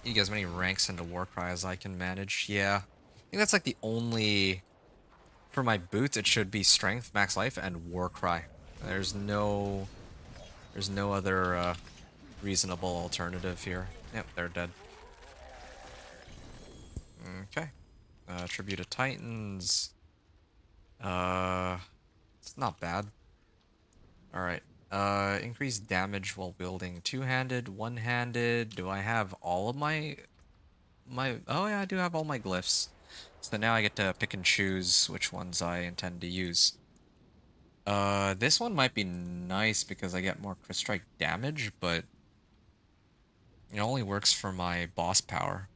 You get as many ranks into Warcry as I can manage. Yeah. I think that's like the only... For my boots, it should be Strength, Max Life, and Warcry. There's no... There's no other reasonable alternative here. Yep, they're dead. Okay. Tribute of Titans. It's not bad. Alright. Increased damage while wielding two-handed, one-handed. Do I have all of my... Oh yeah, I do have all my glyphs. So now I get to pick and choose which ones I intend to use. This one might be nice because I get more crit strike damage, but it only works for my boss power.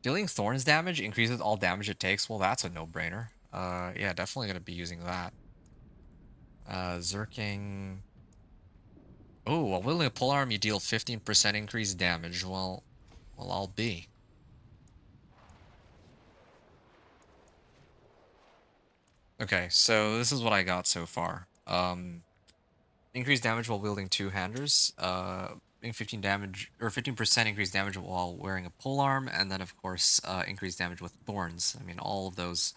Dealing Thorns damage increases all damage it takes. Well, that's a no-brainer. Yeah, definitely gonna be using that. Zerking. Oh, while wielding a polearm, you deal 15% increased damage. Well, I'll be. Okay, so this is what I got so far. Increased damage while wielding two-handers. 15 damage or 15% increased damage while wearing a polearm, and then of course increased damage with thorns. I mean, all of those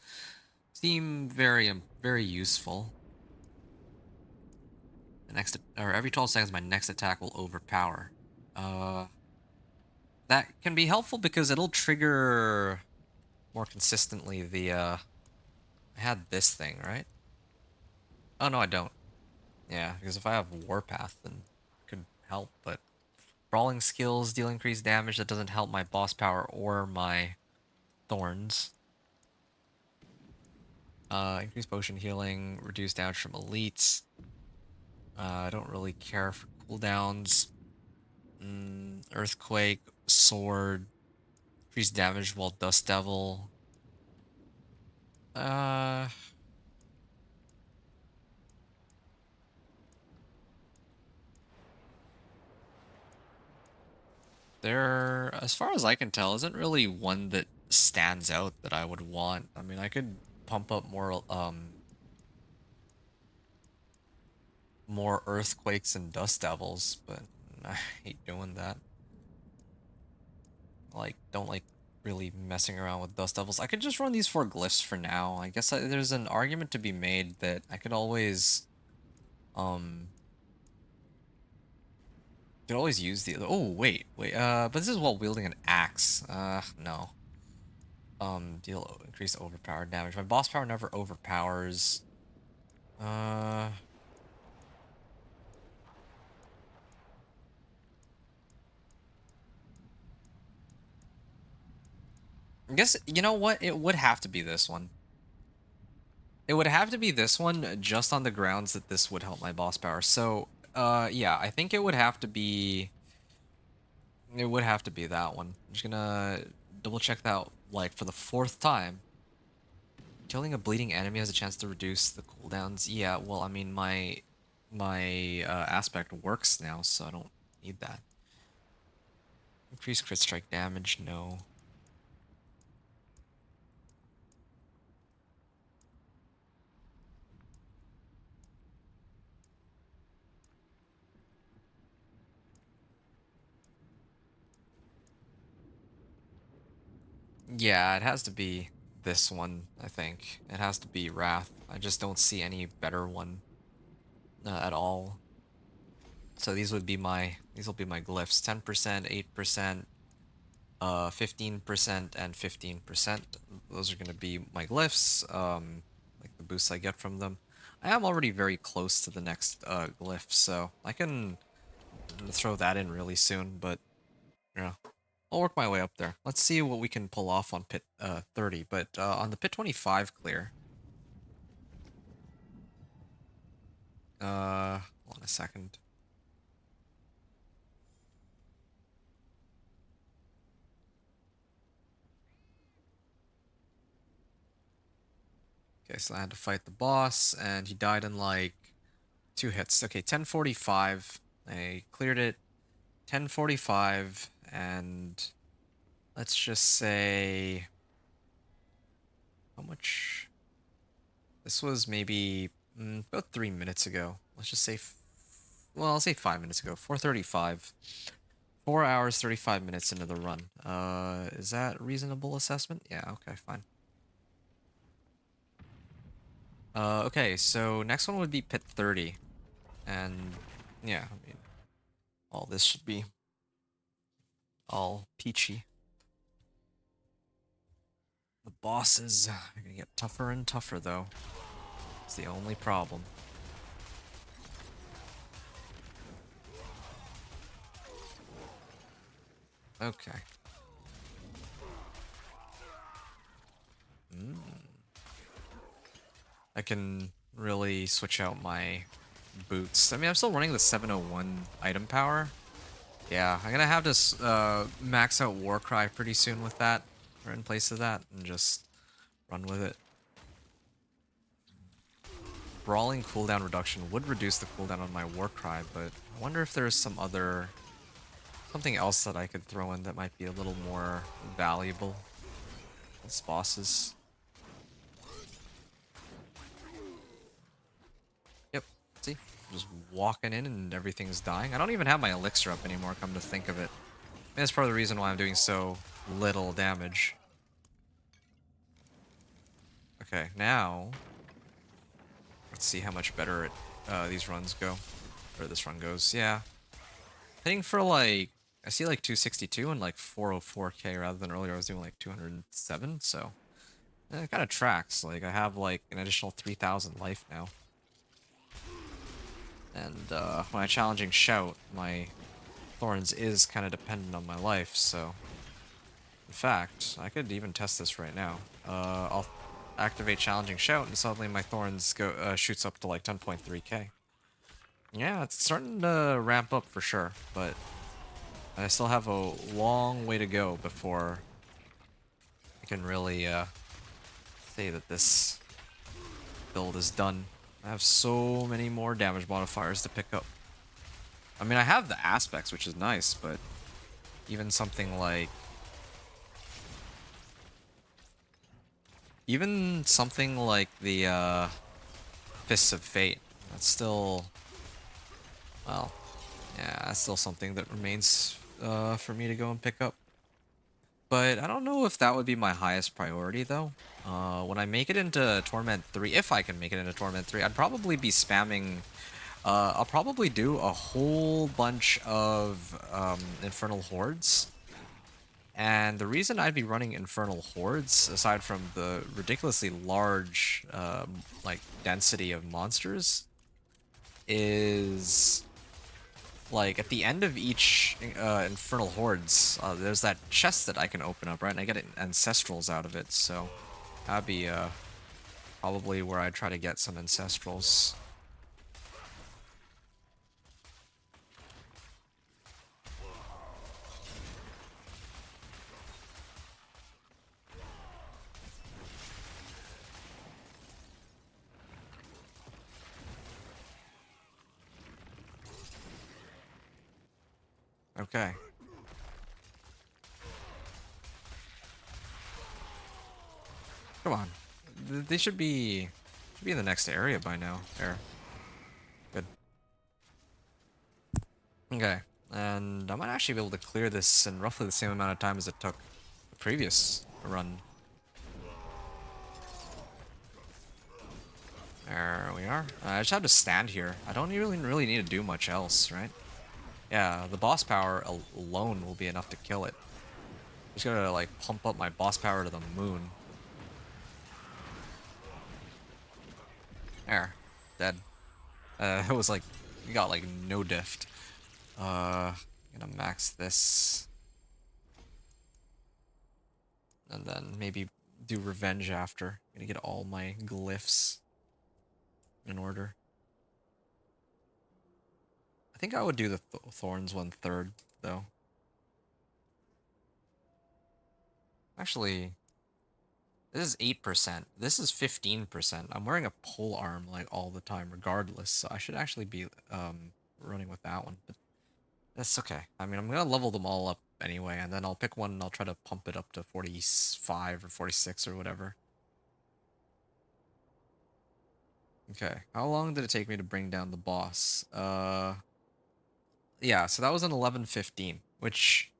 seem very useful. The next or every 12 seconds, my next attack will overpower. That can be helpful because it'll trigger more consistently the I had this thing, right? Oh no, I don't. Yeah, because if I have Warpath, then it could help, but brawling skills deal increased damage. That doesn't help my boss power or my thorns. Increased potion healing, reduced damage from elites. I don't really care for cooldowns. Earthquake, sword, increased damage while Dust Devil. Uh, there, as far as I can tell, isn't really one that stands out that I would want. I mean, I could pump up more earthquakes and dust devils, but I hate doing that. like don't like really messing around with Dust Devils. I could just run these 4 Glyphs for now. I guess there's an argument to be made that I um could always use the. Oh wait. But this is while wielding an axe. No. Deal increased overpowered damage. My boss power never overpowers. Uh. I guess, you know what? It would have to be this one. It would have to be this one just on the grounds that this would help my boss power. So, yeah, I think it would have to be... It would have to be that one. I'm just gonna double check that, like, for the 4th time. Killing a bleeding enemy has a chance to reduce the cooldowns. Yeah, well, I mean, my aspect works now, so I don't need that. Increase crit strike damage, no. Yeah, it has to be this one, I think. It has to be Wrath. I just don't see any better one at all. So these will be my glyphs. 10%, 8%, 15%, and 15%. Those are gonna be my glyphs, like the boosts I get from them. I am already very close to the next glyph, so I can throw that in really soon, but yeah. I'll work my way up there. Let's see what we can pull off on pit 30, but on the pit 25 clear. Hold on a second. Okay, so I had to fight the boss, and he died in like 2 hits. Okay, 1045. I cleared it. 1045, and let's just say how much? This was maybe about 3 minutes ago. Let's just say, well, I'll say 5 minutes ago. 4:35. 4 hours, 35 minutes into the run. Is that a reasonable assessment? Yeah, okay, fine. Okay, so next one would be pit 30. And yeah, I mean, all this should be all peachy. The bosses are gonna get tougher and tougher, though. It's the only problem. Okay. I can really switch out my boots. I mean, I'm still running the 701 item power. Yeah, I'm gonna have to max out Warcry pretty soon with that, or in place of that, and just run with it. Brawling cooldown reduction would reduce the cooldown on my Warcry, but I wonder if there's something else that I could throw in that might be a little more valuable. These bosses. Yep, see? Just walking in and everything's dying. I don't even have my elixir up anymore, come to think of it. Maybe that's part of the reason why I'm doing so little damage. Okay, now let's see how much better these runs go. Or this run goes. Yeah. Hitting for like, I see like 262 and like 404k rather than earlier I was doing like 207, so it kind of tracks. Like I have like an additional 3,000 life now. And when I challenging shout, my Thorns is kind of dependent on my life, so in fact, I could even test this right now. I'll activate challenging shout and suddenly my Thorns go shoots up to like 10.3k. Yeah, it's starting to ramp up for sure, but I still have a long way to go before I can really say that this build is done. I have so many more damage modifiers to pick up. I mean, I have the aspects, which is nice, but even something like... Even something like the Fists of Fate, that's still... Well, yeah, that's still something that remains for me to go and pick up. But I don't know if that would be my highest priority though. When I make it into Torment 3, if I can make it into Torment 3, I'd probably be spamming. I'll probably do a whole bunch of Infernal Hordes. And the reason I'd be running Infernal Hordes, aside from the ridiculously large like density of monsters, is like at the end of each Infernal Hordes, there's that chest that I can open up, right? And I get Ancestrals out of it, so that'd be probably where I try to get some Ancestrals. Okay. Come on. They should be in the next area by now. There. Good. Okay. And I might actually be able to clear this in roughly the same amount of time as it took the previous run. There we are. I just have to stand here. I don't really need to do much else, right? Yeah, the boss power alone will be enough to kill it. Just gotta like pump up my boss power to the moon. There. Dead. It was like, you got like no dift. I'm gonna max this. And then maybe do revenge after. I'm gonna get all my glyphs in order. I think I would do the Thorns 1/3, though. Actually, this is 8%. This is 15%. I'm wearing a pole arm like all the time, regardless. So I should actually be running with that one. But that's okay. I mean, I'm gonna level them all up anyway, and then I'll pick one and I'll try to pump it up to 45 or 46 or whatever. Okay, how long did it take me to bring down the boss? Yeah, so that was an 11:15, which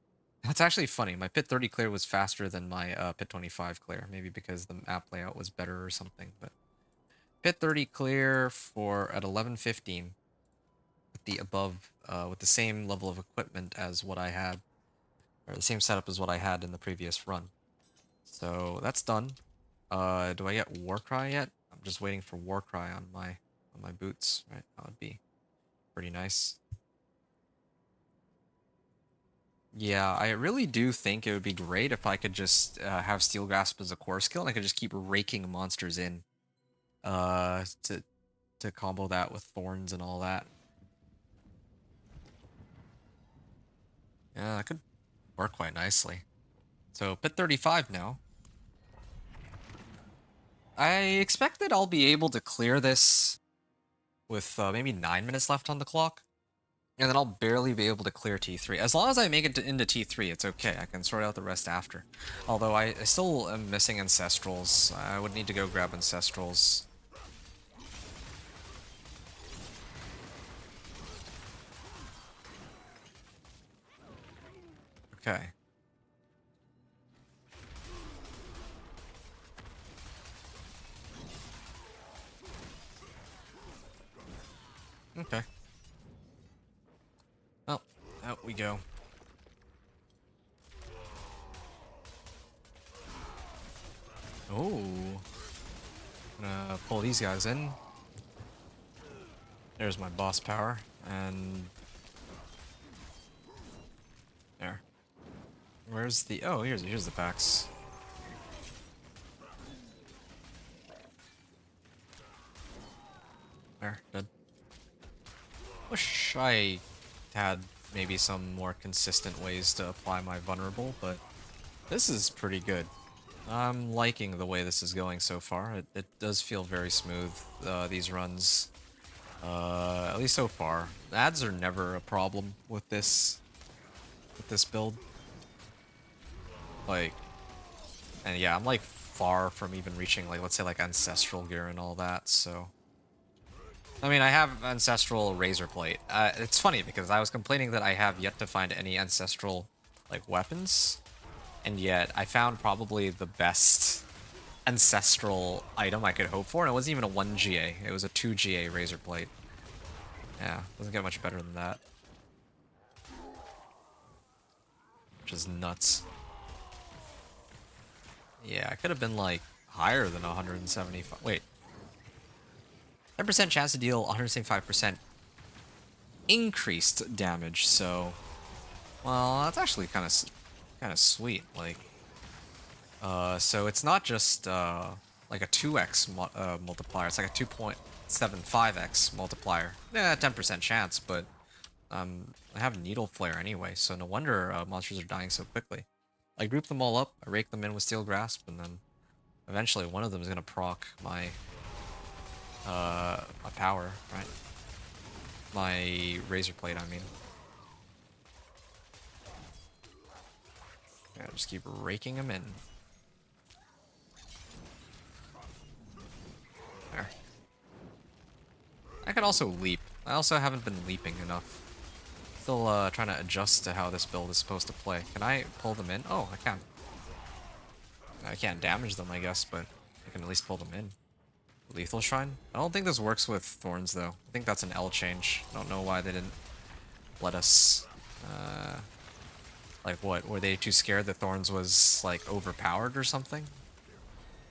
that's actually funny. My Pit 30 clear was faster than my Pit 25 clear, maybe because the map layout was better or something. But Pit 30 clear for at 11:15 with the with the same level of equipment as what I had, or the same setup as what I had in the previous run. So that's done. Do I get Warcry yet? I'm just waiting for Warcry on my boots, right? That would be pretty nice. Yeah, I really do think it would be great if I could just have Steel Grasp as a core skill and I could just keep raking monsters in to combo that with Thorns and all that. Yeah, that could work quite nicely. So, Pit 35 now. I expect that I'll be able to clear this with maybe 9 minutes left on the clock. And then I'll barely be able to clear T3. As long as I make it into T3, it's okay. I can sort out the rest after. Although I still am missing Ancestrals. I would need to go grab Ancestrals. Okay. Okay. Well, out we go. Oh. Gonna pull these guys in. There's my boss power, and there. Where's the? Oh, here's the packs. There, dead. Wish I had maybe some more consistent ways to apply my vulnerable, but this is pretty good. I'm liking the way this is going so far. It does feel very smooth, these runs. At least so far. Ads are never a problem with this build. Like, and yeah, I'm like far from even reaching like, let's say like Ancestral gear and all that, so. I mean, I have Ancestral Razorplate. It's funny because I was complaining that I have yet to find any Ancestral like weapons. and yet I found probably the best ancestral item I could hope for, and it wasn't even a 1 GA, it was a 2 GA Razorplate. Yeah, doesn't get much better than that. Which is nuts. Yeah, I could have been like higher than 175. Wait. 10% chance to deal 175% increased damage, so well, that's actually kind of sweet. Like so it's not just like a 2x multiplier, it's like a 2.75x multiplier. Yeah, 10% chance, but I have Needle Flare anyway, so no wonder monsters are dying so quickly. I group them all up, I rake them in with Steel Grasp, and then eventually one of them is gonna proc my my power, right? My Razorplate, I mean. Yeah, just keep raking them in. There. I could also leap. I also haven't been leaping enough. Still trying to adjust to how this build is supposed to play. Can I pull them in? Oh, I can. I can't damage them, I guess, but I can at least pull them in. Lethal Shrine? I don't think this works with Thorns, though. I think that's an L change. I don't know why they didn't let us... like, what? Were they too scared that Thorns was, like, overpowered or something?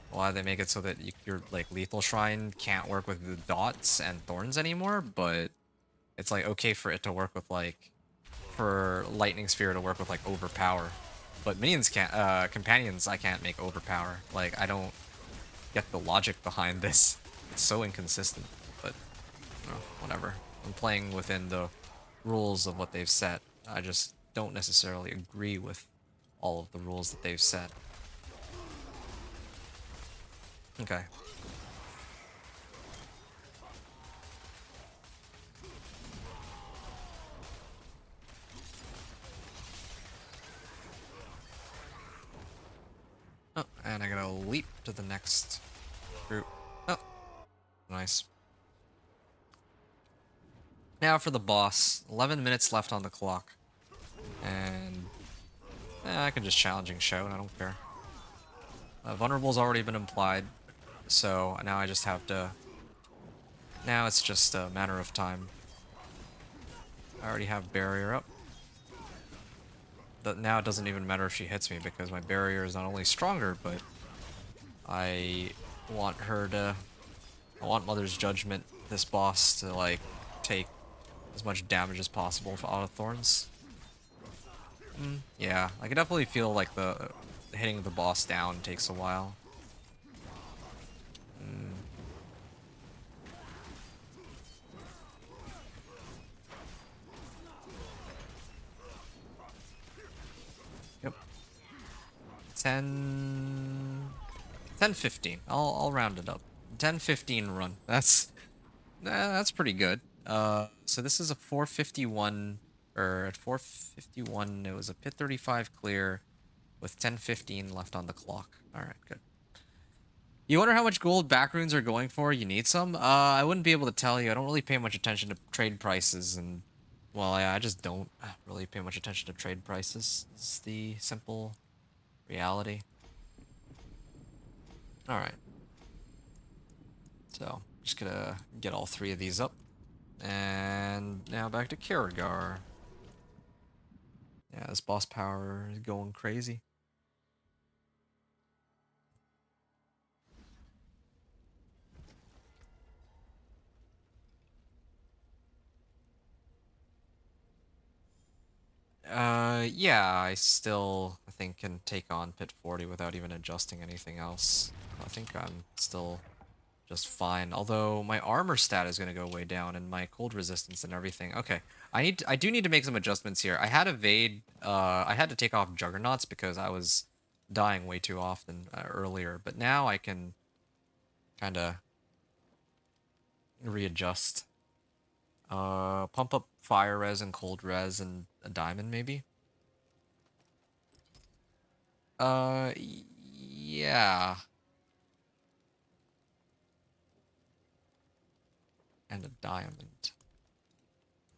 Why they make it so that your, like, Lethal Shrine can't work with the dots and Thorns anymore, but it's, like, okay for it to work with, like... for Lightning Spear to work with, like, overpower. But minions can't, companions I can't make overpower. Like, I don't get the logic behind this. It's so inconsistent, but, you know, whatever. I'm playing within the rules of what they've set. I just don't necessarily agree with all of the rules that they've set. Okay. Oh, and I gotta leap to the next group. Oh, nice. Now for the boss. 11 minutes left on the clock. And I can just challenging shout, I don't care. Vulnerable's already been implied, so now I just have to... Now it's just a matter of time. I already have barrier up. But now it doesn't even matter if she hits me because my barrier is not only stronger, but I want her to... I want Mother's Judgment, this boss, to like take as much damage as possible out of Thorns. Yeah, I can definitely feel like the hitting the boss down takes a while. Yep. 10-15. I'll round it up. 10-15 run. That's pretty good. So this is a 451, or at 451 it was a pit 35 clear with 10-15 left on the clock. All right, good. You wonder how much gold backrunes are going for? You need some? I wouldn't be able to tell you. I don't really pay much attention to trade prices, and well, yeah, I just don't really pay much attention to trade prices. It's the simple reality. All right. So, just gonna get all three of these up. And now back to Karagar. Yeah, this boss power is going crazy. Yeah, I think can take on Pit 40 without even adjusting anything else. I think I'm still just fine. Although my armor stat is gonna go way down and my cold resistance and everything. Okay, I do need to make some adjustments here. I had evade. I had to take off Juggernauts because I was dying way too often earlier. But now I can kind of readjust. Pump up fire res and cold res and a diamond maybe. Yeah. And a diamond.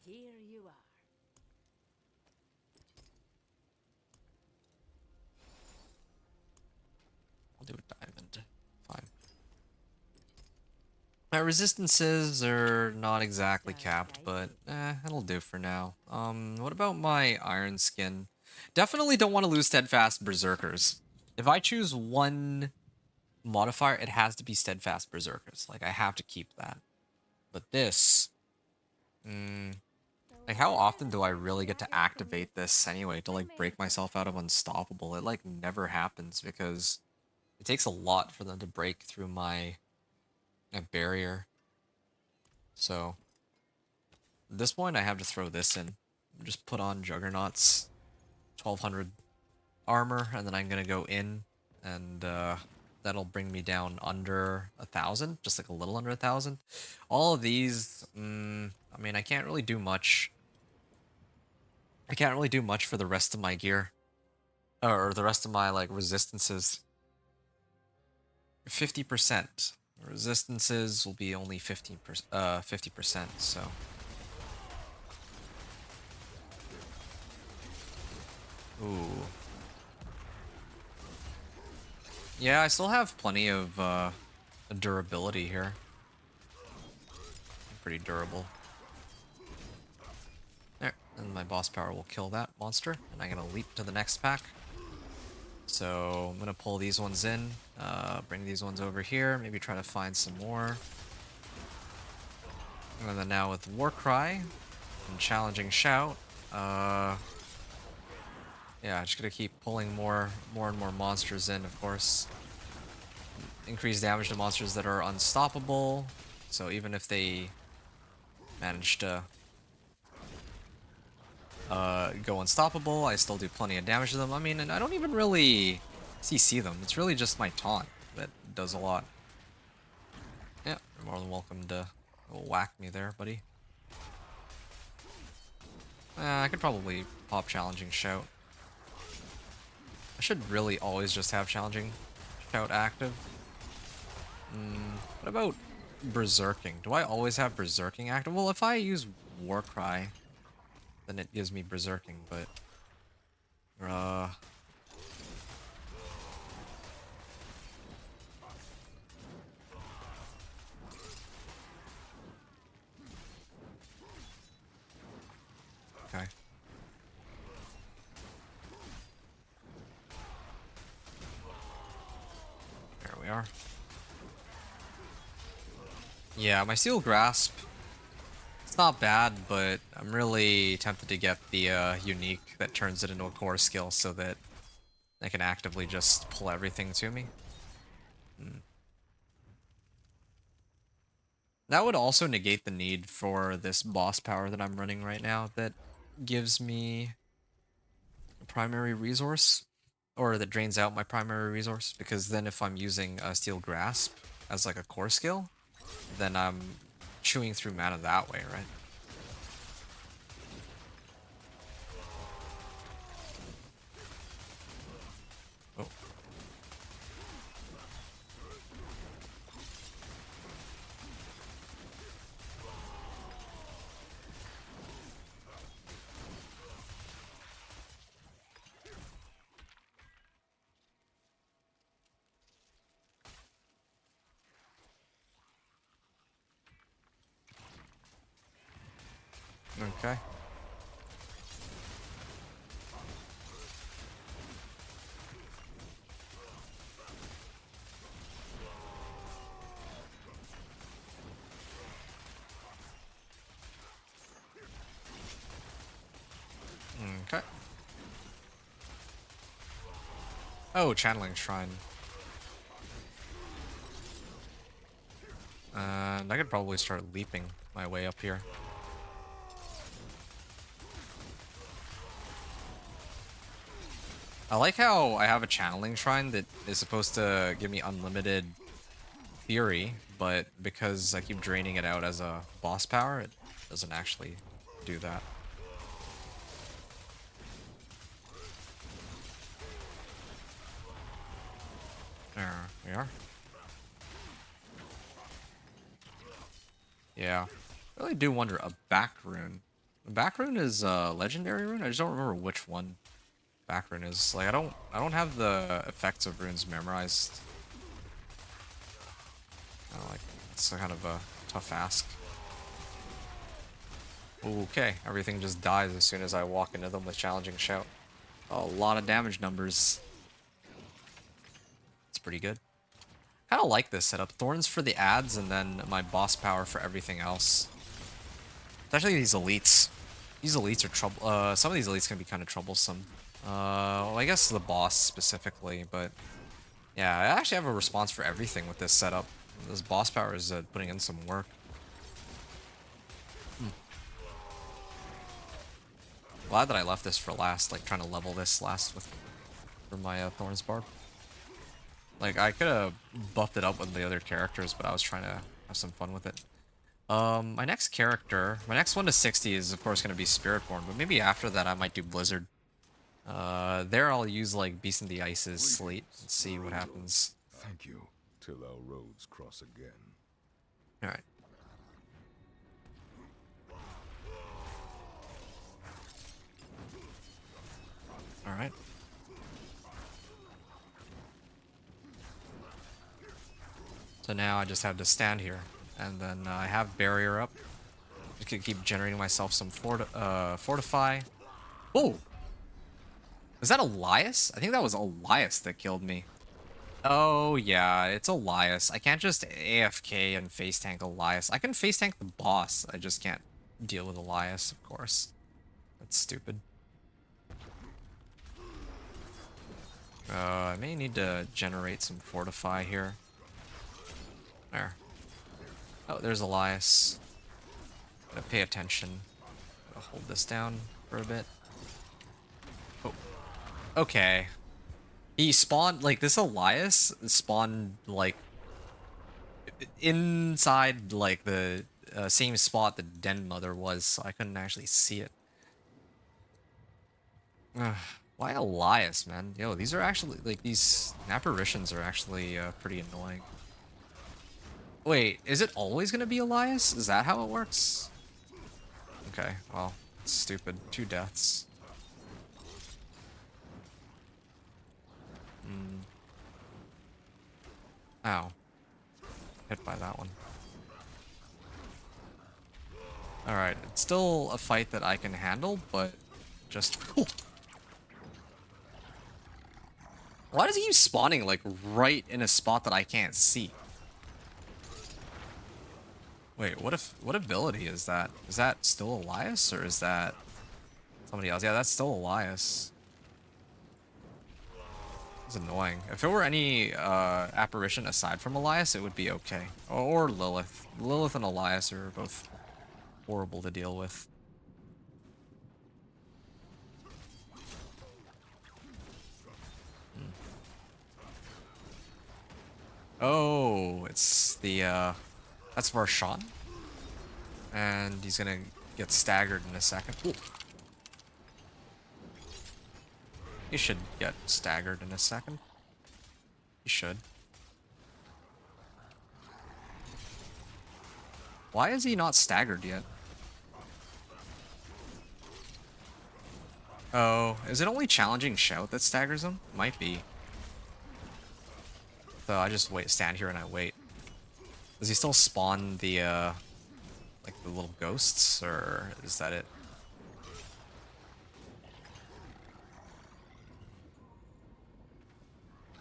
Here you are. My resistances are not exactly capped, but it'll do for now. What about my Iron Skin? Definitely don't want to lose Steadfast Berserkers. If I choose one modifier, it has to be Steadfast Berserkers. Like, I have to keep that. But this... like, how often do I really get to activate this anyway to, like, break myself out of Unstoppable? It, like, never happens because it takes a lot for them to break through my barrier. So, at this point, I have to throw this in. Just put on Juggernaut's 1200 armor, and then I'm gonna go in, and that'll bring me down under 1,000, just like a little under 1,000. All of these, I mean, I can't really do much. I can't really do much for the rest of my gear, or the rest of my like resistances. 50%. Resistances will be only 15%, 50%. So. Ooh. Yeah, I still have plenty of durability here. I'm pretty durable. There, and my boss power will kill that monster, and I'm gonna leap to the next pack. So I'm gonna pull these ones in, bring these ones over here, maybe try to find some more. And then now with Warcry and Challenging Shout, yeah, just gonna keep pulling more and more monsters in, of course. Increase damage to monsters that are unstoppable. So even if they manage to go unstoppable, I still do plenty of damage to them. I mean, and I don't even really CC them. It's really just my taunt that does a lot. Yeah, you're more than welcome to whack me there, buddy. I could probably pop Challenging Shout. I should really always just have Challenging Shout active. What about Berserking? Do I always have Berserking active? Well, if I use Warcry, then it gives me Berserking, but... Okay. There we are. Yeah, my Steel Grasp, it's not bad, but I'm really tempted to get the unique that turns it into a core skill so that I can actively just pull everything to me. That would also negate the need for this boss power that I'm running right now that gives me a primary resource, or that drains out my primary resource, because then if I'm using a Steel Grasp as like a core skill, then I'm chewing through mana that way, right? Oh. Okay. Okay. Oh, Channeling Shrine. And I could probably start leaping my way up here. I like how I have a Channeling Shrine that is supposed to give me unlimited theory, but because I keep draining it out as a boss power, it doesn't actually do that. There we are. Yeah. I really do wonder, a back rune. A back rune is a legendary rune? I just don't remember which one back rune is. Like, I don't have the effects of runes memorized. Oh, like, let's That's a kind of a tough ask. Okay, everything just dies as soon as I walk into them with Challenging Shout. A lot of damage numbers. It's pretty good. Kind of like this setup. Thorns for the ads and then my boss power for everything else. Especially these elites. These elites are trouble. Some of these elites can be kind of troublesome. Well, I guess the boss specifically, but yeah, I actually have a response for everything with this setup. This boss power is putting in some work. Glad that I left this for last, like trying to level this last with for my Thorns Barb. Like I could have buffed it up with the other characters, but I was trying to have some fun with it. My next character, my next 1 to 60 is of course going to be Spiritborn, but maybe after that I might do Blizzard. There I'll use like Beast in the Ice's Sleet and see what happens. Thank you. Till our roads cross again. Alright. Alright. So now I just have to stand here, and then I have barrier up. Just gonna keep generating myself some fortify. Oh! Was that Elias? I think that was Elias that killed me. Oh yeah, it's Elias. I can't just AFK and face tank Elias. I can face tank the boss. I just can't deal with Elias, of course. That's stupid. I may need to generate some fortify here. There. Oh, there's Elias. Gotta pay attention. Gotta hold this down for a bit. Oh. Okay. He spawned, like, this Elias spawned, like, inside, like, the same spot that Den Mother was, so I couldn't actually see it. Why Elias, man? Yo, these are actually, like, these apparitions are actually pretty annoying. Wait, is it always gonna be Elias? Is that how it works? Okay, well, it's stupid. 2 deaths. Ow. Hit by that one. Alright, it's still a fight that I can handle, but just... Ooh. Why does he keep spawning, like, right in a spot that I can't see? Wait, what ability is that? Is that still Elias, or is that somebody else? Yeah, that's still Elias. It's annoying. If it were any apparition aside from Elias, it would be okay. Or Lilith. Lilith and Elias are both horrible to deal with. Oh, it's the that's Varshan. And he's gonna get staggered in a second. Ooh. He should get staggered in a second. He should. Why is he not staggered yet? Oh, is it only Challenging Shout that staggers him? Might be. So I just stand here and I wait. Does he still spawn the like the little ghosts, or is that it?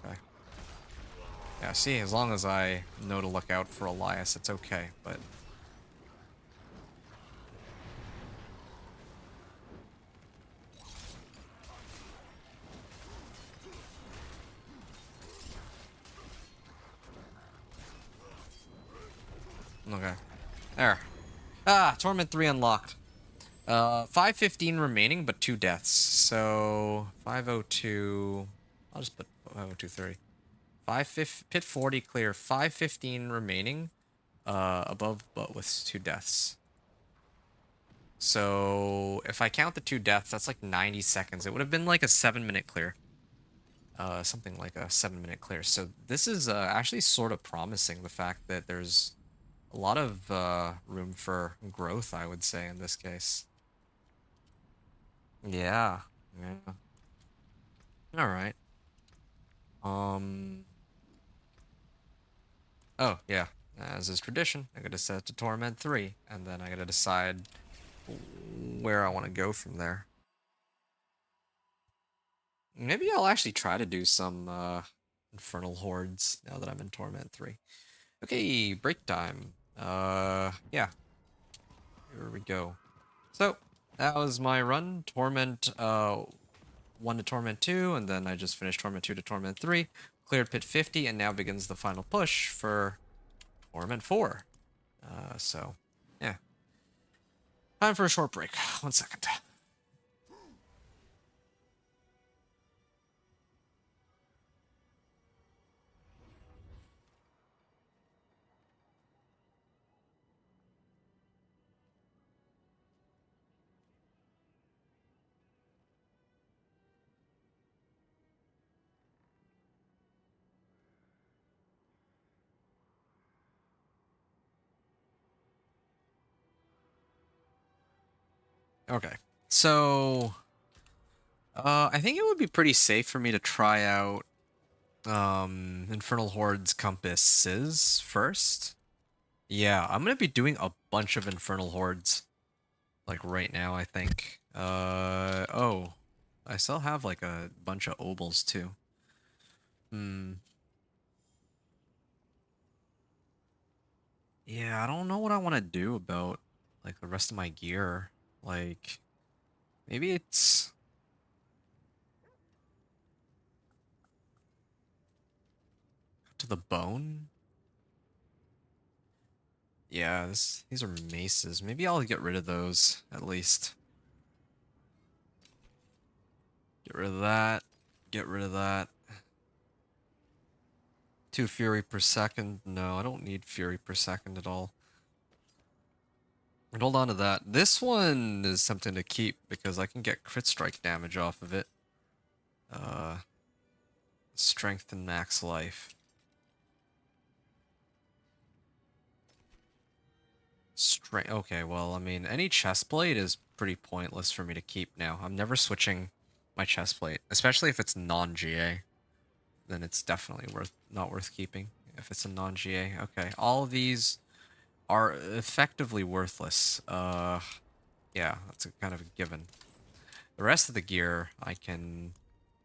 Okay. Yeah, see, as long as I know to look out for Elias, it's okay, but... Okay. There. Ah, Torment 3 unlocked. 515 remaining, but 2 deaths. So 502. I'll just put 5023. Pit 40 clear. 515 remaining. Above, but with 2 deaths. So if I count the 2 deaths, that's like 90 seconds. It would have been like a 7-minute clear. Something like a 7-minute clear. So this is actually sort of promising, the fact that there's a lot of room for growth, I would say, in this case. Yeah. Yeah. All right. Oh, yeah. as is tradition, I gotta set it to Torment 3, and then I gotta decide where I want to go from there. Maybe I'll actually try to do some Infernal Hordes now that I'm in Torment 3. Okay, break time. Yeah. Here we go. So, that was my run. Torment 1 to Torment 2, and then I just finished Torment 2 to Torment 3. Cleared Pit 50, and now begins the final push for Torment 4. So, yeah. Time for a short break. 1 second. Okay, so I think it would be pretty safe for me to try out Infernal Hordes compasses first. Yeah, I'm gonna be doing a bunch of Infernal Hordes like right now, I think. Oh, I still have like a bunch of obols too. Hmm. Yeah, I don't know what I want to do about like the rest of my gear. Like maybe it's to the bone. Yeah, these are maces. Maybe I'll get rid of those at least. Get rid of that. Get rid of that. 2 fury per second. No, I don't need fury per second at all. And hold on to that. This one is something to keep because I can get crit strike damage off of it. Strength and max life. Strength. Okay, well, I mean, any chest plate is pretty pointless for me to keep now. I'm never switching my chest plate, especially if it's non-GA. Then it's definitely not worth keeping if it's a non-GA. Okay, all of these are effectively worthless. Yeah, that's a kind of a given. The rest of the gear I can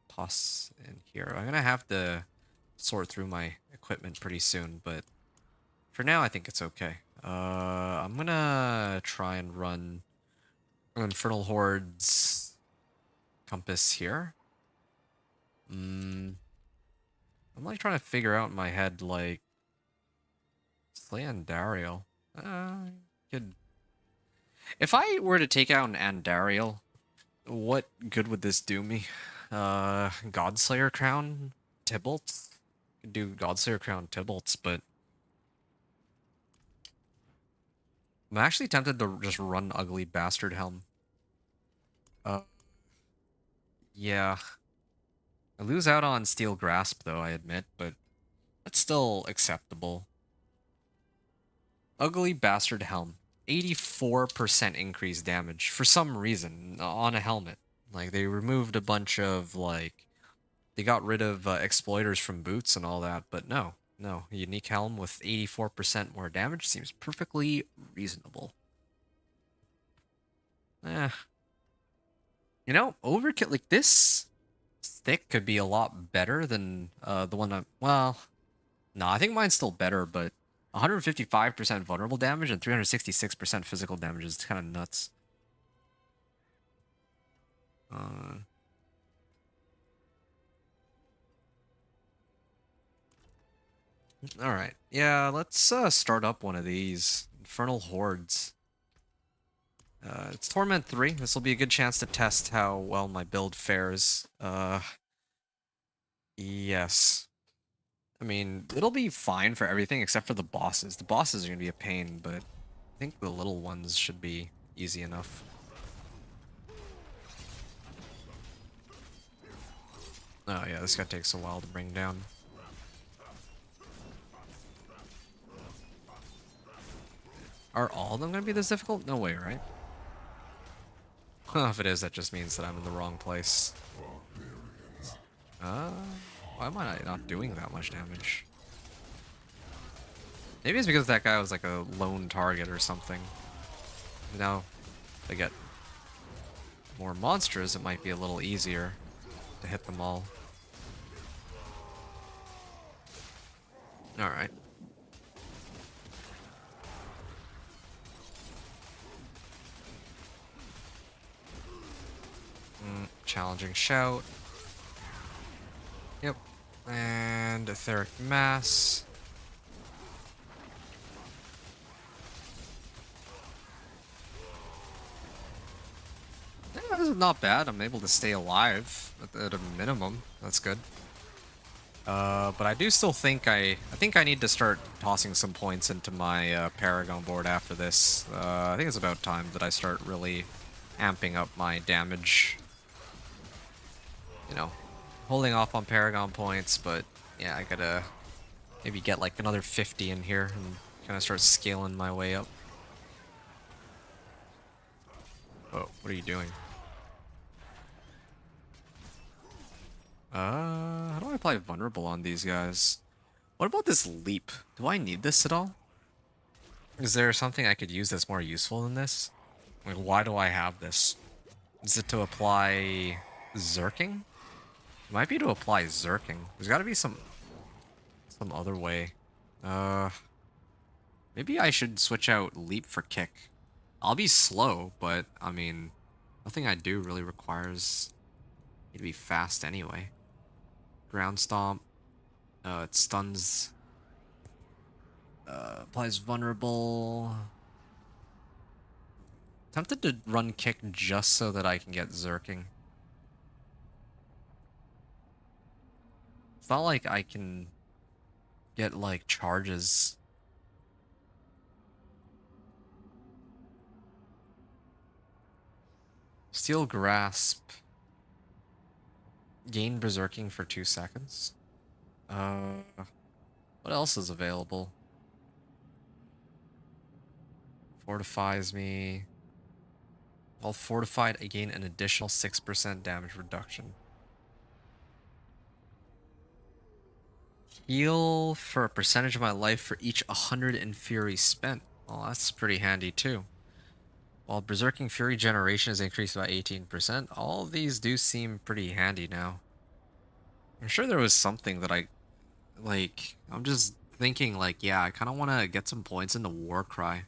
toss in here. I'm gonna have to sort through my equipment pretty soon, but for now I think it's okay. I'm gonna try and run Infernal Hordes compass here. I'm like trying to figure out in my head like slay Andariel. Could if I were to take out an Andariel, what good would this do me? Godslayer Crown Tybalt's? Could do Godslayer Crown Tybalt's, but I'm actually tempted to just run Ugly Bastard Helm. Yeah. I lose out on Steel Grasp though, I admit, but that's still acceptable. Ugly Bastard Helm. 84% increased damage for some reason on a helmet. Like they removed a bunch of like they got rid of exploiters from boots and all that, but no, unique helm with 84% more damage seems perfectly reasonable. You know, overkill like this stick could be a lot better than the one I well, no, I think mine's still better, but 155% vulnerable damage and 366% physical damage is kind of nuts. Alright. Yeah, let's start up one of these. Infernal Hordes. It's Torment 3. This will be a good chance to test how well my build fares. Yes. I mean, it'll be fine for everything except for the bosses. The bosses are going to be a pain, but I think the little ones should be easy enough. Oh yeah, this guy takes a while to bring down. Are all of them going to be this difficult? No way, right? If it is, that just means that I'm in the wrong place. Why am I not doing that much damage? Maybe it's because that guy was like a lone target or something. Now, if I get more monsters, it might be a little easier to hit them all. Alright. Challenging shout. Yep. And etheric mass. Yeah, this is not bad. I'm able to stay alive at a minimum. That's good. But I do still think I think I need to start tossing some points into my Paragon board after this. I think it's about time that I start really amping up my damage. You know, holding off on Paragon points, but yeah, I gotta maybe get like another 50 in here and kind of start scaling my way up. Oh, what are you doing? How do I apply vulnerable on these guys? What about this leap? Do I need this at all? Is there something I could use that's more useful than this? Like, why do I have this? Is it to apply Zerking? It might be to apply Zerking. There's gotta be some other way. Maybe I should switch out leap for kick. I'll be slow, but I mean, nothing I do really requires me to be fast anyway. Ground stomp. It stuns. Applies vulnerable. Tempted to run kick just so that I can get Zerking. It's not like I can get like charges. Steel Grasp. Gain Berserking for 2 seconds. What else is available? Fortifies me. While fortified, I gain an additional 6% damage reduction. Heal for a percentage of my life for each 100 in Fury spent. Well, that's pretty handy too. While Berserking Fury generation is increased by 18%, all of these do seem pretty handy now. I'm sure there was something that I'm just thinking like, yeah, I kind of want to get some points in the Warcry.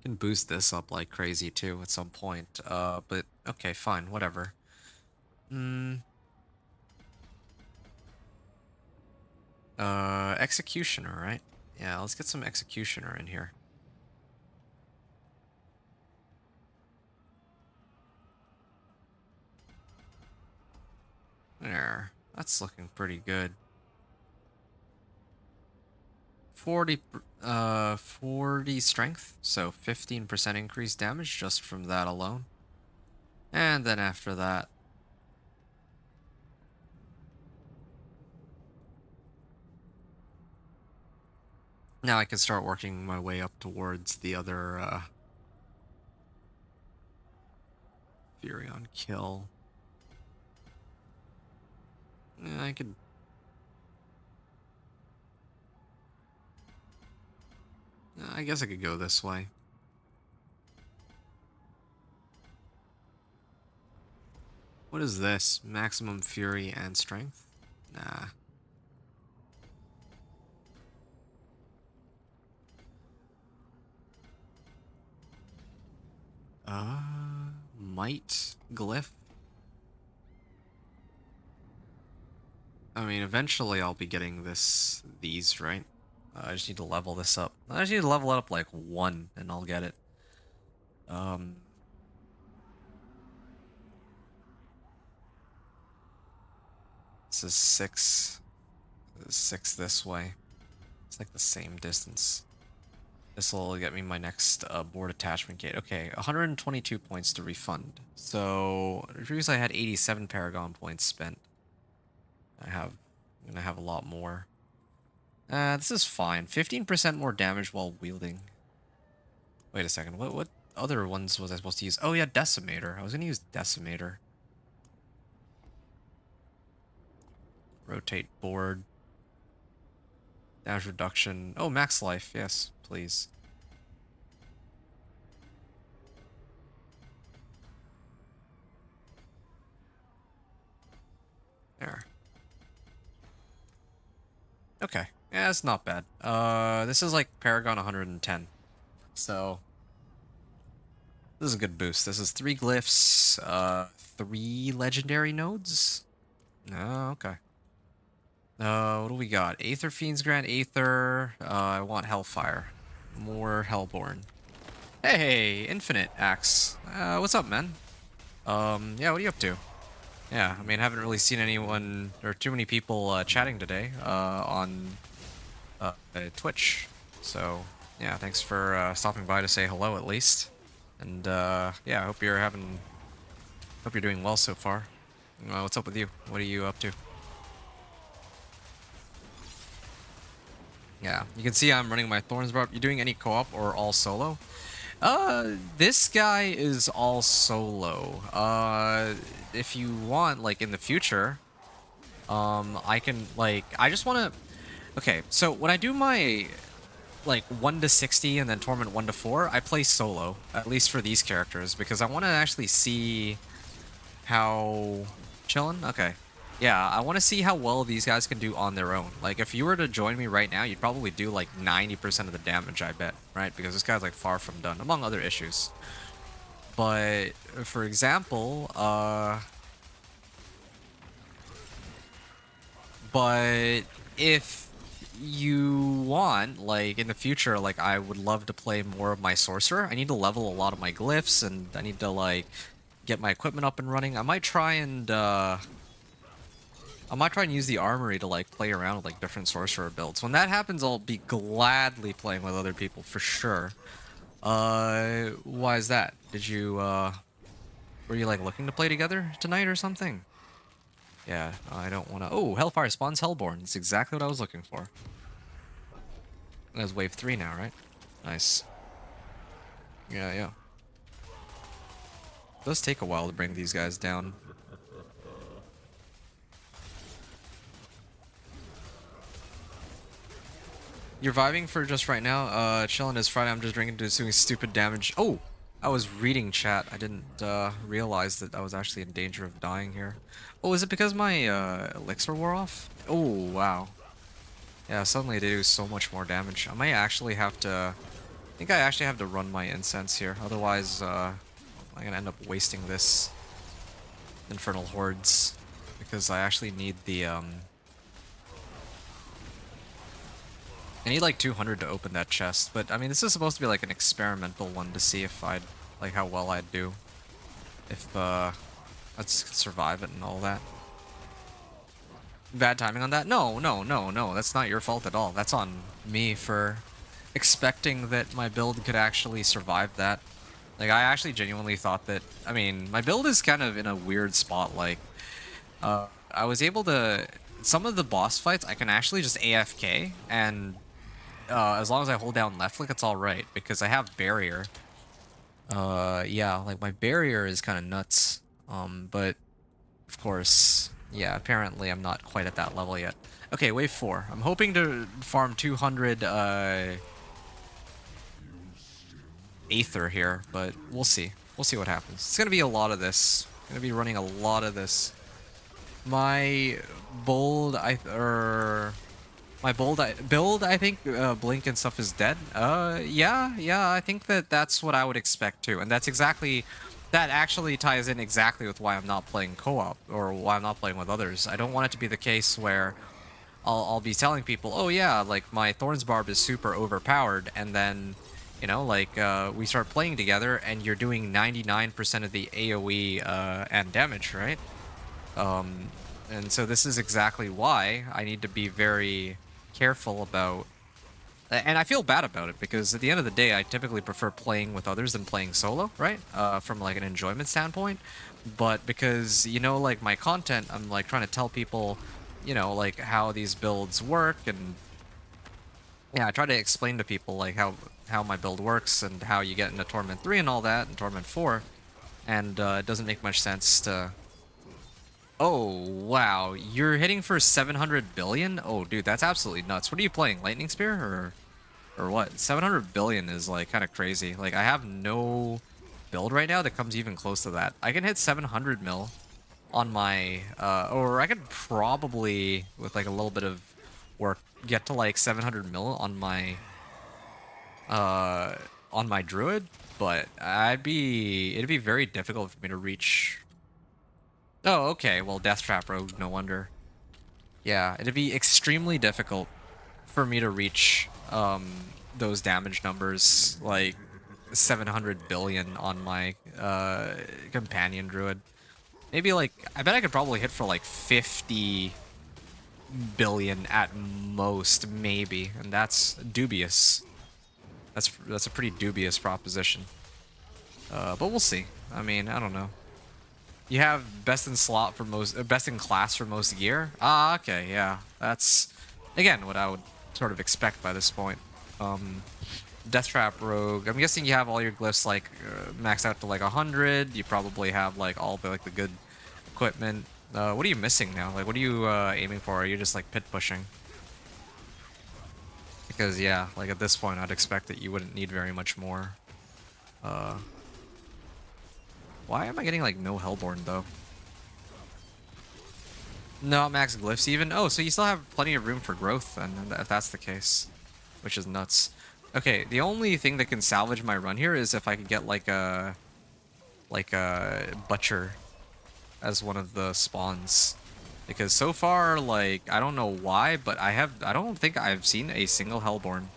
Can boost this up like crazy too at some point. But okay, fine, whatever. Executioner, right? Yeah, let's get some Executioner in here. There, that's looking pretty good. 40 strength, so 15% increased damage just from that alone. And then after that, now I can start working my way up towards the other Fury on kill. Yeah, I could. I guess I could go this way. What is this? Maximum Fury and Strength? Nah. Might Glyph? I mean, eventually I'll be getting these, right? I just need to level this up. I just need to level it up like 1 and I'll get it. This is 6. This is 6 this way. It's like the same distance. This will get me my next board attachment gate. Okay, 122 points to refund. So previously I had 87 Paragon points spent. I'm gonna have a lot more. This is fine. 15% more damage while wielding. Wait a second. What other ones was I supposed to use? Oh yeah, Decimator. I was gonna use Decimator. Rotate board. Damage reduction. Oh, max life. Yes, please. There. Okay. Yeah, it's not bad. This is like Paragon 110. So this is a good boost. This is 3 glyphs, 3 legendary nodes. Oh, okay. What do we got? Aether Fiend's Grant Aether. I want Hellfire. More Hellborn. Hey, Infinite Axe. What's up, man? Yeah, what are you up to? Yeah, I mean, I haven't really seen anyone or too many people chatting today on Twitch. So, yeah, thanks for stopping by to say hello at least. And yeah, I hope you're doing well so far. What's up with you? What are you up to? Yeah, you can see I'm running my Thorns Barbarian. You doing any co-op or all solo? This guy is all solo. If you want, like, in the future, I can, like, I just want to... Okay, so when I do my, like, 1 to 60 and then Torment 1 to 4, I play solo, at least for these characters, because I want to actually see how... Chillin'? Okay. Yeah, I want to see how well these guys can do on their own. Like, if you were to join me right now, you'd probably do, like, 90% of the damage, I bet, right? Because this guy's, like, far from done, among other issues. But, for example, but if you want, like, in the future, like, I would love to play more of my sorcerer. I need to level a lot of my glyphs, and I need to, like, get my equipment up and running. I might try and use the armory to, like, play around with, like, different sorcerer builds. When that happens, I'll be gladly playing with other people for sure. Why is that? Did you were you, like, looking to play together tonight or something? Yeah, I don't want to... Oh, Hellfire spawns Hellborn. It's exactly what I was looking for. That's wave 3 now, right? Nice. Yeah, yeah. It does take a while to bring these guys down. You're vibing for just right now? Chilling is Friday. I'm just drinking, doing stupid damage. Oh! I was reading chat. I didn't realize that I was actually in danger of dying here. Oh, is it because my elixir wore off? Oh, wow. Yeah, suddenly they do so much more damage. I might actually have to... I think I actually have to run my incense here. Otherwise, I'm gonna end up wasting this Infernal Hordes. Because I actually need the... I need like 200 to open that chest, but I mean, this is supposed to be like an experimental one to see if I'd, like, how well I'd do. If, let's survive it and all that. Bad timing on that? No, no, no, no, that's not your fault at all. That's on me for expecting that my build could actually survive that. Like, I actually genuinely thought that, I mean, my build is kind of in a weird spot, like, I was able to, some of the boss fights, I can actually just AFK, and as long as I hold down left click, it's alright, because I have barrier. Yeah, like, my barrier is kind of nuts. But, of course, yeah, apparently I'm not quite at that level yet. Okay, wave 4. I'm hoping to farm 200, Aether here, but we'll see. We'll see what happens. It's gonna be a lot of this. I'm gonna be running a lot of this. My build, I think Blink and stuff is dead. Yeah, I think that's what I would expect too, and that's exactly, that actually ties in exactly with why I'm not playing co-op or why I'm not playing with others. I don't want it to be the case where I'll be telling people, oh yeah, like my Thorns Barb is super overpowered, and then, you know, like we start playing together and you're doing 99% of the AoE and damage, right? And so this is exactly why I need to be very careful about, and I feel bad about it, because at the end of the day, I typically prefer playing with others than playing solo, right? From like an enjoyment standpoint. But because, you know, like my content, I'm like trying to tell people, you know, like how these builds work, and yeah, I try to explain to people like how my build works and how you get into Torment 3 and all that, and Torment 4, and it doesn't make much sense to Oh, wow. You're hitting for 700 billion? Oh, dude, that's absolutely nuts. What are you playing? Lightning Spear or what? 700 billion is like kind of crazy. Like I have no build right now that comes even close to that. I can hit 700 mil on my or I could probably with like a little bit of work get to like 700 mil uh on my druid, but it'd be very difficult for me to reach. Oh, okay. Well, Death Trap Rogue, no wonder. Yeah, it'd be extremely difficult for me to reach those damage numbers, like 700 billion on my companion druid. Maybe like I bet I could probably hit for like 50 billion at most, maybe, and that's dubious. That's a pretty dubious proposition. But we'll see. I mean, I don't know. You have best in slot for most, best in class for most gear. Ah, okay, yeah. That's again what I would sort of expect by this point. Death Trap Rogue. I'm guessing you have all your glyphs like maxed out to like 100. You probably have like all the good equipment. What are you missing now? Like, what are you aiming for? Are you just like pit pushing? Because yeah, like at this point, I'd expect that you wouldn't need very much more. Why am I getting like no Hellborn though? No max glyphs even. Oh, so you still have plenty of room for growth then, if that's the case, which is nuts. Okay, the only thing that can salvage my run here is if I could get like a butcher as one of the spawns. Because so far, like, I don't know why, but I don't think I've seen a single Hellborn.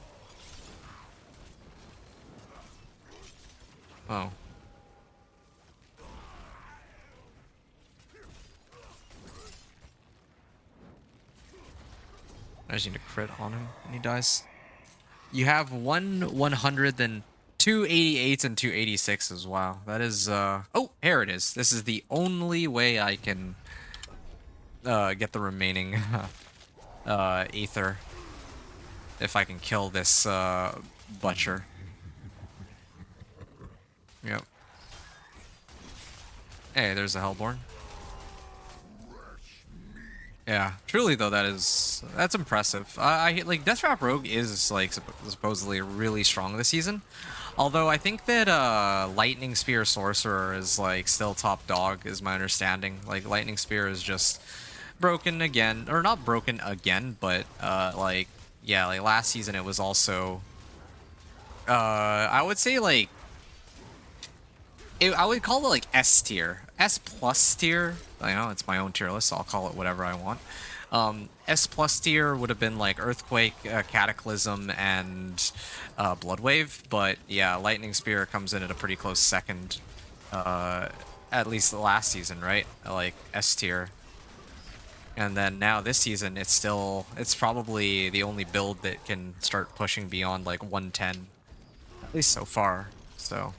Oh. I just need to crit on him and he dies. You have one 100, then two 88s and two 86s. Wow, that is, oh, here it is. This is the only way I can get the remaining ether. If I can kill this butcher. Yep. Hey, there's a Hellborn. Yeah, truly though, that's impressive. I like Death Trap Rogue is like supposedly really strong this season, although I think that Lightning Spear Sorcerer is like still top dog, is my understanding. Like Lightning Spear is just broken again, or not broken again, but like yeah, like last season it was also I would say like I would call it like S tier. S plus tier. I know it's my own tier list, so I'll call it whatever I want. S plus tier would have been like Earthquake, Cataclysm, and Bloodwave. But yeah, Lightning Spear comes in at a pretty close second. At least the last season, right? Like S tier. And then now this season, it's probably the only build that can start pushing beyond like 110. At least so far. So.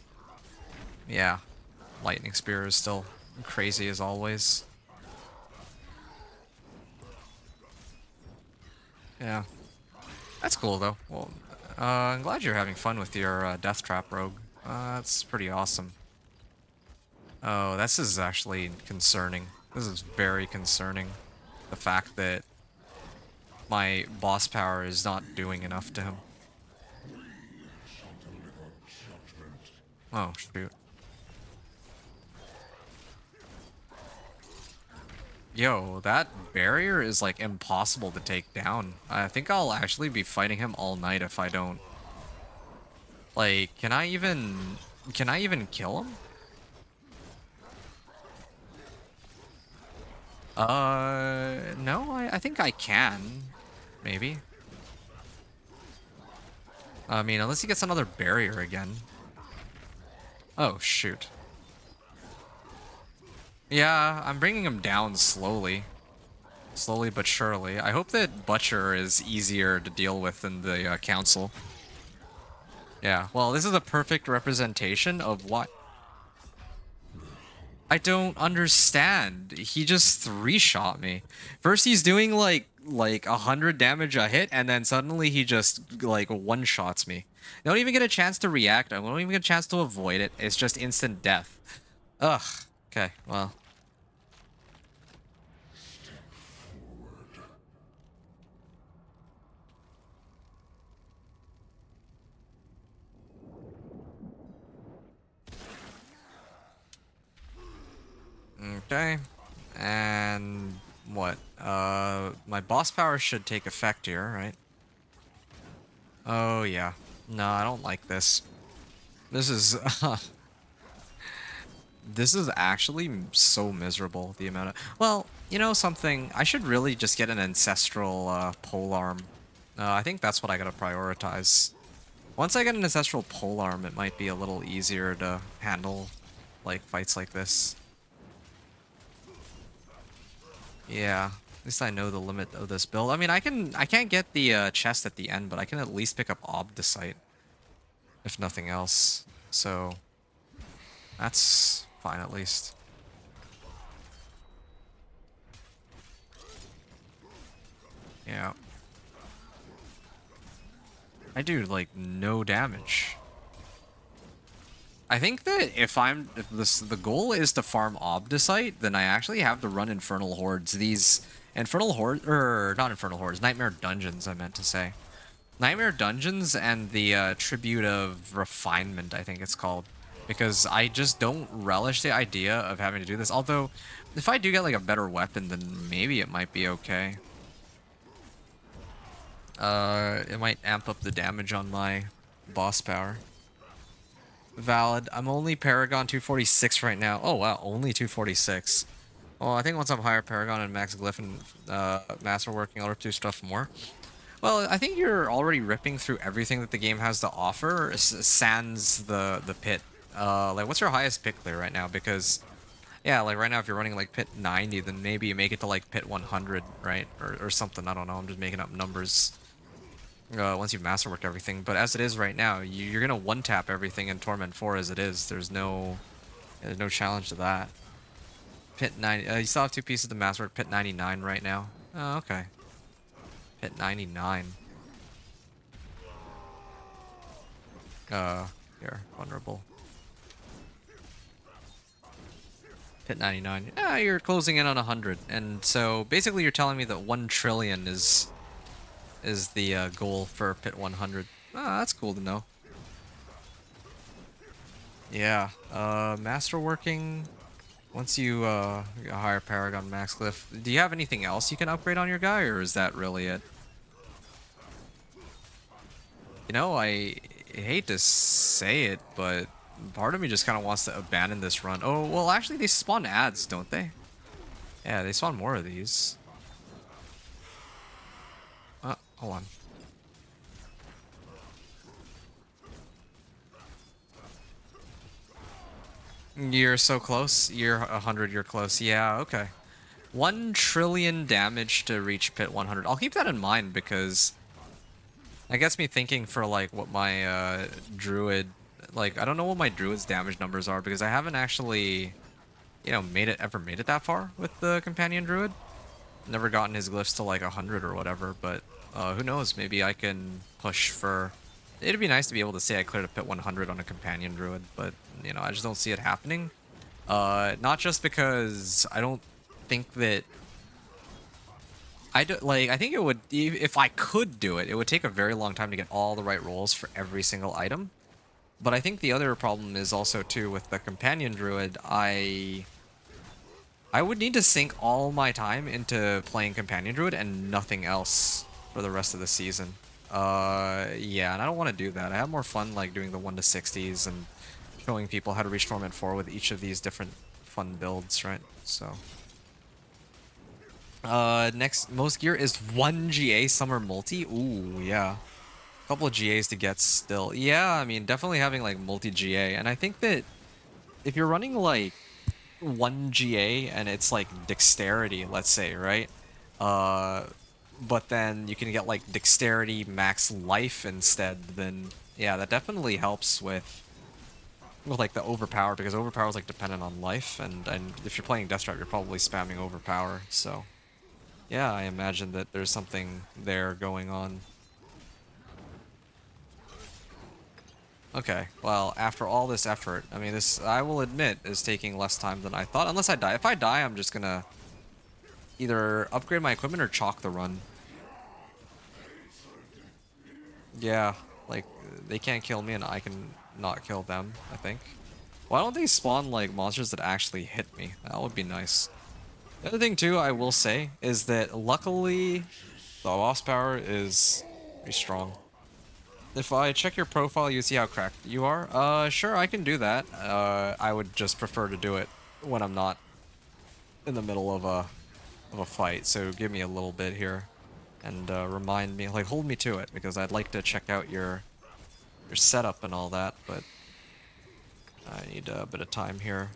Yeah, Lightning Spear is still crazy as always. Yeah, that's cool though. Well, I'm glad you're having fun with your Death Trap Rogue. That's pretty awesome. Oh, this is actually concerning. This is very concerning. The fact that my boss power is not doing enough to him. Oh, shoot. Yo, that barrier is like impossible to take down. I think I'll actually be fighting him all night if I don't. Like, can I even kill him? No, I think I can. Maybe. I mean, unless he gets another barrier again. Oh, shoot. Yeah, I'm bringing him down slowly. Slowly but surely. I hope that Butcher is easier to deal with than the Council. Yeah, well, this is a perfect representation of what... I don't understand. He just three-shot me. First he's doing like 100 damage a hit, and then suddenly he just like one-shots me. I don't even get a chance to react. I don't even get a chance to avoid it. It's just instant death. Ugh. Okay, well. Okay. And what? My boss power should take effect here, right? Oh yeah. No, I don't like this. This is this is actually so miserable, the amount of... Well, you know something? I should really just get an ancestral polearm. I think that's what I gotta prioritize. Once I get an ancestral polearm, it might be a little easier to handle like fights like this. Yeah, at least I know the limit of this build. I mean, I can't get the chest at the end, but I can at least pick up Obdicite, if nothing else. So that's fine at least. Yeah. I do like no damage. I think that if the goal is to farm Obdicite, then I actually have to run Infernal Hordes. These Infernal Hordes, or not Infernal Hordes, Nightmare Dungeons, I meant to say. Nightmare Dungeons and the Tribute of Refinement, I think it's called. Because I just don't relish the idea of having to do this. Although, if I do get like a better weapon, then maybe it might be okay. It might amp up the damage on my boss power. Valid. I'm only Paragon 246 right now. Oh wow, only 246. Well, I think once I'm higher Paragon and Max Glyph and Masterworking, I'll rip through stuff more. Well, I think you're already ripping through everything that the game has to offer, sans the pit. Like, what's your highest pit clear right now? Because, yeah, like right now if you're running like pit 90, then maybe you make it to like pit 100, right? Or something, I don't know, I'm just making up numbers. Once you've masterworked everything, but as it is right now, you're gonna one-tap everything in Torment 4 as it is. There's no challenge to that. Pit 90, you still have 2 pieces to masterwork. Pit 99 right now. Oh, okay. Pit 99. Here, vulnerable. Pit 99. Yeah, you're closing in on 100, and so basically you're telling me that 1 trillion is the goal for pit 100. Ah, that's cool to know. Yeah, masterworking. Once you hire Paragon Max Glyph, do you have anything else you can upgrade on your guy, or is that really it? You know, I hate to say it, but part of me just kind of wants to abandon this run. Oh, well, actually, they spawn ads, don't they? Yeah, they spawn more of these. Hold on. You're so close. You're 100, you're close. Yeah, okay. 1 trillion damage to reach pit 100. I'll keep that in mind because that gets me thinking for like what my druid, like I don't know what my druid's damage numbers are because I haven't actually, you know, ever made it that far with the companion druid. Never gotten his glyphs to like 100 or whatever, but who knows, maybe I can push for... It'd be nice to be able to say I cleared a pit 100 on a companion druid, but, you know, I just don't see it happening. Not just because I don't think that... I think it would... If I could do it, it would take a very long time to get all the right rolls for every single item. But I think the other problem is also, too, with the companion druid, I would need to sink all my time into playing companion druid and nothing else for the rest of the season. Yeah, and I don't want to do that. I have more fun like doing the 1 to 60s and showing people how to reach Torment 4 with each of these different fun builds, right? So next most gear is 1 GA summer multi. Ooh, yeah. A couple of GAs to get still. Yeah, I mean, definitely having like multi GA, and I think that if you're running like 1 GA and it's like dexterity, let's say, right? But then you can get like dexterity max life instead, then yeah, that definitely helps with like the overpower, because overpower is like dependent on life, and if you're playing Death Trap, you're probably spamming overpower. So yeah, I imagine that there's something there going on. Okay, well, after all this effort, I mean, this, I will admit, is taking less time than I thought. Unless I die. If I die, I'm just gonna either upgrade my equipment or chalk the run. Yeah, like, they can't kill me and I can not kill them, I think. Why don't they spawn like monsters that actually hit me? That would be nice. The other thing too, I will say, is that luckily the boss power is pretty strong. If I check your profile, you see how cracked you are. Sure, I can do that. I would just prefer to do it when I'm not in the middle of a fight. So give me a little bit here, and remind me, like, hold me to it, because I'd like to check out your setup and all that, but I need a bit of time here.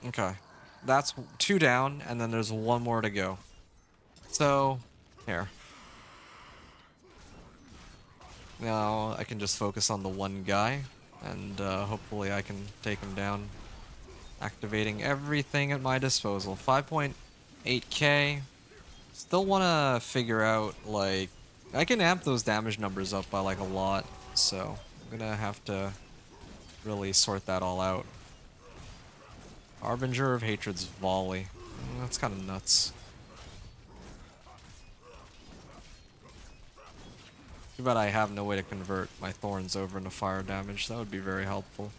Okay, that's 2 down, and then there's 1 more to go. So, here. Now I can just focus on the one guy, and hopefully I can take him down. Activating everything at my disposal. 5.8k. Still want to figure out, like, I can amp those damage numbers up by like a lot, so I'm gonna have to really sort that all out. Harbinger of Hatred's Volley. That's kind of nuts. Too bad I have no way to convert my Thorns over into fire damage. That would be very helpful.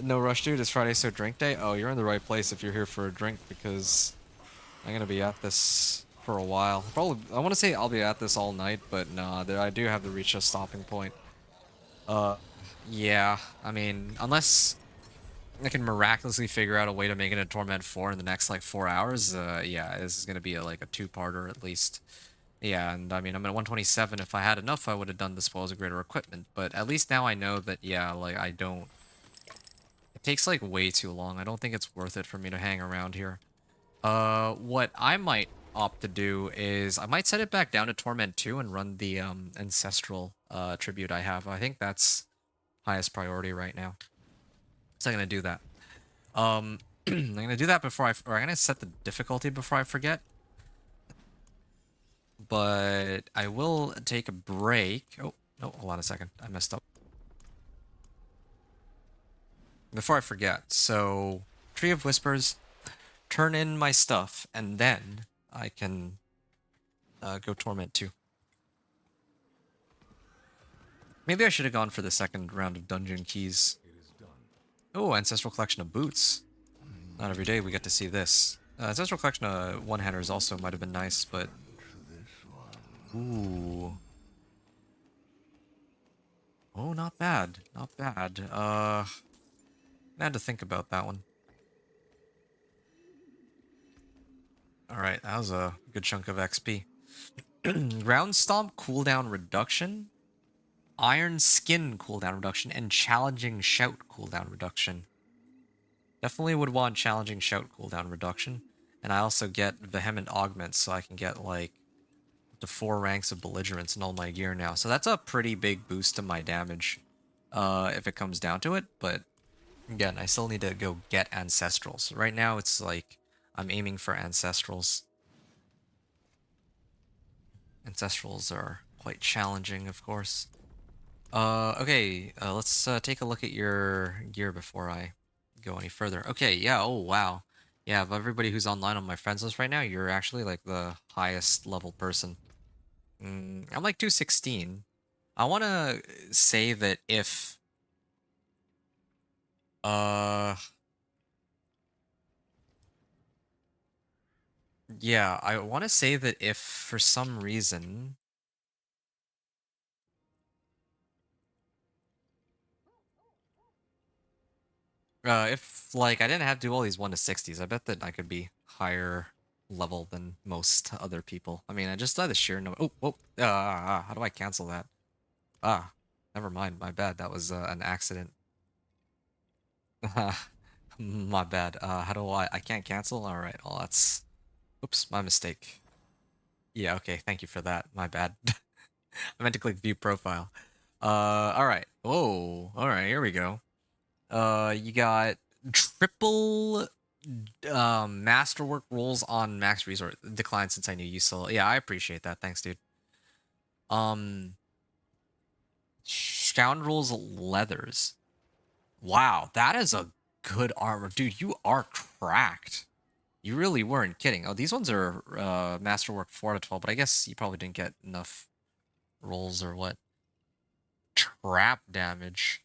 No rush, dude. Is Friday so drink day? Oh, you're in the right place if you're here for a drink, because I'm gonna be at this for a while. Probably, I want to say I'll be at this all night, but nah, I do have to reach a stopping point. Yeah. I mean, unless I can miraculously figure out a way to make it a Torment 4 in the next like 4 hours, yeah, this is gonna be like a 2-parter at least. Yeah, and I mean, I'm at 127. If I had enough, I would have done Disposal of Greater Equipment, but at least now I know that, yeah, like, I don't... It takes, like, way too long. I don't think it's worth it for me to hang around here. What I might opt to do is, I might set it back down to Torment 2 and run the, Ancestral, tribute I have. I think that's highest priority right now. So I'm gonna do that. I'm gonna do that before or I'm gonna set the difficulty before I forget. But I will take a break. Oh, no, hold on a second. I messed up. Before I forget, so Tree of Whispers, turn in my stuff, and then I can go Torment 2. Maybe I should have gone for the second round of Dungeon Keys. Oh, Ancestral Collection of Boots. Not every day we get to see this. Ancestral Collection of One-Handers also might have been nice, but... Ooh. Oh, not bad. Not bad. I had to think about that one. Alright, that was a good chunk of XP. Ground Stomp cooldown reduction, Iron Skin cooldown reduction, and Challenging Shout cooldown reduction. Definitely would want Challenging Shout cooldown reduction. And I also get Vehement Augments, so I can get like up to 4 ranks of Belligerence in all my gear now. So that's a pretty big boost to my damage, if it comes down to it. But again, I still need to go get Ancestrals. Right now, it's like I'm aiming for Ancestrals. Ancestrals are quite challenging, of course. Okay, let's take a look at your gear before I go any further. Okay, yeah, oh wow. Yeah, of everybody who's online on my friends list right now, you're actually like the highest level person. I'm like 216. I want to say that if... Yeah, I want to say that if for some reason... if, like, I didn't have to do all these 1 to 60s, I bet that I could be higher level than most other people. I mean, I just saw the sheer number. Oh, whoa. How do I cancel that? Never mind. My bad. That was an accident. My bad. How do I can't cancel? All right. Well, that's... Oops, my mistake. Yeah, okay. Thank you for that. My bad. I meant to click view profile. All right. Whoa. All right. Here we go. You got triple masterwork rolls on max resource decline since I knew you still. Yeah, I appreciate that. Thanks, dude. Scoundrel's leathers. Wow, that is a good armor. Dude, you are cracked. You really weren't kidding. Oh, these ones are Masterwork 4 out of 12, but I guess you probably didn't get enough rolls or what. Trap damage.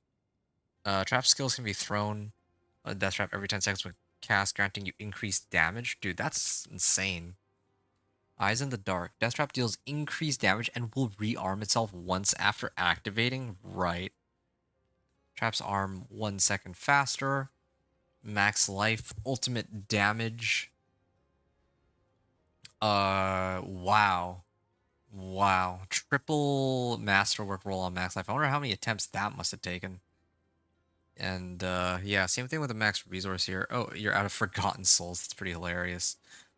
Trap skills can be thrown a death trap every 10 seconds when cast, granting you increased damage. Dude, that's insane. Eyes in the dark. Death trap deals increased damage and will rearm itself once after activating. Right. Traps arm 1 second faster. Max life. Ultimate damage. Wow. Wow. Triple masterwork roll on max life. I wonder how many attempts that must have taken. And yeah, same thing with the max resource here. Oh, you're out of Forgotten Souls. That's pretty hilarious.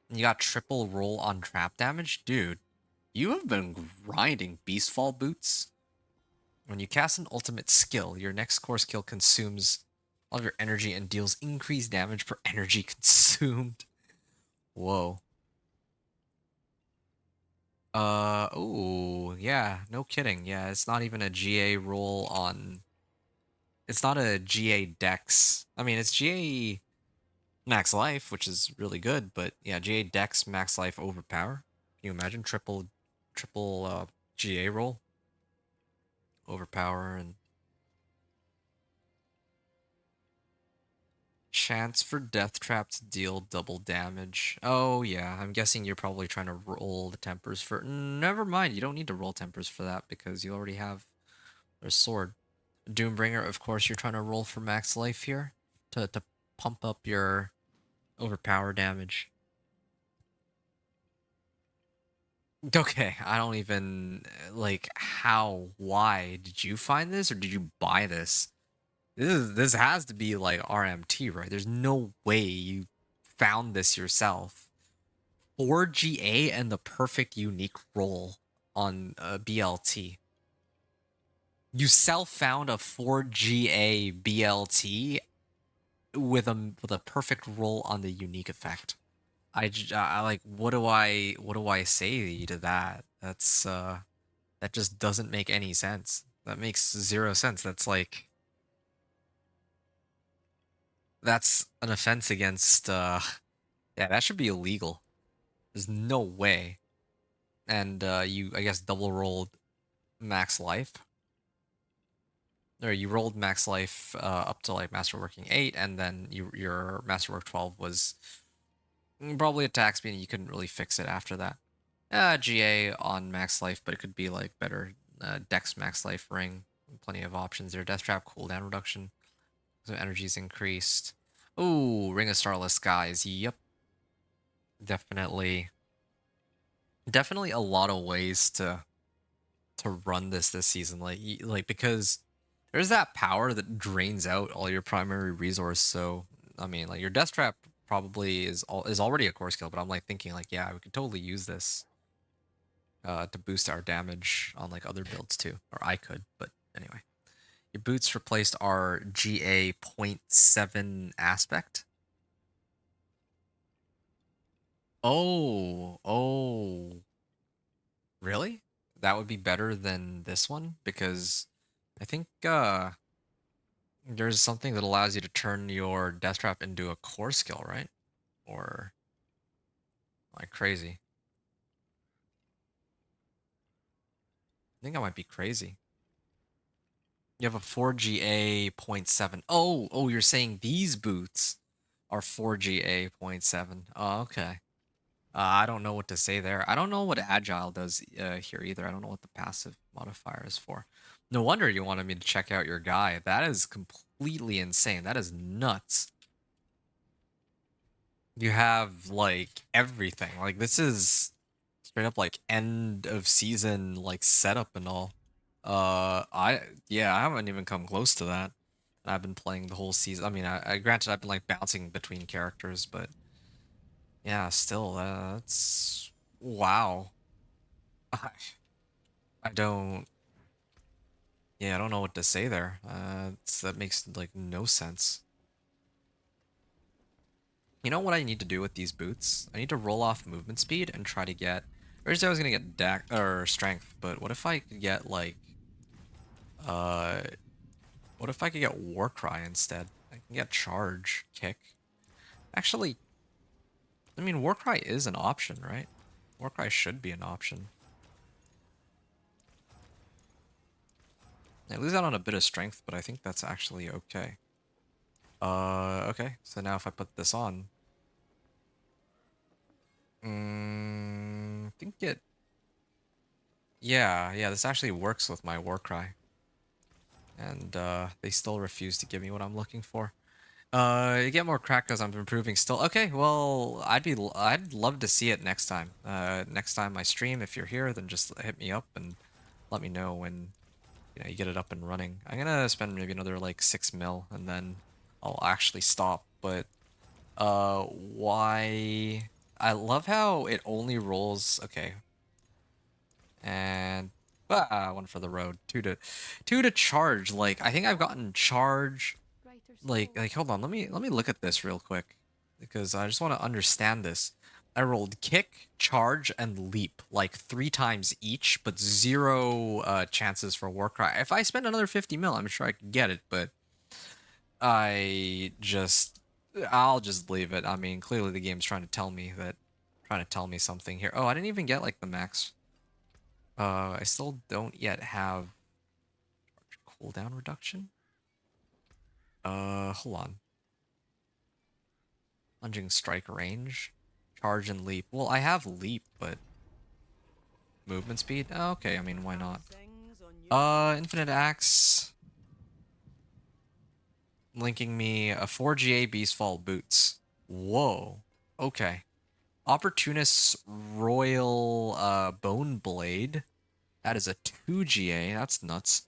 And you got triple roll on trap damage? Dude, you have been grinding Beastfall boots. When you cast an ultimate skill, your next core skill consumes all of your energy and deals increased damage per energy consumed. Whoa. Oh, yeah, no kidding. Yeah, it's not even a GA roll on... It's not a GA dex. I mean, it's GA max life, which is really good, but yeah, GA dex max life overpower. Can you imagine triple GA roll? Overpower and chance for death trap to deal double damage. Oh yeah, I'm guessing you're probably trying to roll the tempers for... Never mind, you don't need to roll tempers for that because you already have their sword. Doombringer, of course, you're trying to roll for max life here to pump up your overpower damage. Okay, I don't even like why did you find this or did you buy this? This has to be like RMT, right? There's no way you found this yourself. 4GA and the perfect unique roll on BLT. You self-found a 4GA BLT with a perfect roll on the unique effect. I like what do I say to that? That's that just doesn't make any sense. That makes zero sense. That's an offense against yeah, that should be illegal. There's no way. And you I guess double rolled max life. Or you rolled max life up to like masterworking 8 and then your masterwork 12 was probably attack speed and you couldn't really fix it after that. GA on max life, but it could be like better dex max life ring. Plenty of options there. Death trap cooldown reduction. So energy's increased. Ooh, Ring of Starless Skies. Yep. Definitely a lot of ways to run this season. Like because there's that power that drains out all your primary resource. So I mean, like your death trap probably is already a core skill, but I'm like thinking like, yeah, we could totally use this to boost our damage on like other builds too, or I could. But anyway, your boots replaced our GA 0.7 aspect. Oh, really? That would be better than this one because I think there's something that allows you to turn your death trap into a core skill, right? Or like crazy. I think I might be crazy. You have a 4GA 0.7. Oh, you're saying these boots are 4GA 0.7. Oh, okay. I don't know what to say there. I don't know what Agile does here either. I don't know what the passive modifier is for. No wonder you wanted me to check out your guy. That is completely insane. That is nuts. You have, like, everything. Like, this is straight up, like, end of season, like, setup and all. Yeah, I haven't even come close to that. I've been playing the whole season. I mean, I granted I've been, like, bouncing between characters, but yeah, still, that's... Wow. I, I don't... Yeah, I don't know what to say there. That makes, like, no sense. You know what I need to do with these boots? I need to roll off movement speed and try to get... Originally I was gonna get or strength, but what if I could get, like... Uh, what if I could get Warcry instead? I can get Charge, Kick. Actually, I mean, Warcry is an option, right? Warcry should be an option. I lose out on a bit of strength, but I think that's actually okay. Okay. So now if I put this on, I think it. Yeah, this actually works with my Warcry, and they still refuse to give me what I'm looking for. Get more crack because I'm improving still. Okay, well, I'd love to see it next time. Next time I stream, if you're here, then just hit me up and let me know when you get it up and running. I'm gonna spend maybe another like 6 mil and then I'll actually stop. But why? I love how it only rolls. Okay, and one for the road. Two to charge. Like I think I've gotten charge. Like hold on. Let me look at this real quick because I just want to understand this. I rolled kick, charge, and leap like 3 times each, but 0 chances for Warcry. If I spend another 50 mil, I'm sure I could get it, but I'll just leave it. I mean, clearly the game's trying to tell me something here. Oh, I didn't even get like the max. I still don't yet have cooldown reduction. Hold on. Lunging strike range, charge and leap. Well, I have leap, but movement speed. Oh, okay, I mean, why not? Infinite axe, linking me a 4GA Beastfall boots. Whoa. Okay. Opportunist's Royal Bone Blade. That is a 2GA. That's nuts.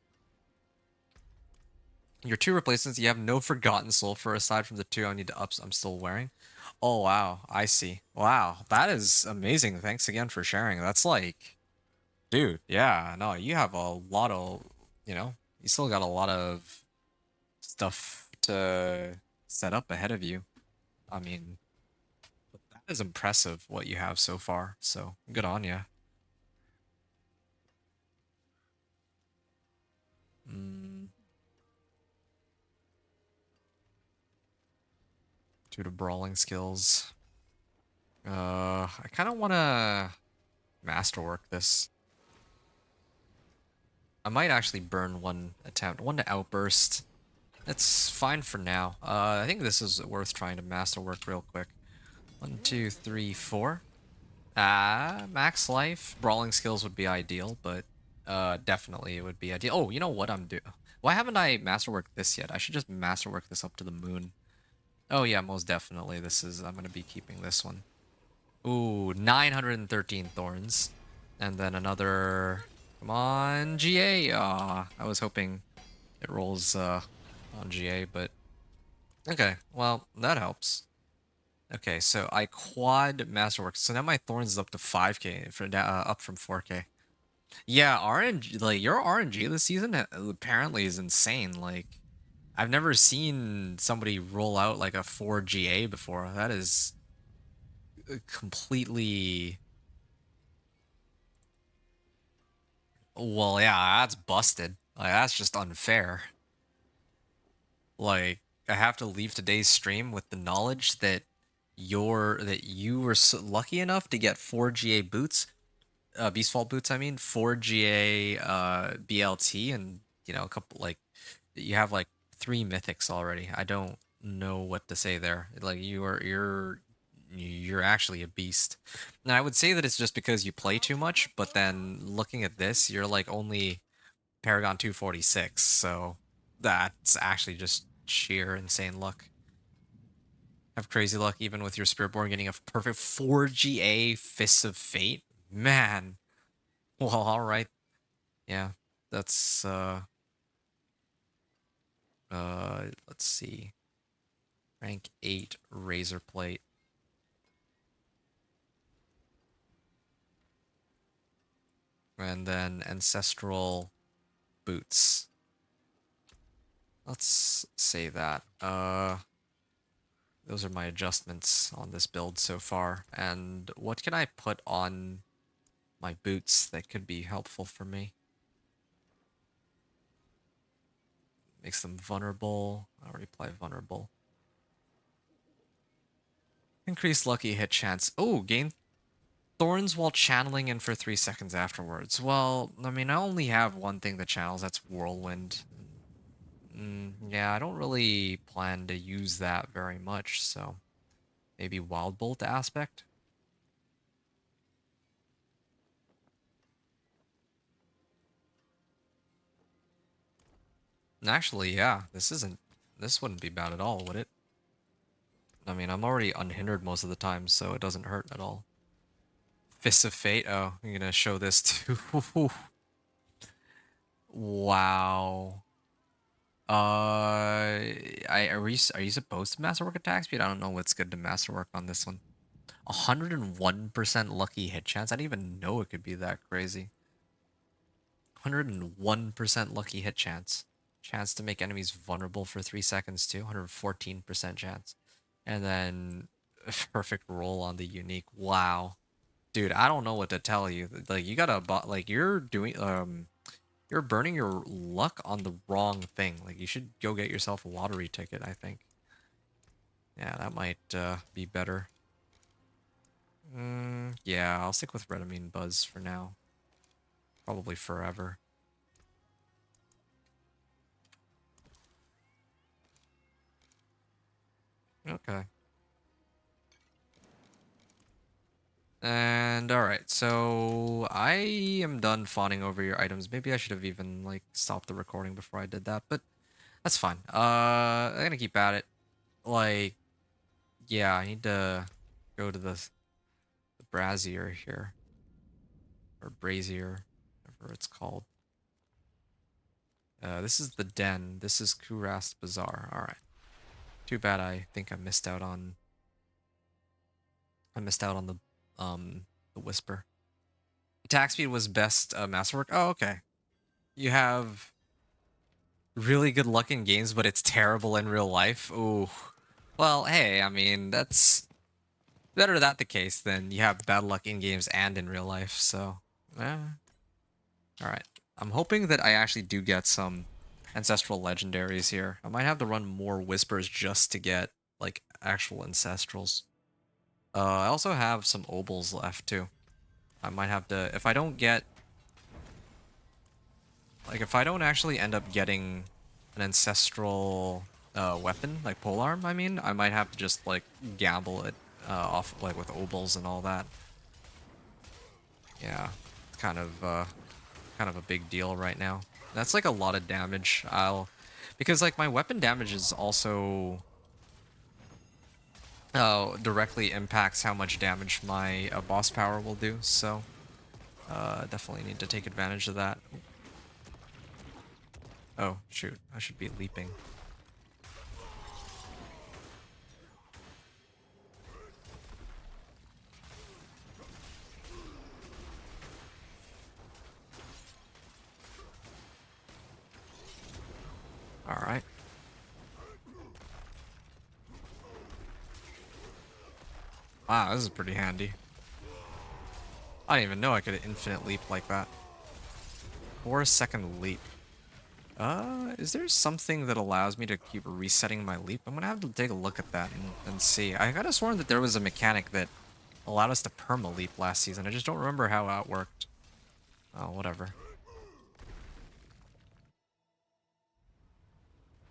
Your 2 replacements, you have no Forgotten Sulfur aside from the 2 I need to ups I'm still wearing. Oh, wow. I see. Wow. That is amazing. Thanks again for sharing. That's like, dude, yeah, no, you have a lot of, you still got a lot of stuff to set up ahead of you. I mean, but that is impressive what you have so far. So good on you. Mm, 2 to brawling skills. I kind of want to masterwork this. I might actually burn 1 attempt, 1 to outburst. That's fine for now. I think this is worth trying to masterwork real quick. 1, 2, 3, 4. Max life. Brawling skills would be ideal, but definitely it would be ideal. Oh, you know what I'm doing? Why haven't I masterworked this yet? I should just masterwork this up to the moon. Oh yeah, most definitely. I'm gonna be keeping this one. Ooh, 913 thorns. And then another, come on, GA. I was hoping it rolls on GA, but okay, well, that helps. Okay, so I quad masterwork. So now my thorns is up to 5k up from 4k. Yeah, RNG, like your RNG this season apparently is insane. Like I've never seen somebody roll out like a 4GA before. That is completely, well, yeah, that's busted. Like that's just unfair. Like I have to leave today's stream with the knowledge that you were so lucky enough to get 4GA boots, Beastfall boots, I mean, 4GA BLT, and a couple, like, you have like 3 mythics already. I don't know what to say there. Like you're actually a beast. And I would say that it's just because you play too much, but then looking at this, you're like only Paragon 246, so that's actually just sheer insane luck. Have crazy luck even with your Spiritborn getting a perfect 4GA Fists of Fate. Man. Well, alright. Yeah. That's let's see. Rank 8 Razorplate. And then Ancestral Boots. Let's say that. Those are my adjustments on this build so far. And what can I put on my boots that could be helpful for me? Makes them vulnerable. I already apply vulnerable. Increased lucky hit chance. Oh, gain thorns while channeling in for 3 seconds afterwards. Well, I mean, I only have one thing that channels. That's whirlwind. Yeah, I don't really plan to use that very much, so maybe wild bolt aspect. And actually, yeah, this wouldn't be bad at all, would it? I mean, I'm already unhindered most of the time, so it doesn't hurt at all. Fists of Fate. Oh, you're gonna show this too. Wow. Are you supposed to masterwork attack speed? I don't know what's good to masterwork on this one. 101% lucky hit chance. I didn't even know it could be that crazy. 101% lucky hit chance. Chance to make enemies vulnerable for 3 seconds too. 114% chance. And then perfect roll on the unique. Wow. Dude, I don't know what to tell you. Like you gotta like you're burning your luck on the wrong thing. Like you should go get yourself a lottery ticket, I think. Yeah, that might be better. Yeah, I'll stick with Redamine Buzz for now. Probably forever. Okay. And alright, so I am done fawning over your items. Maybe I should have even like stopped the recording before I did that, but that's fine. I'm gonna keep at it. Like, yeah, I need to go to the brazier here. Or brazier, whatever it's called. This is the den. This is Kurast Bazaar. Alright. Too bad I think I missed out on the whisper. Attack speed was best masterwork. Oh, okay. You have really good luck in games, but it's terrible in real life. Ooh. Well, hey, I mean, that's better that the case than you have bad luck in games and in real life, so alright. I'm hoping that I actually do get some ancestral legendaries here. I might have to run more whispers just to get like actual ancestrals. I also have some obols left too. I might have to, if I don't get, like if I don't actually end up getting an ancestral weapon, like polearm, I mean, I might have to just like gamble it off like with obols and all that. Yeah, it's kind of a big deal right now. That's like a lot of damage. Because like my weapon damage is also directly impacts how much damage my boss power will do. So definitely need to take advantage of that. Oh shoot, I should be leaping. All right. Wow, this is pretty handy. I didn't even know I could infinite leap like that. 4-second leap. Is there something that allows me to keep resetting my leap? I'm gonna have to take a look at that and see. I could have sworn that there was a mechanic that allowed us to perma leap last season. I just don't remember how it worked. Oh, whatever.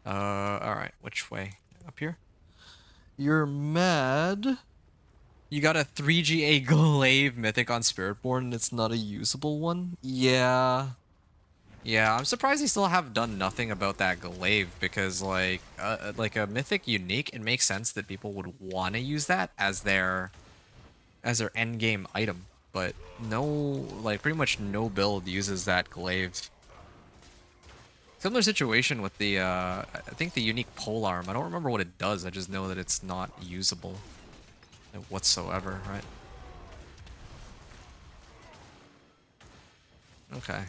Alright, which way? Up here? You're mad? You got a 3GA Glaive Mythic on Spiritborn and it's not a usable one? Yeah. Yeah, I'm surprised they still have done nothing about that Glaive because like a Mythic Unique, it makes sense that people would want to use that as their endgame item. But no, like pretty much no build uses that Glaive. Similar situation with the, I think the unique polearm. I don't remember what it does. I just know that it's not usable whatsoever, right? Okay.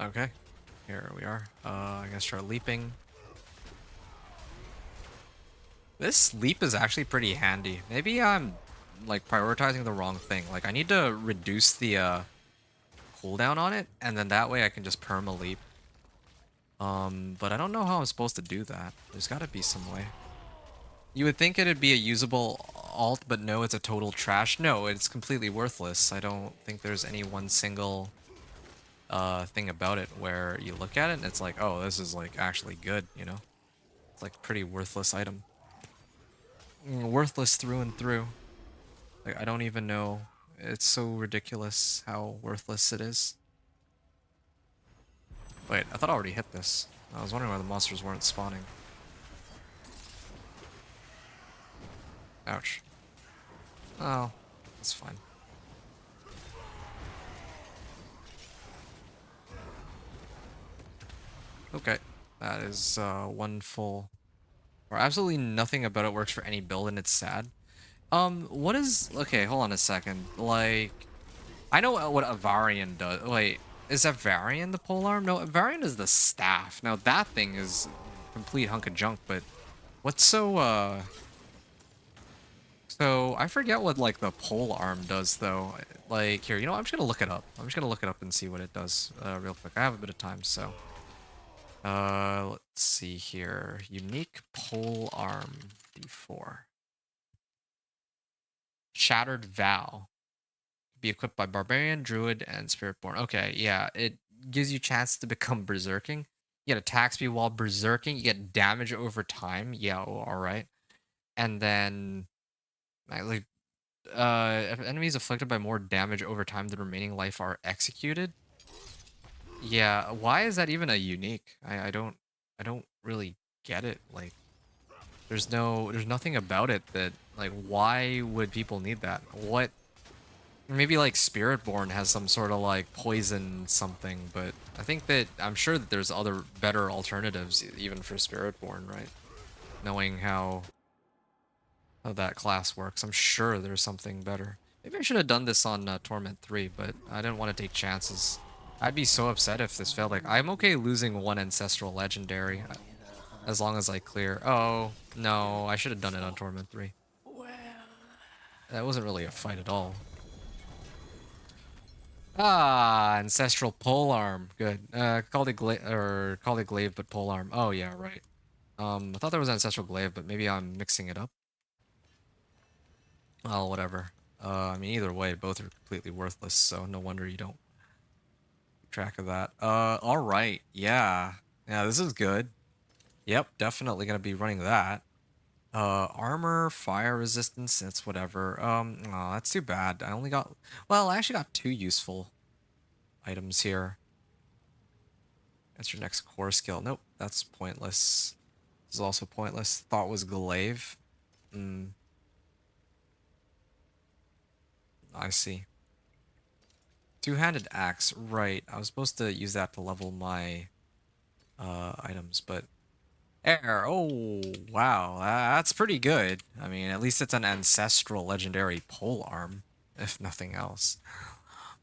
Okay. Here we are. I guess start leaping. This leap is actually pretty handy. Maybe I'm like prioritizing the wrong thing. Like I need to reduce the cooldown on it, and then that way I can just perma leap. But I don't know how I'm supposed to do that. There's got to be some way. You would think it'd be a usable alt, but no, it's a total trash. No, it's completely worthless. I don't think there's any one single thing about it where you look at it and it's like, oh, this is like actually good, you know? It's like a pretty worthless item. Worthless through and through. Like I don't even know. It's so ridiculous how worthless it is. Wait, I thought I already hit this. I was wondering why the monsters weren't spawning. Ouch. Oh, that's fine. Okay, that is one full. Or absolutely nothing about it works for any build, and it's sad. What is? Okay, hold on a second. Like, I know what Avarian does. Wait, is Avarian the polearm? No, Avarian is the staff. Now that thing is complete hunk of junk. But what's so I forget what like the pole arm does though. Like here, you know, I'm just gonna look it up. I'm just gonna look it up and see what it does real quick. I have a bit of time, so. Let's see here. Unique pole arm D4. Shattered Vow. Be equipped by Barbarian, Druid, and Spiritborn. Okay, yeah, it gives you chance to become Berserking. You get attack speed while Berserking. You get damage over time. Yeah, all right. And then, like, if enemies afflicted by more damage over time than remaining life are executed. Yeah, why is that even a unique? I don't really get it. Like, there's nothing about it that, like, why would people need that? What? Maybe like Spiritborn has some sort of like poison something, but I think that I'm sure that there's other better alternatives even for Spiritborn, right? Knowing how that class works, I'm sure there's something better. Maybe I should have done this on Torment 3, but I didn't want to take chances. I'd be so upset if this failed. Like, I'm okay losing one Ancestral Legendary as long as I clear. Oh, no, I should have done it on Torment 3. That wasn't really a fight at all. Ah, ancestral polearm. Good. Called it glaive, but polearm. Oh yeah, right. I thought there was ancestral glaive, but maybe I'm mixing it up. Oh, whatever. I mean, either way, both are completely worthless, so no wonder you don't keep track of that. All right. Yeah. Yeah, this is good. Yep, definitely gonna be running that. Armor, fire resistance, that's whatever. Oh, that's too bad. I only got, well, I actually got two useful items here. That's your next core skill. Nope, that's pointless. This is also pointless. Thought was glaive. Hmm, I see. Two-handed axe. Right. I was supposed to use that to level my items, but air. Oh, wow. That's pretty good. I mean, at least it's an ancestral legendary pole arm, if nothing else.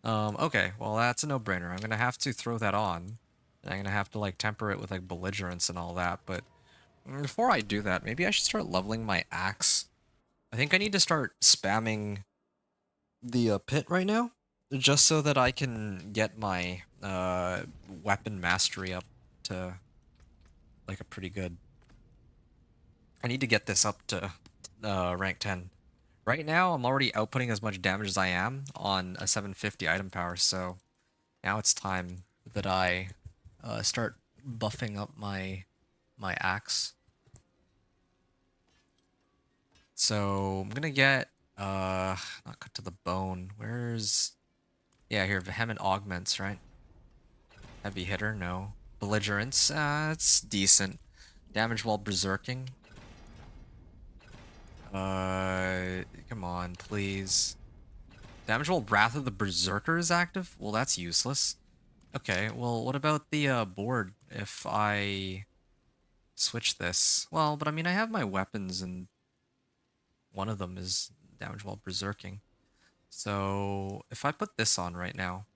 Okay. Well, that's a no-brainer. I'm gonna have to throw that on. And I'm gonna have to like temper it with like belligerence and all that, but before I do that, maybe I should start leveling my axe. I think I need to start spamming the pit right now, just so that I can get my weapon mastery up to like a pretty good. I need to get this up to rank 10. Right now, I'm already outputting as much damage as I am on a 750 item power, so now it's time that I start buffing up my axe. So I'm gonna get not cut to the bone. Where's, yeah, here, vehement augments, right? Heavy hitter, no. Belligerence, it's decent. Damage while berserking. Come on, please. Damage while Wrath of the Berserker is active? Well, that's useless. Okay, well, what about the board if I switch this? Well, but I mean, I have my weapons and one of them is damage while berserking. So if I put this on right now,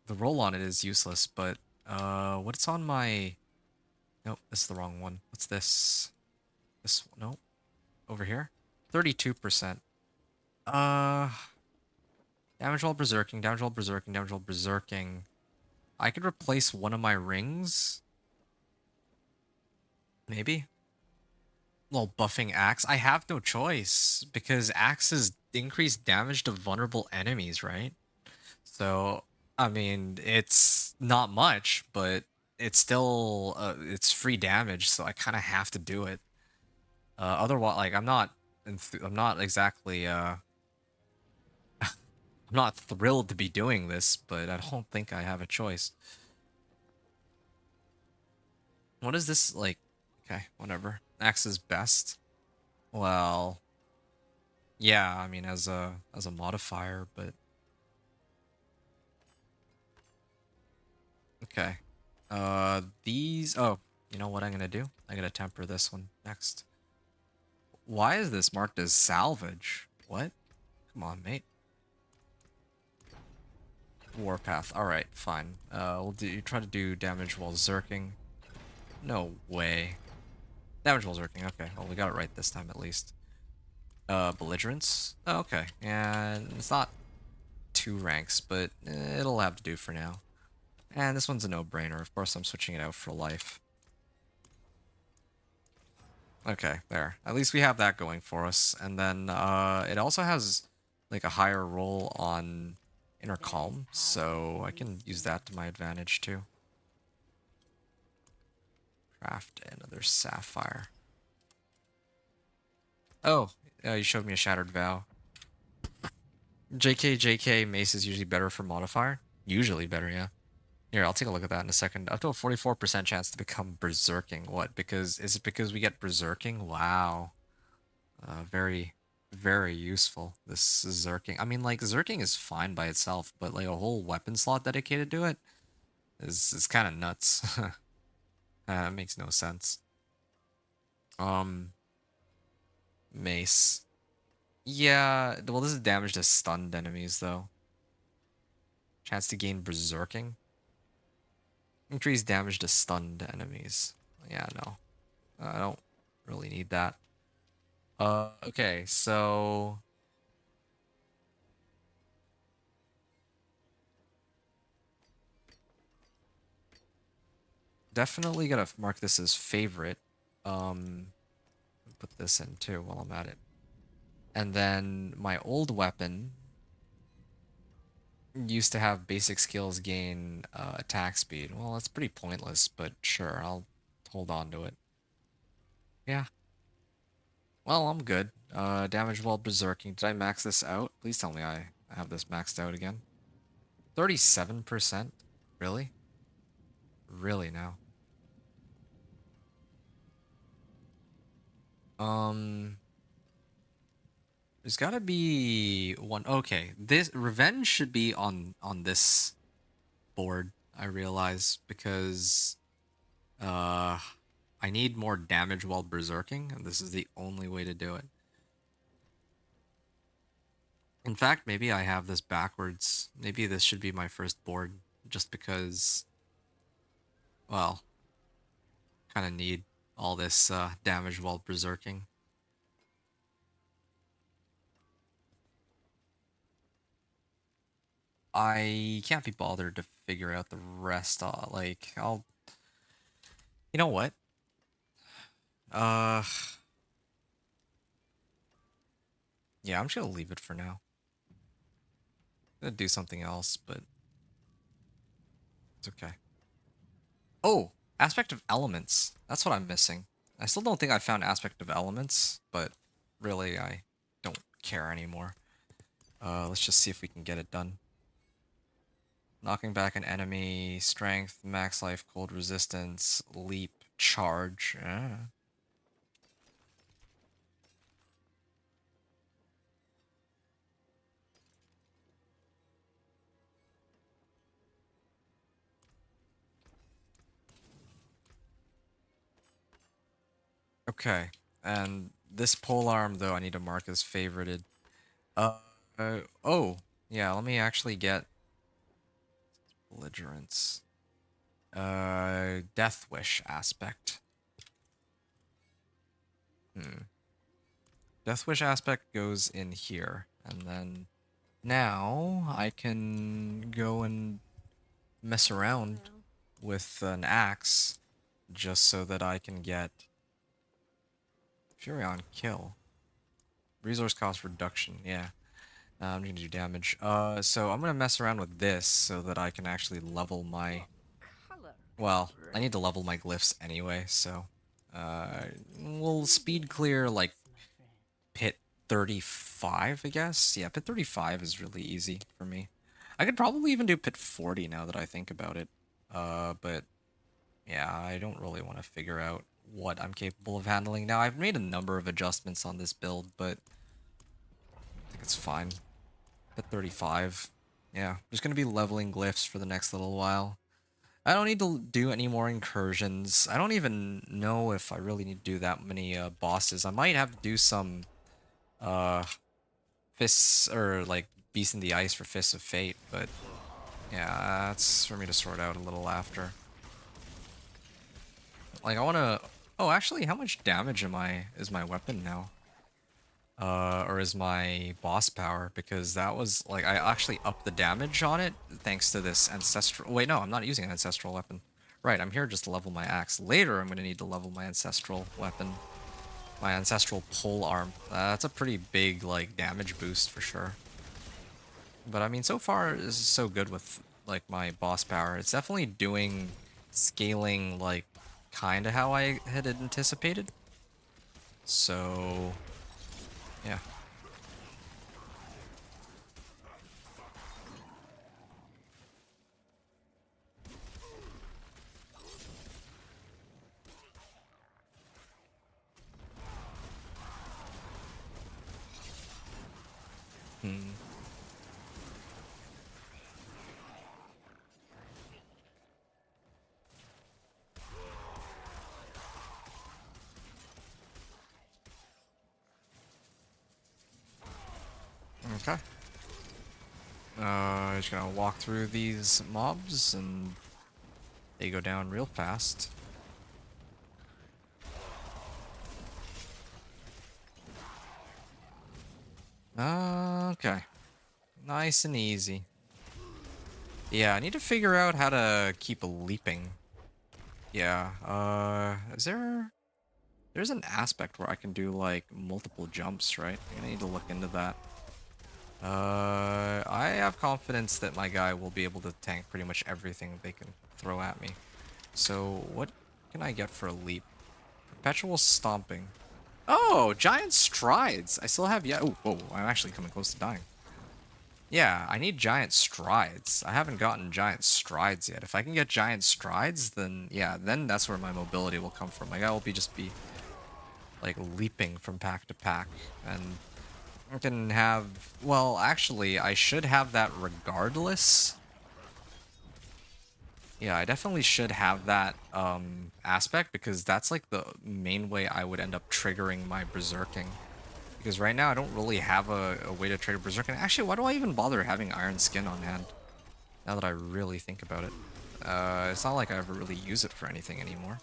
the roll on it is useless, but what's on my, nope, this is the wrong one. What's this? This no, over here, 32%. Uh, damage while berserking, damage while berserking, damage while berserking. I could replace one of my rings, maybe. Well, buffing axe. I have no choice because axes increase damage to vulnerable enemies, right? So, I mean, it's not much, but it's still it's free damage, so I kind of have to do it. Otherwise, like I'm not exactly I'm not thrilled to be doing this, but I don't think I have a choice. What is this like? Okay, whatever. Axe is best. Well, yeah, I mean as a modifier, but okay. These. Oh, you know what I'm gonna do? I'm gonna temper this one next. Why is this marked as salvage? What? Come on, mate. Warpath. All right, fine. We'll do. You try to do damage while zerking. No way. Damage while zerking. Okay. Well, we got it right this time at least. Belligerence. Oh, okay. And it's not 2 ranks, but it'll have to do for now. And this one's a no-brainer. Of course, I'm switching it out for life. Okay, there. At least we have that going for us. And then it also has like a higher roll on Inner Calm, so I can use that to my advantage too. Craft another sapphire. Oh, you showed me a Shattered Vow. JK, mace is usually better for modifier. Usually better, yeah. Here, I'll take a look at that in a second. Up to a 44% chance to become berserking. What? Because is it because we get berserking? Wow. Very, very useful. This is zerking. I mean, like zerking is fine by itself, but like a whole weapon slot dedicated to it is kind of nuts. It makes no sense. Um, mace. Yeah. Well, this is damage to stunned enemies though. Chance to gain berserking. Increase damage to stunned enemies. Yeah, no. I don't really need that. Okay, so definitely gotta mark this as favorite. Um, put this in too while I'm at it. And then my old weapon used to have basic skills gain attack speed. Well, that's pretty pointless, but sure, I'll hold on to it. Yeah. Well, I'm good. Damage while berserking. Did I max this out? Please tell me I have this maxed out again. 37%? Really? Really now? Um, there's gotta be one. Okay, this revenge should be on this board. I realize because uh, I need more damage while berserking, and this is the only way to do it. In fact, maybe I have this backwards. Maybe this should be my first board, just because, well, kind of need all this damage while berserking. I can't be bothered to figure out the rest. Like, I'll. You know what? Uh, yeah, I'm just gonna leave it for now. I'm gonna do something else, but it's okay. Oh, aspect of elements. That's what I'm missing. I still don't think I found aspect of elements, but really, I don't care anymore. Let's just see if we can get it done. Knocking back an enemy, strength, max life, cold resistance, leap, charge. Okay, and this polearm though I need to mark as favorited. Uh, oh, yeah, let me actually get belligerence. Death Wish aspect. Deathwish aspect goes in here, and then now I can go and mess around with an axe just so that I can get Fury on kill. Resource cost reduction, yeah. I'm gonna do damage. So I'm gonna mess around with this so that I can actually level my... Color. Well, I need to level my glyphs anyway, so... We'll speed clear, like, pit 35, I guess? Yeah, pit 35 is really easy for me. I could probably even do pit 40 now that I think about it. But... yeah, I don't really want to figure out what I'm capable of handling. Now, I've made a number of adjustments on this build, but... I think it's fine. Pit 35. Yeah, I'm just going to be leveling glyphs for the next little while. I don't need to do any more incursions. I don't even know if I really need to do that many bosses. I might have to do some fists or like Beast in the Ice for Fists of Fate, but yeah, that's for me to sort out a little after. Like I want to... oh, actually, how much damage is my weapon now? Or is my boss power, because that was like I actually upped the damage on it thanks to this ancestral... wait, no, I'm not using an ancestral weapon. Right, I'm here just to level my axe. Later, I'm gonna need to level my ancestral weapon, my ancestral pole arm. That's a pretty big like damage boost for sure. But I mean, so far this is so good with like my boss power. It's definitely doing scaling like kind of how I had anticipated. So yeah. Okay. Just gonna walk through these mobs and they go down real fast. Okay. Nice and easy. Yeah, I need to figure out how to keep leaping. Yeah, is there... there's an aspect where I can do, like, multiple jumps, right? I'm gonna need to look into that. I have confidence that my guy will be able to tank pretty much everything they can throw at me. So, what can I get for a leap? Perpetual stomping. Oh, giant strides! I still have... yeah, oh, whoa, I'm actually coming close to dying. Yeah, I need giant strides. I haven't gotten giant strides yet. If I can get giant strides, then yeah, then that's where my mobility will come from. My guy will just be like leaping from pack to pack, and I can have... well, actually, I should have that regardless. Yeah, I definitely should have that aspect, because that's like the main way I would end up triggering my berserking. Because right now I don't really have a way to trigger berserking. Actually, why do I even bother having iron skin on hand? Now that I really think about it. It's not like I ever really use it for anything anymore.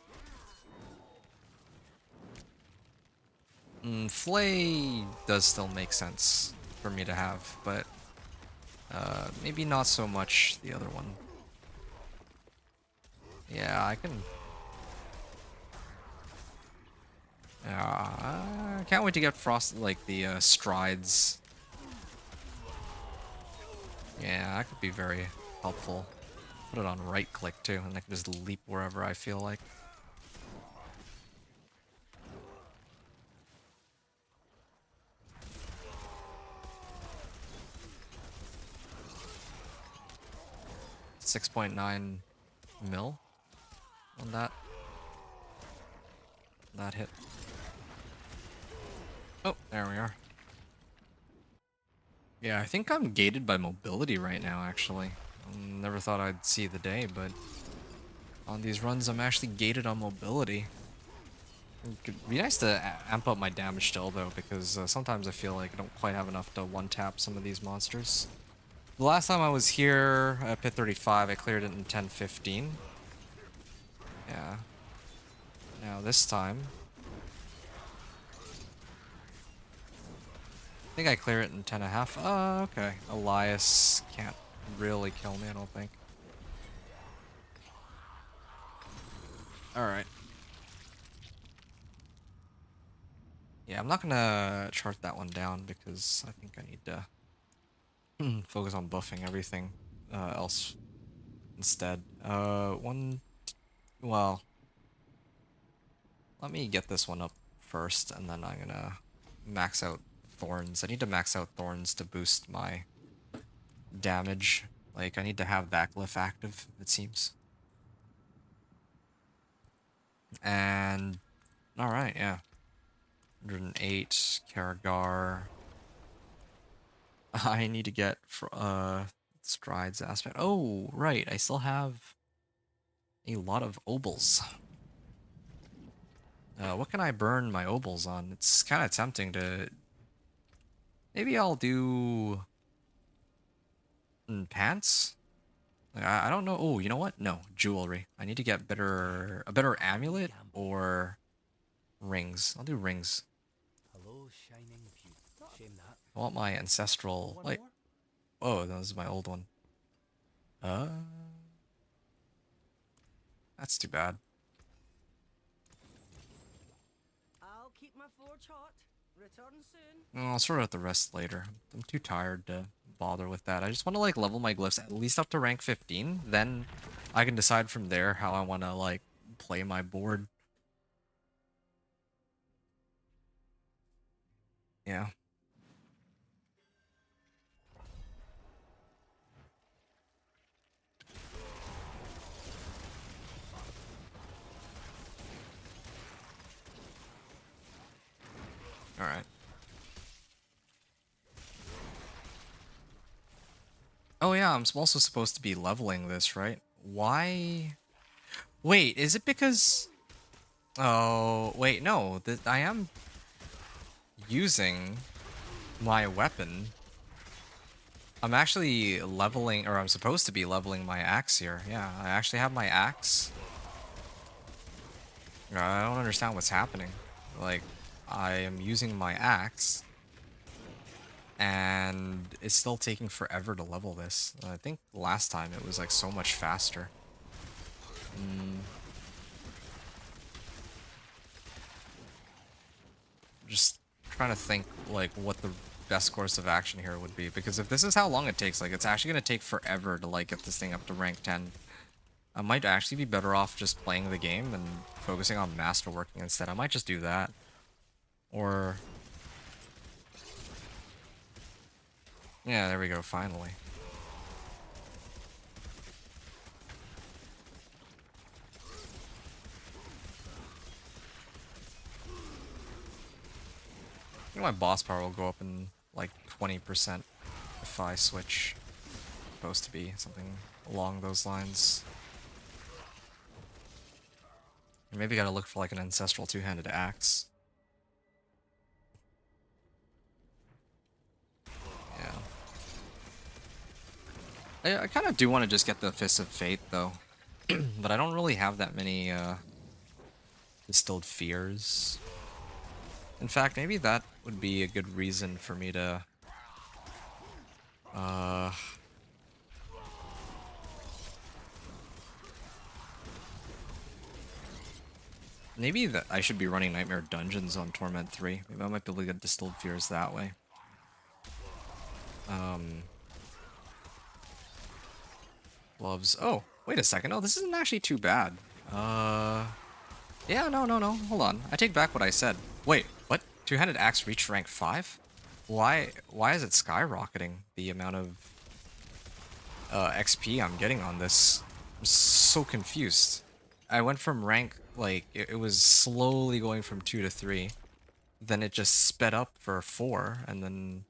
Flay does still make sense for me to have, but maybe not so much the other one. Yeah, I can... I can't wait to get Frost, like the strides. Yeah, that could be very helpful. Put it on right click too, and I can just leap wherever I feel like. $6.9 mil on that hit. Oh, there we are. Yeah, I think I'm gated by mobility right now, actually. Never thought I'd see the day, but on these runs I'm actually gated on mobility. It could be nice to amp up my damage still, though, because sometimes I feel like I don't quite have enough to one-tap some of these monsters. The last time I was here at pit 35, I cleared it in 10:15. Yeah. Now this time... think I clear it in 10.5. Oh, okay. Elias can't really kill me, I don't think. Alright. Yeah, I'm not gonna chart that one down because I think I need to focus on buffing everything else instead. Well, let me get this one up first, and then I'm gonna max out Thorns. I need to max out Thorns to boost my damage. Like, I need to have that glyph active, it seems. And, alright, yeah. 108, Karagar. I need to get Strides aspect. Oh, right, I still have a lot of obols. What can I burn my obols on? It's kind of tempting to... Maybe I'll do... pants? Like, I don't know. Oh, you know what? No, jewelry. I need to get a better amulet or rings. I'll do rings. Hello, shining view. Shame that. I want my ancestral... Wait. Oh, that was my old one. That's too bad. I'll keep my forge hot. Return soon. I'll sort out the rest later. I'm too tired to bother with that. I just want to like level my glyphs at least up to rank 15. Then I can decide from there how I want to like play my board. Yeah. All right. Oh yeah, I'm also supposed to be leveling this, right? Why? Wait, is it because... Oh, wait, no. I am using my weapon. I'm actually leveling, or I'm supposed to be leveling my axe here. Yeah, I actually have my axe. I don't understand what's happening. Like, I am using my axe, and it's still taking forever to level this. I think last time it was like so much faster. Just trying to think like what the best course of action here would be, because if this is how long it takes, like it's actually gonna take forever to like get this thing up to rank 10. I might actually be better off just playing the game and focusing on masterworking instead. I might just do that. Or... Yeah, there we go, finally. I think my boss power will go up in like 20% if I switch. Supposed to be something along those lines. Maybe gotta look for like an ancestral two-handed axe. Yeah. I kind of do want to just get the Fist of Fate though. But I don't really have that many distilled fears. In fact, maybe that would be a good reason for me to maybe that I should be running Nightmare Dungeons on Torment 3. Maybe I might be able to get distilled fears that way. Gloves. Oh, wait a second. Oh, this isn't actually too bad. Yeah, no. Hold on. I take back what I said. Wait, what? Two-handed axe reached rank 5? Why is it skyrocketing the amount of XP I'm getting on this? I'm so confused. I went from rank, like, it was slowly going from 2 to 3. Then it just sped up for 4, and then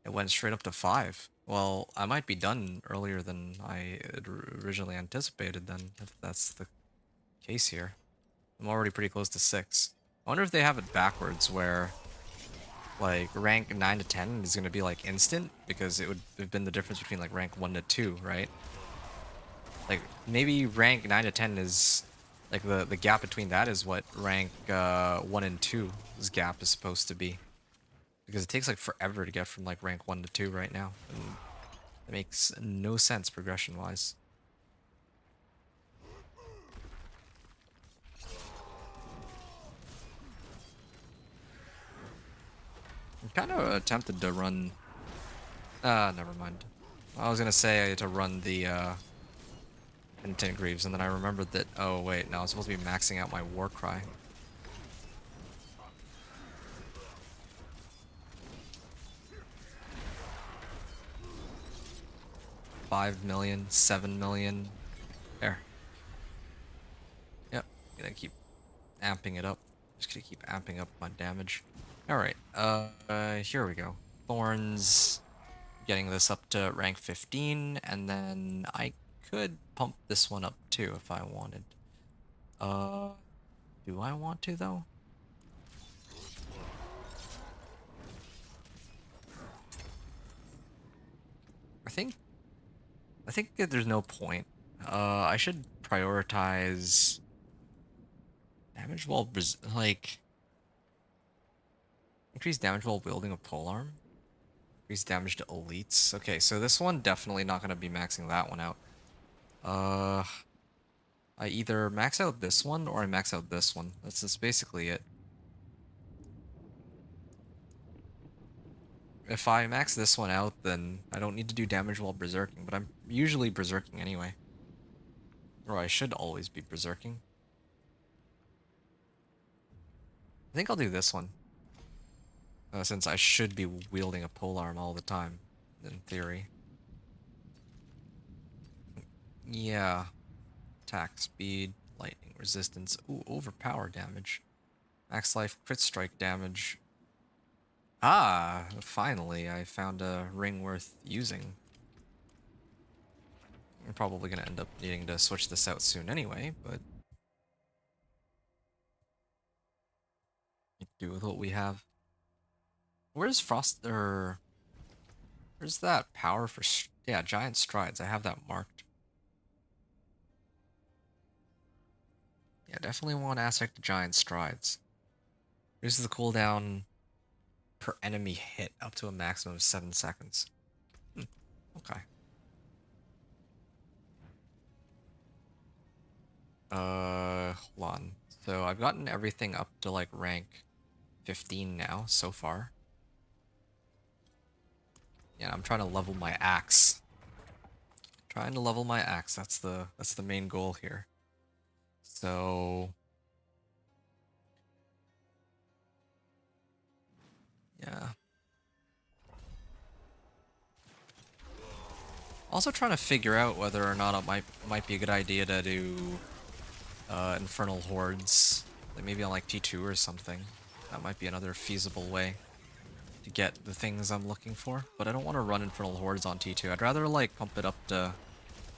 it went straight up to 5. Well, I might be done earlier than I had originally anticipated then, if that's the case here. I'm already pretty close to 6. I wonder if they have it backwards, where like rank 9 to 10 is going to be like instant, because it would have been the difference between like rank 1 to 2, right? Like maybe rank 9 to 10 is like the gap between that is what rank 1 and 2's gap is supposed to be. Because it takes like forever to get from like rank 1 to 2 right now. And it makes no sense progression-wise. I'm kind of tempted to run... never mind. I was gonna say to run the Intent Greaves, and then I remembered that, oh wait, no, I was supposed to be maxing out my War Cry. $5 million, $7 million. There. Yep, gonna keep amping it up. Just gonna keep amping up my damage. Alright, here we go. Thorns, getting this up to rank 15, and then I could pump this one up too if I wanted. Do I want to though? I think that there's no point. I should prioritize damage while like increase damage while wielding a polearm. Increase damage to elites. Okay, so this one definitely not gonna be maxing that one out. I either max out this one or I max out this one. That's just basically it. If I max this one out, then I don't need to do damage while berserking, but I'm usually berserking anyway. Or I should always be berserking. I think I'll do this one. Since I should be wielding a polearm all the time, in theory. Yeah. Attack speed, lightning resistance. Ooh, overpower damage. Max life, crit strike damage. Ah, finally, I found a ring worth using. I'm probably going to end up needing to switch this out soon anyway, but do with what we have. Where's Frost, or where's that power for, yeah, giant strides. I have that marked. Yeah, definitely want Aztec to giant strides. Reduces the cooldown per enemy hit up to a maximum of 7 seconds. Okay. Hold on. So I've gotten everything up to like rank 15 now so far. Yeah, I'm trying to level my axe. Trying to level my axe. That's the main goal here. So yeah. Also trying to figure out whether or not it might be a good idea to do Infernal Hordes, like maybe on like T2 or something. That might be another feasible way to get the things I'm looking for. But I don't want to run Infernal Hordes on T2. I'd rather like pump it up to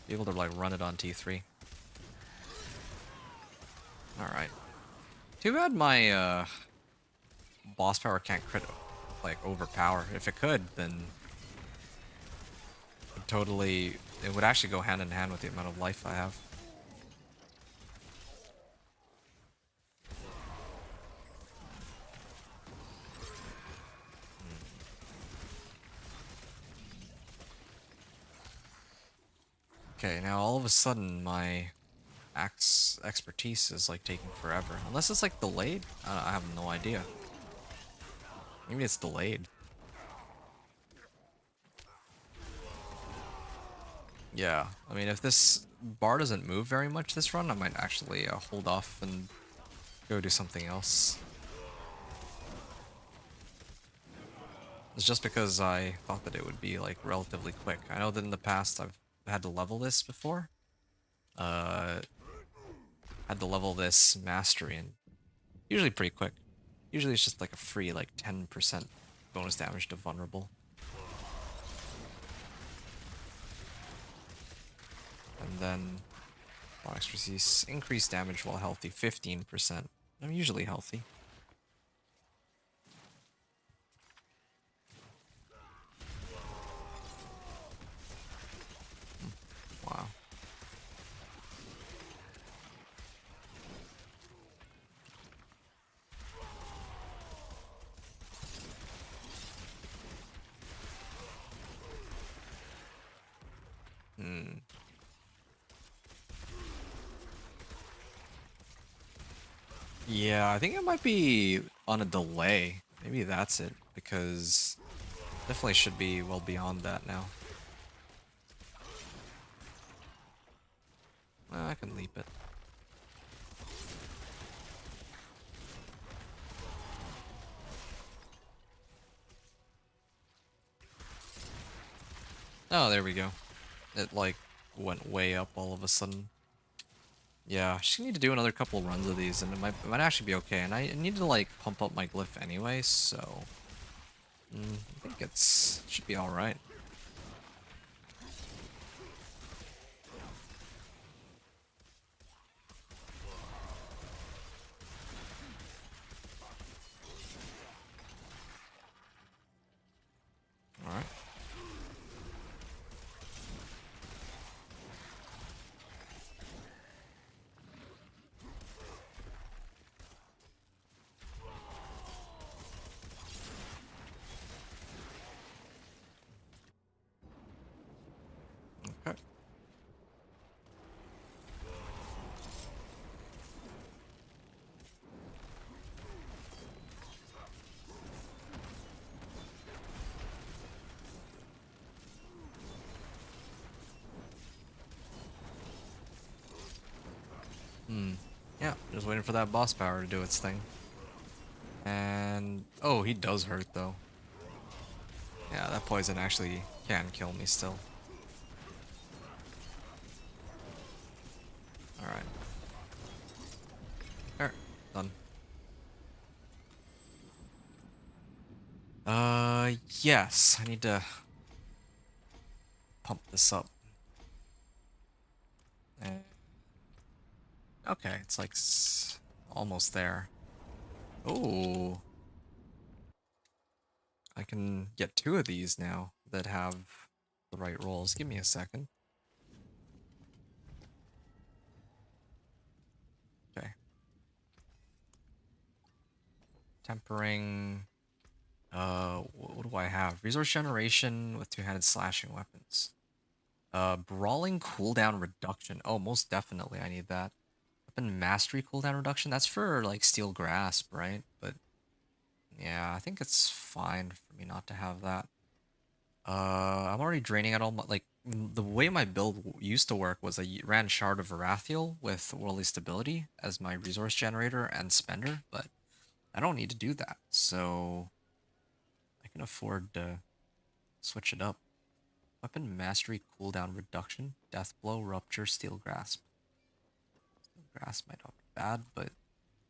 be able to like run it on T3. Alright. Too bad my boss power can't crit like overpower. If it could, then it would actually go hand in hand with the amount of life I have. Okay, now all of a sudden my axe expertise is like taking forever. Unless it's like delayed? I have no idea. Maybe it's delayed. Yeah, I mean if this bar doesn't move very much this run, I might actually hold off and go do something else. It's just because I thought that it would be like relatively quick. I know that in the past I've had to level this before. Had to level this mastery, and usually pretty quick. Usually it's just like a free like 10% bonus damage to vulnerable. And then expertise, increased damage while healthy, 15%. I'm usually healthy. Wow. Yeah, I think it might be on a delay. Maybe that's it, because definitely should be well beyond that now. I can leap it. Oh, there we go. It like went way up all of a sudden. Yeah, just need to do another couple runs of these, and it might actually be okay. And I need to like pump up my glyph anyway, so I think should be all right. All right. Okay. Yeah, just waiting for that boss power to do its thing. And oh, he does hurt though. Yeah, that poison actually can kill me still. All right. There, done. Yes, I need to pump this up. And okay, it's like almost there. Oh, I can get 2 of these now that have the right rolls. Give me a second. Okay. Tempering. What do I have? Resource generation with 2-handed slashing weapons. Brawling cooldown reduction. Oh, most definitely I need that. Weapon mastery cooldown reduction. That's for like steel grasp, right? But yeah, I think it's fine for me not to have that. I'm already draining out all my like the way my build used to work was I ran Shard of Varathiel with Worldly Stability as my resource generator and spender, but I don't need to do that, so I can afford to switch it up. Weapon mastery cooldown reduction, death blow, rupture, steel grasp. Steel grasp might not be bad, but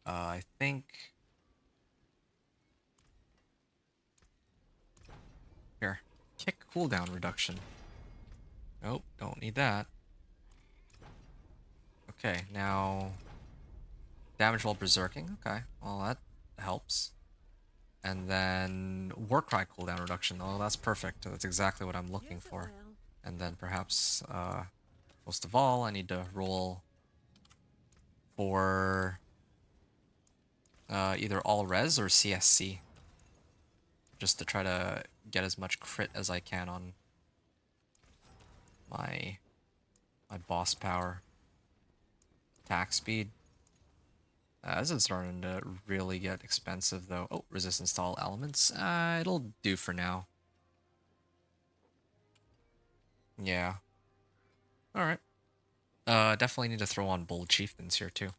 I think here, kick cooldown reduction. Nope, don't need that. Okay, now damage while berserking. Okay, well that helps. And then Warcry cooldown reduction. Oh, that's perfect. That's exactly what I'm looking Yes, it for. will. And then perhaps, most of all, I need to roll for either all res or CSC, just to try to get as much crit as I can on my boss power. Attack speed. This is starting to really get expensive though. Oh, resistance to all elements. It'll do for now. Yeah. All right. Definitely need to throw on bold chieftains here too.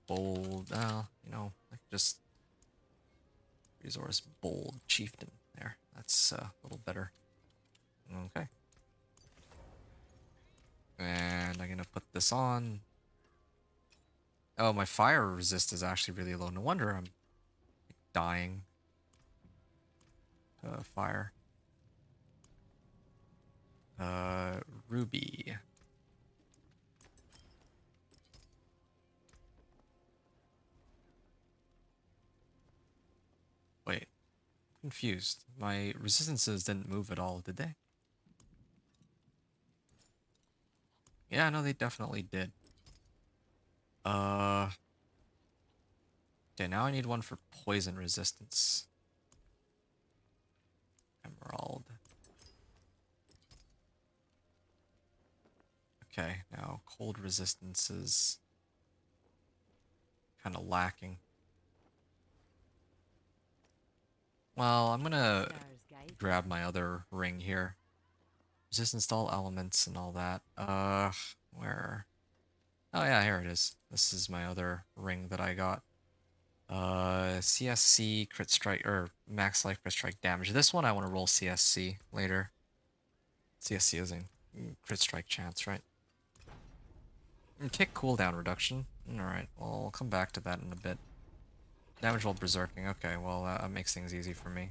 Bold. You know, like just resource bold chieftain there. That's a little better. Okay. And I'm gonna put this on. Oh, my fire resist is actually really low. No wonder I'm dying to fire. Ruby. Wait, confused. My resistances didn't move at all, did they? Yeah, no, they definitely did. Okay, now I need one for poison resistance. Emerald. Okay, now cold resistance is kind of lacking. Well, I'm gonna Stars guide. grab my other ring here. Resistance to all elements and all that. Where? Oh yeah, here it is. This is my other ring that I got. CSC crit strike or max life crit strike damage. This one I want to roll CSC later. CSC is in crit strike chance, right? And tick cooldown reduction. Alright, well, I'll come back to that in a bit. Damage while berserking. Okay, well, that makes things easy for me.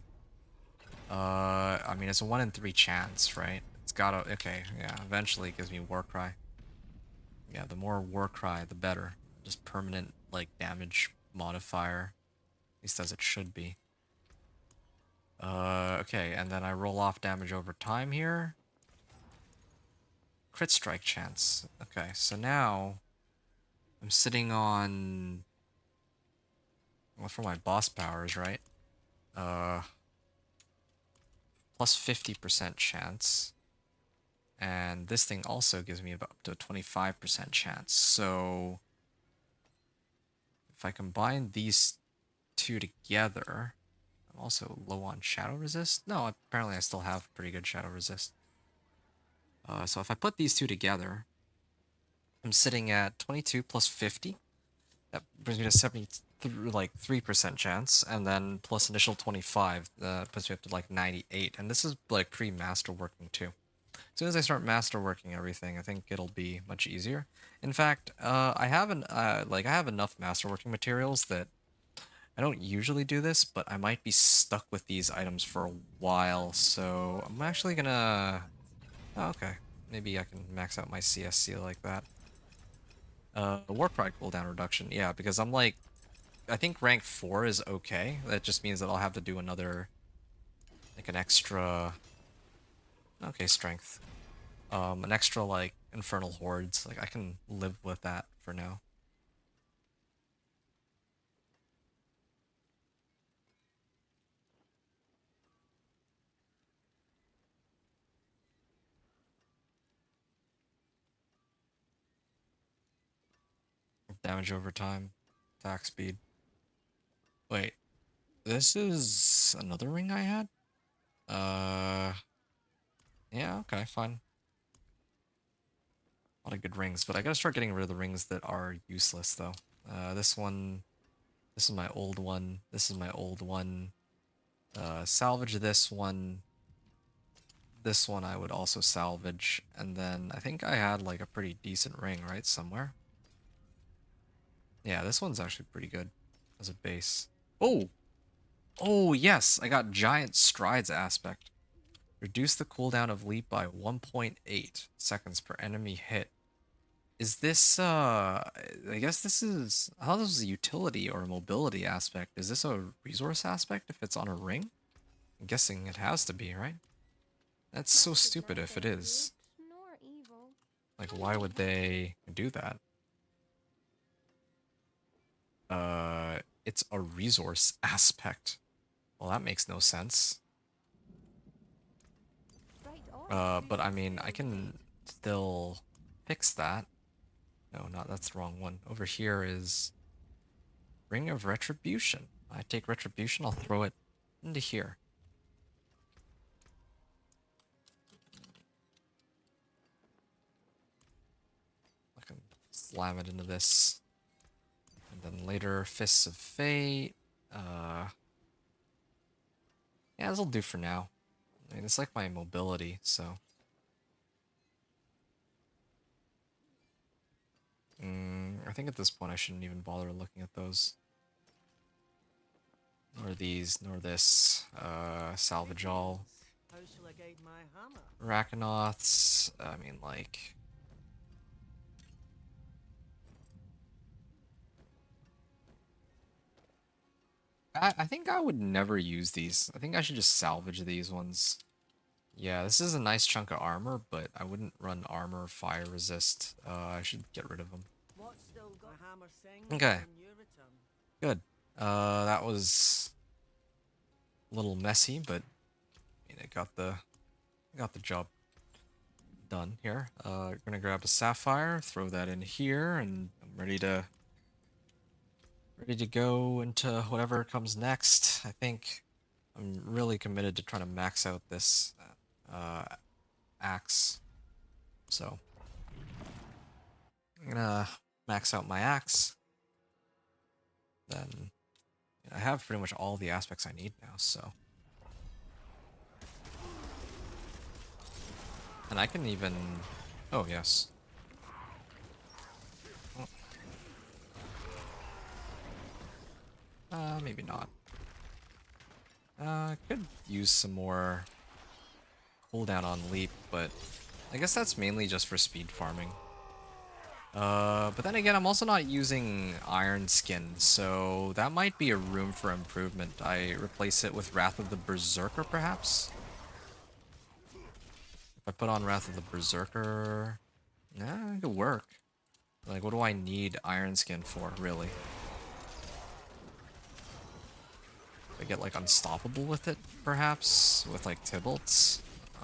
I mean, it's a 1 in 3 chance, right? It's gotta... Okay, yeah, eventually it gives me Warcry. Yeah, the more Warcry, the better. Just permanent, like, damage modifier. At least as it should be. Okay, and then I roll off damage over time here. Crit strike chance. Okay, so now I'm sitting on... Well, for my boss powers, right? Plus 50% chance. And this thing also gives me about up to a 25% chance. So if I combine these two together, I'm also low on shadow resist. No, apparently I still have pretty good shadow resist. So if I put these two together, I'm sitting at 22 plus 50. That brings me to 3% chance, and then plus initial 25, puts me up to like 98. And this is like pre-masterworking too. As soon as I start masterworking everything, I think it'll be much easier. In fact, I have I have enough masterworking materials that I don't usually do this, but I might be stuck with these items for a while, so I'm actually gonna... Oh, okay. Maybe I can max out my CSC like that. The Warcry cooldown reduction, yeah, because I'm like... I think rank 4 is okay. That just means that I'll have to do another... Like an extra... Okay, strength. An extra, like, Infernal Hordes. Like, I can live with that for now. Damage over time. Attack speed. Wait. This is another ring I had? Yeah, okay, fine. A lot of good rings, but I gotta start getting rid of the rings that are useless, though. This one... This is my old one. This is my old one. Salvage this one. This one I would also salvage. And then I think I had like a pretty decent ring, right? Somewhere. Yeah, this one's actually pretty good as a base. Oh! Oh, yes! I got Giant Strides aspect. Reduce the cooldown of leap by 1.8 seconds per enemy hit. Is this, I guess this is... How this is a utility or a mobility aspect? Is this a resource aspect if it's on a ring? I'm guessing it has to be, right? That's so stupid if it is. Like, why would they do that? It's a resource aspect. Well, that makes no sense. But I mean, I can still fix that. No, not that's the wrong one. Over here is Ring of Retribution. I take Retribution, I'll throw it into here. I can slam it into this. And then later, Fists of Fate. Yeah, this'll do for now. I mean, it's like my mobility, so... I think at this point I shouldn't even bother looking at those. Nor these, nor this. Salvage all. How shall I guide my hammer? Rakanoths. I mean, like... I think I would never use these. I think I should just salvage these ones. Yeah, this is a nice chunk of armor, but I wouldn't run armor fire resist. I should get rid of them. What's still got a hammer sing Okay. when you return? Good. That was a little messy, but I mean, it got the job done here. Gonna grab a sapphire, throw that in here, and I'm ready to go into whatever comes next. I think I'm really committed to trying to max out this uh, axe. So I'm gonna max out my axe. Then I have pretty much all the aspects I need now, so. And I can even... Oh, yes. Maybe not. I could use some more cooldown on leap, but I guess that's mainly just for speed farming. But then again, I'm also not using Iron Skin, so that might be a room for improvement. I replace it with Wrath of the Berserker, perhaps? If I put on Wrath of the Berserker... Nah, it could work. Like, what do I need Iron Skin for, really? I get, like, Unstoppable with it, perhaps? With, like, Tybalt's?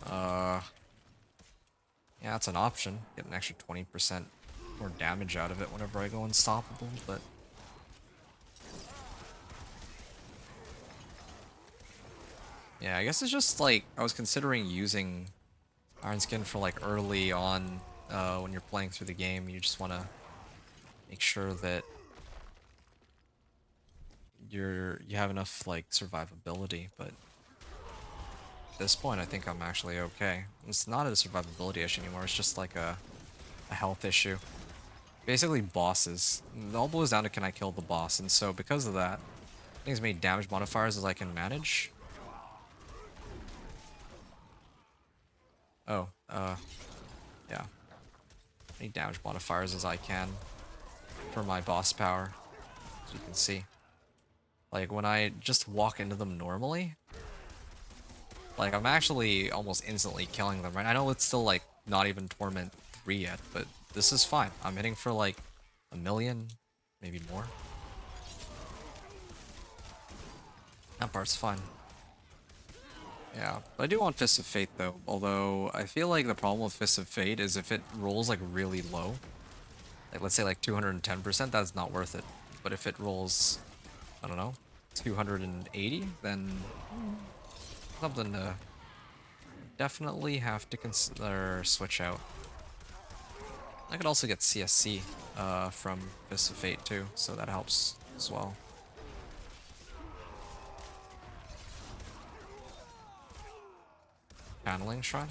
Yeah, that's an option. Get an extra 20% more damage out of it whenever I go Unstoppable, but... Yeah, I guess it's just, like, I was considering using Iron Skin for, like, early on, when you're playing through the game. You just want to make sure that you have enough, like, survivability, but at this point I think I'm actually okay. It's not a survivability issue anymore, it's just like a health issue. Basically bosses. It all boils down to can I kill the boss, and so because of that, I think as many damage modifiers as I can manage. Oh, yeah. Any damage modifiers as I can for my boss power, as you can see. Like, when I just walk into them normally, like, I'm actually almost instantly killing them, right? I know it's still, like, not even Torment 3 yet, but this is fine. I'm hitting for, like, 1,000,000, maybe more. That part's fine. Yeah, but I do want Fist of Fate, though, although I feel like the problem with Fist of Fate is if it rolls, like, really low, like, let's say, like, 210%, that's not worth it. But if it rolls, I don't know, 280, then something to definitely have to consider switch out. I could also get CSC from Fist of Fate too, so that helps as well. Paneling Shrine?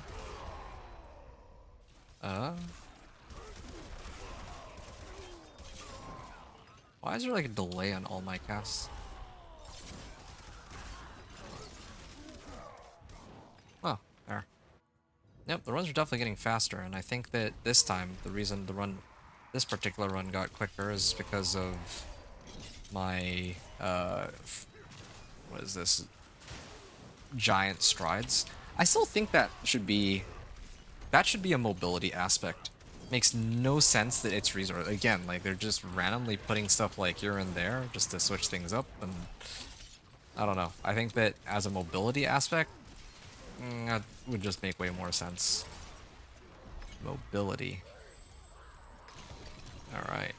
Why is there like a delay on all my casts? Oh, there. Yep, the runs are definitely getting faster, and I think that this time, the reason this particular run got quicker is because of my, what is this? Giant strides. I still think that should be a mobility aspect. Makes no sense that it's resort. Again, like, they're just randomly putting stuff like here and there just to switch things up, and I don't know. I think that as a mobility aspect, that would just make way more sense. Mobility. Alright.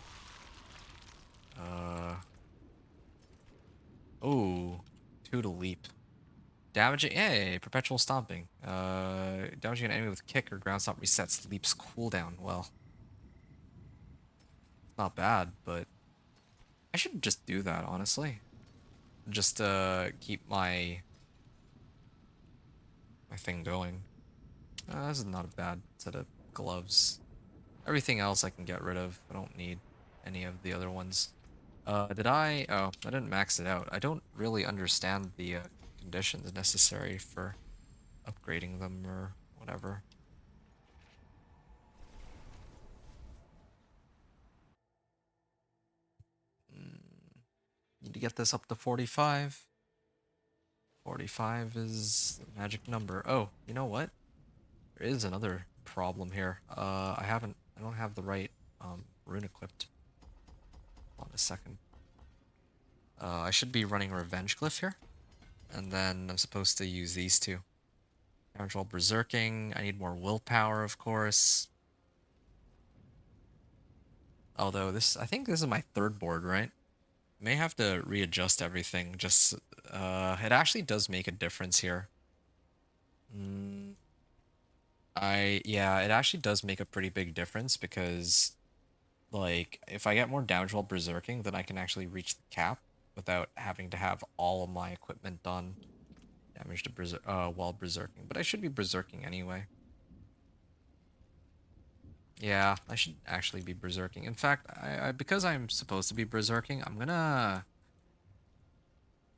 Oh, 2 to leap. Damaging, hey, perpetual stomping. Damaging an enemy with kick or ground stomp resets leap's cooldown. Well, not bad, but I should just do that, honestly. Just keep my thing going. This is not a bad set of gloves. Everything else I can get rid of. I don't need any of the other ones. Did I? Oh, I didn't max it out. I don't really understand the conditions necessary for upgrading them or whatever. Need to get this up to 45. 45 is the magic number. Oh, you know what? There is another problem here. I don't have the right rune equipped. Hold on a second. I should be running a Revenge Glyph here. And then I'm supposed to use these two. Damage while berserking. I need more willpower, of course. Although I think this is my third board, right? May have to readjust everything just It actually does make a difference here. Yeah, it actually does make a pretty big difference because, like, if I get more damage while berserking, then I can actually reach the cap without having to have all of my equipment done. Damage to while berserking, but I should be berserking anyway. Yeah, I should actually be berserking. In fact, because I'm supposed to be berserking, I'm gonna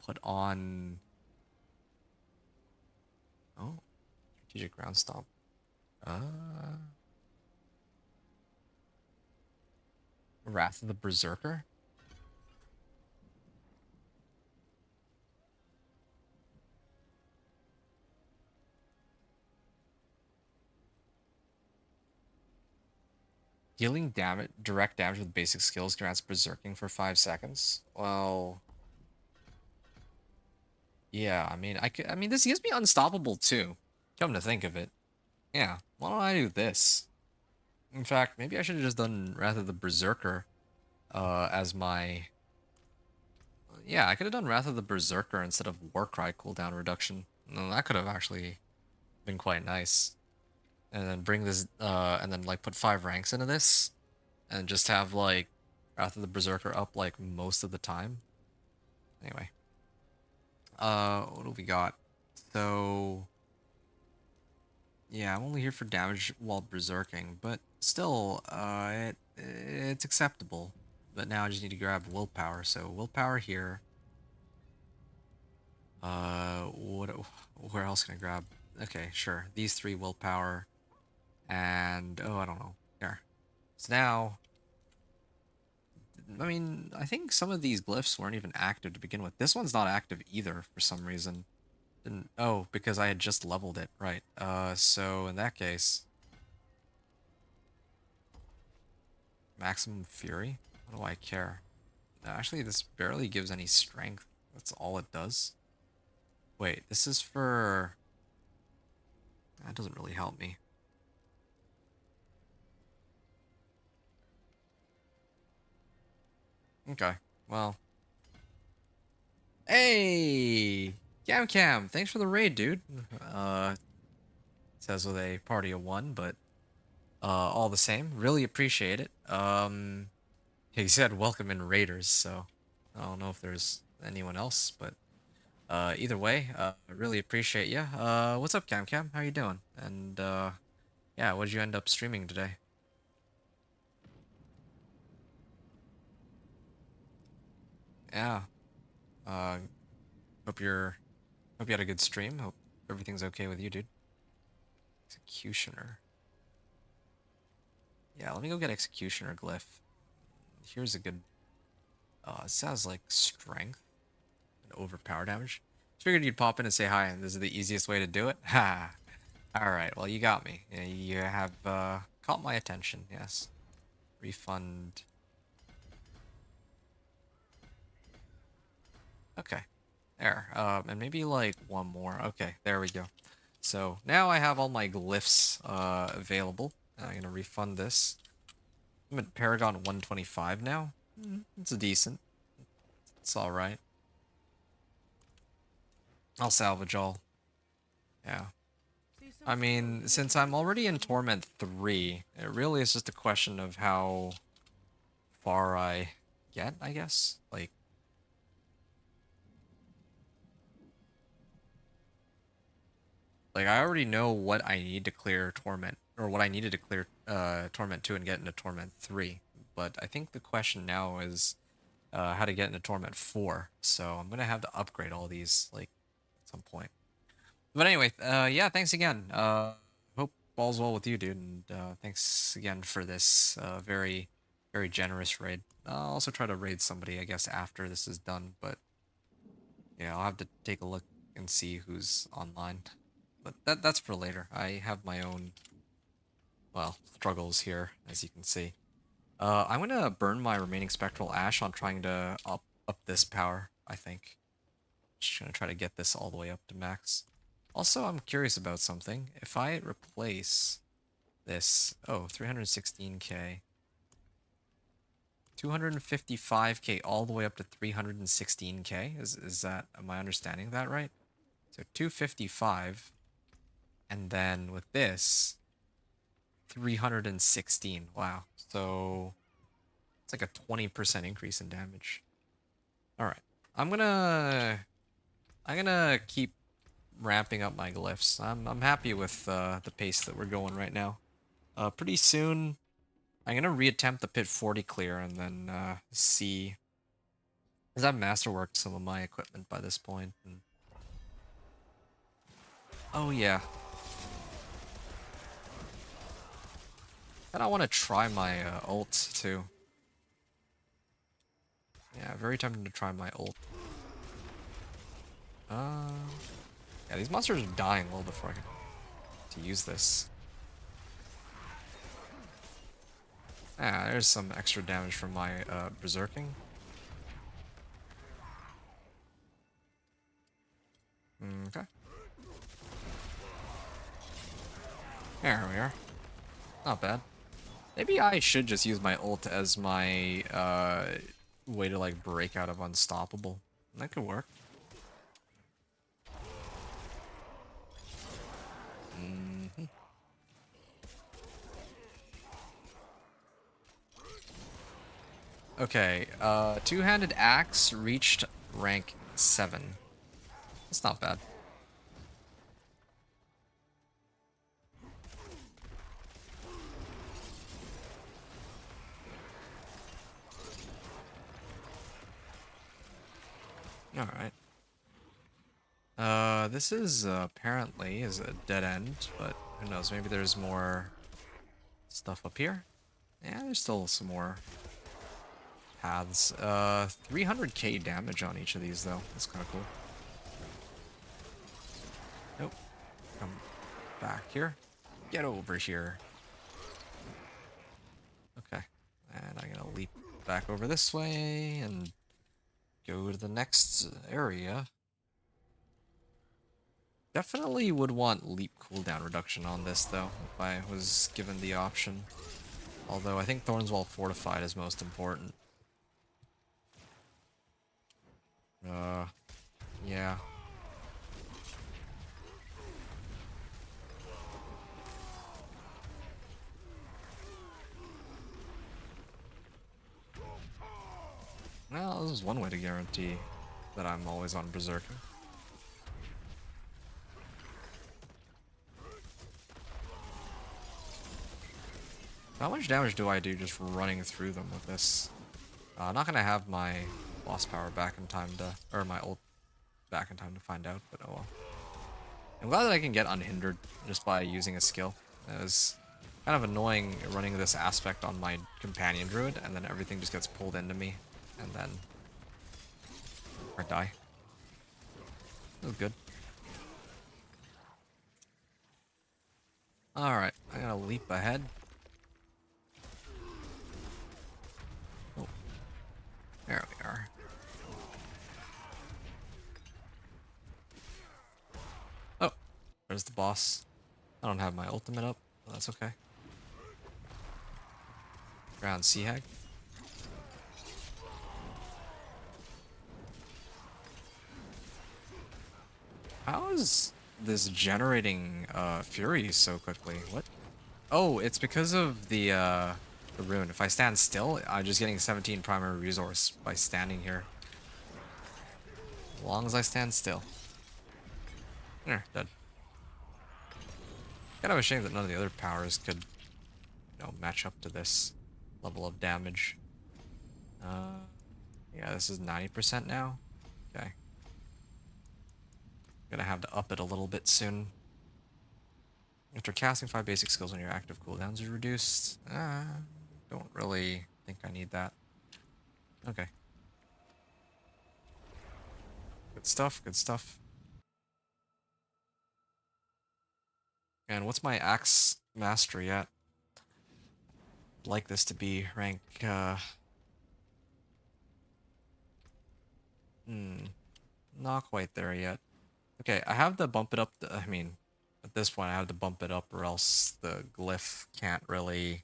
put on. Oh, strategic ground stomp. Wrath of the Berserker. Dealing damage, direct damage with basic skills grants berserking for 5 seconds. Well, yeah. I mean, I mean, this gives me unstoppable too. Come to think of it, yeah. Why don't I do this? In fact, maybe I should have just done Wrath of the Berserker, as my. Yeah, I could have done Wrath of the Berserker instead of Warcry cooldown reduction. No, that could have actually been quite nice. And then bring this, and then like put 5 ranks into this, and just have like Wrath of the Berserker up like most of the time. Anyway, what do we got? So yeah, I'm only here for damage while berserking, but still, it's acceptable. But now I just need to grab willpower. So willpower here. What? Where else can I grab? Okay, sure. These 3 willpower, and oh, I don't know. Here. So now, I mean, I think some of these glyphs weren't even active to begin with. This one's not active either for some reason. Didn't, oh, because I had just leveled it, right. So in that case, maximum fury? What do I care? Actually, this barely gives any strength. That's all it does. Wait, this is for... That doesn't really help me. Okay, well. Hey! Cam, thanks for the raid, dude. Says with a party of 1, but all the same, really appreciate it. He said welcome in raiders, so I don't know if there's anyone else, but either way, I really appreciate you. What's up, Cam? How you doing? And yeah, what did you end up streaming today? Yeah. Uh, hope you had a good stream. Hope everything's okay with you, dude. Executioner. Yeah, let me go get Executioner Glyph. Here's a good. It sounds like strength and overpower damage. Just figured you'd pop in and say hi, and this is the easiest way to do it. Ha. All right. Well, you got me. Yeah, you have caught my attention. Yes. Refund. Okay. There. And maybe like one more. Okay, there we go. So now I have all my glyphs available. I'm gonna refund this. I'm at Paragon 125 now. It's a decent. It's all right. I'll salvage all. Yeah. I mean, since I'm already in Torment 3, it really is just a question of how far I get, I guess. Like I already know what I need to clear Torment, or what I needed to clear Torment 2 and get into Torment 3. But I think the question now is how to get into Torment 4. So I'm gonna have to upgrade all these like at some point. But anyway, yeah, thanks again. Hope all's well with you, dude, and thanks again for this very, very generous raid. I'll also try to raid somebody, I guess, after this is done. But yeah, I'll have to take a look and see who's online. But that's for later. I have my own, well, struggles here, as you can see. I'm gonna burn my remaining spectral ash on trying to up this power, I think. Just gonna try to get this all the way up to max. Also, I'm curious about something. If I replace this, oh, 316k, 255k all the way up to 316k. Is that, am I understanding that right? So 255, and then with this, 316. Wow. So it's like a 20% increase in damage. All right. I'm gonna keep ramping up my glyphs. I'm happy with the pace that we're going right now. Pretty soon, I'm gonna reattempt the pit 40 clear and then see. Because I've masterworked some of my equipment by this point. And... oh yeah. And I want to try my ult too. Yeah, very tempting to try my ult. Yeah, these monsters are dying well before I can to use this. Ah, there's some extra damage from my berserking. Okay. There we are. Not bad. Maybe I should just use my ult as my way to like break out of unstoppable. That could work. Okay, two-handed axe reached rank 7. That's not bad. Alright. This is apparently is a dead end, but who knows, maybe there's more stuff up here? Yeah, there's still some more paths. 300k damage on each of these though. That's kind of cool. Nope. Come back here. Get over here. Okay. And I'm gonna leap back over this way and go to the next area. Definitely would want leap cooldown reduction on this though, if I was given the option. Although I think Thorns Fortified is most important. Yeah. Well, this is one way to guarantee that I'm always on Berserker. How much damage do I do just running through them with this? I'm not gonna have my boss power back in time to, or my ult back in time to find out, but oh well. I'm glad that I can get unhindered just by using a skill. It was kind of annoying running this aspect on my companion druid, and then everything just gets pulled into me, and then I die. It was good. Alright, I'm gonna leap ahead. Oh, there we are. Oh, there's the boss. I don't have my ultimate up, but that's okay. Ground Sea Hag. How is this generating fury so quickly? What? Oh, it's because of the rune. If I stand still, I'm just getting 17 primary resource by standing here. As long as I stand still. There, dead. Kind of a shame that none of the other powers could, you know, match up to this level of damage. Yeah, this is 90% now. Okay. Gonna have to up it a little bit soon. After casting 5 basic skills when your active cooldowns are reduced. Don't really think I need that. Okay. Good stuff, good stuff. And what's my axe mastery at? I'd like this to be rank, not quite there yet. Okay, I have to bump it up, I mean, at this point I have to bump it up or else the glyph can't really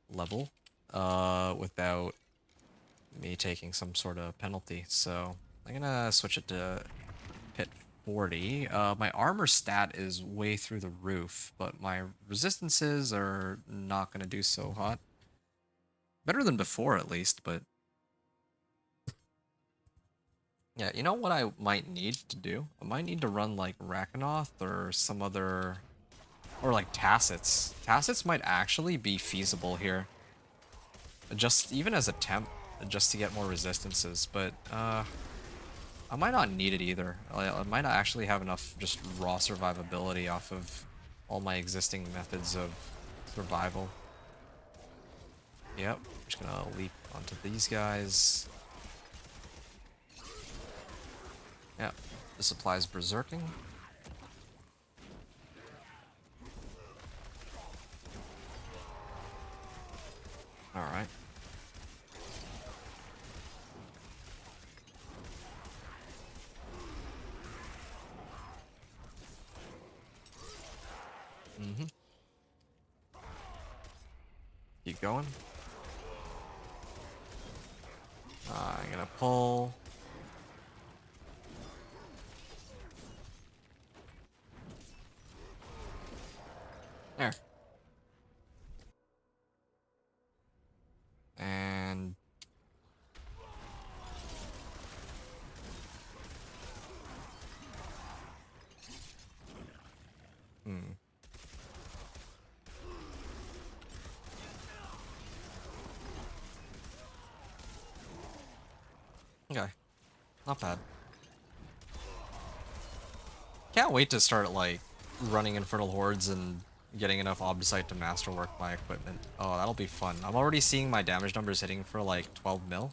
level, without me taking some sort of penalty. So I'm gonna switch it to Pit 40. My armor stat is way through the roof, but my resistances are not gonna do so hot. Better than before, at least, but... Yeah, you know what I might need to do? I might need to run, like, Rakanoth or some other... Or, like, Tacits. Tacits might actually be feasible here. Just, even as a temp, just to get more resistances, but, I might not need it either. I might not actually have enough just raw survivability off of all my existing methods of survival. Yep, just gonna leap onto these guys. Yep, this applies berserking. Alright. Keep going. I'm gonna pull. There. And... Okay. Not bad. Can't wait to start, like, running Infernal Hordes and getting enough Obdicite to masterwork my equipment. Oh, that'll be fun. I'm already seeing my damage numbers hitting for, like, 12 mil.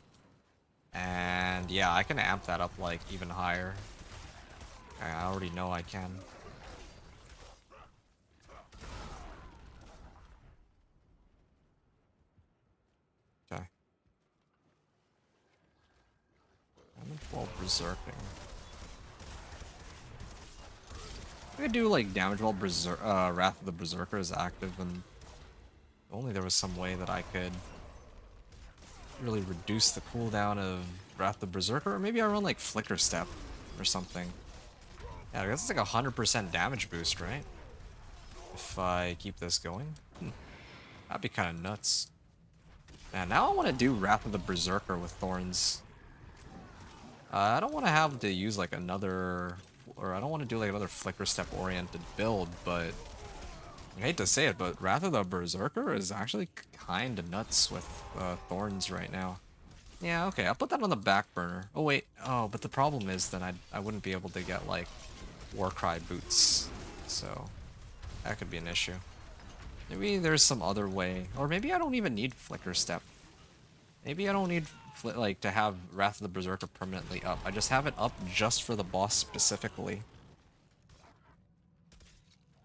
And, yeah, I can amp that up, like, even higher. I already know I can. Okay. I'm in 12 berserking. I could do like damage while Wrath of the Berserker is active, and if only there was some way that I could really reduce the cooldown of Wrath of the Berserker, or maybe I run like Flicker Step or something. Yeah, I guess it's like 100% damage boost, right? If I keep this going. That'd be kind of nuts. Man, now I want to do Wrath of the Berserker with Thorns. I don't want to have to use like another, or I don't want to do like another Flicker Step oriented build, but I hate to say it, but Wrath of the Berserker is actually kind of nuts with Thorns right now. Yeah, okay, I'll put that on the back burner. Oh wait, oh, but the problem is then I wouldn't be able to get like Warcry boots, so that could be an issue. Maybe there's some other way, or maybe I don't even need Flicker Step. Maybe I don't need like to have Wrath of the Berserker permanently up. I just have it up just for the boss specifically.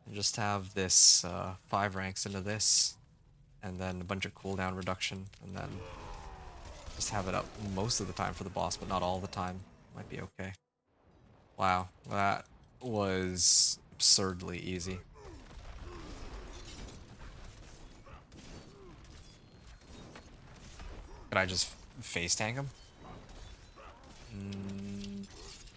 And just have this 5 ranks into this, and then a bunch of cooldown reduction, and then just have it up most of the time for the boss, but not all the time. Might be okay. Wow, that was absurdly easy. Could I just face tank him?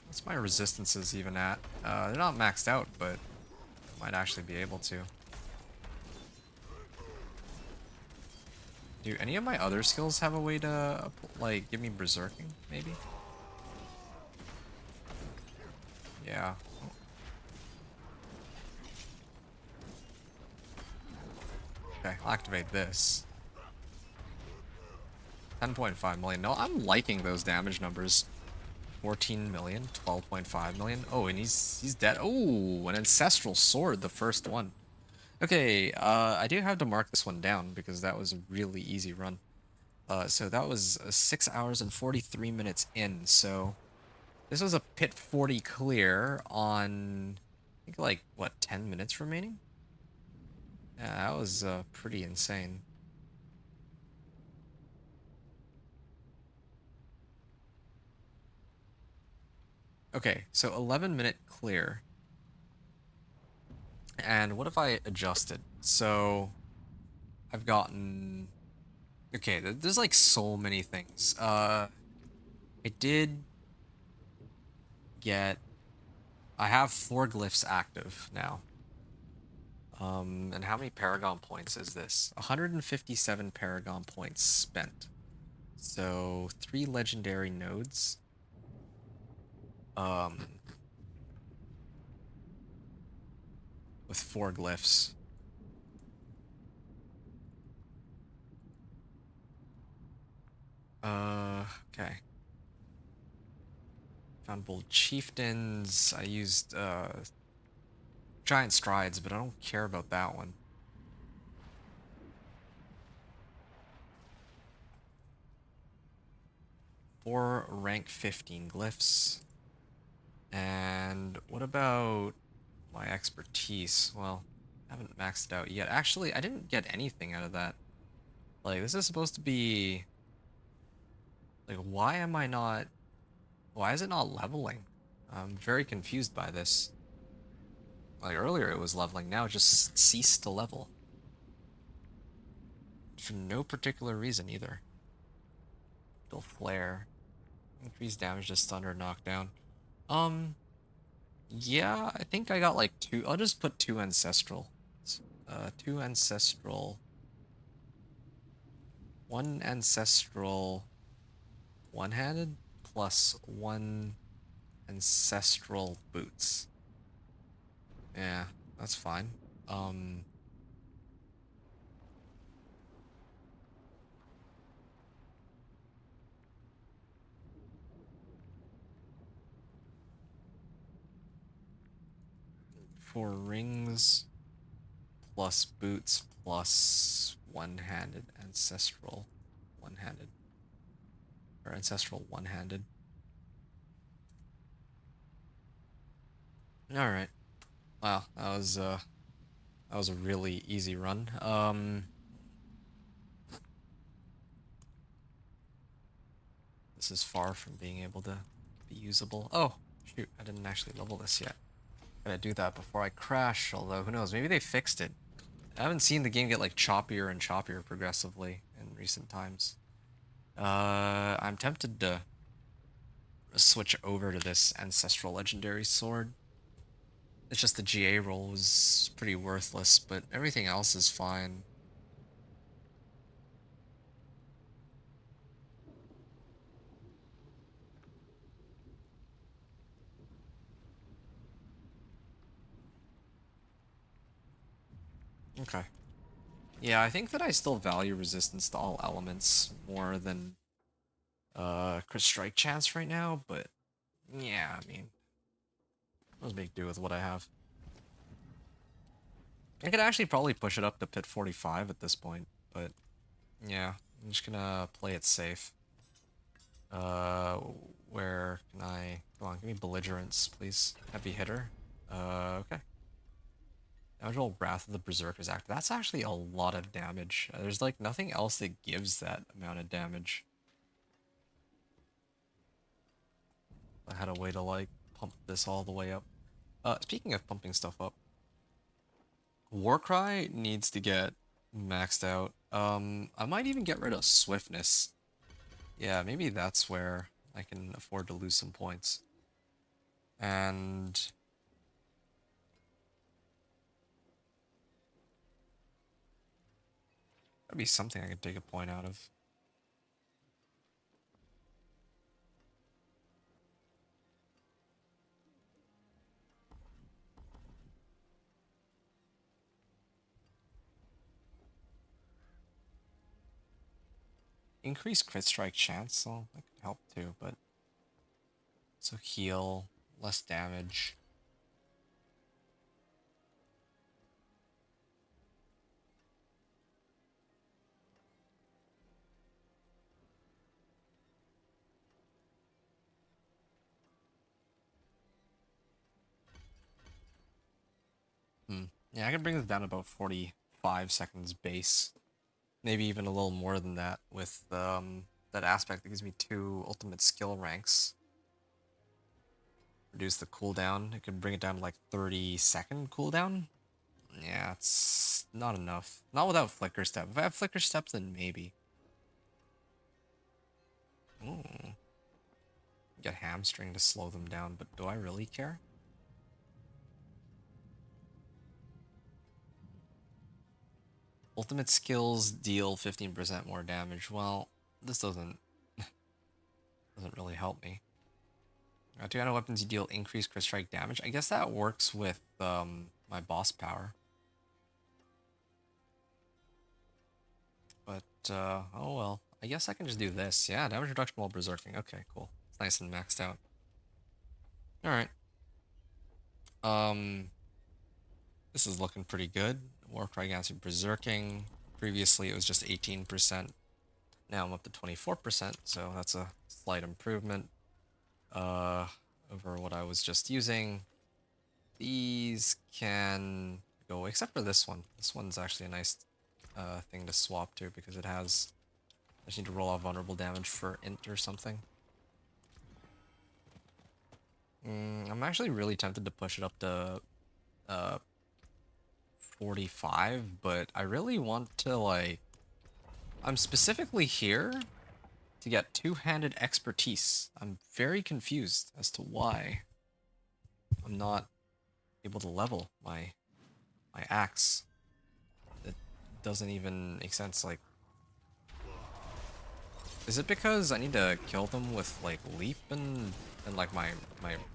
What's my resistances even at? They're not maxed out, but I might actually be able to. Do any of my other skills have a way to, like, give me berserking, maybe? Yeah. Okay, I'll activate this. 10.5 million. No, I'm liking those damage numbers. 14 million, 12.5 million. Oh, and he's dead. Oh, an ancestral sword, the first one. Okay, I do have to mark this one down because that was a really easy run. So that was 6 hours and 43 minutes in. So this was a pit 40 clear on, I think, like, what, 10 minutes remaining? Yeah, that was pretty insane. Okay, so 11-minute clear. And what if I adjusted? So I've gotten Okay, there's like so many things. I did get. I have 4 glyphs active now. And how many Paragon points is this? 157 Paragon points spent. So 3 legendary nodes. Um, with 4 glyphs. Okay. Found bold chieftains. I used giant strides, but I don't care about that one. Four rank 15 glyphs. And what about my expertise? Well, I haven't maxed it out yet. Actually, I didn't get anything out of that. Like, this is supposed to be... Like, why am I not... Why is it not leveling? I'm very confused by this. Like, earlier it was leveling, now it just ceased to level. For no particular reason, either. Still flare. Increased damage to stun or knockdown. Yeah, I think I got like 2. I'll just put 2 ancestral. 2 ancestral. 1 ancestral one-handed plus 1 ancestral boots. Yeah, that's fine. Four rings plus boots plus one-handed ancestral one-handed. Or ancestral one-handed. Alright. Wow, that was a really easy run. This is far from being able to be usable. Oh, shoot, I didn't actually level this yet. Gotta do that before I crash, although who knows, maybe they fixed it. I haven't seen the game get like choppier and choppier progressively in recent times. I'm tempted to switch over to this Ancestral Legendary Sword. It's just the GA roll was pretty worthless, but everything else is fine. Okay. Yeah, I think that I still value resistance to all elements more than crit strike chance right now, but yeah, I mean, let's make do with what I have. I could actually probably push it up to pit 45 at this point, but yeah, I'm just gonna play it safe. Uh, where can I... Come on, give me belligerence, please. Heavy hitter. Okay. Damage roll Wrath of the Berserkers active. That's actually a lot of damage. There's like nothing else that gives that amount of damage. I had a way to like pump this all the way up. Speaking of pumping stuff up, Warcry needs to get maxed out. I might even get rid of Swiftness. Yeah, maybe that's where I can afford to lose some points. And that'd be something I could take a point out of. Increase crit strike chance, so that could help too, but so heal, less damage. Yeah, I can bring this down to about 45 seconds base. Maybe even a little more than that with that aspect that gives me 2 ultimate skill ranks. Reduce the cooldown. It could bring it down to like 30-second cooldown. Yeah, it's not enough. Not without Flicker Step. If I have Flicker Step, then maybe. Ooh. Get hamstring to slow them down, but do I really care? Ultimate skills deal 15% more damage. Well, this doesn't really help me. Two kind of weapons you deal increased crit strike damage. I guess that works with my boss power. But oh well. I guess I can just do this. Yeah, damage reduction while berserking. Okay, cool. It's nice and maxed out. Alright. This is looking pretty good. Warcry against berserking. Previously it was just 18%. Now I'm up to 24%, so that's a slight improvement over what I was just using. These can go, except for this one. This one's actually a nice thing to swap to because it has... I just need to roll off vulnerable damage for int or something. I'm actually really tempted to push it up to 45, but I really want to, like... I'm specifically here to get two-handed expertise. I'm very confused as to why I'm not able to level my axe. It doesn't even make sense. Like, is it because I need to kill them with like leap and like my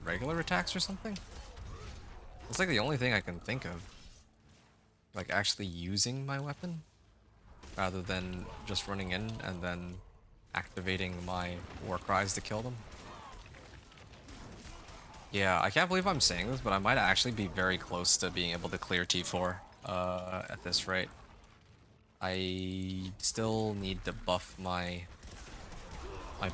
regular attacks or something? It's like the only thing I can think of, like actually using my weapon rather than just running in and then activating my war cries to kill them. Yeah, I can't believe I'm saying this, but I might actually be very close to being able to clear T4 at this rate. I still need to buff my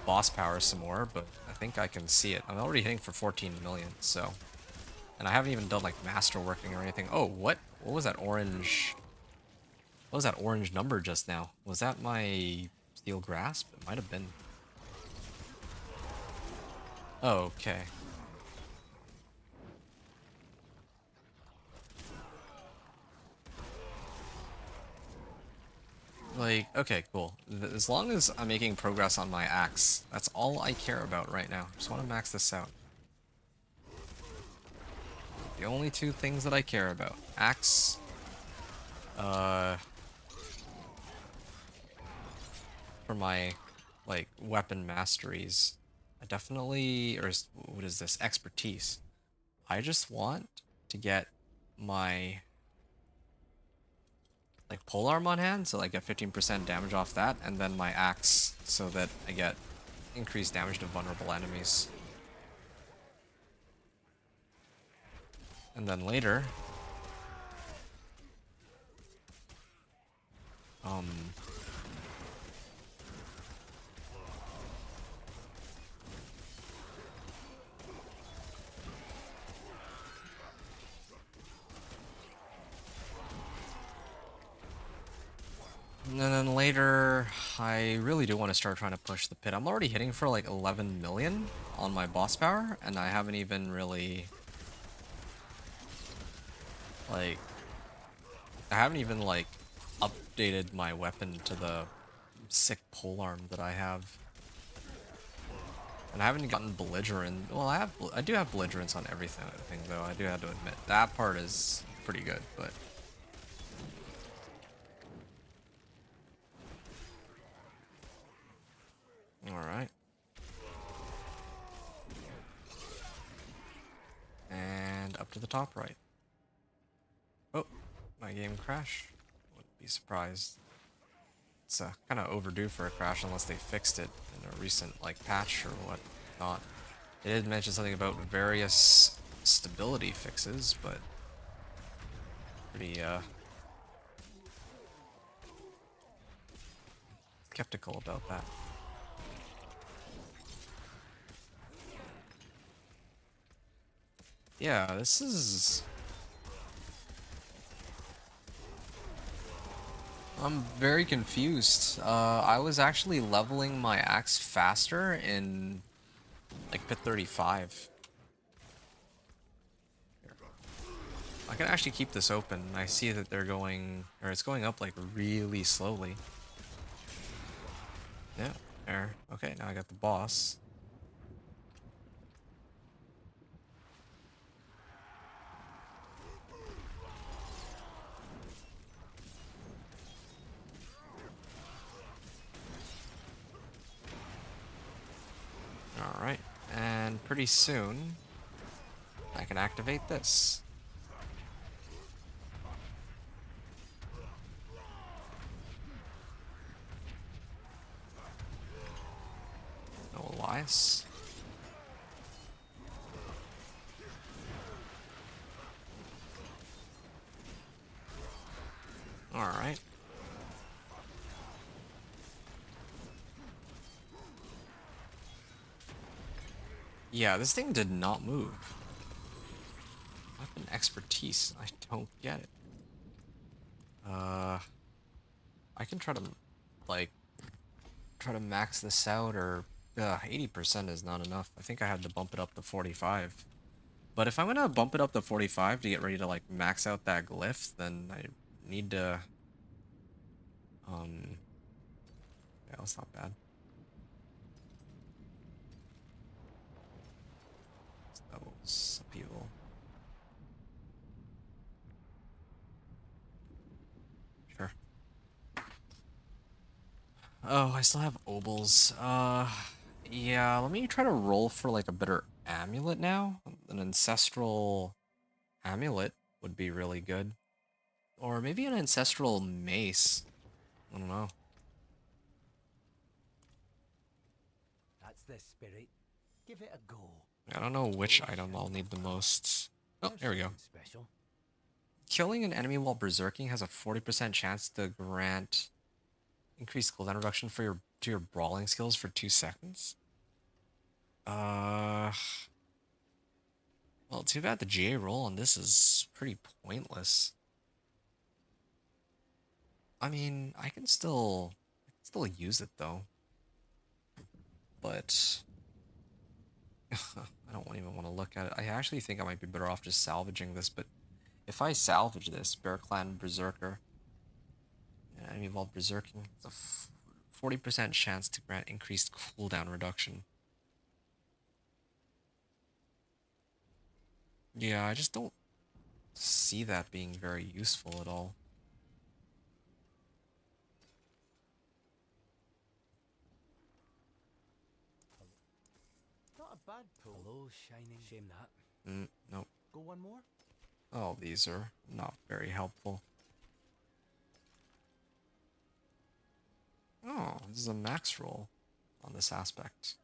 boss power some more, but I think I can see it. I'm already hitting for 14 million, so... And I haven't even done, like, masterworking or anything. Oh, what? What was that orange... What was that orange number just now? Was that my Steel Grasp? It might have been. Oh, okay. Like, okay, cool. As long as I'm making progress on my axe, that's all I care about right now. Just want to max this out. The only two things that I care about. Axe. For my, like, weapon masteries. I definitely... Or what is this? Expertise. I just want to get my... like polearm on hand, so I get 15% damage off that, and then my axe, so that I get increased damage to vulnerable enemies. And then later, and then later, I really do want to start trying to push the pit. I'm already hitting for like 11 million on my boss power, and I haven't even really... like... I haven't even, like, updated my weapon to the sick polearm that I have. And I haven't gotten belligerent. Well, I do have belligerence on everything, though. I do have to admit that part is pretty good, but... Alright. And up to the top right. Oh, my game crashed. Wouldn't be surprised. It's kind of overdue for a crash unless they fixed it in a recent like patch or whatnot. It did mention something about various stability fixes, but pretty skeptical about that. Yeah, this is... I'm very confused. I was actually leveling my axe faster in like pit 35. Here. I can actually keep this open. I see that they're going, or it's going up like really slowly. Yeah, There. Okay, now I got the boss. Alright, and pretty soon I can activate this. No Elias. Alright. Yeah, this thing did not move. Weapon expertise. I don't get it. I can try to, like, try to max this out, or 80% is not enough. I think I had to bump it up to 45. But if I'm gonna bump it up to 45 to get ready to, like, max out that glyph, then I need to, yeah, that's not bad. Spells, upheaval. Sure. Oh, I still have obols. Yeah, let me try to roll for, like, a better amulet now. An ancestral amulet would be really good. Or maybe an ancestral mace. I don't know. That's the spirit. Give it a go. I don't know which item I'll need the most. Oh, There's here we go. something special. Killing an enemy while berserking has a 40% chance to grant increased cooldown reduction for your brawling skills for 2 seconds. Well, too bad the GA roll on this is pretty pointless. I mean, I can still use it though. But I don't even want to look at it. I actually think I might be better off just salvaging this, but if I salvage this, Bear Clan Berserker, enemy involved berserking, it's a 40% chance to grant increased cooldown reduction. Yeah, I just don't see that being very useful at all. Not a bad pull. Hello, shining. Shame that. Nope. Go one more? Oh, these are not very helpful. Oh, this is a max roll on this aspect.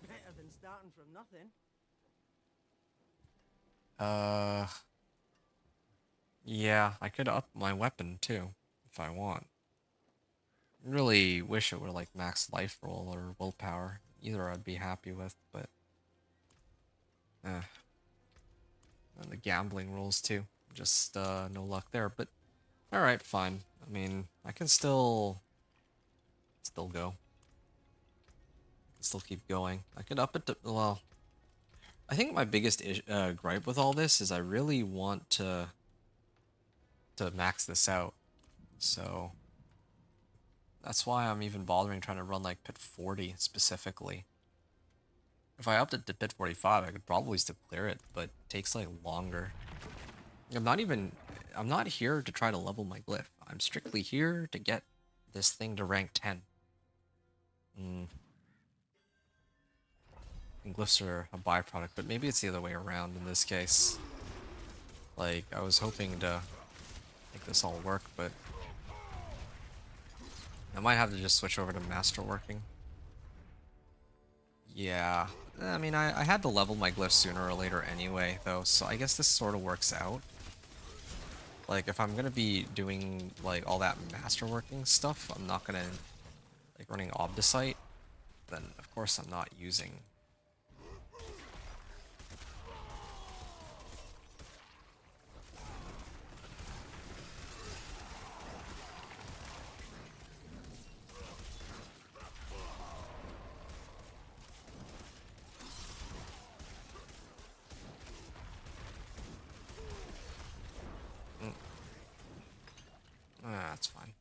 Better than starting from nothing. Yeah, I could up my weapon too, if I want. Really wish it were like max life roll or willpower. Either I'd be happy with, but and the gambling rolls too. Just no luck there, but alright, fine. I mean, I can still go. I can still keep going. I could up it to, well, I think my biggest gripe with all this is I really want to max this out. So that's why I'm even bothering trying to run like Pit 40 specifically. If I upped it to Pit 45, I could probably still clear it, but it takes like longer. I'm not here to try to level my glyph. I'm strictly here to get this thing to rank 10. And glyphs are a byproduct, but maybe it's the other way around in this case. Like, I was hoping to make this all work, but I might have to just switch over to masterworking. Yeah, I mean, I had to level my glyphs sooner or later anyway, though, so I guess this sort of works out. Like, if I'm gonna be doing, like, all that masterworking stuff, I'm not gonna, like, running Obdicite, then, of course, I'm not using... that's fine.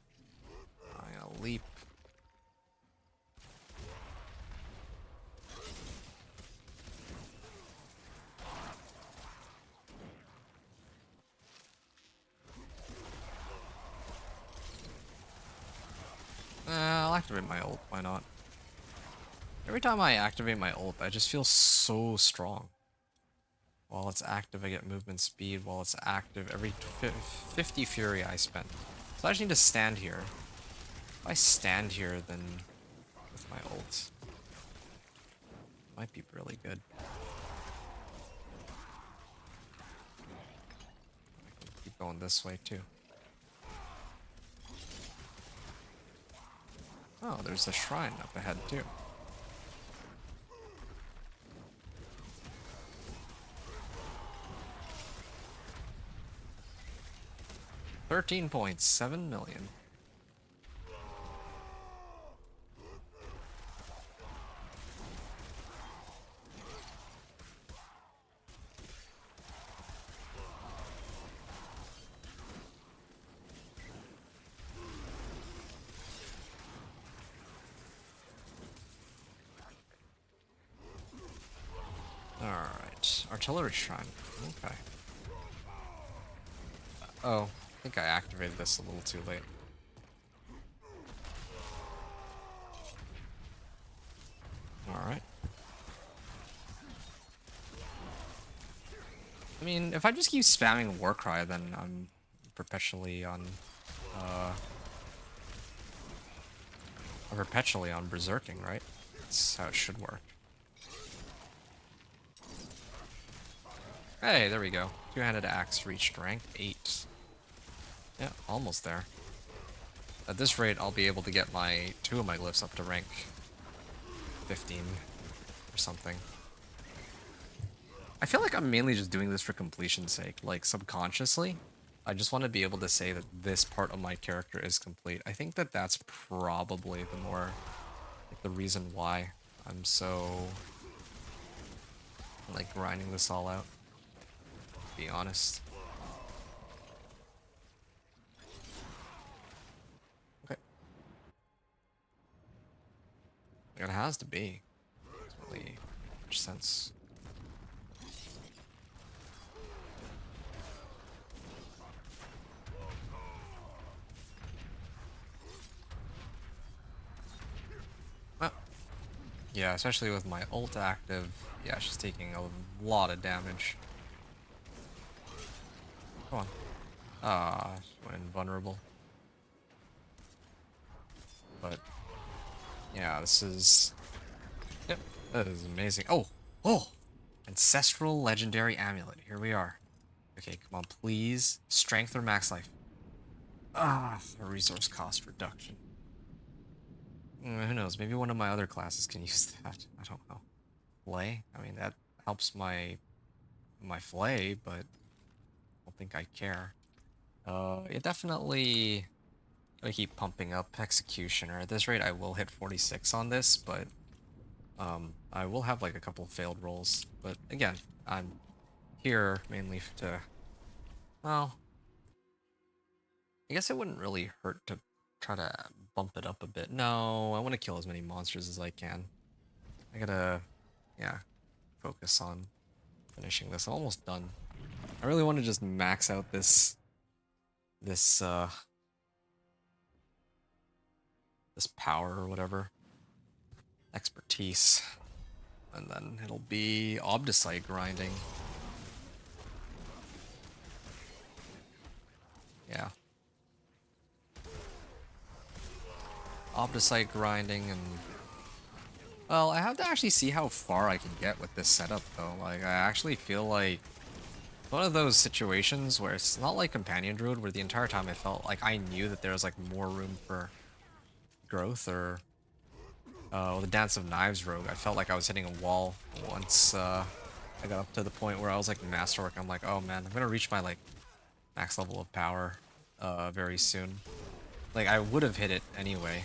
activate my ult. Why not? Every time I activate my ult, I just feel so strong. While it's active, I get movement speed. While it's active, every 50 fury I spend. So I just need to stand here. If I stand here, then with my ult, might be really good. I can keep going this way too. Oh, there's a shrine up ahead too. $13.7 million. Alright, artillery shrine. Okay. Oh, I think I activated this a little too late. Alright. I mean, if I just keep spamming Warcry, then I'm perpetually on berserking, right? That's how it should work. Hey, there we go. Two-handed axe reached rank 8. Yeah, almost there. At this rate, I'll be able to get two of my glyphs up to rank 15 or something. I feel like I'm mainly just doing this for completion's sake, like subconsciously. I just want to be able to say that this part of my character is complete. I think that that's probably the more, like, the reason why I'm so, like, grinding this all out, to be honest. Okay. It has to be. It doesn't really make much sense. Well, yeah, especially with my ult active. Yeah, she's taking a lot of damage. Come on. Ah, she went invulnerable. But yeah, this is... Yep, that is amazing. Oh! Oh! Ancestral Legendary Amulet. Here we are. Okay, come on, please. Strength or max life? Ah, a resource cost reduction. Who knows? Maybe one of my other classes can use that. I don't know. Flay? I mean, that helps my flay, but I don't think I care. It definitely... I keep pumping up Executioner. At this rate, I will hit 46 on this, but I will have like a couple of failed rolls. But again, I'm here mainly to, well, I guess it wouldn't really hurt to try to bump it up a bit. No, I want to kill as many monsters as I can. I gotta, yeah, focus on finishing this. I'm almost done. I really want to just max out this power or whatever. Expertise. And then it'll be Obdicite grinding. Yeah. Obdicite grinding and... Well, I have to actually see how far I can get with this setup though. Like, I actually feel like one of those situations where it's not like Companion Druid where the entire time I felt like I knew that there was like more room for growth, or the Dance of Knives rogue. I felt like I was hitting a wall once I got up to the point where I was like Masterwork. I'm like, oh man, I'm gonna reach my like max level of power very soon. Like, I would have hit it anyway.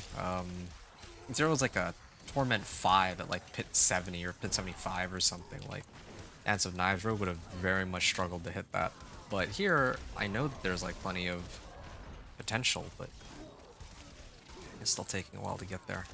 If there was like a Torment 5 at like pit 70 or pit 75 or something, like Dance of Knives rogue would have very much struggled to hit that. But here, I know that there's like plenty of potential, but it's still taking a while to get there.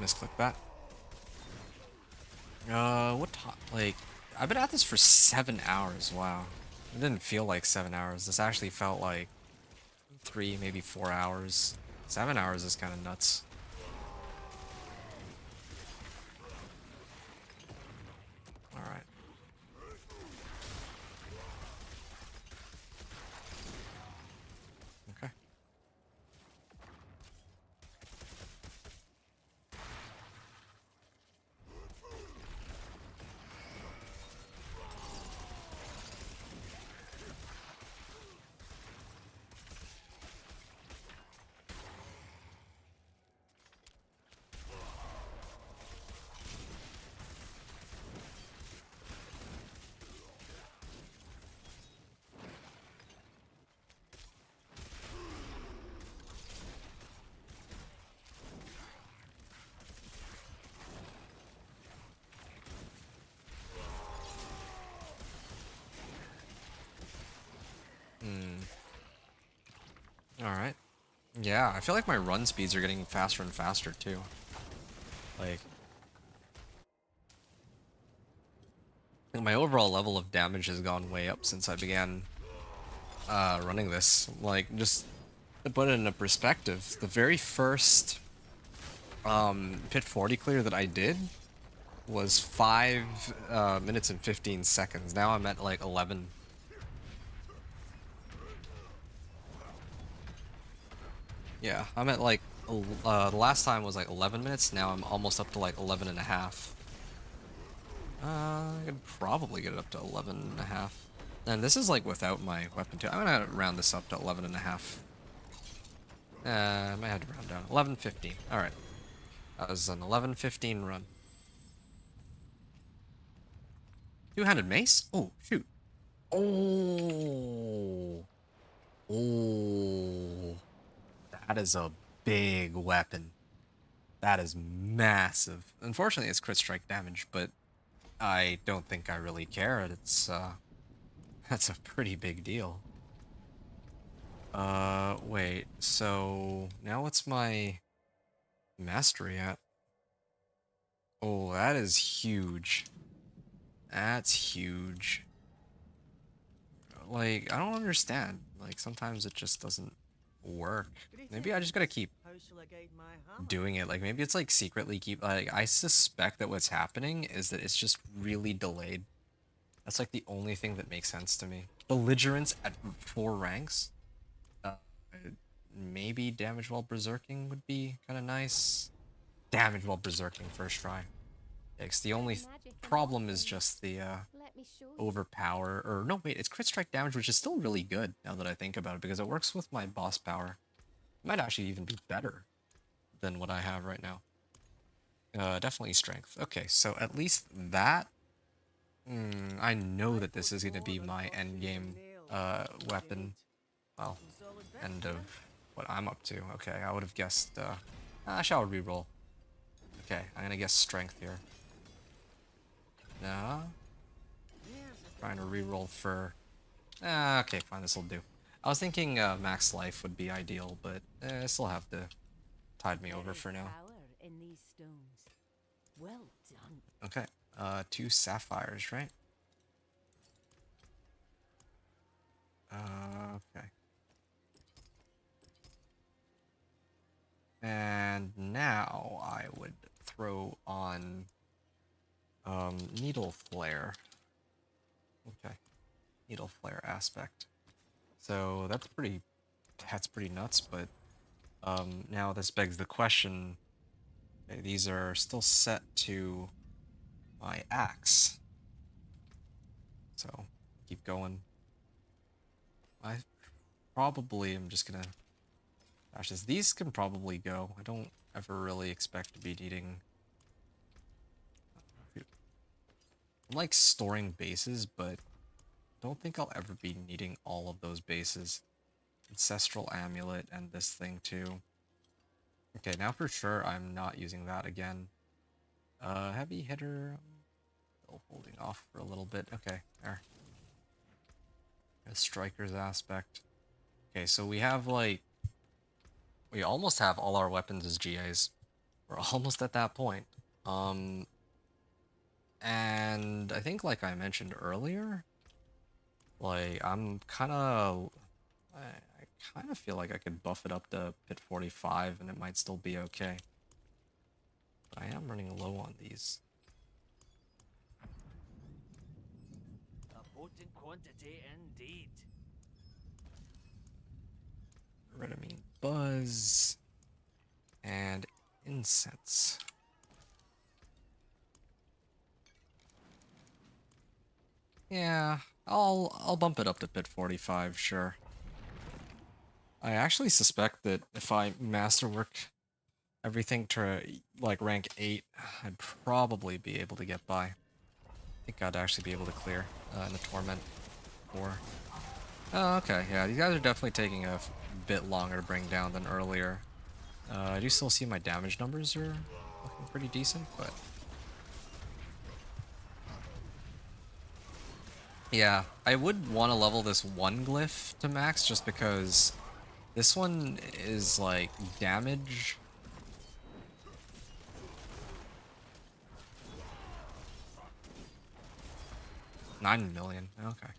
misclick that. What time? Like, I've been at this for 7 hours. Wow. It didn't feel like 7 hours. This actually felt like 3, maybe 4 hours. 7 hours is kind of nuts. Alright. Okay. Alright. Yeah, I feel like my run speeds are getting faster and faster too. Like, my overall level of damage has gone way up since I began running this. Like, just to put it in a perspective, the very first Pit 40 clear that I did was 5 minutes and 15 seconds. Now I'm at like 11. Yeah, I'm at like, the last time was like 11 minutes, now I'm almost up to like 11 and a half. I could probably get it up to 11 and a half. And this is like without my weapon too. I'm gonna round this up to 11 and a half. I might have to round down. 11:15. Alright. That was an 11:15 run. Two-handed mace? Oh, shoot. Oh. Oh. That is a big weapon. That is massive. Unfortunately, it's crit strike damage, but I don't think I really care. It's, that's a pretty big deal. Wait, so now what's my mastery at? Oh, that is huge. That's huge. Like, I don't understand. Like, sometimes it just doesn't work. Maybe I just gotta keep How shall I guide my hammer? doing it. Like, maybe it's like secretly keep, like, I suspect that what's happening is that it's just really delayed. That's like the only thing that makes sense to me. Belligerence at 4 ranks? Uh, maybe damage while berserking would be kind of nice. Damage while berserking first try. Yeah, 'cause the only problem is just the overpower, or no wait, it's crit strike damage, which is still really good now that I think about it, because it works with my boss power. It might actually even be better than what I have right now. Definitely strength. Okay, so at least that, I know that this is going to be my end game weapon. Well, end of what I'm up to. Okay, I would have guessed, I shall reroll. Okay, I'm gonna guess strength here. No. Trying to reroll for... okay, fine, this'll do. I was thinking max life would be ideal, but I still have to tide me over for now. In these stones. Well done. Okay, 2 sapphires, right? Okay. And now I would throw on Needle Flare. Okay. Needle Flare aspect. So that's pretty nuts, but now this begs the question. Okay, these are still set to my axe. So keep going. I probably am just gonna dash this. These can probably go. I don't ever really expect to be needing. I'm like storing bases, but don't think I'll ever be needing all of those bases. Ancestral Amulet and this thing too. Okay, now for sure I'm not using that again. Heavy hitter. Still holding off for a little bit. Okay, there. A striker's aspect. Okay, so we have like... we almost have all our weapons as GAs. We're almost at that point. And I think, like I mentioned earlier, like I kind of feel like I could buff it up to pit 45 and it might still be okay. But I am running low on these. A potent quantity indeed. Redamine Buzz and Incense. Yeah, I'll bump it up to pit 45, sure. I actually suspect that if I masterwork everything to like rank 8, I'd probably be able to get by. I think I'd actually be able to clear in the Torment 4. Oh, okay, yeah, these guys are definitely taking a bit longer to bring down than earlier. I do still see my damage numbers are looking pretty decent, but... yeah, I would want to level this one glyph to max just because this one is like damage. 9 million, okay.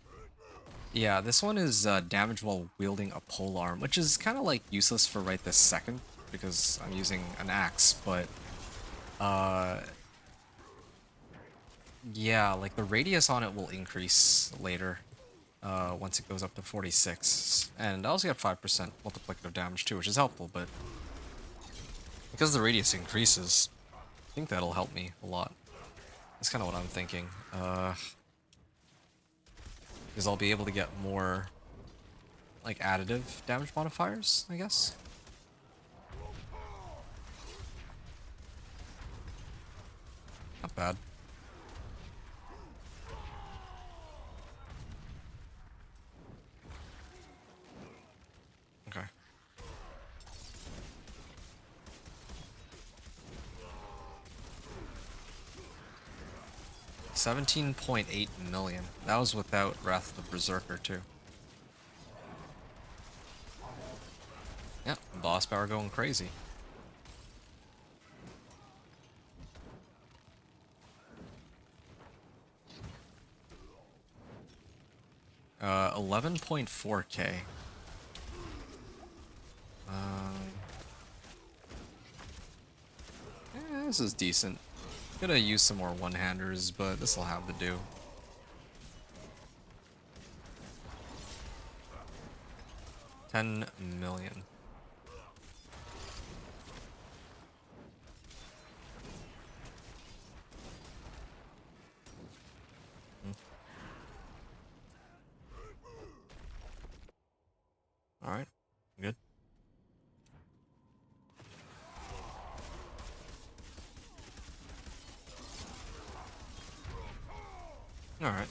Yeah, this one is damage while wielding a polearm, which is kind of like useless for right this second because I'm using an axe, but yeah, like the radius on it will increase later once it goes up to 46. And I also get 5% multiplicative damage too, which is helpful, but because the radius increases, I think that'll help me a lot. That's kind of what I'm thinking. Because I'll be able to get more like additive damage modifiers, I guess. Not bad. Okay. $17.8 million. That was without Wrath of the Berserker too. Yep, boss power going crazy. 11.4k. This is decent. Gonna use some more one-handers, but this'll have to do. $10 million. Alright, good. Alright.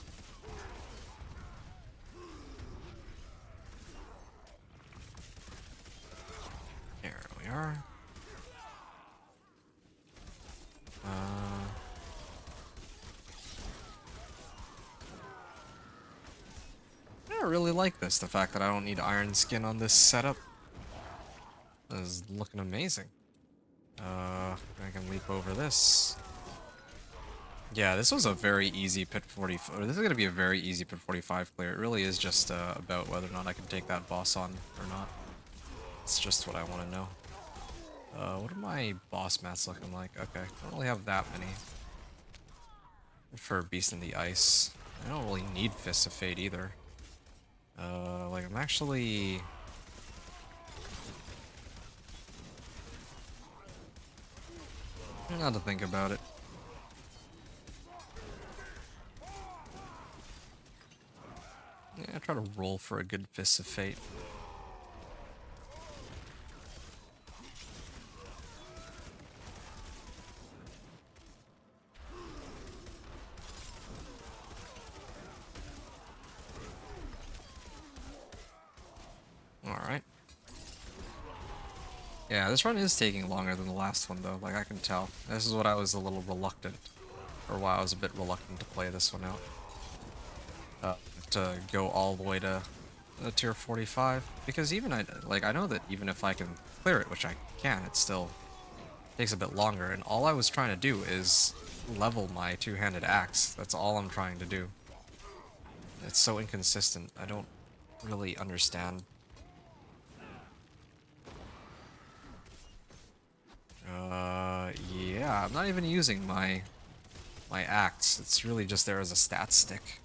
Here we are. I really like this, the fact that I don't need iron skin on this setup. This is looking amazing. I can leap over this. Yeah, this was a very easy pit 45. This is going to be a very easy pit 45 clear. It really is just about whether or not I can take that boss on or not. It's just what I want to know. What are my boss mats looking like? Okay, I don't really have that many. For Beast in the Ice. I don't really need Fists of Fate either. Like I'm actually... Not to think about it. Yeah, try to roll for a good Fist of Fate. Alright. Yeah, this run is taking longer than the last one though, like I can tell. This is what I was a little reluctant, or why I was a bit reluctant to play this one out. To go all the way to tier 45, because even I know that even if I can clear it, which I can, it's still takes a bit longer, and all I was trying to do is level my two-handed axe. That's all I'm trying to do. It's so inconsistent. I don't really understand. Yeah, I'm not even using my axe. It's really just there as a stat stick.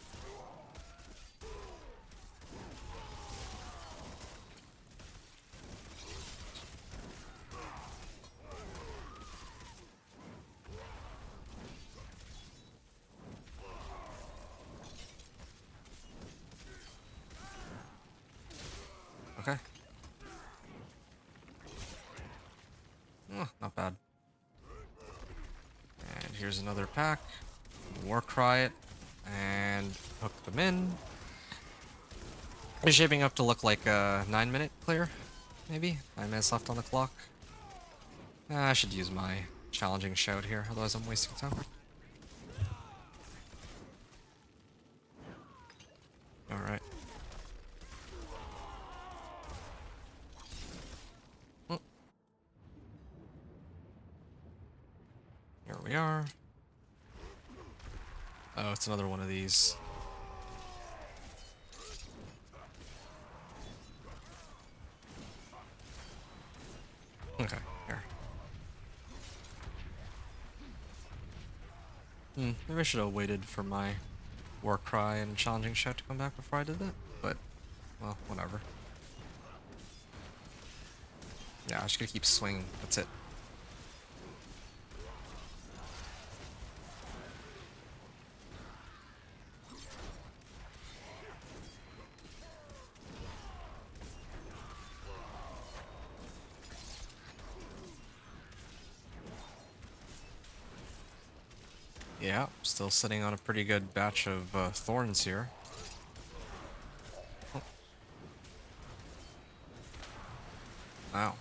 Okay. Oh, not bad. And here's another pack. War Cry it. And hook them in. It's shaping up to look like a 9-minute clear, maybe? 9 minutes left on the clock. I should use my challenging shout here, otherwise I'm wasting time. Alright. Oh. Here we are. Oh, it's another one of these. Okay, here. Maybe I should have waited for my War Cry and challenging shout to come back before I did that, but, well, whatever. Yeah, I just gotta keep swinging, that's it. Yeah, still sitting on a pretty good batch of thorns here. Oh. Wow.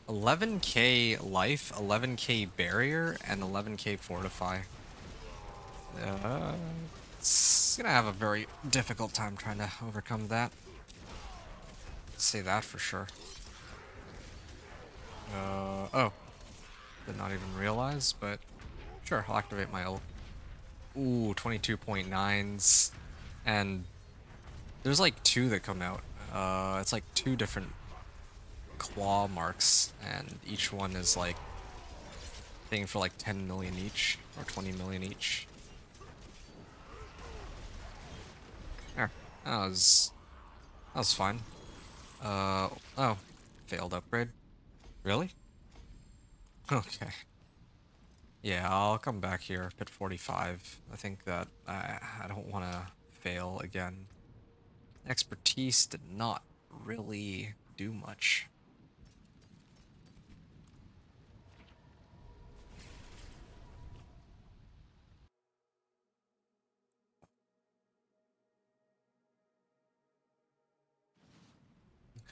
11k life, 11k barrier, and 11k fortify. It's gonna have a very difficult time trying to overcome that. Say that for sure. Oh. Did not even realize, but sure, I'll activate my ult. Ooh, 22.9s. And there's like 2 that come out. It's like 2 different claw marks, and each one is like hitting for like 10 million each, or 20 million each. There. That was fine. Oh. Failed upgrade. Really? Okay. Yeah, I'll come back here, pit 45. I think that I don't want to fail again. Expertise did not really do much.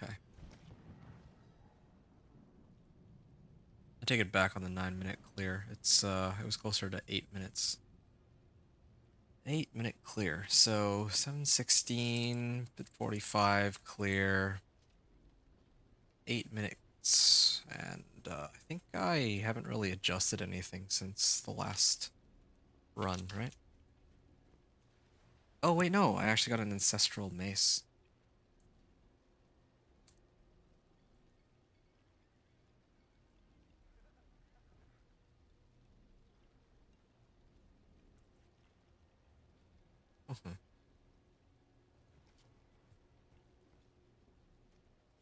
Okay. I take it back on the 9-minute clear. It was closer to 8 minutes. 8-minute clear. So 7:16, bit 45 clear. 8 minutes, and I think I haven't really adjusted anything since the last run, right? Oh wait, no, I actually got an ancestral mace.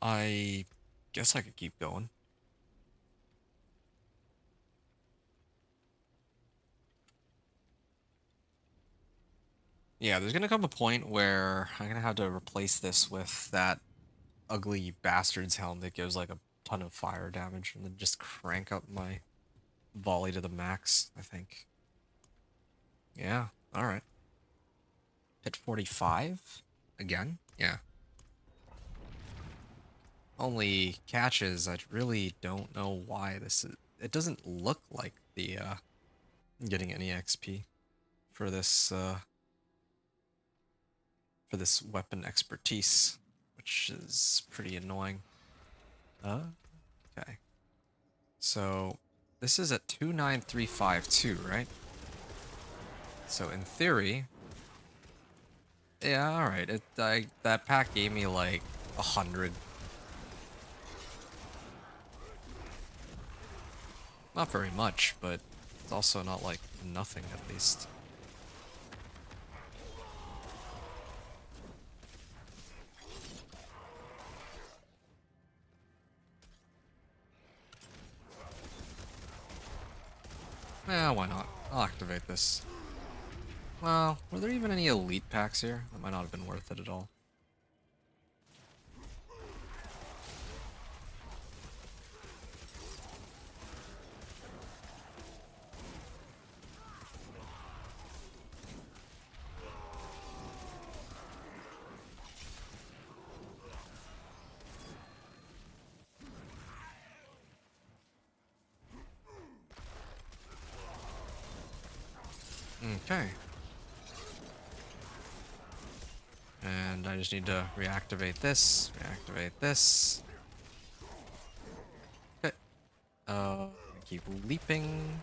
I guess I could keep going. Yeah, there's gonna come a point where I'm gonna have to replace this with that ugly bastard's helm that gives like a ton of fire damage, and then just crank up my volley to the max, I think. Yeah, alright. Hit 45? Again? Yeah. Only catch is I really don't know why this is. It doesn't look like the getting any XP for this weapon expertise, which is pretty annoying. Okay. So This is at 29352, right? So in theory, yeah, all right. That pack gave me like 100. Not very much, but it's also not like nothing at least. Yeah, why not? I'll activate this. Well, were there even any elite packs here? That might not have been worth it at all. Okay. And I just need to reactivate this, reactivate this. Okay. Keep leaping.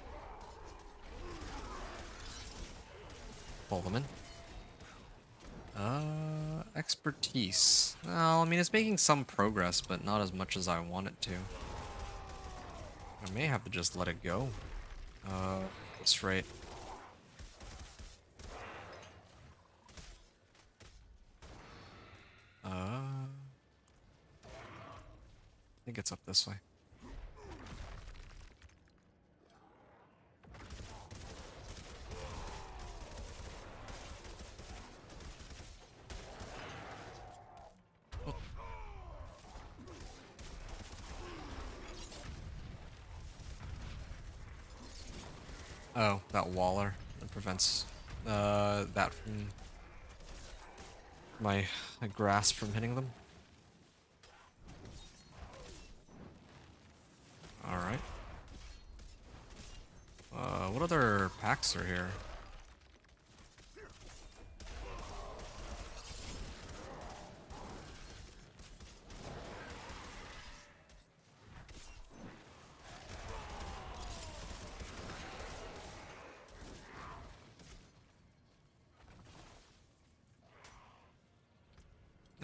Pull them in. Expertise. Well, I mean, it's making some progress, but not as much as I want it to. I may have to just let it go. At this rate. I think it's up this way. Oh, that Waller that prevents that from my grasp from hitting them. Alright. What other packs are here?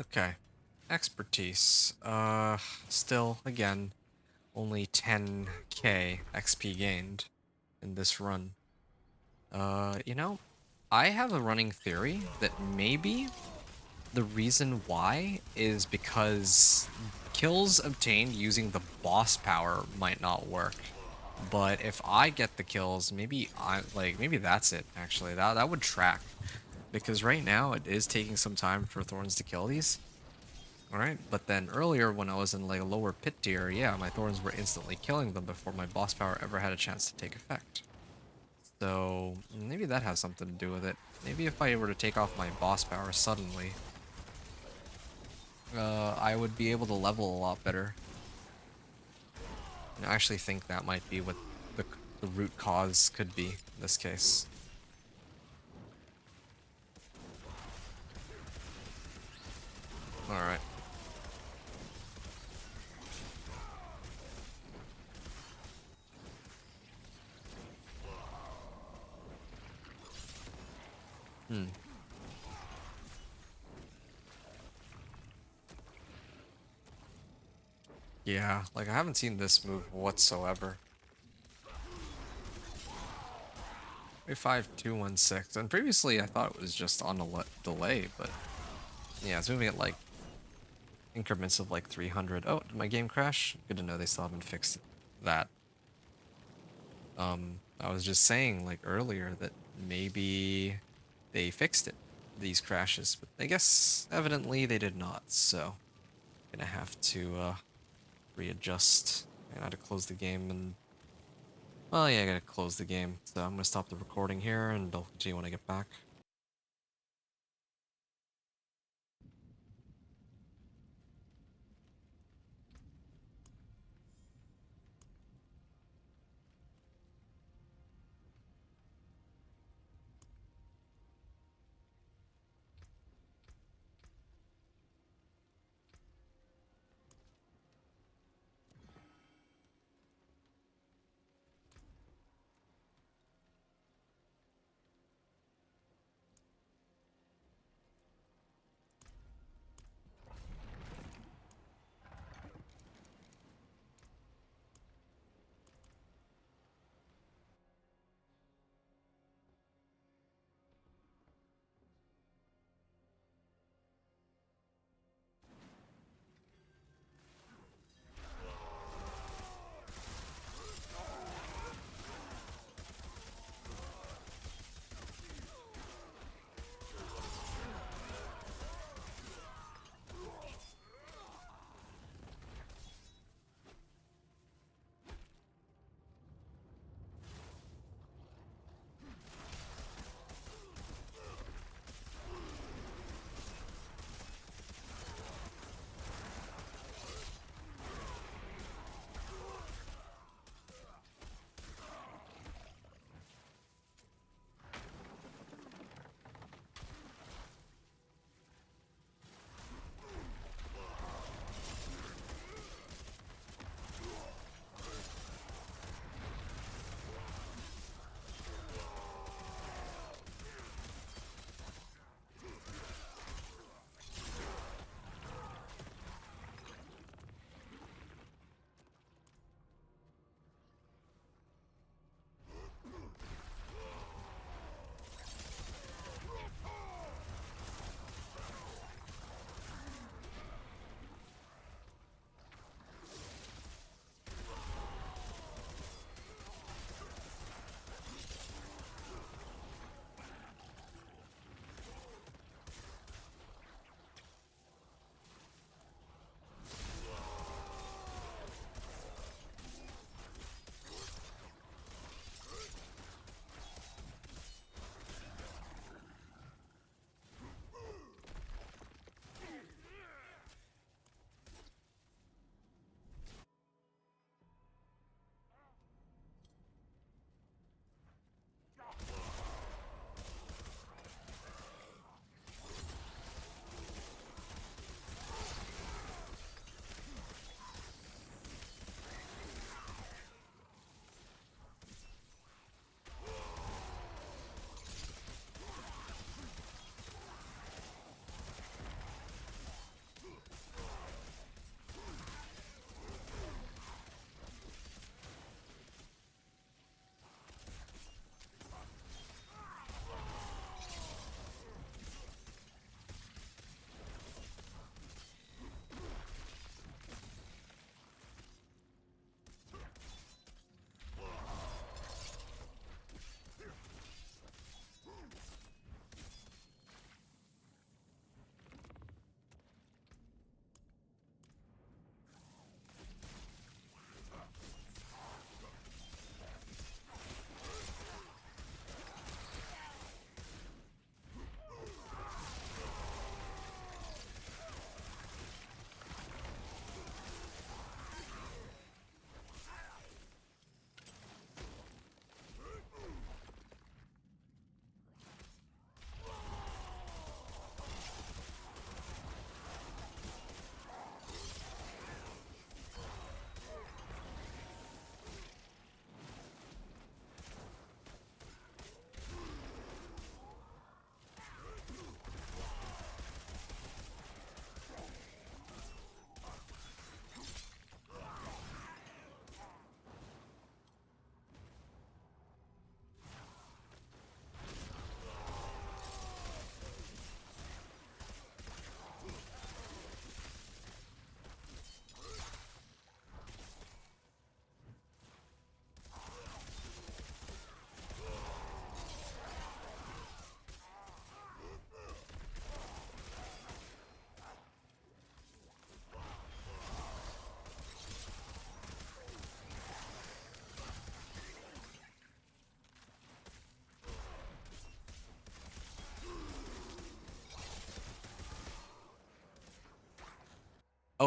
Okay. Expertise. Still, again, only 10k XP gained in this run. You know, I have a running theory that maybe the reason why is because kills obtained using the boss power might not work. But if I get the kills, maybe maybe that's it actually. That would track. Because right now it is taking some time for Thorns to kill these. Alright, but then earlier when I was in like a lower pit tier, yeah, my Thorns were instantly killing them before my boss power ever had a chance to take effect. So maybe that has something to do with it. Maybe if I were to take off my boss power suddenly, I would be able to level a lot better. And I actually think that might be what the root cause could be in this case. Alright. Yeah, like I haven't seen this move whatsoever. 5216, and previously I thought it was just on a delay, but yeah, it's moving at like increments of like 300. Oh, did my game crash? Good to know they still haven't fixed that. I was just saying like earlier that maybe they fixed it, these crashes, but I guess evidently they did not, so gonna have to readjust. I had to close the game and well, yeah, I gotta close the game, so I'm gonna stop the recording here and I'll continue when I get back.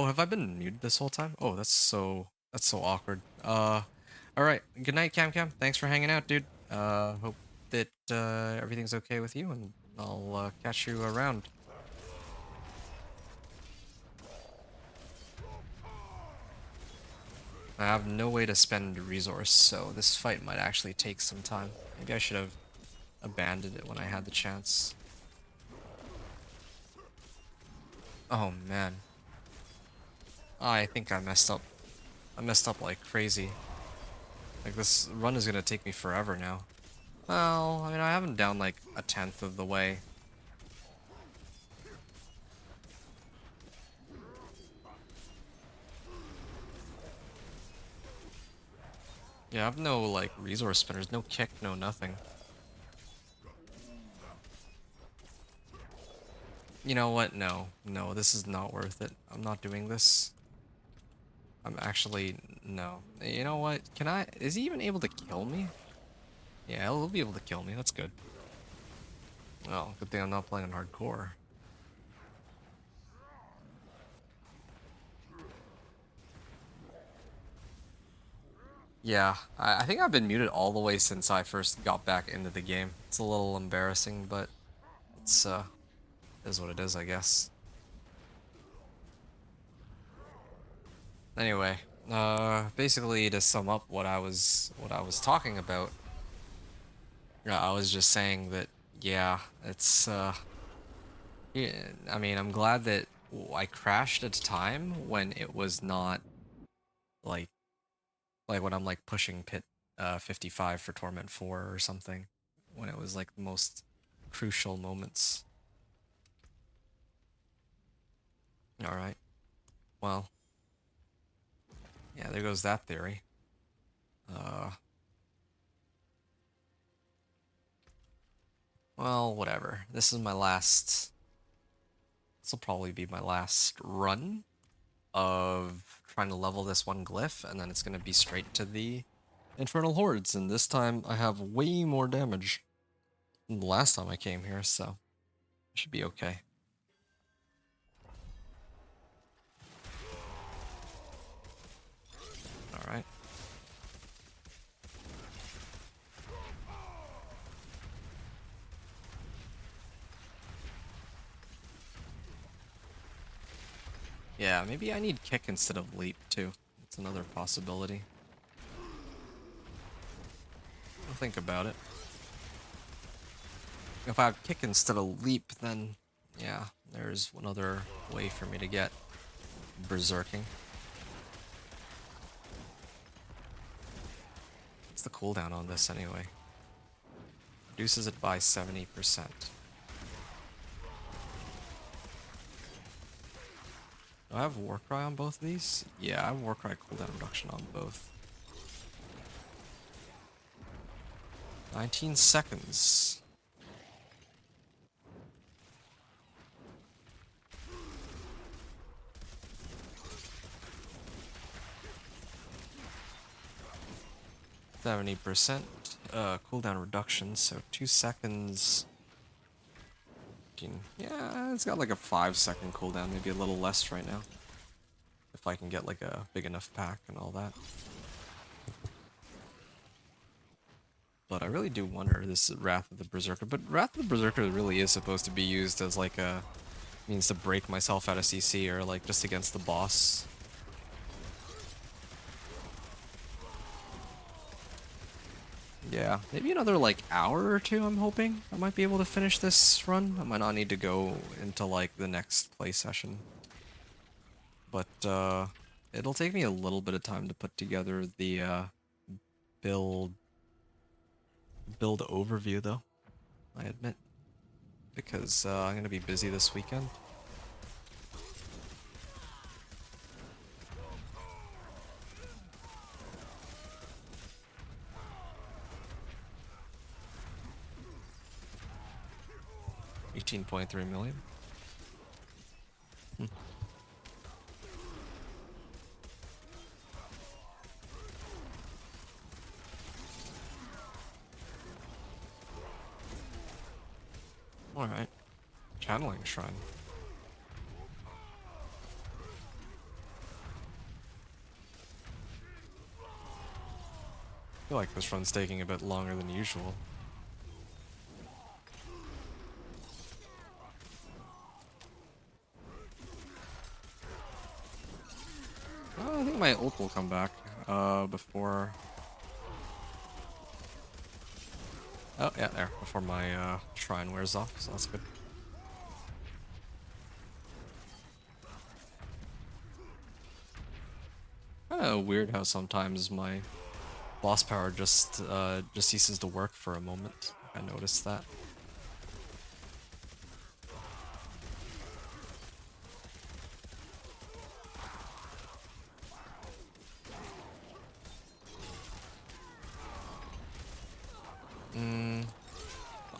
Oh, have I been muted this whole time? Oh, that's so awkward. All right. Good night, Cam Cam. Thanks for hanging out, dude. Hope that everything's okay with you, and I'll catch you around. I have no way to spend a resource, so this fight might actually take some time. Maybe I should have abandoned it when I had the chance. Oh man. I think I messed up. I messed up like crazy. Like this run is gonna take me forever now. Well, I mean I haven't down like a tenth of the way. Yeah, I have no like resource spinners, no kick, no nothing. You know what? No, no, this is not worth it. I'm not doing this. I'm actually no. You know what? Can I? Is he even able to kill me? Yeah, he'll be able to kill me. That's good. Well, good thing I'm not playing on hardcore. Yeah, I think I've been muted all the way since I first got back into the game. It's a little embarrassing, but it's is what it is, I guess. Anyway, basically to sum up what I was talking about, I was just saying that yeah, it's yeah, I mean, I'm glad that I crashed at a time when it was not like when I'm like pushing pit 55 for Torment 4 or something, when it was like the most crucial moments. All right. Well, yeah, there goes that theory. Uh well, whatever. This is my last. This will probably be my last run of trying to level this one glyph, and then it's going to be straight to the Infernal Hordes, and this time I have way more damage than the last time I came here, so it should be okay. Alright. Yeah, maybe I need kick instead of leap, too. That's another possibility. I'll think about it. If I have kick instead of leap, then yeah, there's one other way for me to get berserking. What's the cooldown on this anyway? Reduces it by 70%. Do I have Warcry on both of these? Yeah, I have Warcry cooldown reduction on both. 19 seconds. %, cooldown reduction, so 2 seconds. Yeah, it's got like a 5-second cooldown, maybe a little less right now. If I can get like a big enough pack and all that. But I really do wonder this Wrath of the Berserker. But Wrath of the Berserker really is supposed to be used as like a means to break myself out of CC or like just against the boss. Yeah, maybe another like hour or two, I'm hoping. I might be able to finish this run. I might not need to go into like the next play session. But it'll take me a little bit of time to put together the build overview though, I admit. Because I'm gonna be busy this weekend. $18.3 million. Alright. Channeling Shrine. feel like this run's taking a bit longer than usual. I think my ult will come back before. Oh yeah, there before my shrine wears off, so that's good. Kind of weird how sometimes my boss power just ceases to work for a moment. I noticed that.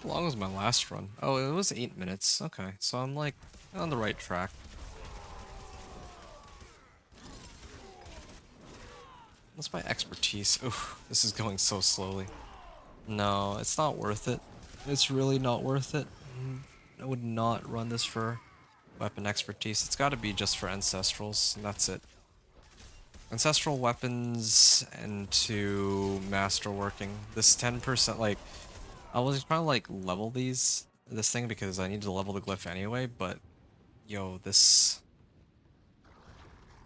How long was my last run? Oh, it was 8 minutes. Okay, so I'm like on the right track. What's my expertise? Oof, this is going so slowly. No, it's not worth it. It's really not worth it. I would not run this for weapon expertise. It's got to be just for ancestrals, and that's it. Ancestral weapons into masterworking. This 10%, like, I was trying to like level this thing because I need to level the glyph anyway, but yo, this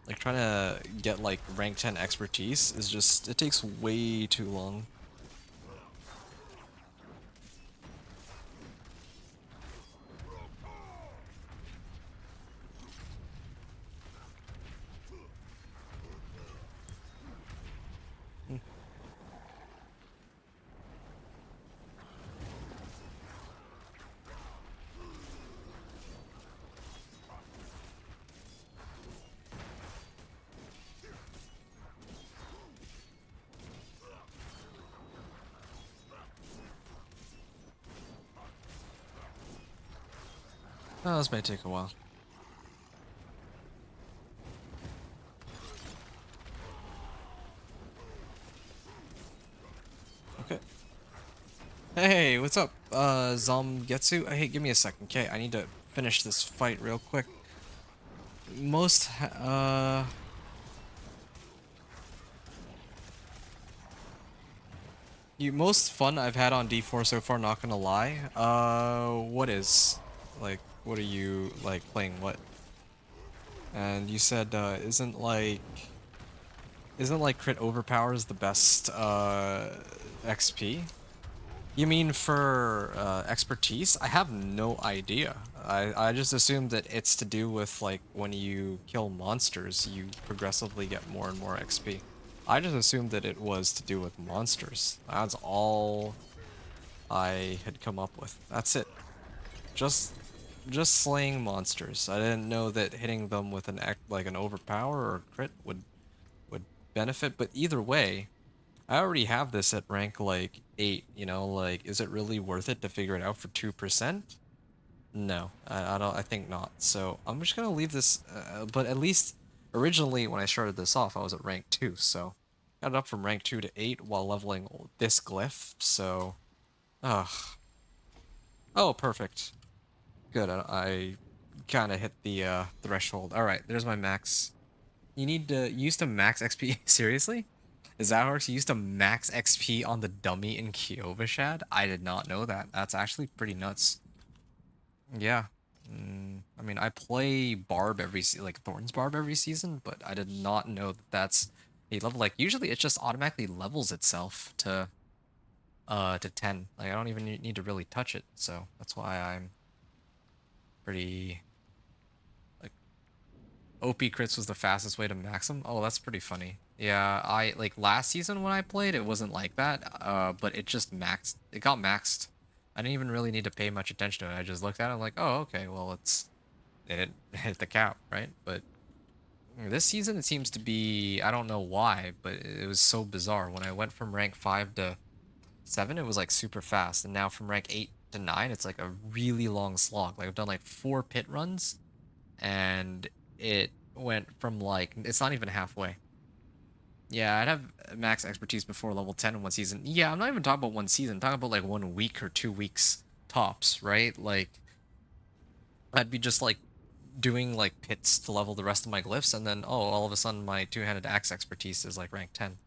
like trying to get like rank 10 expertise is just, it takes way too long. Oh, this may take a while. Okay. Hey, what's up, Zomgetsu? Hey, give me a second, okay? I need to finish this fight real quick. Most fun I've had on D4 so far, not gonna lie. What is? Like, what are you, like, playing what? And you said, isn't like crit overpowers the best, XP? You mean for, expertise? I have no idea. I just assumed that it's to do with, like, when you kill monsters, you progressively get more and more XP. I just assumed that it was to do with monsters. That's all I had come up with. That's it. Just slaying monsters. I didn't know that hitting them with an overpower or a crit would benefit, but either way, I already have this at rank like 8, you know, like is it really worth it to figure it out for 2%? No, I don't, I think not. So I'm just gonna leave this, but at least originally when I started this off, I was at rank 2, so got it up from rank 2 to 8 while leveling this glyph, so, ugh. Oh, perfect. Good, I kind of hit the threshold. All right, there's my max. You used to max XP. Seriously? Is that how it works? You used to max XP on the dummy in Kyovashad? I did not know that. That's actually pretty nuts. Yeah. I mean, I play Barb like Thorns Barb every season, but I did not know that that's a level. Like, usually it just automatically levels itself to 10. Like, I don't even need to really touch it, so that's why I'm pretty, like, OP crits was the fastest way to max them. Oh, that's pretty funny. Yeah, I like last season when I played, it wasn't like that. But it just maxed. It got maxed. I didn't even really need to pay much attention to it. I just looked at it like, oh, okay, well, it hit the cap, right? But this season it seems to be, I don't know why, but it was so bizarre. When I went from rank 5 to 7, it was like super fast, and now from rank 8 to 9, it's like a really long slog. Like I've done like 4 pit runs, and it went from like, it's not even halfway. Yeah, I'd have max expertise before level 10 in one season. Yeah, I'm not even talking about one season. I'm talking about like 1 week or 2 weeks tops, right? Like, I'd be just like doing like pits to level the rest of my glyphs, and then, oh, all of a sudden my two-handed axe expertise is like rank 10.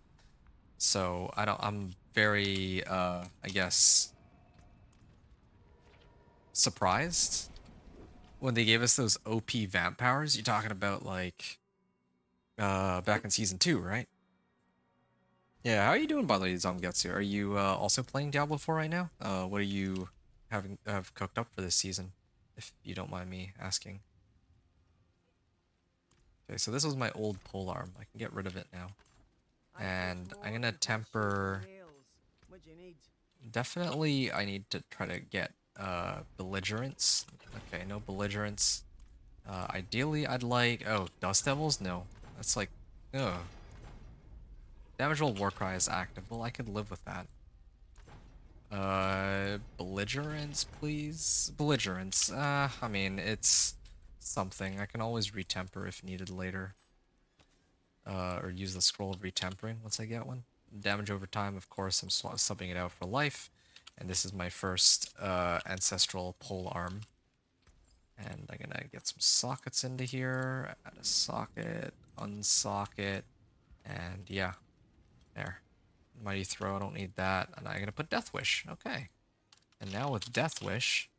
So I'm very I guess surprised when they gave us those OP vamp powers. You're talking about like back in season 2, right? Yeah, how are you doing by the way, Zamgetsu? Are you also playing Diablo 4 right now? What are you have cooked up for this season, if you don't mind me asking? Okay, so this was my old polearm. I can get rid of it now. And I'm gonna temper. Definitely, I need to try to get belligerence. Okay, no belligerence. Ideally, I'd like. Oh, Dust Devils? No, that's like. Ugh. Damage roll Warcry is active. Well, I could live with that. Belligerence, please. Belligerence. I mean, it's something. I can always retemper if needed later. Or use the scroll of retempering once I get one. Damage over time, of course, I'm subbing it out for life. And this is my first ancestral pole arm. And I'm gonna get some sockets into here. Add a socket, unsocket, and yeah, there. Mighty Throw, I don't need that. And I'm gonna put Death Wish. Okay. And now with Death Wish,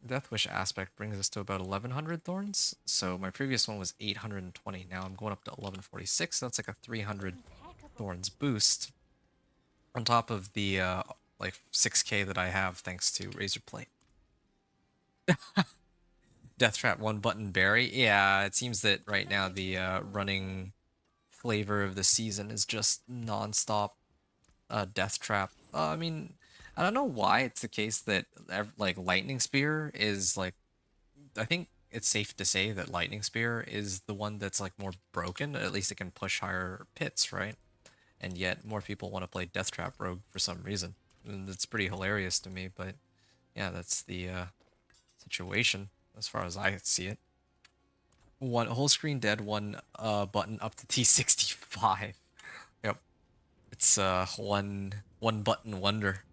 Death Wish aspect brings us to about 1100 thorns. So my previous one was 820. Now I'm going up to 1146. So that's like a 300 thorns boost on top of the like 6k that I have thanks to Razorplate. Death Trap one button berry. Yeah, it seems that right now the running flavor of the season is just non-stop Death Trap. I mean, I don't know why it's the case that like Lightning Spear is like, I think it's safe to say that Lightning Spear is the one that's like more broken. At least it can push higher pits, right? And yet more people want to play Death Trap Rogue for some reason. And it's pretty hilarious to me, but yeah, that's the situation as far as I see it. One whole screen dead, one button up to T65. Yep. It's one button wonder.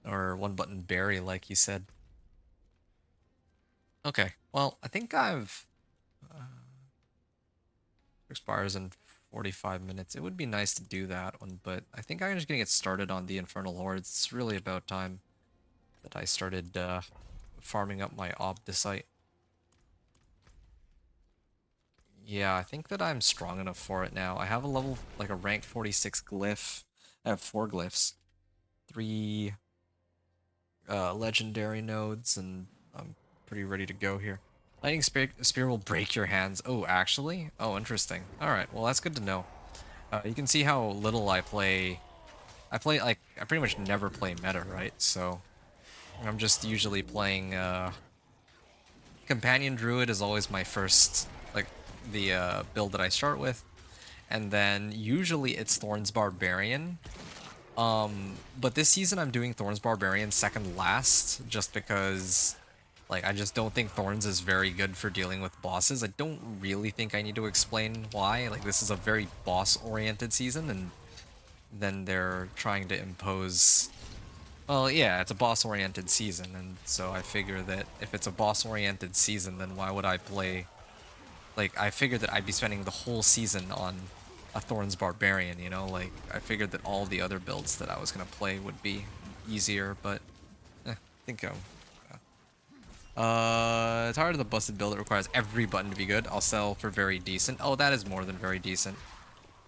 Or one button berry, like you said. Okay, well, I think I've expires in 45 minutes. It would be nice to do that one, but I think I'm just gonna get started on the Infernal Hordes. It's really about time that I started farming up my Obdicite. Yeah, I think that I'm strong enough for it now. I have a level, like a rank 46 glyph. I have 4 glyphs, 3 legendary nodes, and I'm pretty ready to go here. Lightning Spear will break your hands. Oh, actually? Oh, interesting. Alright, well that's good to know. You can see how little I play. I pretty much never play meta, right? So, I'm just usually playing, Companion Druid is always my first, like, the build that I start with. And then usually it's Thorns Barbarian. But this season I'm doing Thorns Barbarian second last, just because, like, I just don't think Thorns is very good for dealing with bosses. I don't really think I need to explain why. Like, this is a very boss-oriented season, and then they're trying to impose... Well, yeah, it's a boss-oriented season, and so I figure that if it's a boss-oriented season, then why would I play... Like, I figured that I'd be spending the whole season on a Thorns Barbarian, you know? Like, I figured that all the other builds that I was going to play would be easier, but... I think tired of the busted build that requires every button to be good. I'll sell for very decent. Oh, that is more than very decent.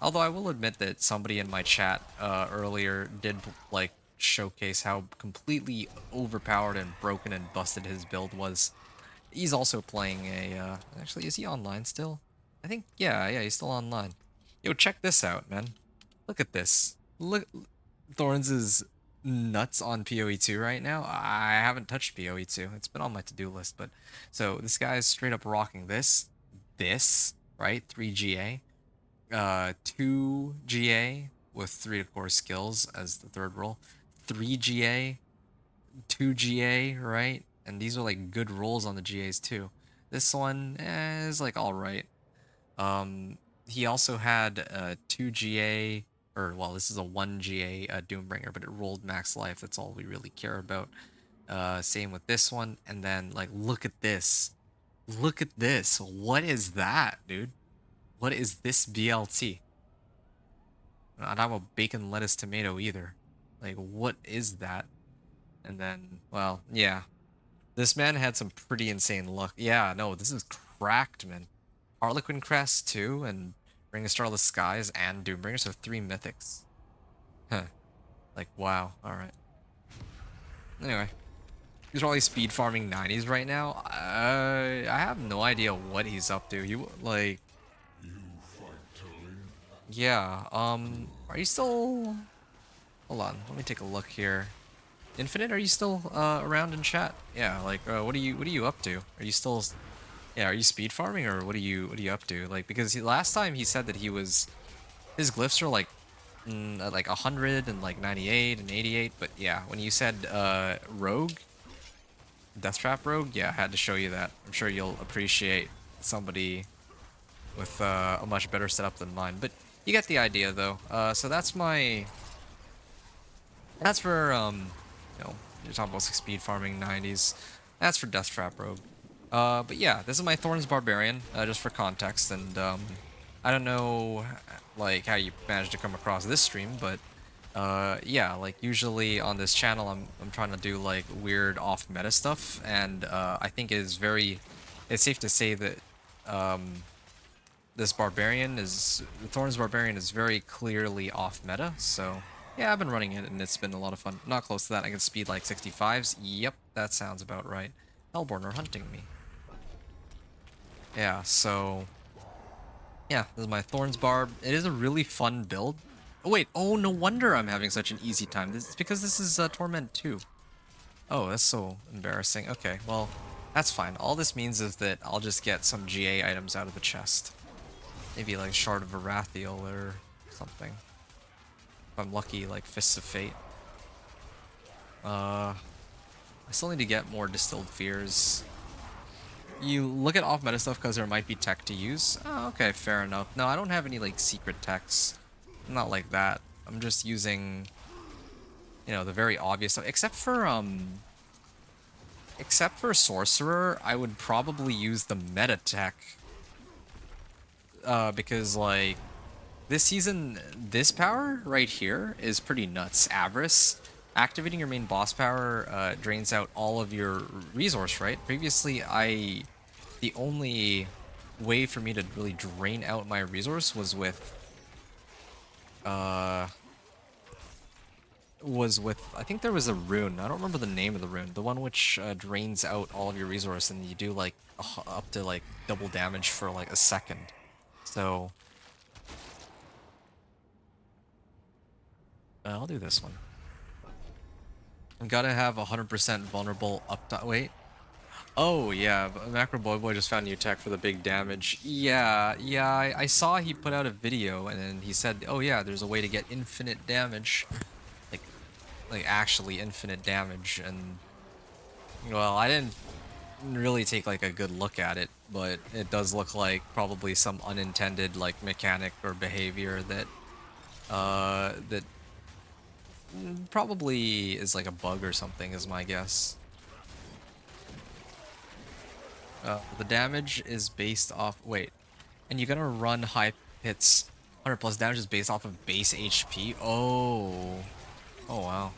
Although I will admit that somebody in my chat earlier did, like, showcase how completely overpowered and broken and busted his build was. He's also playing a, actually, is he online still? I think, yeah, he's still online. Yo, check this out, man. Look at this. Look, Thorns is nuts on PoE2 right now. I haven't touched PoE2. It's been on my to-do list, but... So, this guy's straight up rocking this, right? 3 GA. 2 GA with 3 core skills as the third roll. 3 GA, 2 GA, right? And these are like good rolls on the GAs too. This one is like alright. He also had 2 GA, or well, this is a 1 GA Doombringer, but it rolled max life. That's all we really care about. Same with this one. And then, like, look at this. Look at this. What is that, dude? What is this BLT? Not have a bacon, lettuce, tomato either. Like, what is that? And then, well, yeah. This man had some pretty insane luck. Yeah, no, this is cracked, man. Harlequin Crest, too, and Ring of Starless Skies and Doombringer, so 3 mythics. Huh. Like, wow. Alright. Anyway. He's probably speed farming 90s right now. I have no idea what he's up to. You, like... Yeah, are you still... Hold on, let me take a look here. Infinite, are you still around in chat? Yeah, like what are you up to? Are you still yeah, are you speed farming or what are you up to? Like because last time he said that he was his glyphs are like at like 100 and like 98 and 88, but yeah, when you said rogue, death trap rogue, yeah, I had to show you that. I'm sure you'll appreciate somebody with a much better setup than mine, but you get the idea though. So that's for you know, you're talking about like speed farming 90s. That's for Death Trap Rogue. But yeah, this is my Thorns Barbarian, just for context, and I don't know like how you managed to come across this stream, but yeah, like usually on this channel I'm trying to do like weird off meta stuff, and I think it's safe to say that this barbarian the Thorns Barbarian is very clearly off meta, so yeah, I've been running it and it's been a lot of fun. Not close to that, I can speed like 65s. Yep, that sounds about right. Hellborn are hunting me. Yeah, so yeah, this is my Thorns Barb. It is a really fun build. Oh wait, oh no wonder I'm having such an easy time. This is because this is Torment 2. Oh, that's so embarrassing. Okay, well, that's fine. All this means is that I'll just get some GA items out of the chest. Maybe like Shard of Arathiel or something. If I'm lucky, like Fists of Fate. I still need to get more Distilled Fears. You look at off-meta stuff because there might be tech to use. Oh, okay, fair enough. No, I don't have any like secret techs. I'm not like that. I'm just using, you know, the very obvious stuff. Except for Sorcerer, I would probably use the meta tech. Because like this season, this power right here is pretty nuts. Avarice. Activating your main boss power drains out all of your resource, right? Previously, the only way for me to really drain out my resource was with I think there was a rune. I don't remember the name of the rune. The one which drains out all of your resource and you do like up to like double damage for like a second. So I'll do this one. Gotta have 100% vulnerable up. Wait. Oh yeah, Macro Boy just found new tech for the big damage. Yeah, I saw he put out a video and then he said, oh yeah, there's a way to get infinite damage. Like actually infinite damage, and well, I didn't really take like a good look at it, but it does look like probably some unintended like mechanic or behavior that that probably is like a bug or something is my guess. The damage is based off, wait, and you're gonna run high hits. 100 plus damage is based off of base HP. Oh wow.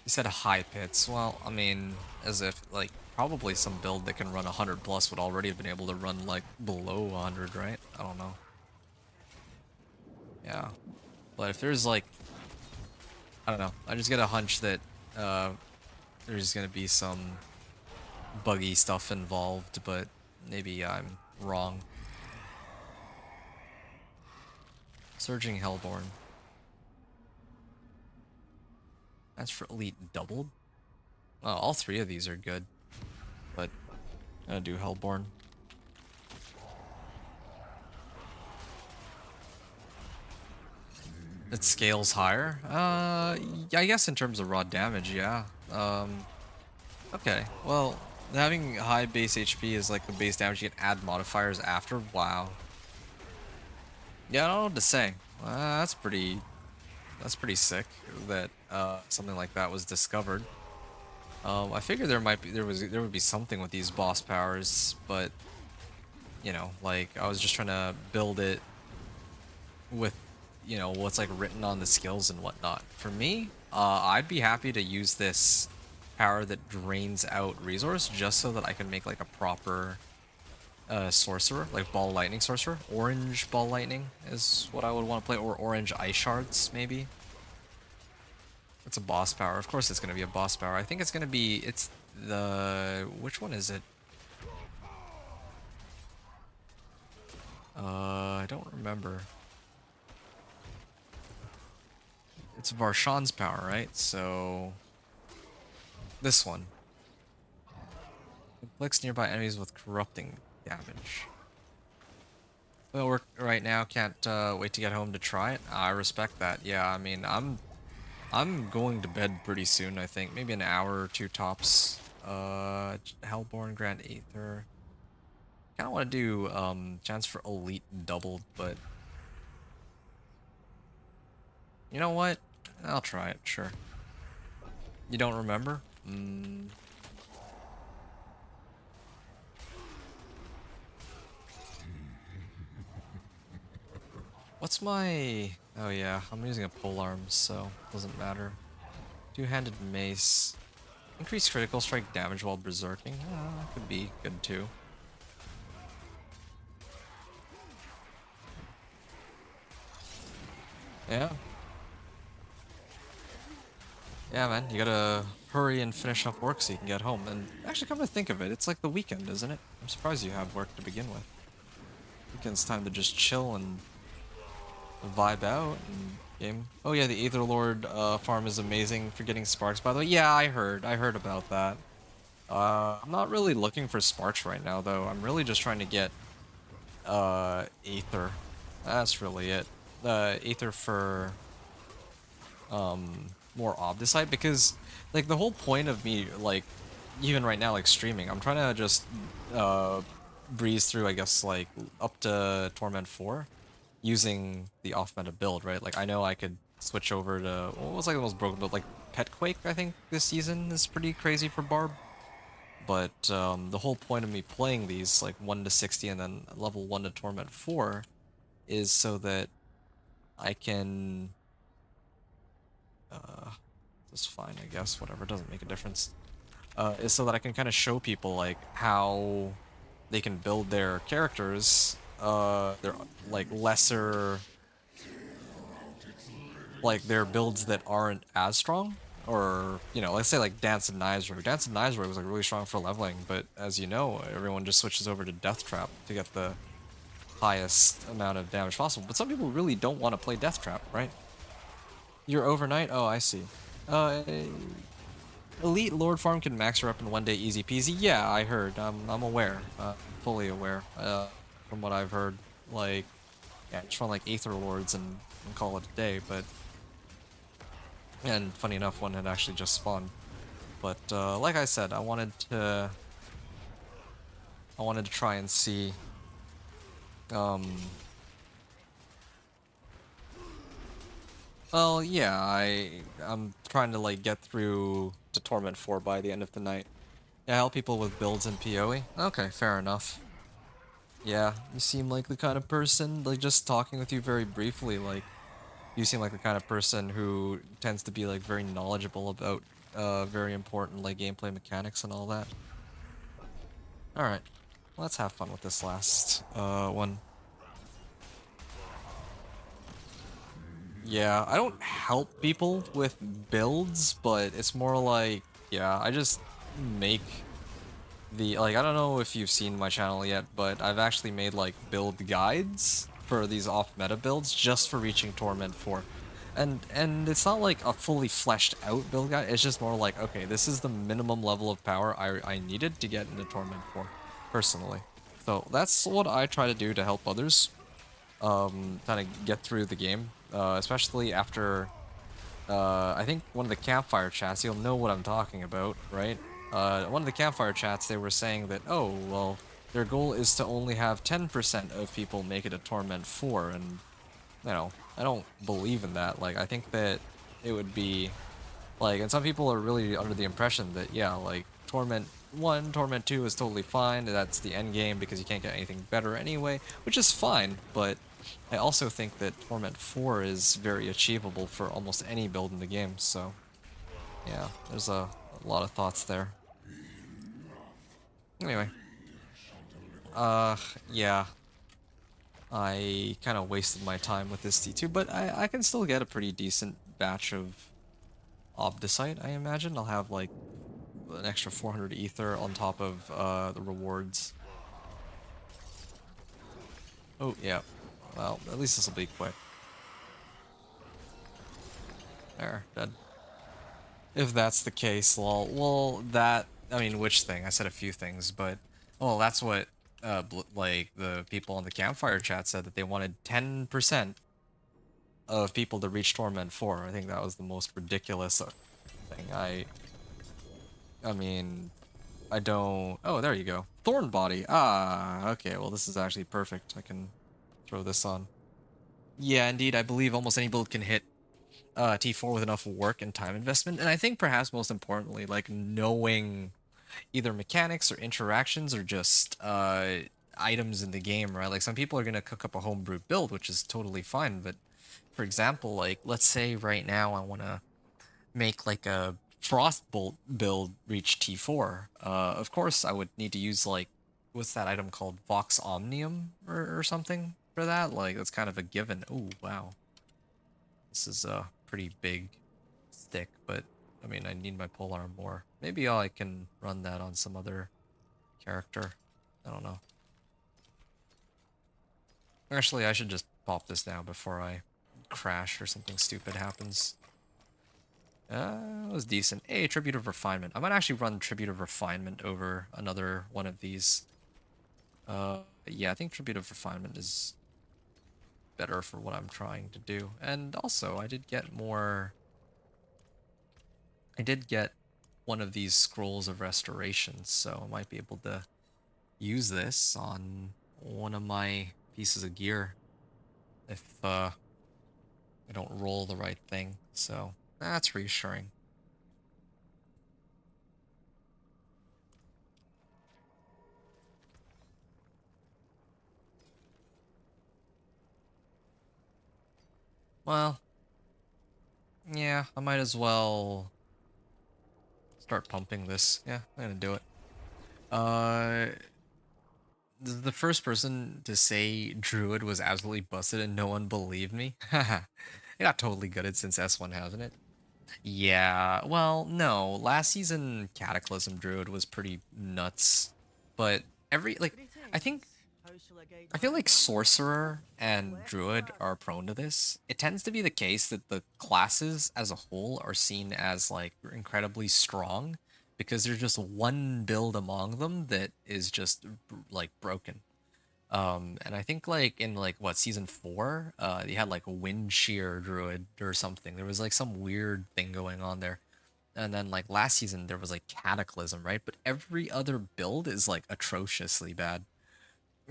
You said high pits. Well, I mean, as if like probably some build that can run 100 plus would already have been able to run like below 100, right? I don't know. Yeah, but if there's like, I don't know. I just get a hunch that there's gonna be some buggy stuff involved, but maybe I'm wrong. Surging Hellborn. That's for Elite doubled? Oh, all 3 of these are good. But I'm gonna do Hellborn. It scales higher? I guess in terms of raw damage, yeah. Okay, well, having high base HP is like the base damage, you can add modifiers after. Wow. Yeah, I don't know what to say. That's pretty sick that something like that was discovered. I figured there would be something with these boss powers, but you know, like I was just trying to build it with, you know, what's like written on the skills and whatnot. For me, I'd be happy to use this power that drains out resource just so that I can make like a proper sorcerer, like ball lightning sorcerer. Orange ball lightning is what I would want to play, or orange ice shards maybe. It's a boss power. Of course it's going to be a boss power. I think it's going to be, it's the, which one is it? I don't remember. It's Varshan's power, right? So this one. Inflicts nearby enemies with corrupting damage. Well, we're right now can't wait to get home to try it. I respect that. Yeah, I mean, I'm going to bed pretty soon, I think. Maybe an hour or two tops. Hellborn Grand Aether. Kinda wanna do chance for elite doubled, but you know what? I'll try it, sure. You don't remember? What's my... Oh yeah, I'm using a polearm, so doesn't matter. Two-handed mace. Increase critical strike damage while berserking. That could be good too. Yeah. Yeah, man, you gotta hurry and finish up work so you can get home. And actually, come to think of it, it's like the weekend, isn't it? I'm surprised you have work to begin with. Weekend's time to just chill and vibe out and game. Oh yeah, the Aetherlord farm is amazing for getting sparks, by the way. Yeah, I heard about that. I'm not really looking for sparks right now, though. I'm really just trying to get Aether. That's really it. Aether for more Obdicite, because like the whole point of me, like even right now, like streaming, I'm trying to just breeze through, I guess, like up to Torment 4 using the off-meta build, right? Like I know I could switch over to what was like the most broken build, like Petquake. I think this season is pretty crazy for Barb. But the whole point of me playing these like 1 to 60 and then level 1 to Torment 4 is so that I can that's fine, I guess, whatever, doesn't make a difference. Is so that I can kind of show people like how they can build their characters, their like lesser, like their builds that aren't as strong, or you know, let's say like Dance and Nizro. Dance and Nizro was like really strong for leveling, but as you know, everyone just switches over to Death Trap to get the highest amount of damage possible. But some people really don't want to play Death Trap, right? You're overnight? Oh, I see. Elite Lord Farm can max her up in 1 day easy peasy. Yeah, I heard. I'm aware. Fully aware. From what I've heard. Like, yeah, just run like Aether Lords and call it a day, but... And funny enough, one had actually just spawned. But, like I said, I wanted to try and see... Well, yeah, I'm trying to like get through to Torment 4 by the end of the night. Yeah, help people with builds and PoE. Okay, fair enough. Yeah, you seem like the kind of person, like just talking with you very briefly, like you seem like the kind of person who tends to be like very knowledgeable about very important like gameplay mechanics and all that. Alright, let's have fun with this last one. Yeah, I don't help people with builds, but it's more like, yeah, I just make the, like, I don't know if you've seen my channel yet, but I've actually made, like, build guides for these off-meta builds just for reaching Torment 4. And it's not like a fully fleshed out build guide, it's just more like, okay, this is the minimum level of power I needed to get into Torment 4, personally. So that's what I try to do to help others kind of get through the game. Especially after, I think one of the campfire chats, you'll know what I'm talking about, right? One of the campfire chats, they were saying that, oh, well, their goal is to only have 10% of people make it a Torment 4, and, you know, I don't believe in that. Like, I think that it would be, like, and some people are really under the impression that, yeah, like, Torment 1, Torment 2 is totally fine, that's the end game because you can't get anything better anyway, which is fine, but I also think that Torment 4 is very achievable for almost any build in the game, so yeah, there's a lot of thoughts there. Anyway, yeah, I kind of wasted my time with this D2, but I can still get a pretty decent batch of Obdicite, I imagine. I'll have like an extra 400 ether on top of the rewards. Oh, yeah. Well, at least this will be quick. There, dead. If that's the case, lol. Well, that... I mean, which thing? I said a few things, but... Well, that's what, like, the people on the campfire chat said, that they wanted 10% of people to reach Torment 4. I think that was the most ridiculous thing. I mean... I don't... Oh, there you go. Thorn Body. Ah, okay. Well, this is actually perfect. I can throw this on. Yeah, indeed. I believe almost any build can hit T4 with enough work and time investment. And I think perhaps most importantly, like knowing either mechanics or interactions or just items in the game, right? Like some people are going to cook up a homebrew build, which is totally fine. But for example, like let's say right now I want to make like a Frostbolt build reach T4. Of course, I would need to use like, what's that item called? Vox Omnium or something for that? Like, that's kind of a given. Oh, wow. This is a pretty big stick, but I mean, I need my polearm more. Maybe I can run that on some other character. I don't know. Actually, I should just pop this now before I crash or something stupid happens. It was decent. Hey, Tribute of Refinement. I might actually run Tribute of Refinement over another one of these. Yeah, I think Tribute of Refinement is better for what I'm trying to do. And also, I did get more... I did get one of these Scrolls of Restoration, so I might be able to use this on one of my pieces of gear if I don't roll the right thing. So that's reassuring. Well, yeah, I might as well start pumping this. Yeah, I'm gonna do it. The first person to say Druid was absolutely busted and no one believed me. Haha. It got totally gutted since S1, hasn't it? Yeah, well, no. Last season Cataclysm Druid was pretty nuts. But I think How shall I guide I my feel like travel? Sorcerer and Druid are prone to this. It tends to be the case that the classes as a whole are seen as like incredibly strong because there's just one build among them that is just like broken. And I think like in like what season 4, you had like a Wind Shear Druid or something. There was like some weird thing going on there. And then like last season there was like Cataclysm, right? But every other build is like atrociously bad.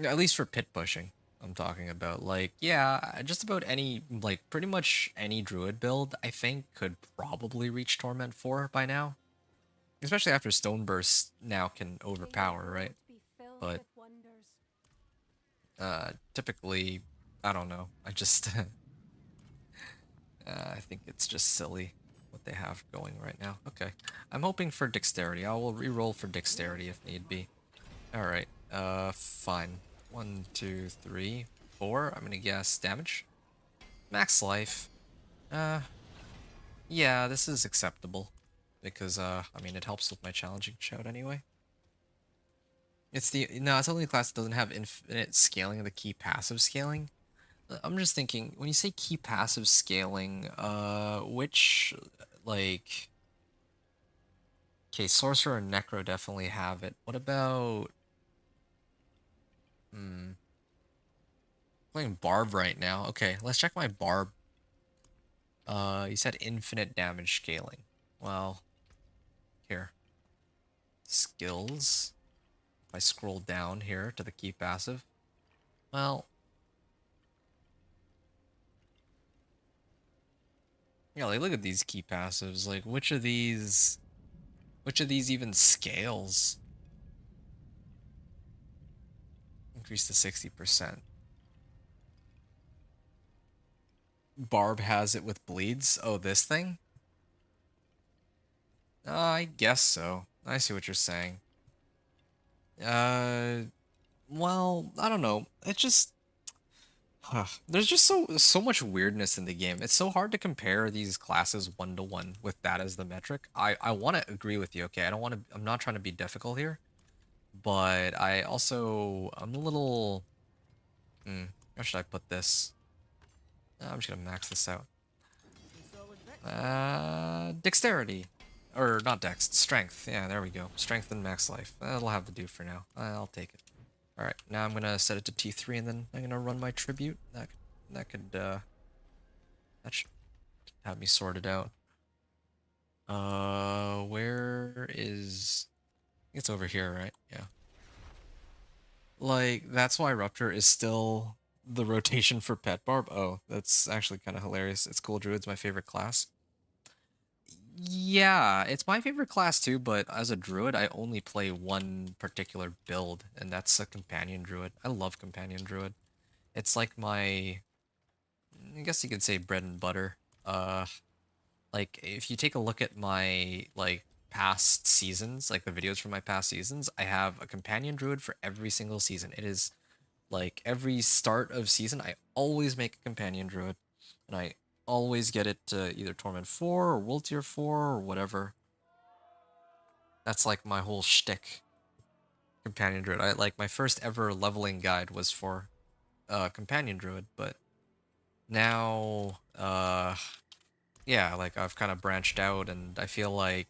At least for pit pushing, I'm talking about. Like, yeah, just about any, like, pretty much any druid build, I think, could probably reach Torment 4 by now. Especially after Stoneburst now can overpower, right? But, typically, I don't know. I just, I think it's just silly what they have going right now. Okay. I'm hoping for Dexterity. I will re-roll for Dexterity if need be. Alright, fine. 1, 2, 3, 4. I'm gonna guess damage. Max life. Yeah, this is acceptable. Because, I mean, it helps with my challenging shout anyway. It's the only class that doesn't have infinite scaling of the key passive scaling. I'm just thinking, when you say key passive scaling, which, like... Okay, Sorcerer and Necro definitely have it. What about... Playing Barb right now. Okay, let's check my Barb. You said infinite damage scaling. Well, here. Skills. If I scroll down here to the key passive. Well. Yeah, like look at these key passives. Like which of these even scales? Increase to 60%. Barb has it with bleeds. Oh, this thing? I guess so. I see what you're saying. Well, I don't know. It just there's just so much weirdness in the game. It's so hard to compare these classes one to one with that as the metric. I want to agree with you. Okay, I don't want to. I'm not trying to be difficult here, but I'm a little. How should I put this? I'm just gonna max this out. Dexterity. Or not dex, strength. Yeah, there we go. Strength and max life. That'll have to do for now. I'll take it. Alright, now I'm gonna set it to T3 and then I'm gonna run my tribute. That should have me sorted out. Where is... It's over here, right? Yeah. Like, that's why Rupture is still the rotation for Pet Barb. Oh, that's actually kind of hilarious. It's cool. Druid's my favorite class. Yeah, it's my favorite class too, but as a druid, I only play one particular build, and that's a companion druid. I love companion druid. It's like my, I guess you could say bread and butter. Like if you take a look at my like past seasons, like the videos from my past seasons, I have a companion druid for every single season. It is like every start of season, I always make a companion druid, and I always get it to either Torment 4 or World Tier 4 or whatever. That's like my whole shtick. Companion druid. I like my first ever leveling guide was for companion druid, but now yeah, like I've kind of branched out and I feel like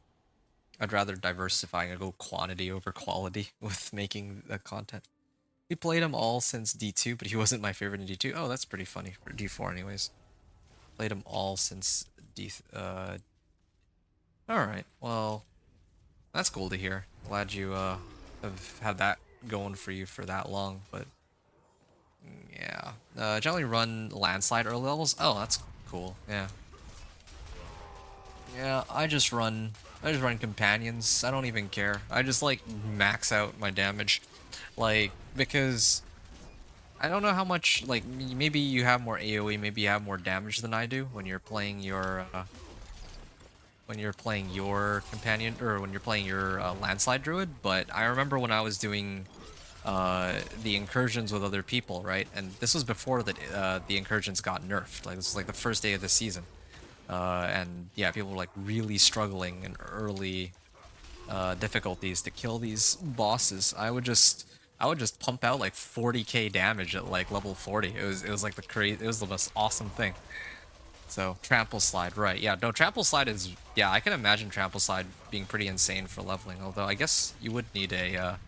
I'd rather diversify and go quantity over quality with making the content. We played him all since D2, but he wasn't my favorite in D2. Oh, that's pretty funny for D4 anyways. Played them all since Alright, well, that's cool to hear. Glad you have had that going for you for that long, but yeah. Generally run landslide early levels. Oh, that's cool. Yeah. Yeah, I just run companions. I don't even care. I just like max out my damage. Like because I don't know how much, like, maybe you have more AoE, maybe you have more damage than I do when you're playing your companion, or when you're playing your landslide druid, but I remember when I was doing the incursions with other people, right? And this was before the incursions got nerfed. Like, this was like the first day of the season. And yeah, people were like really struggling in early difficulties to kill these bosses. I would just pump out like 40k damage at like level 40. It was like it was the most awesome thing. So trample slide, right? Yeah, no, trample slide is, yeah, I can imagine trample slide being pretty insane for leveling. Although I guess you would need a.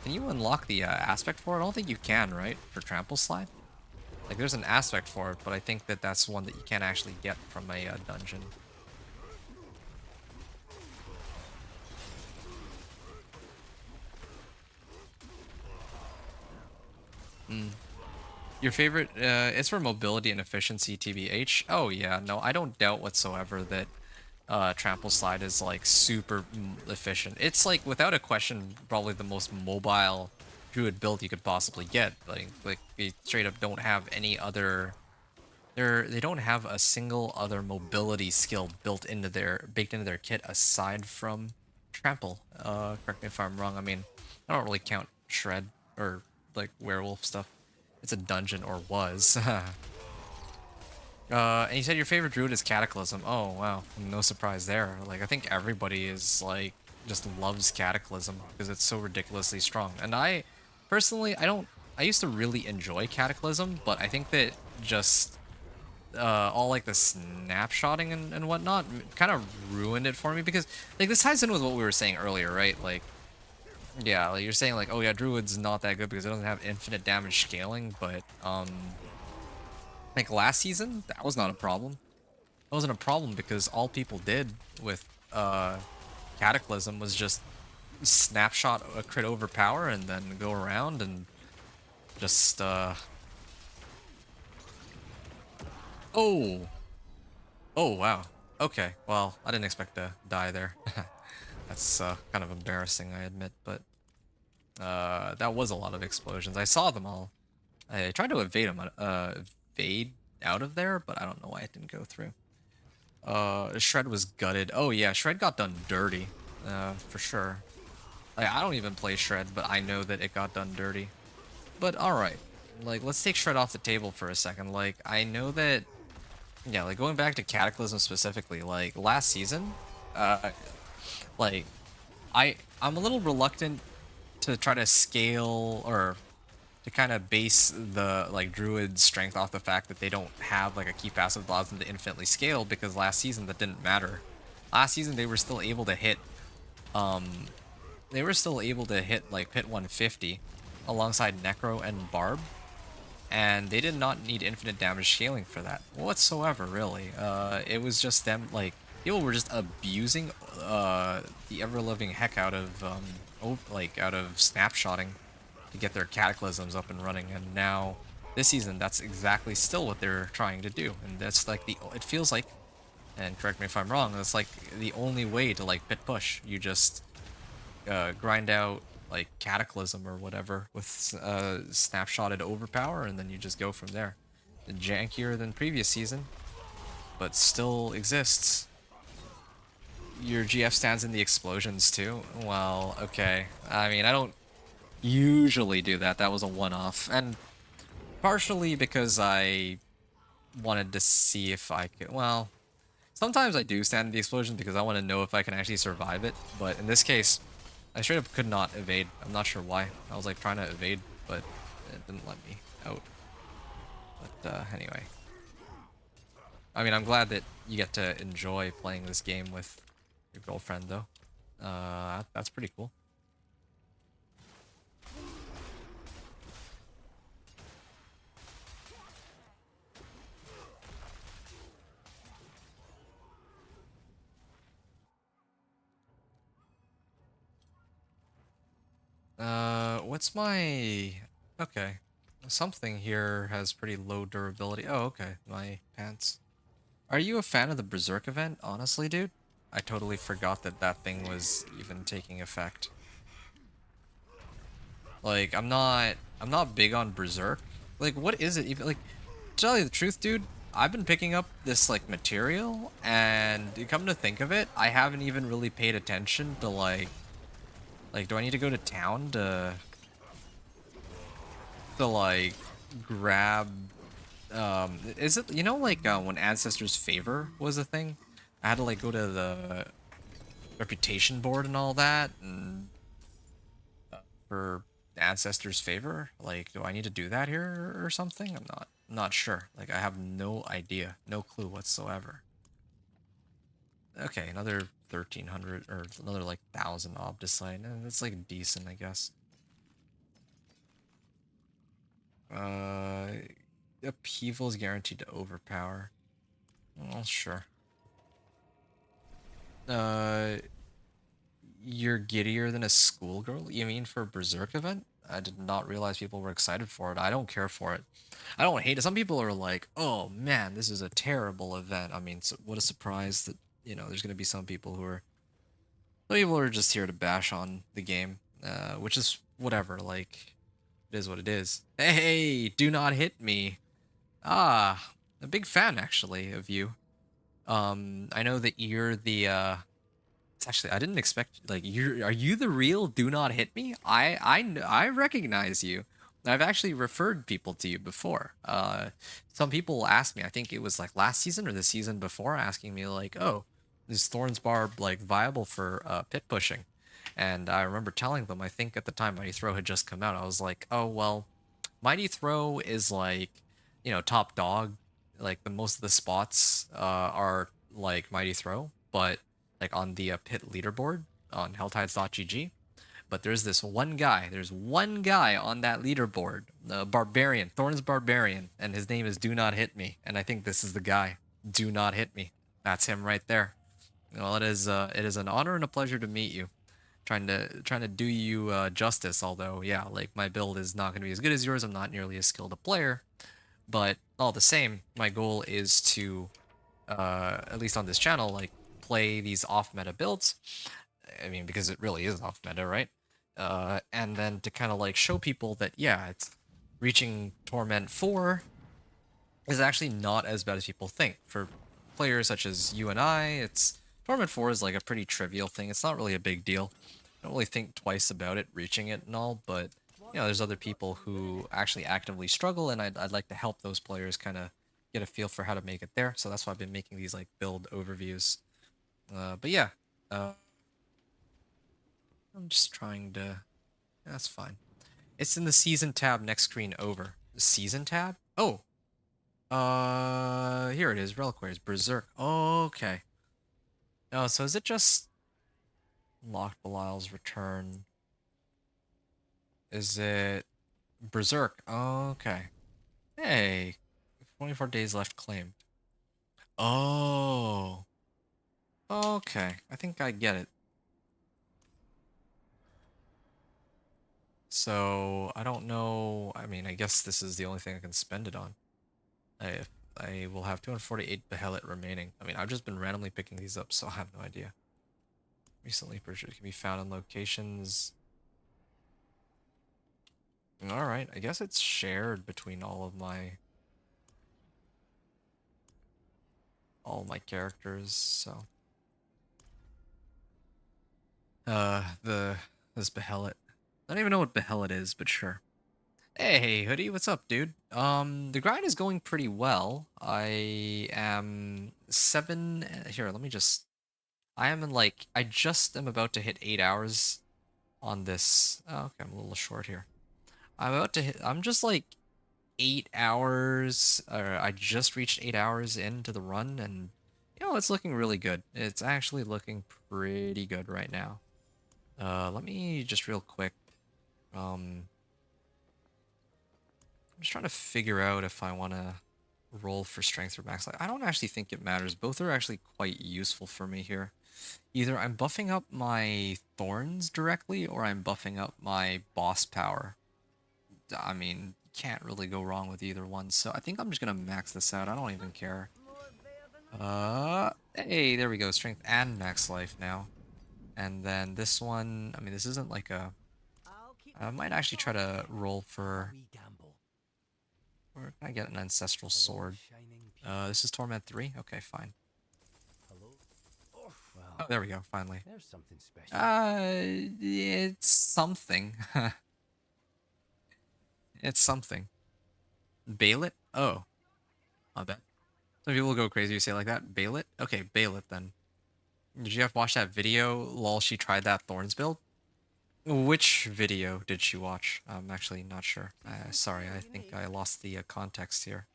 Can you unlock the aspect for it? I don't think you can, right? For trample slide. Like there's an aspect for it, but I think that that's one that you can't actually get from a dungeon. Your favorite, it's for mobility and efficiency, TBH. Oh yeah, no, I don't doubt whatsoever that trample slide is like super efficient. It's like without a question probably the most mobile druid build you could possibly get. Like they straight up don't have any other. They don't have a single other mobility skill baked into their kit aside from trample. Correct me if I'm wrong. I mean, I don't really count shred or like werewolf stuff. It's a dungeon, or was. And you said your favorite druid is Cataclysm. Oh, wow. No surprise there. Like, I think everybody is, like, just loves Cataclysm because it's so ridiculously strong. And I, personally, I used to really enjoy Cataclysm, but I think that just, all, like, the snapshotting and whatnot kind of ruined it for me because, like, this ties in with what we were saying earlier, right? Like, yeah, like you're saying like, oh yeah, Druid's not that good because it doesn't have infinite damage scaling, but like last season, that was not a problem. That wasn't a problem because all people did with Cataclysm was just snapshot a crit overpower and then go around and just oh. Oh wow. Okay, well, I didn't expect to die there. That's kind of embarrassing, I admit, but that was a lot of explosions. I saw them all. I tried to evade them. Evade? out of there, but I don't know why it didn't go through. Shred was gutted. Oh yeah, Shred got done dirty, for sure. Like, I don't even play Shred, but I know that it got done dirty. But alright, like, let's take Shred off the table for a second. Like, I know that, yeah, like, going back to Cataclysm specifically, like, last season, like, I'm a little reluctant to try to scale, or to kind of base the, like, Druid strength off the fact that they don't have, like, a key passive that allows them to infinitely scale, because last season that didn't matter. Last season they were still able to hit, like, Pit 150 alongside Necro and Barb, and they did not need infinite damage scaling for that whatsoever, really. It was just them, like, people were just abusing the ever-living heck out of, out of snapshotting to get their cataclysms up and running, and now this season that's exactly still what they're trying to do, and that's like it feels like, and correct me if I'm wrong, that's like the only way to like pit push. You just grind out like cataclysm or whatever with snapshotted overpower, and then you just go from there. Jankier than previous season, but still exists. Your GF stands in the explosions too. Well, okay. I mean, I don't usually do that. That was a one-off, and partially because I wanted to see if I could, well, sometimes I do stand in the explosion because I want to know if I can actually survive it, but in this case I straight up could not evade. I'm not sure why. I was like trying to evade, but it didn't let me out. But anyway, I mean, I'm glad that you get to enjoy playing this game with your girlfriend though. That's pretty cool. What's my... Okay. Something here has pretty low durability. Oh, okay. My pants. Are you a fan of the Berserk event? Honestly, dude? I totally forgot that that thing was even taking effect. Like, I'm not big on Berserk. Like, what is it even? Like, to tell you the truth, dude, I've been picking up this, like, material, and come to think of it, I haven't even really paid attention to, like, do I need to go to town to like grab is it, you know, like when Ancestors Favor was a thing? I had to like go to the reputation board and all that, and for Ancestors Favor, like, do I need to do that here or something? I'm not sure. Like, I have no idea, no clue whatsoever. Okay, another 1300 or another like 1000 Obdicite, and it's like decent, I guess. Upheaval is guaranteed to overpower. Well, sure. You're giddier than a schoolgirl? You mean for a Berserk event? I did not realize people were excited for it. I don't care for it. I don't hate it. Some people are like, oh man, this is a terrible event. I mean, so what a surprise that, you know, there's going to be some people who are... Some people are just here to bash on the game, which is whatever, like, it is what it is. Hey, do not hit me. Ah, a big fan actually of you. I know that you're the it's actually, I didn't expect, like, are you the real Do Not Hit Me? I recognize you. I've actually referred people to you before. Some people asked me, I think it was like last season or the season before, asking me like, "Oh, is Thorns Barb like viable for pit pushing?" And I remember telling them, I think at the time Mighty Throw had just come out. I was like, "Oh, well, Mighty Throw is like, you know, top dog. Like the most of the spots are like Mighty Throw, but like on the pit leaderboard on helltides.gg. But there's one guy on that leaderboard, the Barbarian, Thorns Barbarian, and his name is Do Not Hit Me. And I think this is the guy. Do Not Hit Me. That's him right there. Well, it is an honor and a pleasure to meet you. Trying to do you justice, although yeah, like my build is not going to be as good as yours. I'm not nearly as skilled a player, but all the same, my goal is to, at least on this channel, like play these off-meta builds. I mean, because it really is off-meta, right? And then to kind of like show people that, yeah, it's reaching Torment 4 is actually not as bad as people think. For players such as you and I, it's Torment 4 is like a pretty trivial thing. It's not really a big deal. I don't really think twice about it, reaching it and all, but there's other people who actually actively struggle, and I'd like to help those players kind of get a feel for how to make it there. So that's why I've been making these like build overviews. But yeah, uh, I'm just trying to. That's fine. It's in the season tab next screen over. The season tab? Oh, here it is. Reliquaries, Berserk. Okay. Oh, so is it just Locked Belial's Return? Is it Berserk? Okay. Hey, 24 days left claimed. Oh. Okay. I think I get it. So, I don't know. I mean, I guess this is the only thing I can spend it on. I, I will have 248 Behelit remaining. I mean, I've just been randomly picking these up, so I have no idea. Recently purchased can be found in locations. Alright, I guess it's shared between all my characters, so. This Behelit. I don't even know what Behelit is, but sure. Hey, Hoodie, what's up, dude? The grind is going pretty well. I am 7. Here, let me just. I am in like. I just am about to hit 8 hours on this. Oh, okay, I'm a little short here. I'm about to hit. I'm just like 8 hours. Or I just reached 8 hours into the run, and it's looking really good. It's actually looking pretty good right now. Let me just real quick. I'm just trying to figure out if I want to roll for strength or max life. I don't actually think it matters. Both are actually quite useful for me here. Either I'm buffing up my thorns directly, or I'm buffing up my boss power. I mean, can't really go wrong with either one. So I think I'm just gonna max this out. I don't even care. Hey, there we go. Strength and max life now. And then this one, I mean, this isn't like a. I might actually try to roll for. We gamble. Where can I get an ancestral sword? This is Torment 3? Okay, fine. Hello? Oh, Oh, well, there we go, finally. there's something special. It's something. It's something. Bail it? Oh. I bet. Some people go crazy you say like that. Bail it? Okay, bail it then. Did you have to watch that video while she tried that Thorns build? Which video did she watch? I'm actually not sure. Sorry, I think I lost the context here.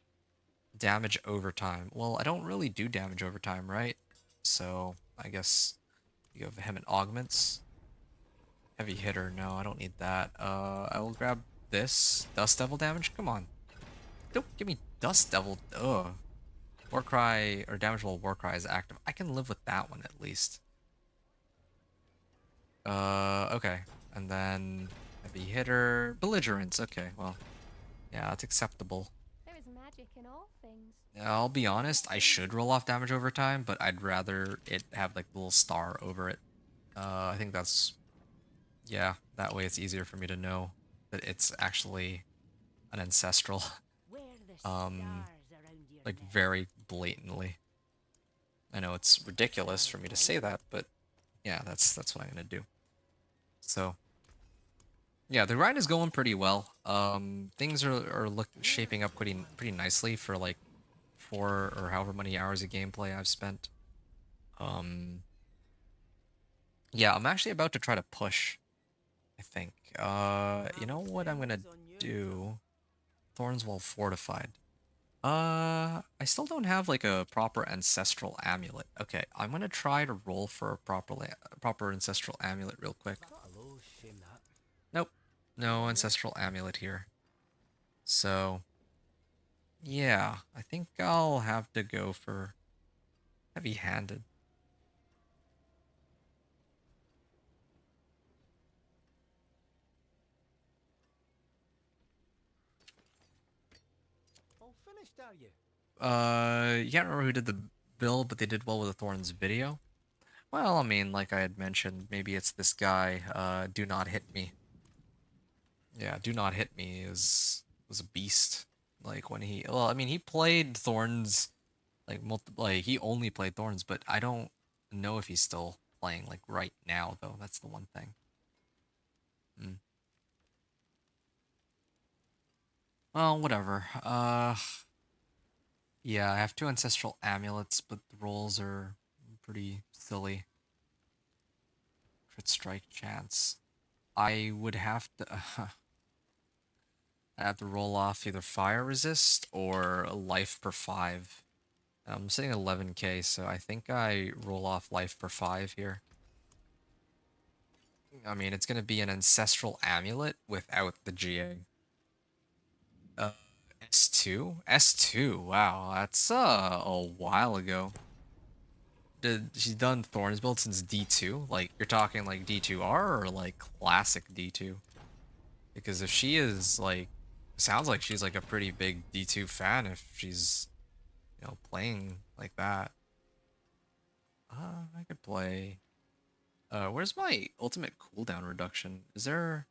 Damage over time. Well, I don't really do damage over time, right? So, I guess you have vehement augments. Heavy hitter. No, I don't need that. I will grab this. Dust Devil damage? Come on. Don't give me Dust Devil. Ugh. Warcry, or damage while Warcry is active. I can live with that one at least. Okay. And then heavy hitter. Belligerence. Okay, well. Yeah, that's acceptable. There is magic in all things. I'll be honest, I should roll off damage over time, but I'd rather it have like the little star over it. I think that's, yeah, that way it's easier for me to know that it's actually an ancestral, Where the stars around your like neck. very blatantly. I know it's ridiculous for me to say that, but yeah, that's what I'm gonna do. So, yeah, the grind is going pretty well. Things are shaping up pretty nicely for like 4 or however many hours of gameplay I've spent. Yeah, I'm actually about to try to push, I think. You know what I'm gonna do? Thorns Well Fortified. I still don't have like a proper ancestral amulet. Okay, I'm gonna try to roll for a proper ancestral amulet real quick. Hello, shame that. Nope, no ancestral amulet here. So, yeah, I think I'll have to go for heavy-handed. All finished, are you? You can't remember who did the build, but they did well with the Thorns video. Well, I mean, like I had mentioned, maybe it's this guy, Do Not Hit Me. Yeah, Do Not Hit Me was a beast. Like when he, well, I mean, he played Thorns, like he only played Thorns, but I don't know if he's still playing like right now though. That's the one thing. Hmm. Well, whatever. Yeah, I have two ancestral amulets, but the rolls are pretty silly. Crit strike chance. I would have to. I have to roll off either fire resist or life per 5. I'm sitting at 11k, so I think I roll off life per 5 here. I mean, it's going to be an ancestral amulet without the GA. Uh, S2? S2, wow, that's a while ago. She's done Thorns build since D2? Like, you're talking like D2R or like classic D2? Because if she is like, sounds like she's like a pretty big D2 fan if she's, you know, playing like that. I could play. Where's my ultimate cooldown reduction? Is there?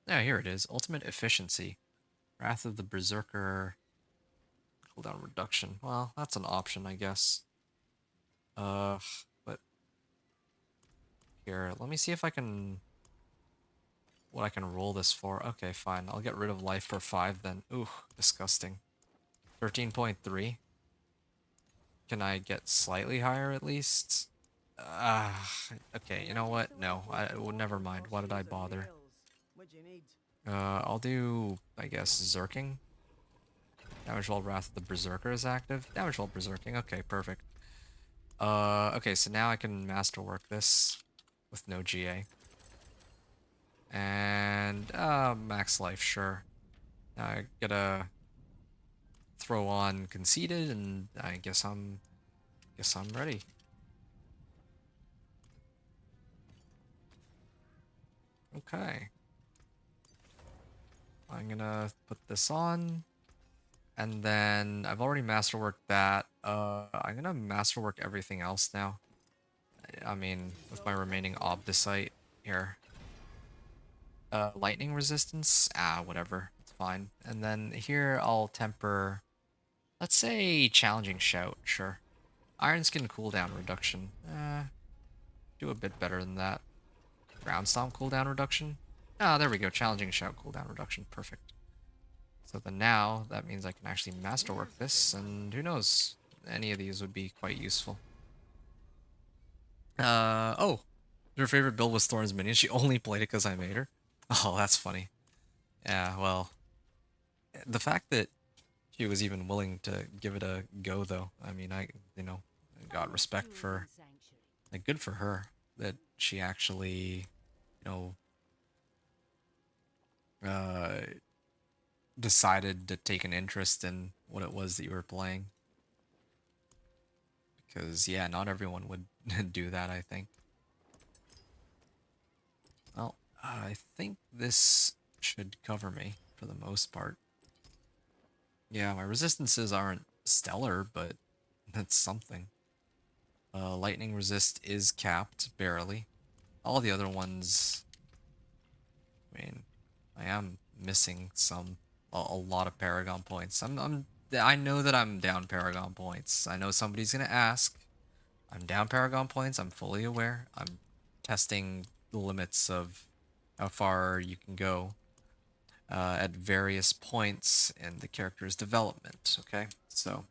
Yeah, here it is. Ultimate efficiency. Wrath of the Berserker. Cooldown reduction. Well, that's an option, I guess. But here, let me see if I can. What I can roll this for. Okay, fine. I'll get rid of life for 5 then. Ooh, disgusting. 13.3. Can I get slightly higher at least? Okay, you know what? No, well, never mind. Why did I bother? I'll do, I guess, Zerking. Damage while Wrath of the Berserker is active. Damage while Berserking. Okay, perfect. Okay, so now I can masterwork this with no GA. And, max life, sure. Now I gotta throw on Conceited, and I guess I'm ready. Okay. I'm gonna put this on. And then I've already masterworked that. I'm gonna masterwork everything else now. I mean, with my remaining Obdicite here. Lightning resistance? Whatever. It's fine. And then here I'll temper, let's say, Challenging Shout, sure. Iron Skin cooldown reduction. Do a bit better than that. Ground Stomp cooldown reduction? There we go. Challenging Shout cooldown reduction. Perfect. So then now, that means I can actually masterwork this, and who knows, any of these would be quite useful. Oh, her favorite build was Thorns Minion. She only played it because I made her. Oh, that's funny. Yeah, well, the fact that she was even willing to give it a go, though, I mean, you know, got respect for, like, good for her that she actually, you know, decided to take an interest in what it was that you were playing. Because, yeah, not everyone would do that, I think. Well, I think this should cover me for the most part. Yeah, my resistances aren't stellar, but that's something. Lightning resist is capped, barely. All the other ones, I mean, I am missing a lot of Paragon points. I know that I'm down Paragon points. I know somebody's gonna ask. I'm down Paragon points. I'm fully aware. I'm testing the limits of how far you can go at various points in the character's development. Okay, so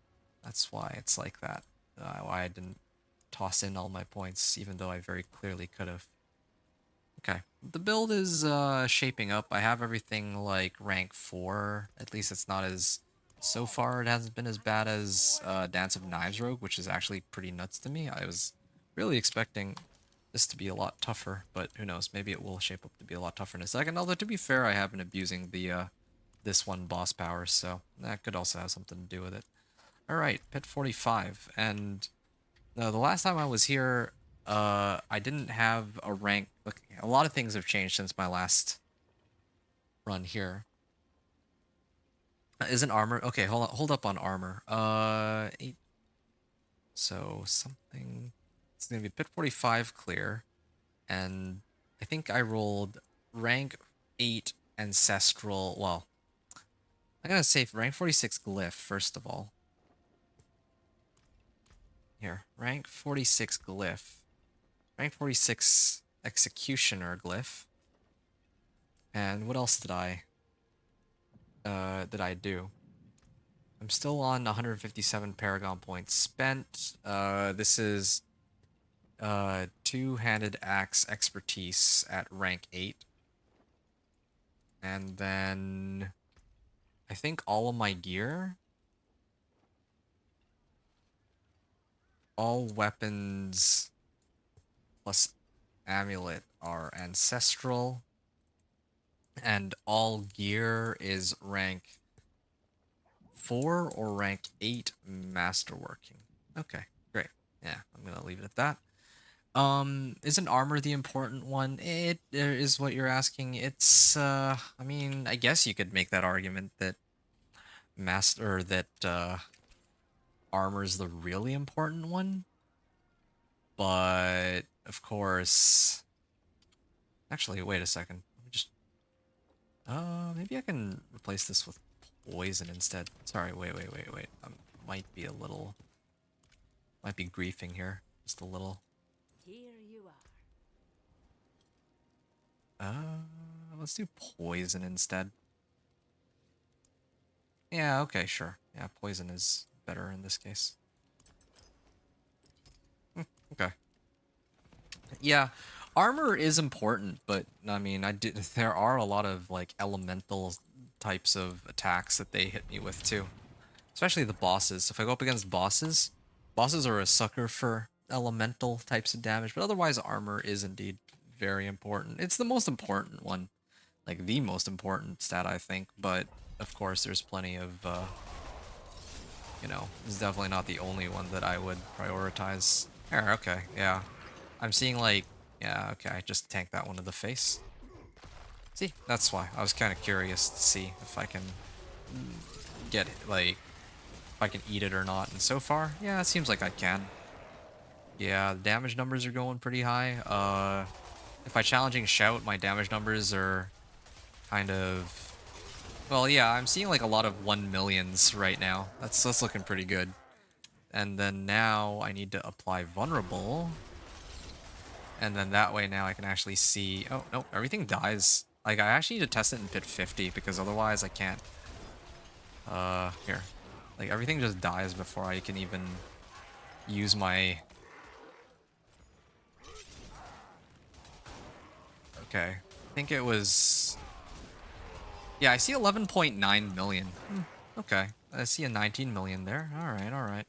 that's why it's like that. Why I didn't toss in all my points, even though I very clearly could have. Okay, the build is shaping up. I have everything like rank 4. At least it's not as... So far, it hasn't been as bad as Dance of Knives Rogue, which is actually pretty nuts to me. I was really expecting this to be a lot tougher, but who knows? Maybe it will shape up to be a lot tougher in a second. Although, to be fair, I have been abusing the this one boss power, so that could also have something to do with it. Alright, Pit 45, and the last time I was here, I didn't have a rank. Look, a lot of things have changed since my last run here. Isn't armor? Okay, hold up on armor. 8. So something. It's gonna be Pit 45 clear, and I think I rolled rank 8 ancestral. Well, I'm gonna say rank 46 Glyph, first of all. Here, rank 46 Glyph. Rank 46 Executioner Glyph. And what else did I do? I'm still on 157 Paragon points spent. This is two-handed axe expertise at rank 8. And then I think all of my gear, all weapons plus amulet are ancestral, and all gear is rank 4 or rank 8 masterworking. Okay, great. Yeah, I'm gonna leave it at that. Isn't armor the important one? It is what you're asking. It's I mean, I guess you could make that argument that armor is the really important one. But of course, actually, wait a second. Let me just maybe I can replace this with poison instead. Sorry, wait. Might be griefing here just a little. Here you are. Let's do poison instead. Yeah, okay, sure. Yeah, poison is better in this case. Okay. Yeah, armor is important, but I mean, there are a lot of like elemental types of attacks that they hit me with too. Especially the bosses. If I go up against bosses are a sucker for elemental types of damage, but otherwise armor is indeed very important. It's the most important one. Like the most important stat, I think, but of course there's plenty of you know, it's definitely not the only one that I would prioritize. There, okay, yeah. I'm seeing like, yeah, okay, I just tanked that one to the face. See, that's why. I was kind of curious to see if I can get it, like, if I can eat it or not. And so far, yeah, it seems like I can. Yeah, the damage numbers are going pretty high. If I challenging shout, my damage numbers are kind of... Well, yeah, I'm seeing like a lot of 1 millions right now. That's looking pretty good. And then now I need to apply vulnerable. And then that way now I can actually see... Oh, no, everything dies. Like, I actually need to test it in pit 50 because otherwise I can't... Here. Like, everything just dies before I can even use my... Okay. I think it was... Yeah, I see 11.9 million. Okay. I see a 19 million there. Alright.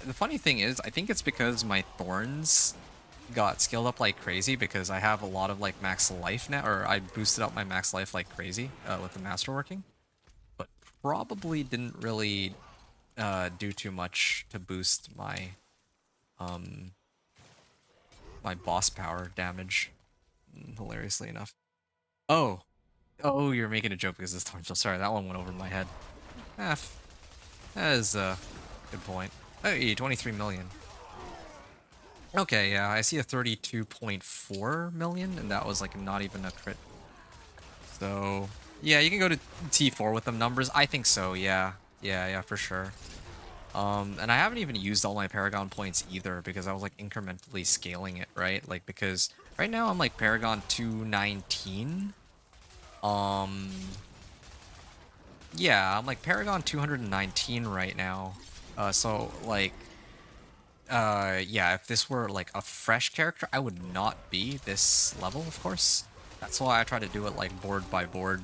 The funny thing is, I think it's because my Thorns got scaled up like crazy because I have a lot of like max life now, or I boosted up my max life like crazy with the masterworking. But probably didn't really do too much to boost my my boss power damage, hilariously enough. Oh, you're making a joke because it's Thorns. Sorry, that one went over my head. That is a good point. Hey, 23 million. Okay, yeah, I see a 32.4 million, and that was like not even a crit. So, yeah, you can go to T4 with them numbers. I think so, yeah. Yeah, for sure. And I haven't even used all my Paragon points either because I was like incrementally scaling it, right? Like, because right now I'm like Paragon 219. Yeah, I'm like Paragon 219 right now. So like, yeah, if this were like a fresh character, I would not be this level, of course. That's why I try to do it like board by board.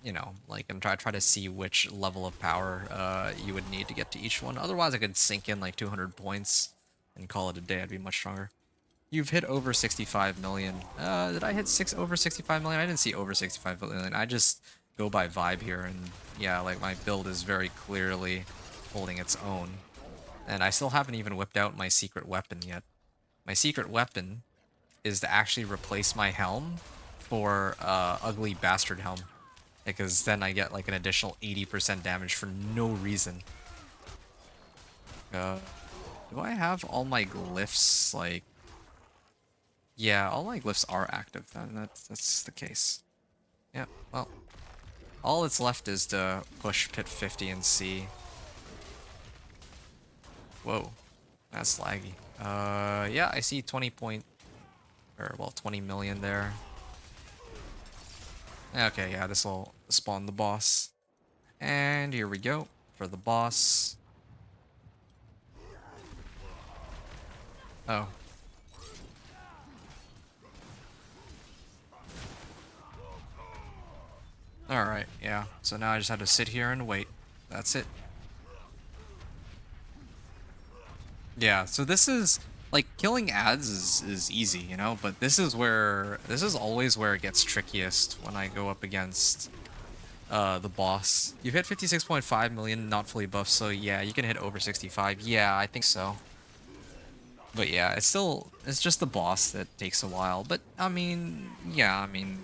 You know, like, and try to see which level of power you would need to get to each one. Otherwise, I could sink in like 200 points and call it a day. I'd be much stronger. You've hit over 65 million. Did I hit over 65 million? I didn't see over 65 million. I just go by vibe here, and yeah, like my build is very clearly holding its own. And I still haven't even whipped out my secret weapon yet. My secret weapon is to actually replace my helm for ugly bastard helm, because then I get like an additional 80% damage for no reason. Do I have all my glyphs like... Yeah, all my glyphs are active then. That's the case. Yeah, well, all that's left is to push pit 50 and see. Whoa, that's laggy. Yeah, I see 20 million there. Okay, yeah, this will spawn the boss. And here we go for the boss. Oh. Alright, yeah. So now I just have to sit here and wait. That's it. Yeah, so this is like killing ads is easy, you know, but this is always where it gets trickiest when I go up against the boss. You've hit 56.5 million not fully buffed, so yeah, you can hit over 65. Yeah, I think so. But yeah, it's just the boss that takes a while. But I mean, yeah, I mean,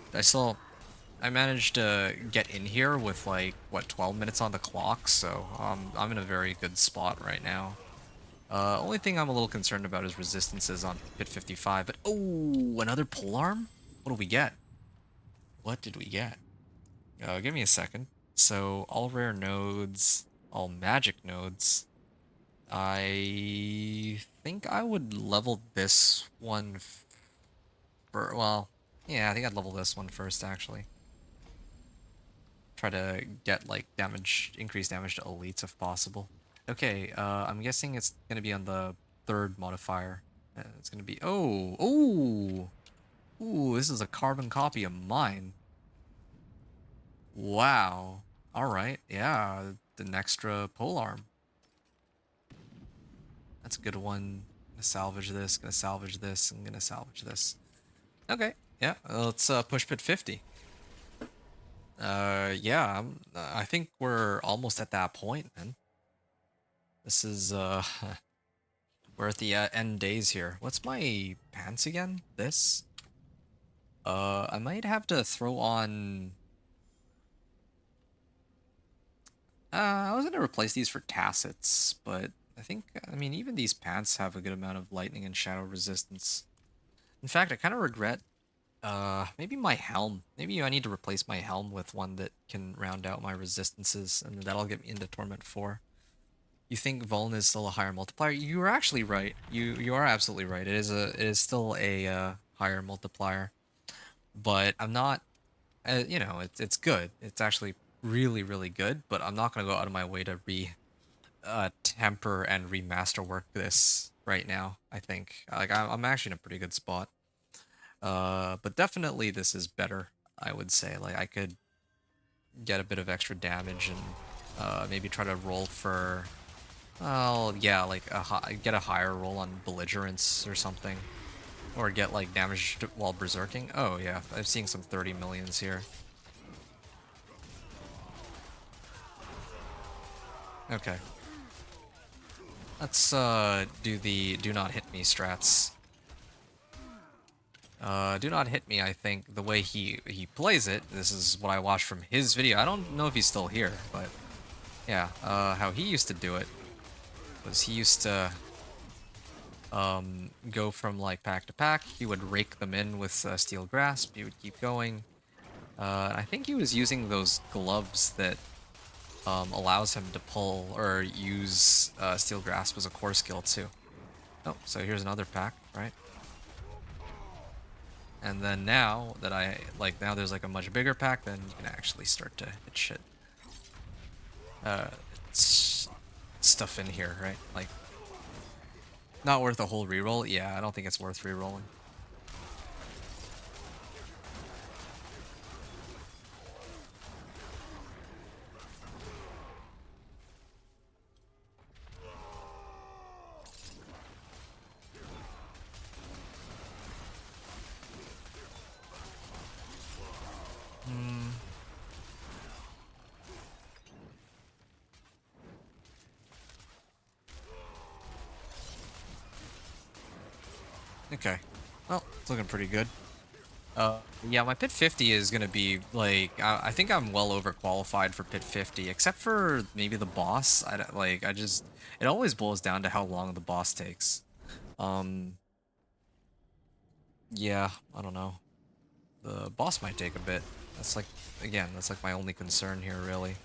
I managed to get in here with like what 12 minutes on the clock, so I'm in a very good spot right now. Only thing I'm a little concerned about is resistances on pit 55. But oh, another polearm? What do we get? What did we get? Give me a second. So all rare nodes, all magic nodes. I think I would level this one for, well, yeah, I think I'd level this one first actually. Try to get like increased damage to elites if possible. Okay, I'm guessing it's gonna be on the third modifier. It's gonna be, ooh, this is a carbon copy of mine. Wow. All right, yeah, an extra polearm. That's a good one. Gonna salvage this. Gonna salvage this. I'm gonna salvage this. Okay, yeah, let's push pit 50. Yeah, I think we're almost at that point, man. This is we're at the end days here. What's my pants again? This? I might have to throw on. I was gonna replace these for tassets, but I mean, even these pants have a good amount of lightning and shadow resistance. In fact, I kind of regret, maybe my helm. Maybe I need to replace my helm with one that can round out my resistances, and that'll get me into Torment 4. You think Vuln is still a higher multiplier? You are actually right. You are absolutely right. It is still a higher multiplier, but I'm not. You know, it's good. It's actually really good. But I'm not gonna go out of my way to temper and remaster work this right now. I think like I'm actually in a pretty good spot. But definitely this is better. I would say like I could get a bit of extra damage and maybe try to roll for. Well, yeah, like get a higher roll on belligerence or something, or get like damage while berserking. Oh yeah, I'm seeing some 30 millions here. Okay, let's do the do not hit me strats. Do not hit me. I think the way he plays it. This is what I watched from his video. I don't know if he's still here, but yeah, how he used to do it was he used to go from like pack to pack. He would rake them in with Steel Grasp. He would keep going. I think he was using those gloves that allows him to pull or use Steel Grasp as a core skill too. Oh, so here's another pack, right? And then now that now there's like a much bigger pack, then you can actually start to hit shit. Stuff in here, right? Like, not worth a whole reroll? Yeah, I don't think it's worth rerolling. Okay. Well, it's looking pretty good. Yeah, my pit 50 is gonna be like I think I'm well overqualified for pit 50, except for maybe the boss. It always boils down to how long the boss takes. Yeah, I don't know. The boss might take a bit. That's like, again, that's like my only concern here, really.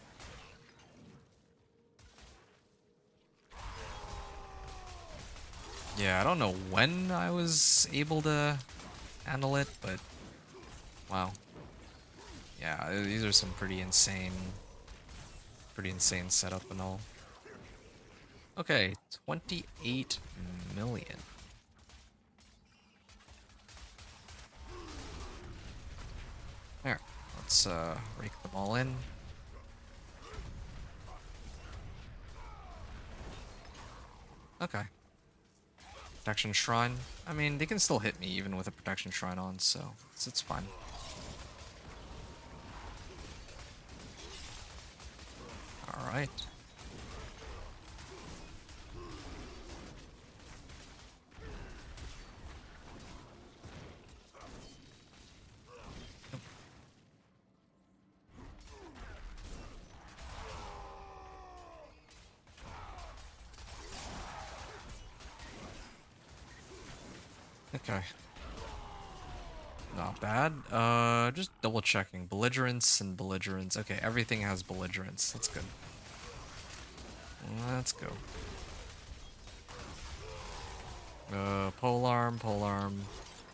Yeah, I don't know when I was able to handle it, but wow. Yeah, these are some pretty insane setup and all. Okay, 28 million. There, let's rake them all in. Okay. Protection Shrine. I mean, they can still hit me even with a Protection Shrine on, so it's fine. Alright. Okay. Not bad. Just double checking. Belligerence and belligerence. Okay, everything has belligerence. That's good. Let's go. Polearm, polearm.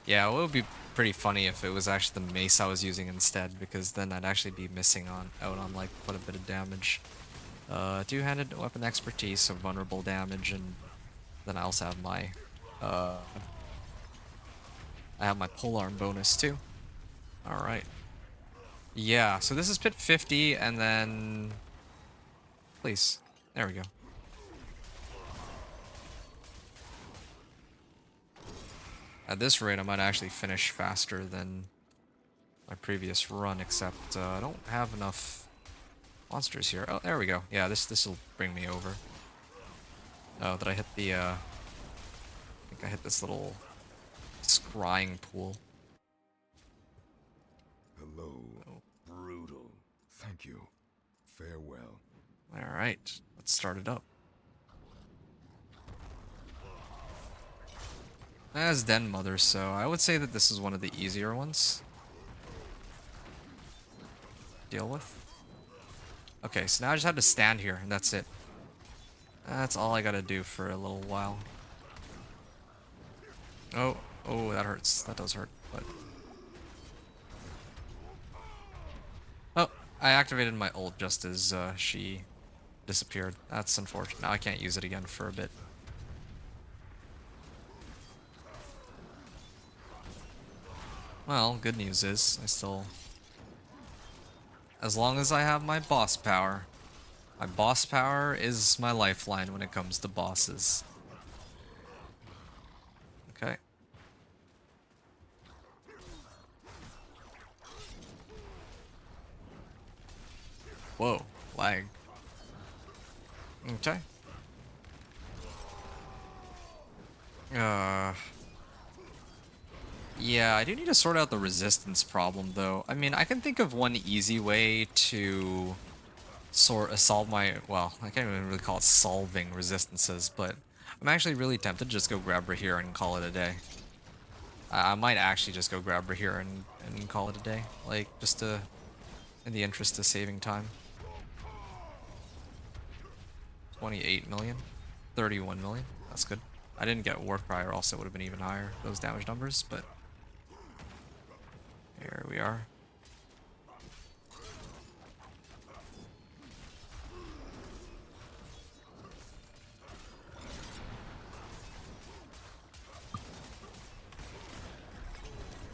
Yeah, it would be pretty funny if it was actually the mace I was using instead, because then I'd actually be missing out on like quite a bit of damage. Two-handed weapon expertise, so vulnerable damage, and then I also have my I have my polearm bonus too. All right. Yeah, so this is pit 50, and then please, there we go. At this rate, I might actually finish faster than my previous run, except I don't have enough monsters here. Oh, there we go. Yeah, this will bring me over. Oh, did I hit the, I think I hit this little scrying pool. Hello, brutal. Thank you. Farewell. Alright, let's start it up. As Den Mother, so I would say that this is one of the easier ones to deal with. Okay, so now I just have to stand here, and that's it. That's all I gotta do for a little while. Oh, oh, that hurts. That does hurt, but... Oh, I activated my ult just as she disappeared. That's unfortunate. Now I can't use it again for a bit. Well, good news is, I still... As long as I have my boss power is my lifeline when it comes to bosses. Okay. Whoa, lag. Okay. Yeah, I do need to sort out the resistance problem, though. I mean, I can think of one easy way to solve my... Well, I can't even really call it solving resistances, but I'm actually really tempted to just go grab Rahir and call it a day. I might actually just go grab Rahir and call it a day. Like, just to... in the interest of saving time. 28 million. 31 million. That's good. I didn't get Warcry, or else it would have been even higher, those damage numbers, but... Here we are.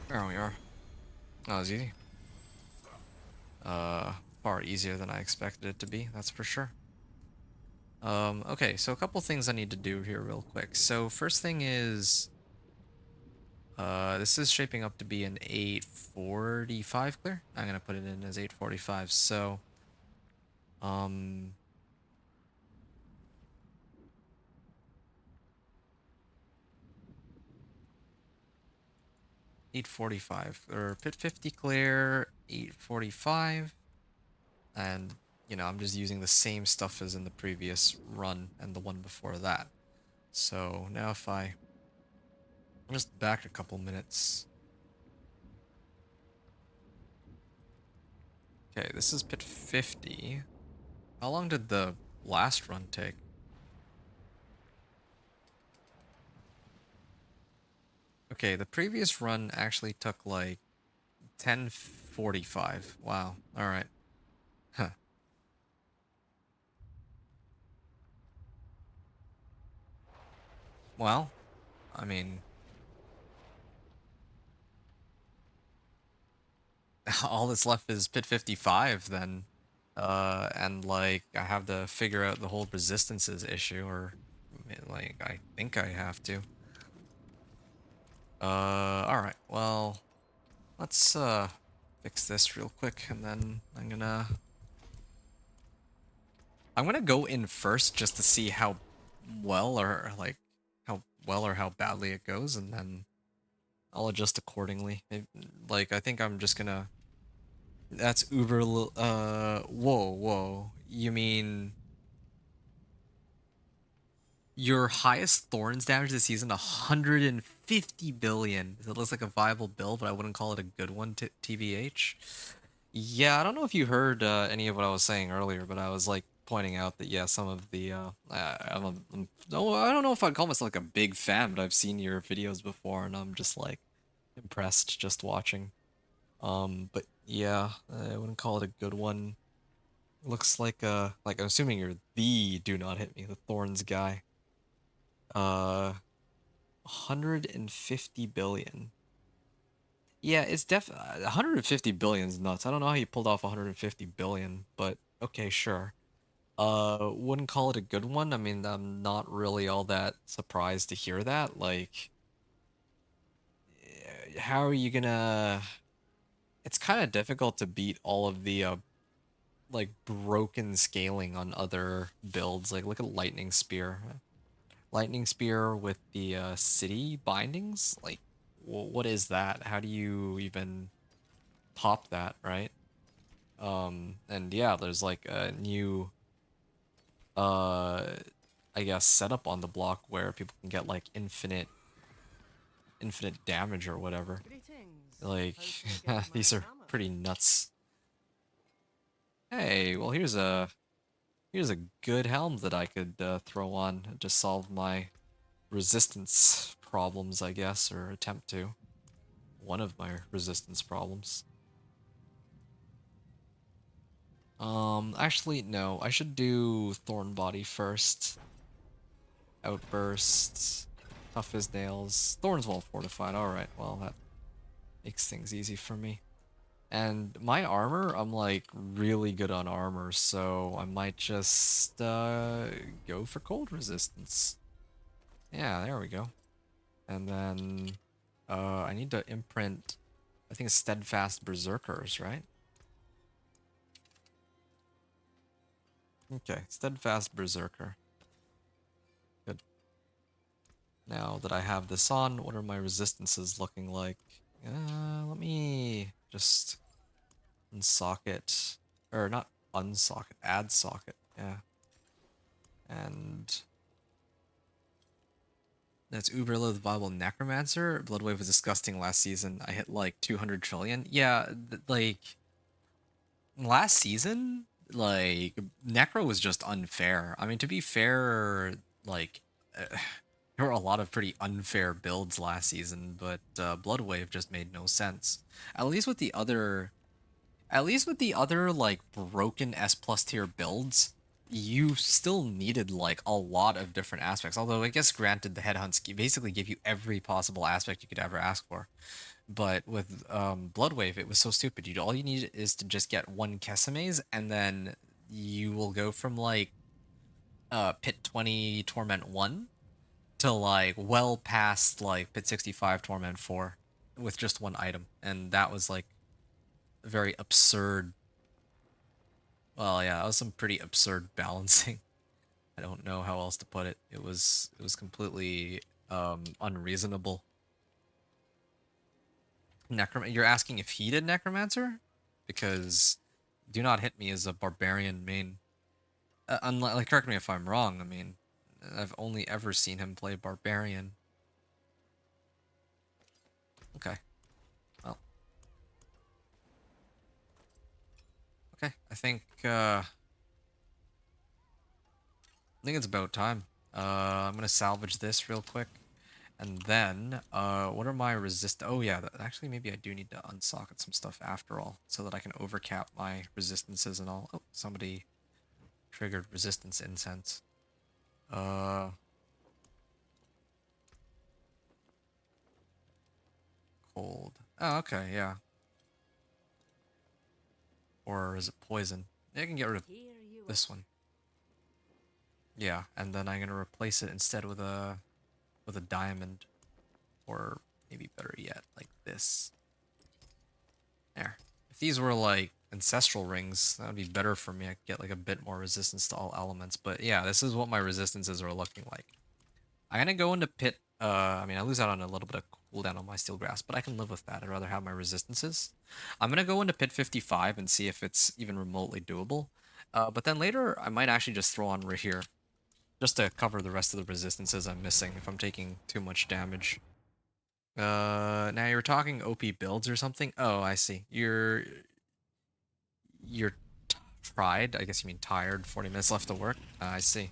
There we are. That was easy. Far easier than I expected it to be, that's for sure. Okay, so a couple things I need to do here real quick. So first thing is... this is shaping up to be an 845 clear. I'm gonna put it in as 845, so... 845, or pit 50 clear, 845, and, you know, I'm just using the same stuff as in the previous run and the one before that. So now if I just back a couple minutes. Okay, this is pit 50. How long did the last run take? Okay, the previous run actually took like 10:45. Wow. All right. Huh. Well, I mean, all that's left is pit 55 then. And like I have to figure out the whole resistances issue, or like I think I have to. All right. Well, let's fix this real quick, and then I'm gonna go in first just to see how well or like how well or how badly it goes, and then I'll adjust accordingly. Like I think I'm just gonna. That's uber. Whoa. You mean your highest Thorns damage this season, 150 billion. It looks like a viable build, but I wouldn't call it a good one, TBH. Yeah, I don't know if you heard any of what I was saying earlier, but I was like pointing out that yeah, some of the no, I don't know if I'd call myself like a big fan, but I've seen your videos before, and I'm just like impressed just watching. But yeah, I wouldn't call it a good one. Looks like like I'm assuming you're the do not hit me, the Thorns guy. 150 billion. Yeah, it's 150 billion is nuts. I don't know how you pulled off 150 billion, but okay, sure. Wouldn't call it a good one. I mean, I'm not really all that surprised to hear that. Like, how are you gonna... It's kind of difficult to beat all of the, like, broken scaling on other builds. Like, look at Lightning Spear. Lightning Spear with the city bindings? Like, what is that? How do you even top that, right? And yeah, there's like a new, uh, I guess, setup on the block where people can get like infinite damage or whatever. Greetings. Like, How's your guys' these my are hammer? pretty nuts. Hey, well, here's a good helm that I could throw on to solve my resistance problems, I guess, or attempt to. One of my resistance problems. Actually, no. I should do Thorn Body first. Outburst. Tough as nails. Thorns well fortified. Alright, well, that makes things easy for me. And my armor, I'm like really good on armor, so I might just go for cold resistance. Yeah, there we go. And then I need to imprint, I think, Steadfast Berserkers, right? Okay, Steadfast Berserker. Good. Now that I have this on, what are my resistances looking like? Let me just unsocket, or not unsocket, add socket, yeah. And that's uber low, the viable Necromancer. Bloodwave was disgusting last season. I hit like 200 trillion. Yeah, like last season, like Necro was just unfair. I mean, to be fair, like there were a lot of pretty unfair builds last season, but Bloodwave just made no sense. At least with the other, like broken S plus tier builds, you still needed like a lot of different aspects. Although I guess granted, the headhunts basically give you every possible aspect you could ever ask for. But with Bloodwave, it was so stupid. All you need is to just get one Kesamaze, and then you will go from like Pit 20 Torment 1 to like well past like Pit 65 Torment 4 with just one item. And that was like very absurd. Well, yeah, that was some pretty absurd balancing. I don't know how else to put it. It was completely unreasonable. You're asking if he did Necromancer? Because Do Not Hit Me is a barbarian main. Like, correct me if I'm wrong. I mean, I've only ever seen him play barbarian. Okay. Well. Okay, I think it's about time. I'm gonna salvage this real quick. And then, what are my resist? Oh yeah, actually maybe I do need to unsocket some stuff after all, so that I can overcap my resistances and all. Oh, somebody triggered resistance incense. Uh, cold. Oh, okay, yeah. Or is it poison? Yeah, I can get rid of Here you are. this one. Yeah, and then I'm gonna replace it instead with a diamond, or maybe better yet, like this. There. If these were like ancestral rings, that would be better for me. I could get like a bit more resistance to all elements. But yeah, this is what my resistances are looking like. I'm gonna go into pit. I mean, I lose out on a little bit of cooldown on my steel grasp, but I can live with that. I'd rather have my resistances. I'm gonna go into pit 55 and see if it's even remotely doable. But then later, I might actually just throw on right here, just to cover the rest of the resistances I'm missing if I'm taking too much damage. Now you're talking OP builds or something? Oh, I see. You're tried. I guess you mean tired. 40 minutes left to work. I see.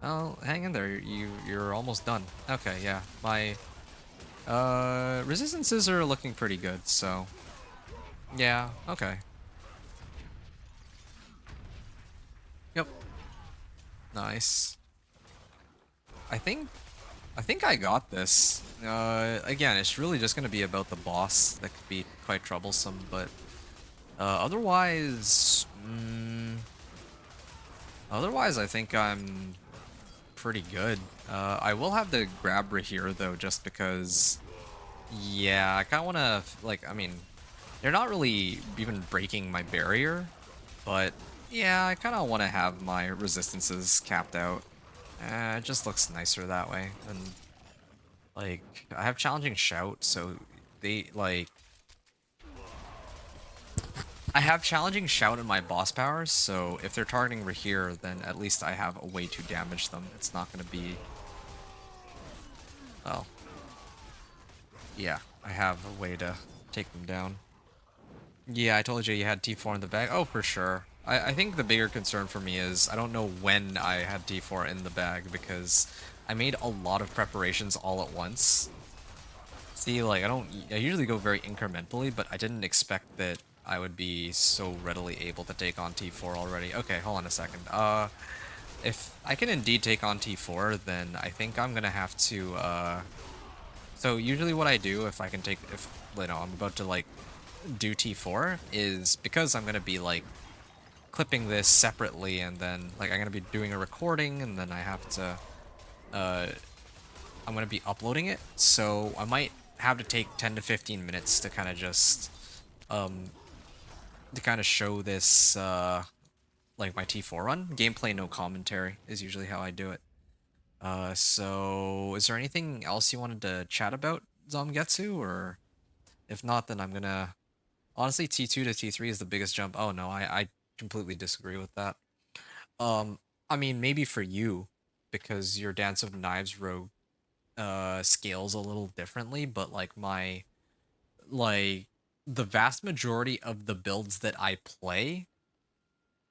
Oh, hang in there. You're almost done. Okay, yeah. My resistances are looking pretty good. So yeah. Okay. Yep. Nice. I think I got this. Again, it's really just gonna be about the boss that could be quite troublesome, but otherwise, otherwise, I think I'm pretty good. I will have to grab Rahir though, just because. Yeah, I kind of want to like. I mean, they're not really even breaking my barrier, but yeah, I kind of want to have my resistances capped out. It just looks nicer that way, and like I have challenging shout, so they like. I have challenging shout in my boss powers, so if they're targeting Rahir, then at least I have a way to damage them. It's not going to be... Well... Yeah, I have a way to take them down. Yeah, I told you you had T4 in the bag. Oh, for sure. I think the bigger concern for me is I don't know when I had T4 in the bag, because I made a lot of preparations all at once. See, like, I usually go very incrementally, but I didn't expect that I would be so readily able to take on T4 already. Okay, hold on a second. If I can indeed take on T4, then I think I'm gonna have to, So usually what I do if I can take, if, you know, I'm about to, like, do T4, is because I'm gonna be, like, clipping this separately, and then, like, I'm gonna be doing a recording, and then I have to, I'm gonna be uploading it, so I might have to take 10 to 15 minutes to kind of just, to kind of show this, like, my T4 run. Gameplay, no commentary is usually how I do it. So is there anything else you wanted to chat about, Zomgetsu, or if not, then I'm gonna... Honestly, T2 to T3 is the biggest jump. Oh no, I completely disagree with that. I mean, maybe for you, because your Dance of Knives rogue scales a little differently, but like like the vast majority of the builds that I play,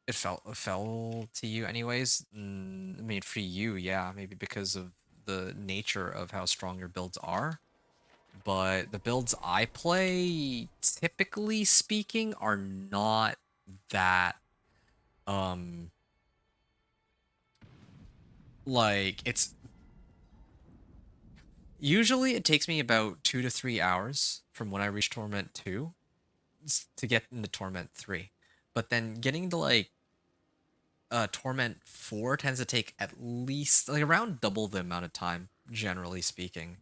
it fell to you anyways. I mean, for you, yeah, maybe because of the nature of how strong your builds are. But the builds I play, typically speaking, are not that, um, like, it's... Usually it takes me about 2 to 3 hours from when I reach Torment 2 to get into Torment 3. But then getting to, like, Torment 4 tends to take at least, like, around double the amount of time, generally speaking.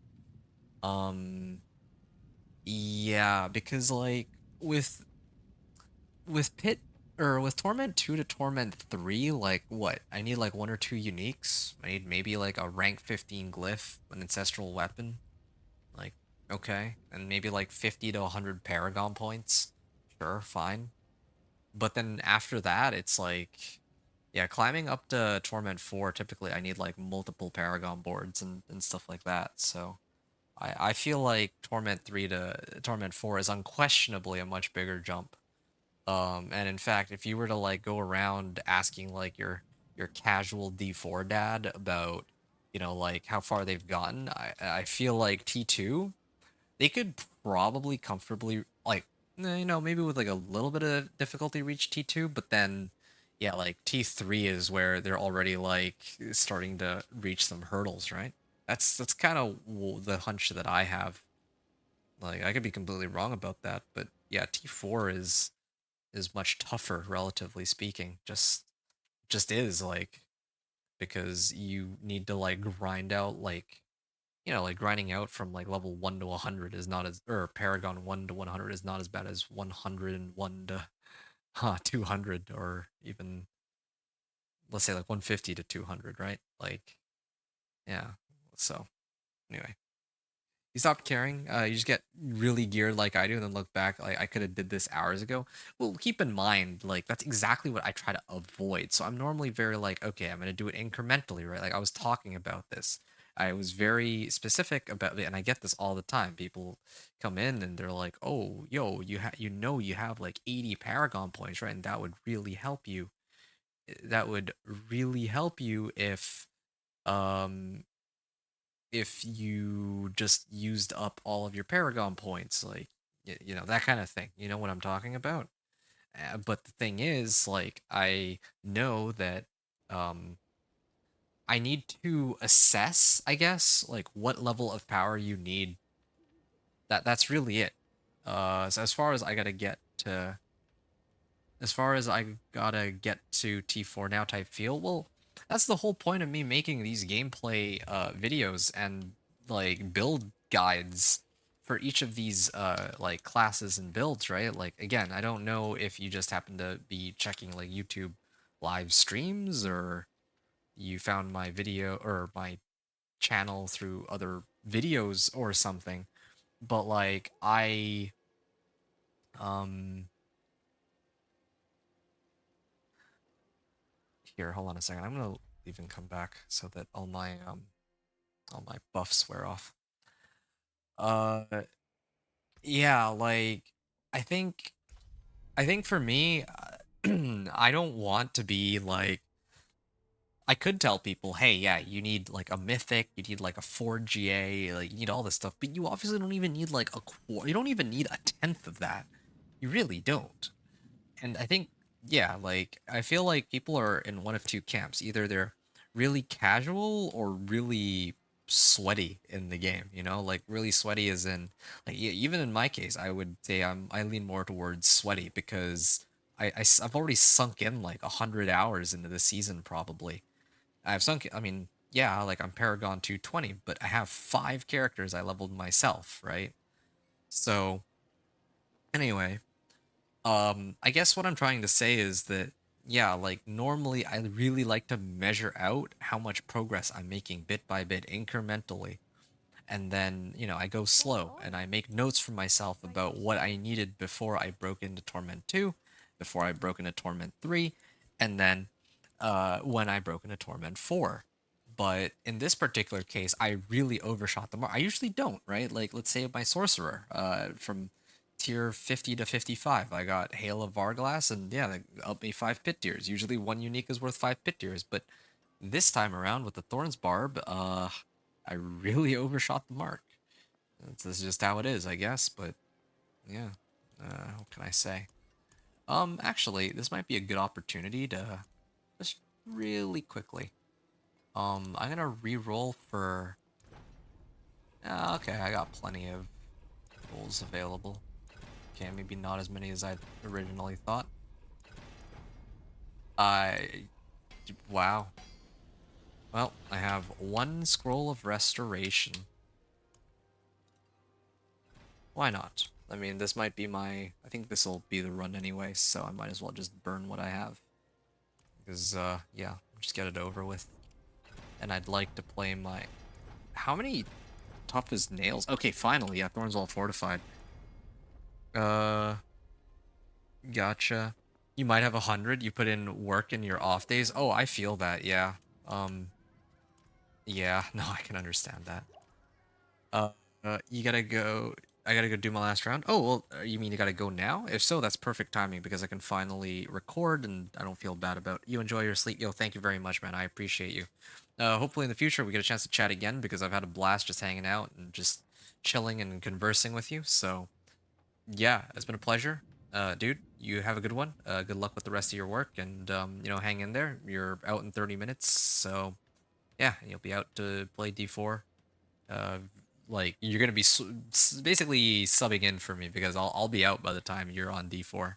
Yeah, because, like, with Pit, or with Torment 2 to Torment 3, like, what? I need, like, 1 or 2 uniques. I need maybe, like, a rank 15 glyph, an ancestral weapon. Like, okay. And maybe, like, 50 to 100 Paragon points. Sure, fine. But then after that, it's like... Yeah, climbing up to Torment 4, typically I need, like, multiple Paragon boards and stuff like that, so... I feel like Torment 3 to Torment 4 is unquestionably a much bigger jump. And in fact, if you were to like go around asking like your casual D4 dad about, you know, like how far they've gotten, I feel like T2 they could probably comfortably like you know, maybe with like a little bit of difficulty reach T2, but then yeah, like T3 is where they're already like starting to reach some hurdles, right? That's kind of the hunch that I have. Like I could be completely wrong about that, but yeah, T4 is much tougher relatively speaking. Just is like because you need to like grind out like you know, like grinding out from like level 1 to 100 is not as, or Paragon 1 to 100 is not as bad as 101 to 200, or even, let's say, like 150 to 200, right? Like, yeah. So, anyway. You stop caring. You just get really geared like I do, and then look back like I could have did this hours ago. Well, keep in mind, like that's exactly what I try to avoid. So I'm normally very like, okay, I'm gonna do it incrementally, right? Like I was talking about this. I was very specific about it, and I get this all the time. People come in and they're like, "Oh, yo, you have like 80 Paragon points, right? And that would really help you. That would really help you um if you just used up all of your Paragon points, like you know that kind of thing. You know what I'm talking about. But the thing is, like, I know that um, I need to assess, I guess, like what level of power you need. That's really it. So as far as I gotta get to T4 now type feel, well, that's the whole point of me making these gameplay videos and like build guides for each of these like classes and builds, right? Like again, I don't know if you just happen to be checking like YouTube live streams or you found my video or my channel through other videos or something, but like um here, hold on a second. I'm gonna leave and come back so that all my buffs wear off. Uh yeah, like I think I think for me I don't want to be like I could tell people, "Hey, yeah, you need like a mythic, you need like a 4GA, like you need all this stuff, but you obviously don't even need like you don't even need a tenth of that. You really don't." And I think, yeah, like I feel like people are in one of two camps. Either they're really casual or really sweaty in the game, you know? Like really sweaty is in like even in my case, I would say I lean more towards sweaty because I've already sunk in like 100 hours into the season probably. I've sunk I mean, yeah, like I'm Paragon 220, but I have 5 characters I leveled myself, right? So anyway, I guess what I'm trying to say is that, yeah, like normally I really like to measure out how much progress I'm making bit by bit, incrementally. And then, you know, I go slow and I make notes for myself about what I needed before I broke into Torment 2, before I broke into Torment 3, and then when I broke into Torment 4. But in this particular case, I really overshot the mark. I usually don't, right? Like, let's say my sorcerer, from tier 50 to 55, I got Hail of Varglass, and yeah, that upped me 5 pit tiers. Usually one unique is worth 5 pit tiers, but this time around with the Thorns Barb, I really overshot the mark. This is just how it is, I guess, but yeah, what can I say? Actually, this might be a good opportunity to just really quickly. I'm gonna re-roll for. Okay, I got plenty of rolls available. Okay, maybe not as many as I originally thought. I. Wow. Well, I have 1 scroll of restoration. Why not? I mean, this might be my. I think this will be the run anyway, so I might as well just burn what I have. Because, yeah, just get it over with. And I'd like to play my. How many tough as nails? Okay, finally, yeah, Thorns all fortified. Uh, gotcha. You might have 100. You put in work in your off days. Oh, I feel that. Yeah. Um. Yeah. No, I can understand that. Uh. You gotta go. I gotta go do my last round. Oh, well, you mean you gotta go now? If so, that's perfect timing because I can finally record and I don't feel bad about it. You enjoy your sleep. Yo, thank you very much, man. I appreciate you. Hopefully in the future we get a chance to chat again because I've had a blast just hanging out and just chilling and conversing with you. So, yeah, it's been a pleasure. Dude, you have a good one. Good luck with the rest of your work and, hang in there. You're out in 30 minutes, so yeah, you'll be out to play D4. Uh, like you're gonna be basically subbing in for me because I'll be out by the time you're on D4.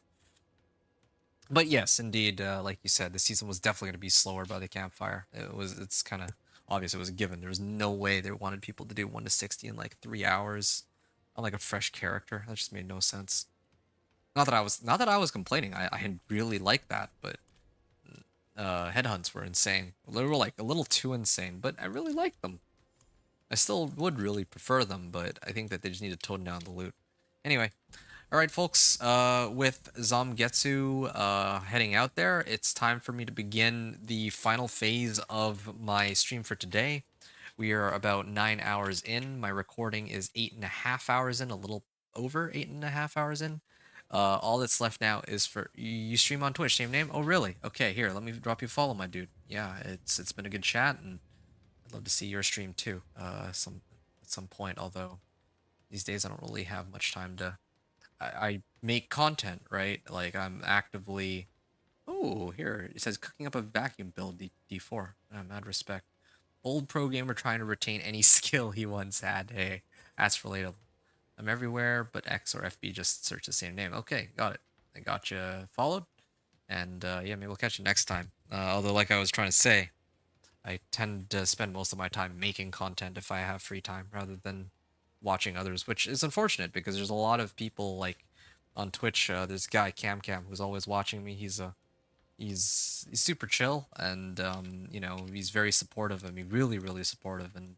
But yes, indeed, like you said, the season was definitely gonna be slower by the campfire. It's kind of obvious. It was a given. There was no way they wanted people to do 1 to 60 in like 3 hours on like a fresh character. That just made no sense. Not that I was complaining. I really liked that, but headhunts were insane. They were like a little too insane, but I really liked them. I still would really prefer them, but I think that they just need to tone down the loot. Anyway, all right, folks. With Zamgetsu heading out there, it's time for me to begin the final phase of my stream for today. We are about 9 hours in. My recording is 8.5 hours in, a little over 8.5 hours in. All that's left now is for you stream on Twitch, same name. Oh, really? Okay, here, let me drop you a follow, my dude. Yeah, it's been a good chat, and I'd love to see your stream too. At some point. Although these days I don't really have much time to. I make content, right? Like I'm actively. Oh, here it says cooking up a vacuum build D4. Mad respect. Old pro gamer trying to retain any skill he once had. Hey, that's relatable. I'm everywhere, but X or FB just search the same name. Okay, got it. I got you followed. And yeah, maybe we'll catch you next time. Although, like I was trying to say, I tend to spend most of my time making content if I have free time rather than watching others, which is unfortunate because there's a lot of people like on Twitch. There's a guy Cam who's always watching me. He's super chill and he's very supportive of me, really supportive, and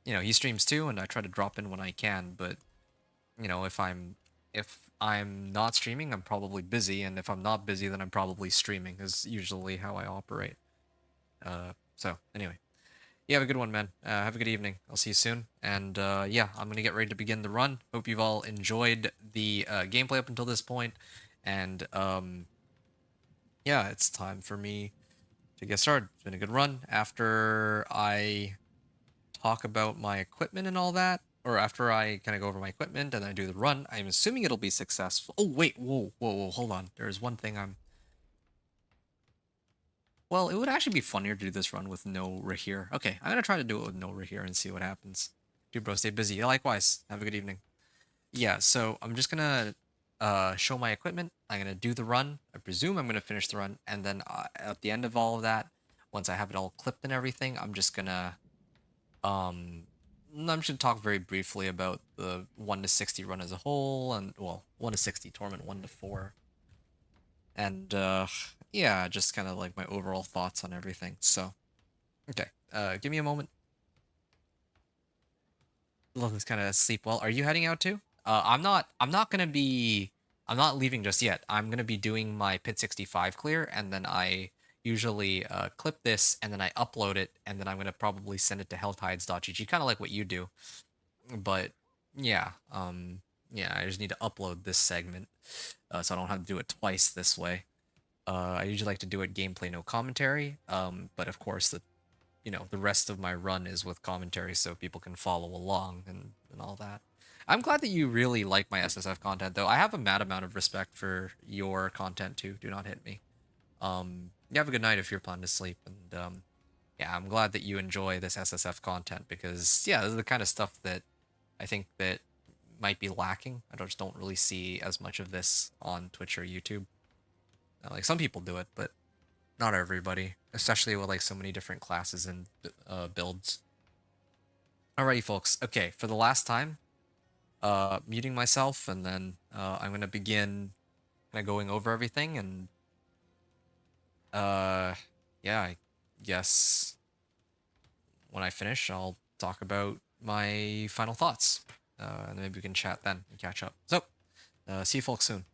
he streams too, and I try to drop in when I can. But if I'm not streaming, I'm probably busy, and if I'm not busy, then I'm probably streaming. Is usually how I operate. So anyway, you have a good one, man. Have a good evening. I'll see you soon. And yeah, I'm gonna get ready to begin the run. Hope you've all enjoyed the gameplay up until this point. And yeah, it's time for me to get started. It's been a good run. After I talk about my equipment and all that, or after I kind of go over my equipment and then I do the run, I'm assuming it'll be successful. Oh wait, whoa, hold on. There's one thing I'm. Well, it would actually be funnier to do this run with no Rahir. Okay, I'm gonna try to do it with no Rahir and see what happens. Dude, bro, stay busy. Yeah, likewise. Have a good evening. Yeah, so I'm just gonna show my equipment. I'm gonna do the run. I presume I'm gonna finish the run, and then at the end of all of that, once I have it all clipped and everything, I'm just gonna talk very briefly about the 1 to 60 run as a whole, and well, 1 to 60 Torment, 1 to 4. And yeah, just kind of like my overall thoughts on everything. So, okay, give me a moment. Love this kind of sleep well. Are you heading out too? I'm not. I'm not gonna be. I'm not leaving just yet. I'm gonna be doing my Pit 65 clear, and then I usually clip this, and then I upload it, and then I'm gonna probably send it to helltides.gg, kind of like what you do. But yeah, yeah, I just need to upload this segment, so I don't have to do it twice this way. I usually like to do it gameplay, no commentary. But of course, the rest of my run is with commentary, so people can follow along and all that. I'm glad that you really like my SSF content, though. I have a mad amount of respect for your content too. Do not hit me. You have a good night if you're planning to sleep, and yeah, I'm glad that you enjoy this SSF content because yeah, this is the kind of stuff that I think that might be lacking. I just don't really see as much of this on Twitch or YouTube. Like some people do it, but not everybody, especially with like so many different classes and builds. Alrighty, folks. Okay, for the last time, muting myself, and then I'm gonna begin kind of going over everything, and yeah, I guess when I finish, I'll talk about my final thoughts, and then maybe we can chat then and catch up. So, see you folks soon.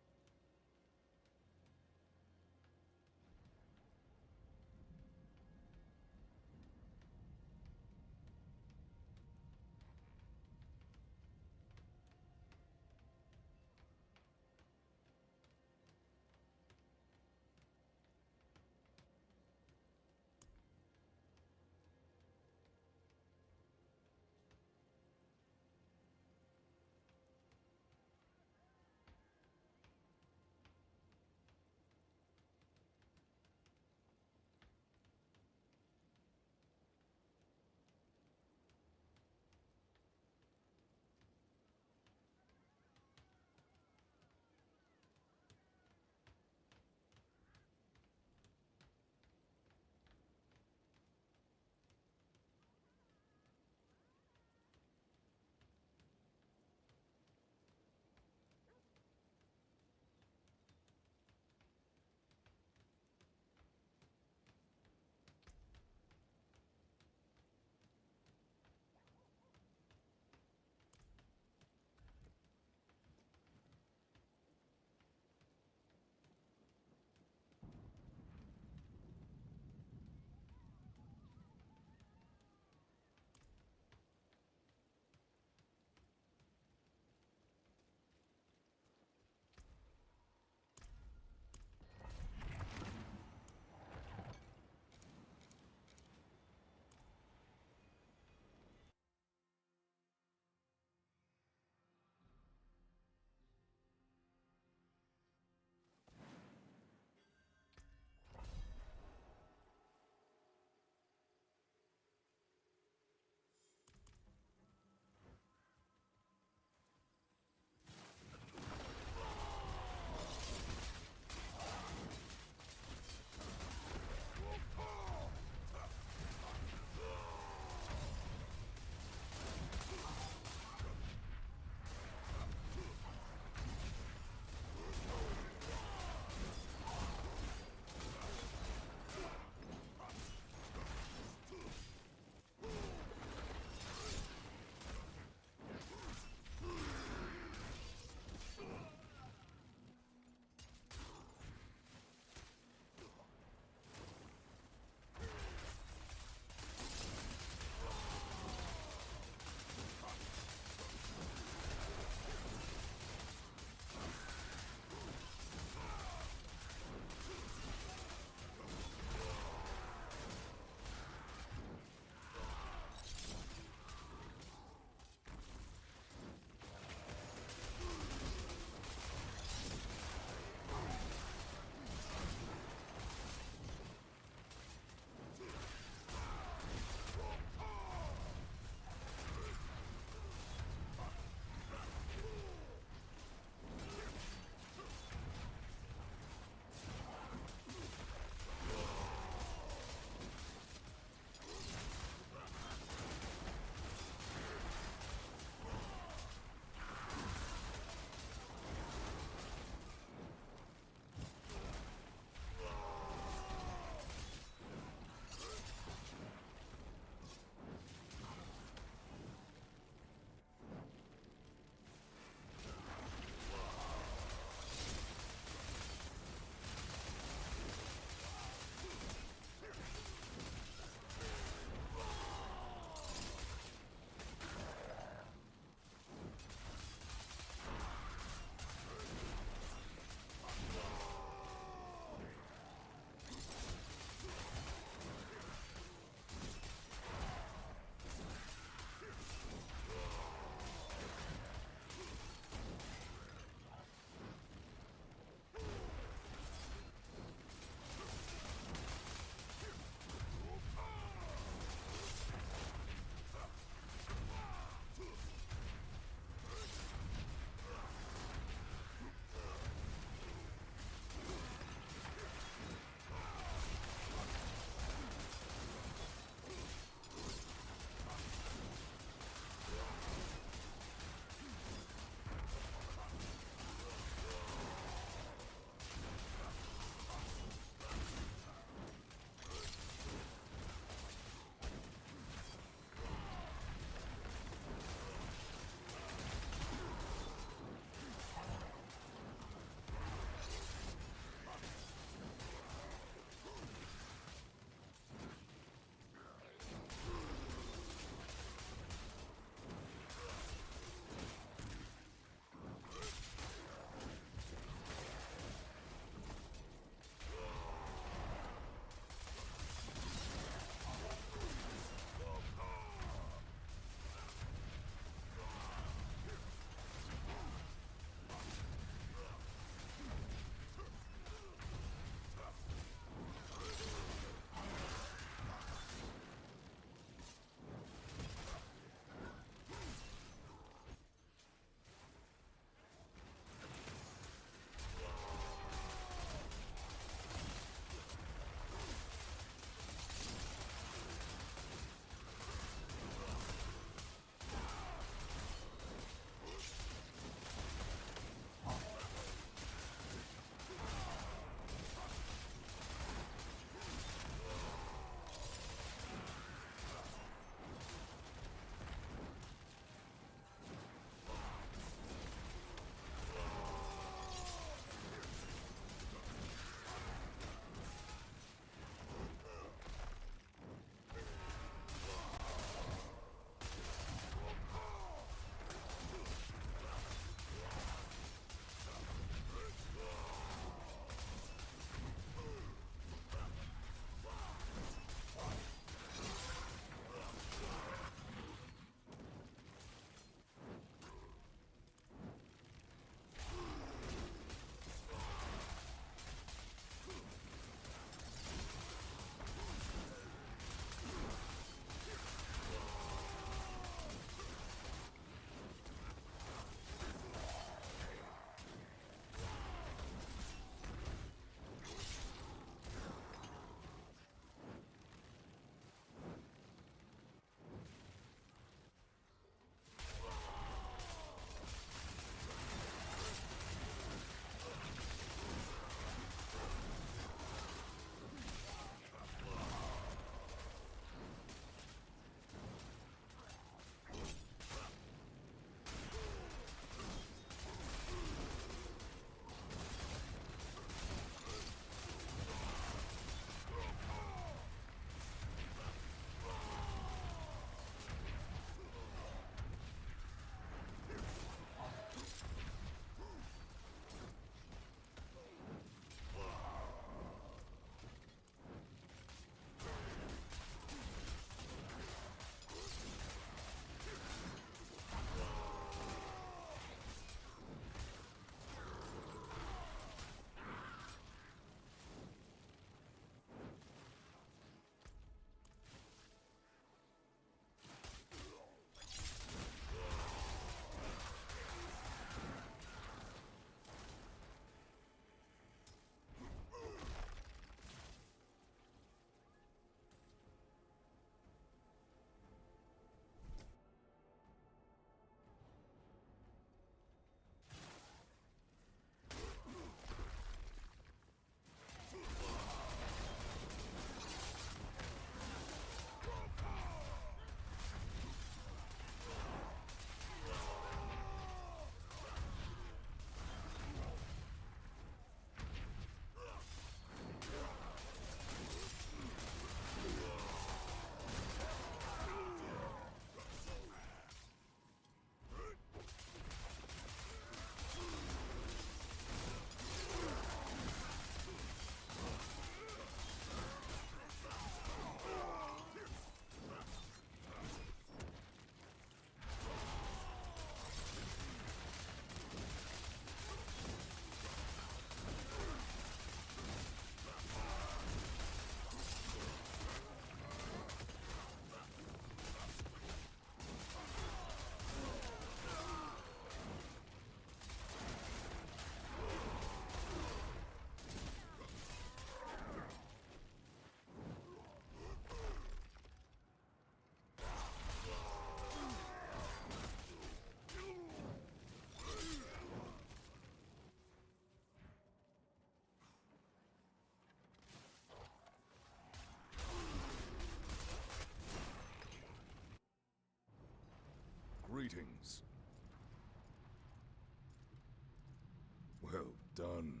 Done.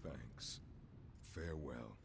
Thanks. Farewell.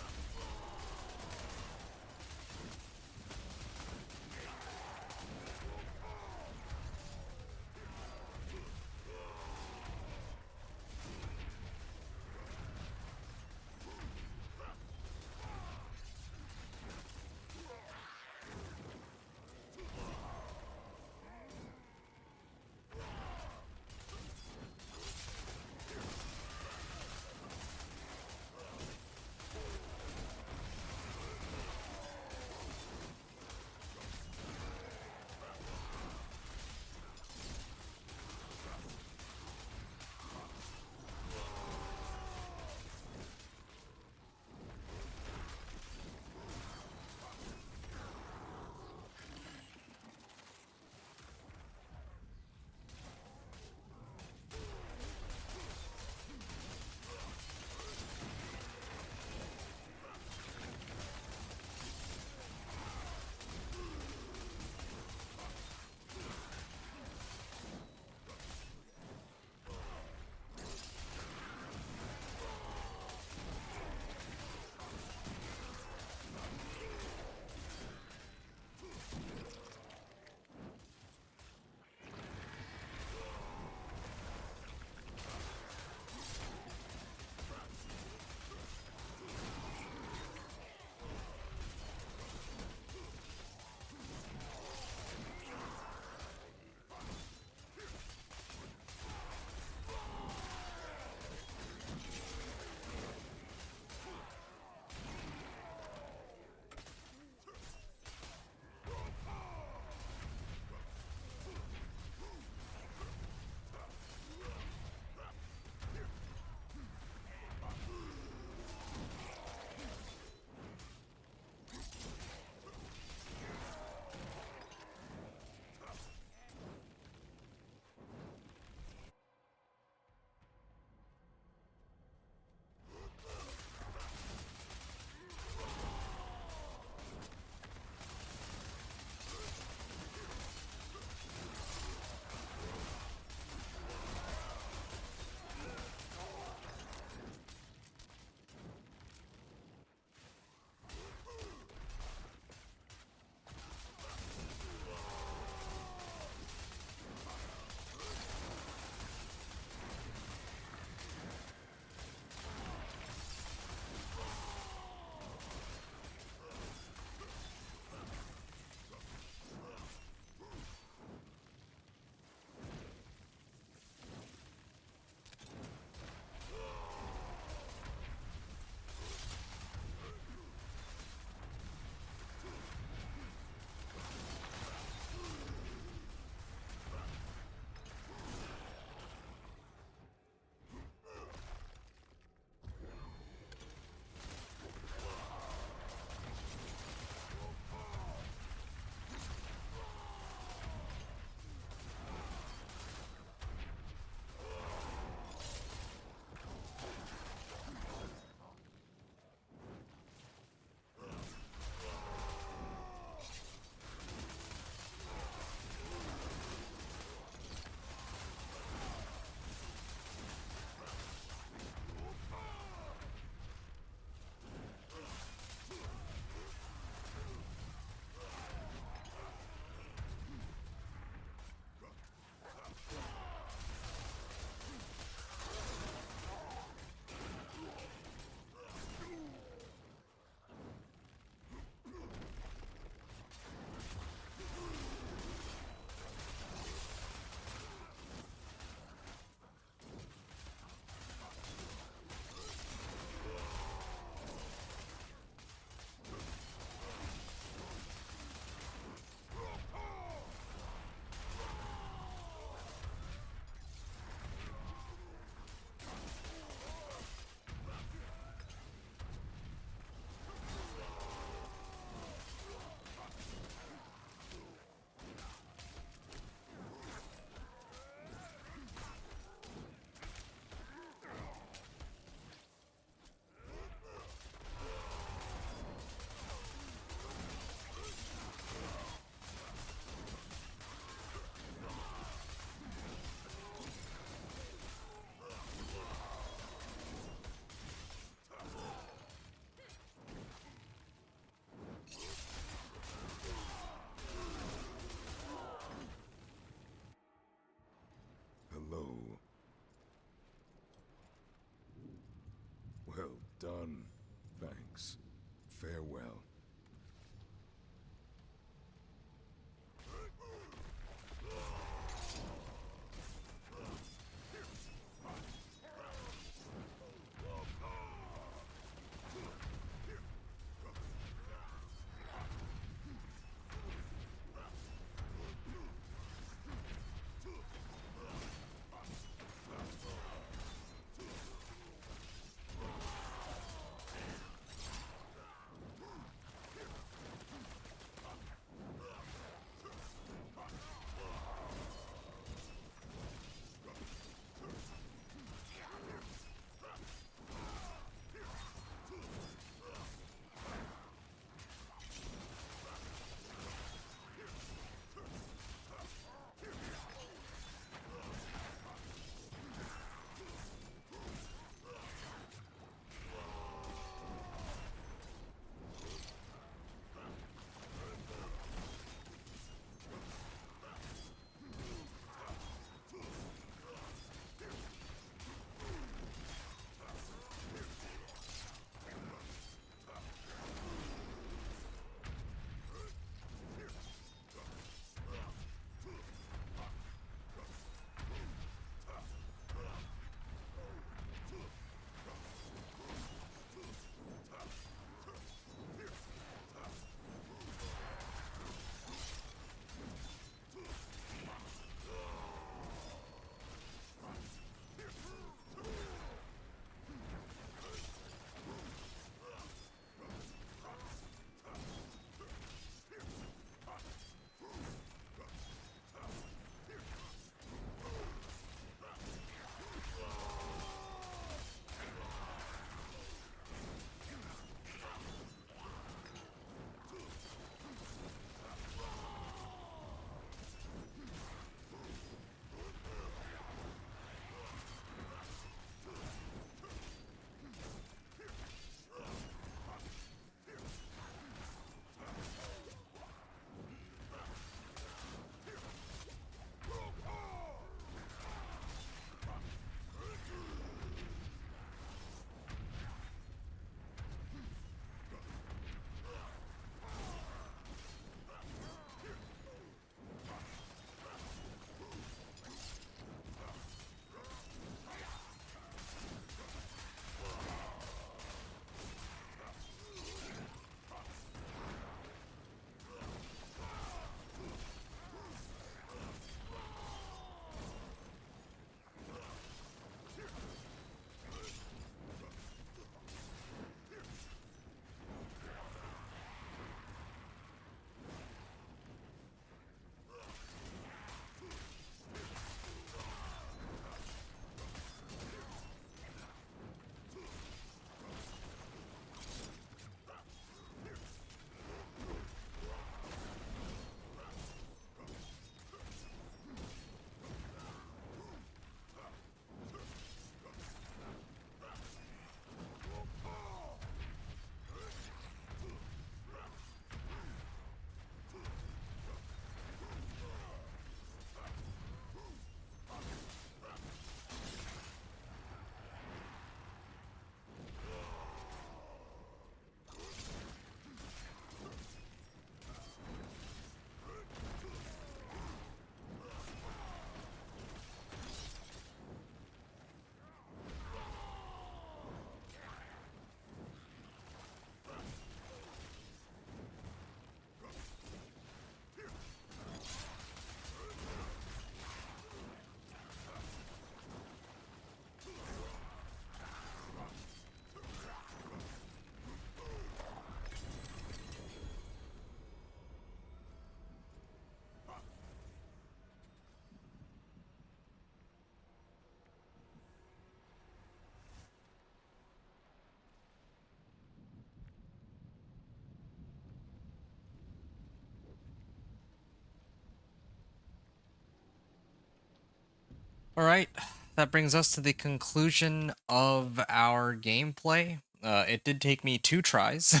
All right, that brings us to the conclusion of our gameplay. It did take me 2 tries,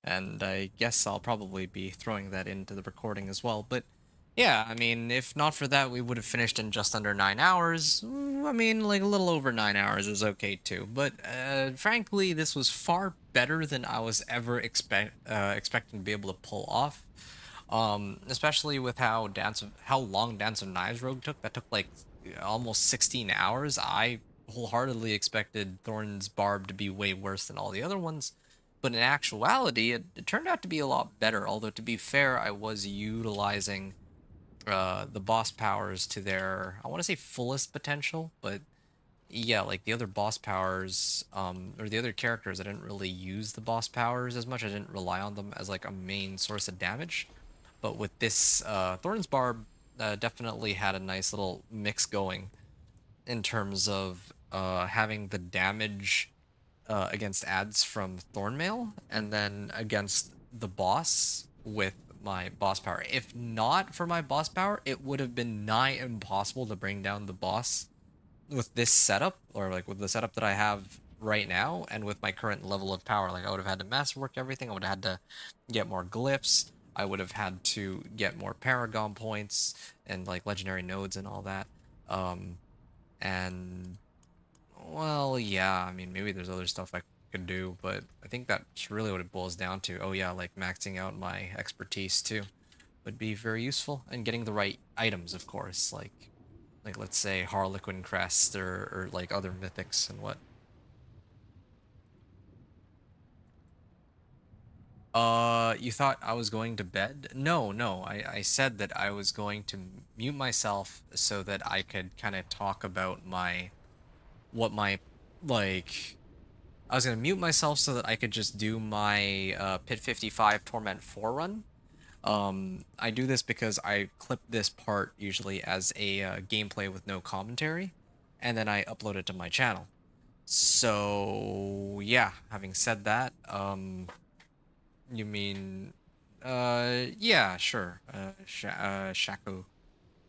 and I guess I'll probably be throwing that into the recording as well. But yeah, I mean, if not for that, we would have finished in just under 9 hours. I mean, like a little over 9 hours is okay too. But frankly, this was far better than I was ever expecting to be able to pull off. Especially with how long Dance of Knives Rogue took. That took like almost 16 hours. I wholeheartedly expected Thorns Barb to be way worse than all the other ones, but in actuality, it turned out to be a lot better. Although to be fair, I was utilizing the boss powers to their, I want to say, fullest potential, but yeah, like the other boss powers, or the other characters, I didn't really use the boss powers as much. I didn't rely on them as like a main source of damage. But with this, Thorns Barb definitely had a nice little mix going in terms of having the damage against ads from Thornmail, and then against the boss with my boss power. If not for my boss power, it would have been nigh impossible to bring down the boss with this setup, or like with the setup that I have right now, and with my current level of power. Like I would have had to masterwork everything. I would have had to get more glyphs. I would have had to get more paragon points and like legendary nodes and all that. And well, yeah, I mean, maybe there's other stuff I could do, but I think that's really what it boils down to. Oh yeah, like maxing out my expertise too would be very useful, and getting the right items, of course, like let's say Harlequin Crest, or like other mythics and what. You thought I was going to bed? No, no, I said that I was going to mute myself so that I could kind of talk about what my, like, I was gonna mute myself so that I could just do my Pit 55 Torment 4 run. I do this because I clip this part usually as a gameplay with no commentary, and then I upload it to my channel. So yeah, having said that, you mean, yeah, sure, Shaku,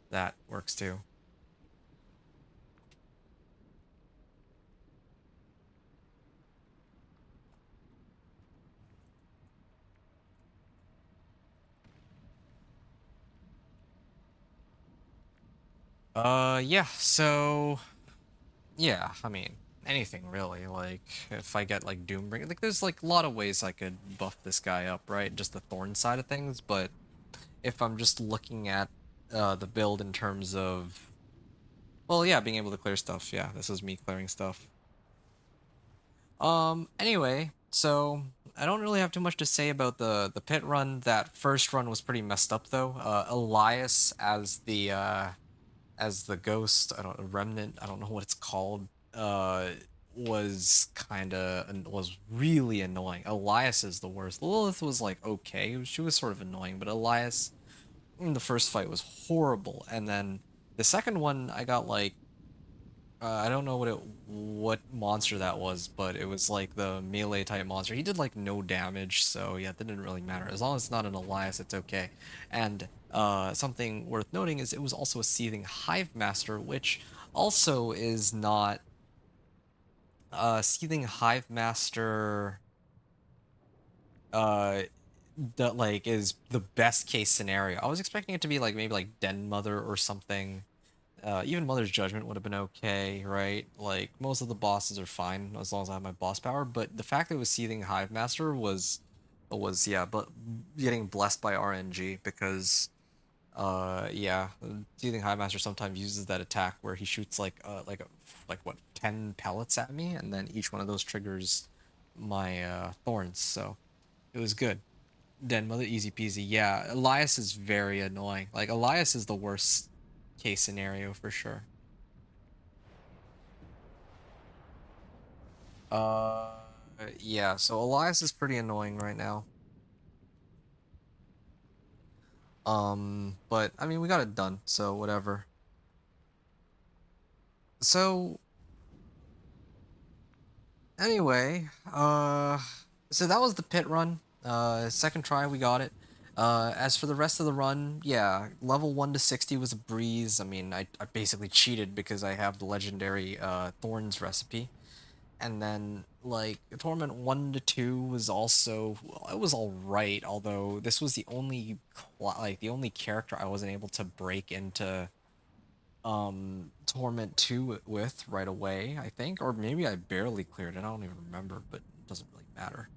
that works too. Yeah, so yeah, I mean, anything really. Like, if I get like Doombringer, like, there's like a lot of ways I could buff this guy up, right? Just the Thorn side of things. But if I'm just looking at the build in terms of, well, yeah, being able to clear stuff. Yeah, this is me clearing stuff. Anyway, so I don't really have too much to say about the pit run. That first run was pretty messed up though. Elias as the ghost, I don't know, remnant, I don't know what it's called, was was really annoying. Elias is the worst. Lilith was like okay, she was sort of annoying, but Elias in the first fight was horrible. And then the second one I got like, I don't know what monster that was, but it was like the melee type monster. He did like no damage, so yeah, it didn't really matter. As long as it's not an Elias, it's okay. And something worth noting is it was also a Seething Hive Master, which also is not Seething Hive Master. Uh, that like is the best case scenario. I was expecting it to be like maybe like Den Mother or something. Even Mother's Judgment would have been okay, right? Like, most of the bosses are fine as long as I have my boss power, but the fact that it was Seething Hive Master yeah, but getting blessed by RNG because, yeah, Seething Hive Master sometimes uses that attack where he shoots like what, 10 pellets at me, and then each one of those triggers my, thorns, so it was good. Den Mother, easy peasy. Yeah, Elias is very annoying. Like, Elias is the worst case scenario for sure. Uh, yeah, so Elias is pretty annoying right now. But I mean, we got it done, so whatever. So anyway, so that was the pit run. Second try, we got it. As for the rest of the run, yeah, level 1 to 60 was a breeze. I mean, I basically cheated because I have the legendary Thorns recipe. And then, like, Torment 1 to 2 was also, well, it was alright, although this was the only, the only character I wasn't able to break into, Torment 2 with right away, I think, or maybe I barely cleared it, I don't even remember, but it doesn't really matter.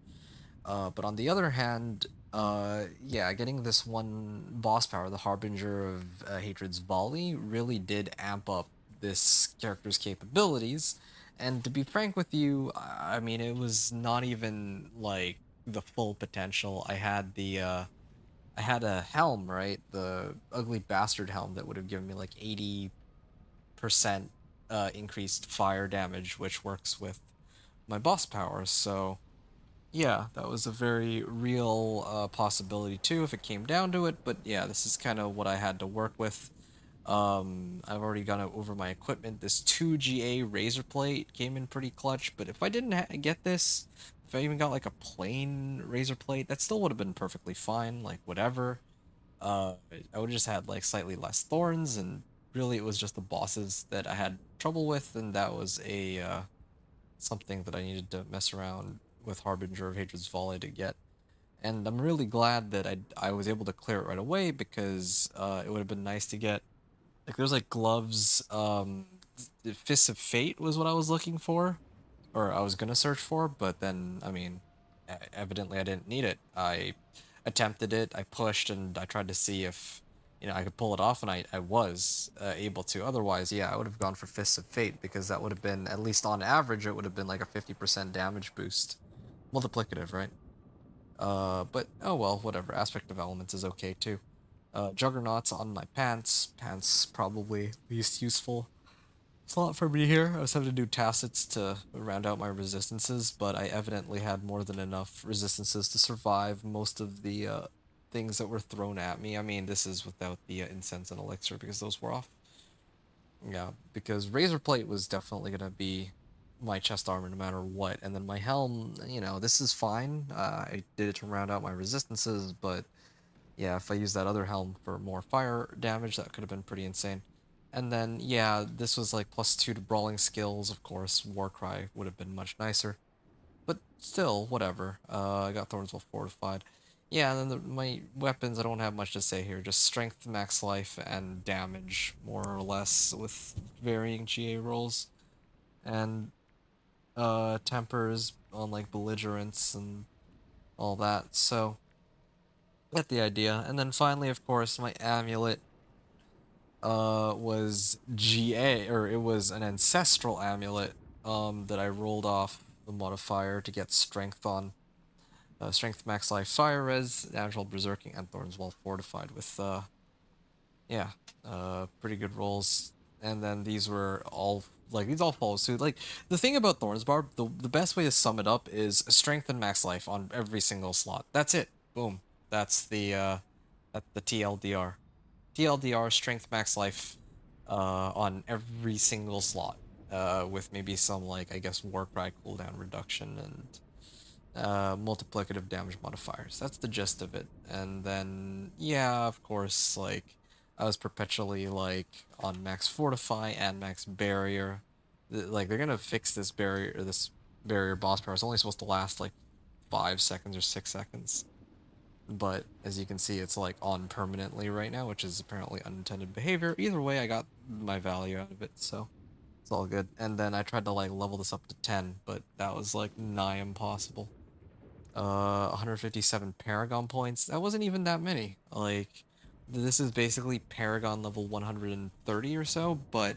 But on the other hand, yeah, getting this one boss power, the Harbinger of Hatred's Volley, really did amp up this character's capabilities. And to be frank with you, I mean, it was not even like the full potential. I had a helm, right? The ugly bastard helm that would have given me like 80% increased fire damage, which works with my boss power. So yeah, that was a very real possibility too if it came down to it, but yeah, this is kind of what I had to work with. I've already gone over my equipment. This 2GA Razorplate came in pretty clutch, but if I didn't get this, if I even got like a plain Razorplate, that still would have been perfectly fine, like whatever. Uh, I would have just had like slightly less thorns, and really it was just the bosses that I had trouble with, and that was a something that I needed to mess around with Harbinger of Hatred's Volley to get. And I'm really glad that I was able to clear it right away because it would have been nice to get like there's like gloves. The Fists of Fate was what I was looking for, or I was gonna search for, but then I mean, evidently I didn't need it. I attempted it, I pushed, and I tried to see if I could pull it off, and I was able to. Otherwise, yeah, I would have gone for Fists of Fate because that would have been at least on average it would have been like a 50% damage boost, multiplicative, right? But oh well, whatever. Aspect of Elements is okay too. Juggernauts on my pants. Pants probably least useful. It's a lot for me here. I was having to do tacits to round out my resistances, but I evidently had more than enough resistances to survive most of the things that were thrown at me. I mean, this is without the incense and elixir because those were off. Yeah, because Razorplate was definitely going to be my chest armor no matter what. And then my helm, this is fine. I did it to round out my resistances, but yeah, if I used that other helm for more fire damage, that could have been pretty insane. And then, yeah, this was like +2 to brawling skills, of course. Warcry would have been much nicer. But still, whatever. I got Thorns well fortified. Yeah, and then my weapons, I don't have much to say here. Just strength, max life, and damage, more or less, with varying GA rolls. And tempers on like belligerence and all that. So, get the idea. And then finally, of course, my amulet was GA, or it was an ancestral amulet that I rolled off the modifier to get strength on. Strength, max life, fire res, natural berserking, and thorns well fortified with yeah, pretty good rolls. And then these were all like these all follow suit. Like the thing about Thorns Barb, the best way to sum it up is strength and max life on every single slot. That's it. Boom. That's the TLDR. TLDR strength max life on every single slot. With maybe some like I guess Warcry cooldown reduction and multiplicative damage modifiers. That's the gist of it. And then, yeah, of course, like, I was perpetually, like, on max fortify and max barrier. Like, they're gonna fix this barrier boss power. It's only supposed to last, like, 5 seconds or 6 seconds. But, as you can see, it's, like, on permanently right now, which is apparently unintended behavior. Either way, I got my value out of it, so it's all good. And then I tried to, like, level this up to 10, but that was, like, nigh impossible. 157 Paragon points. That wasn't even that many. Like, this is basically Paragon level 130 or so, but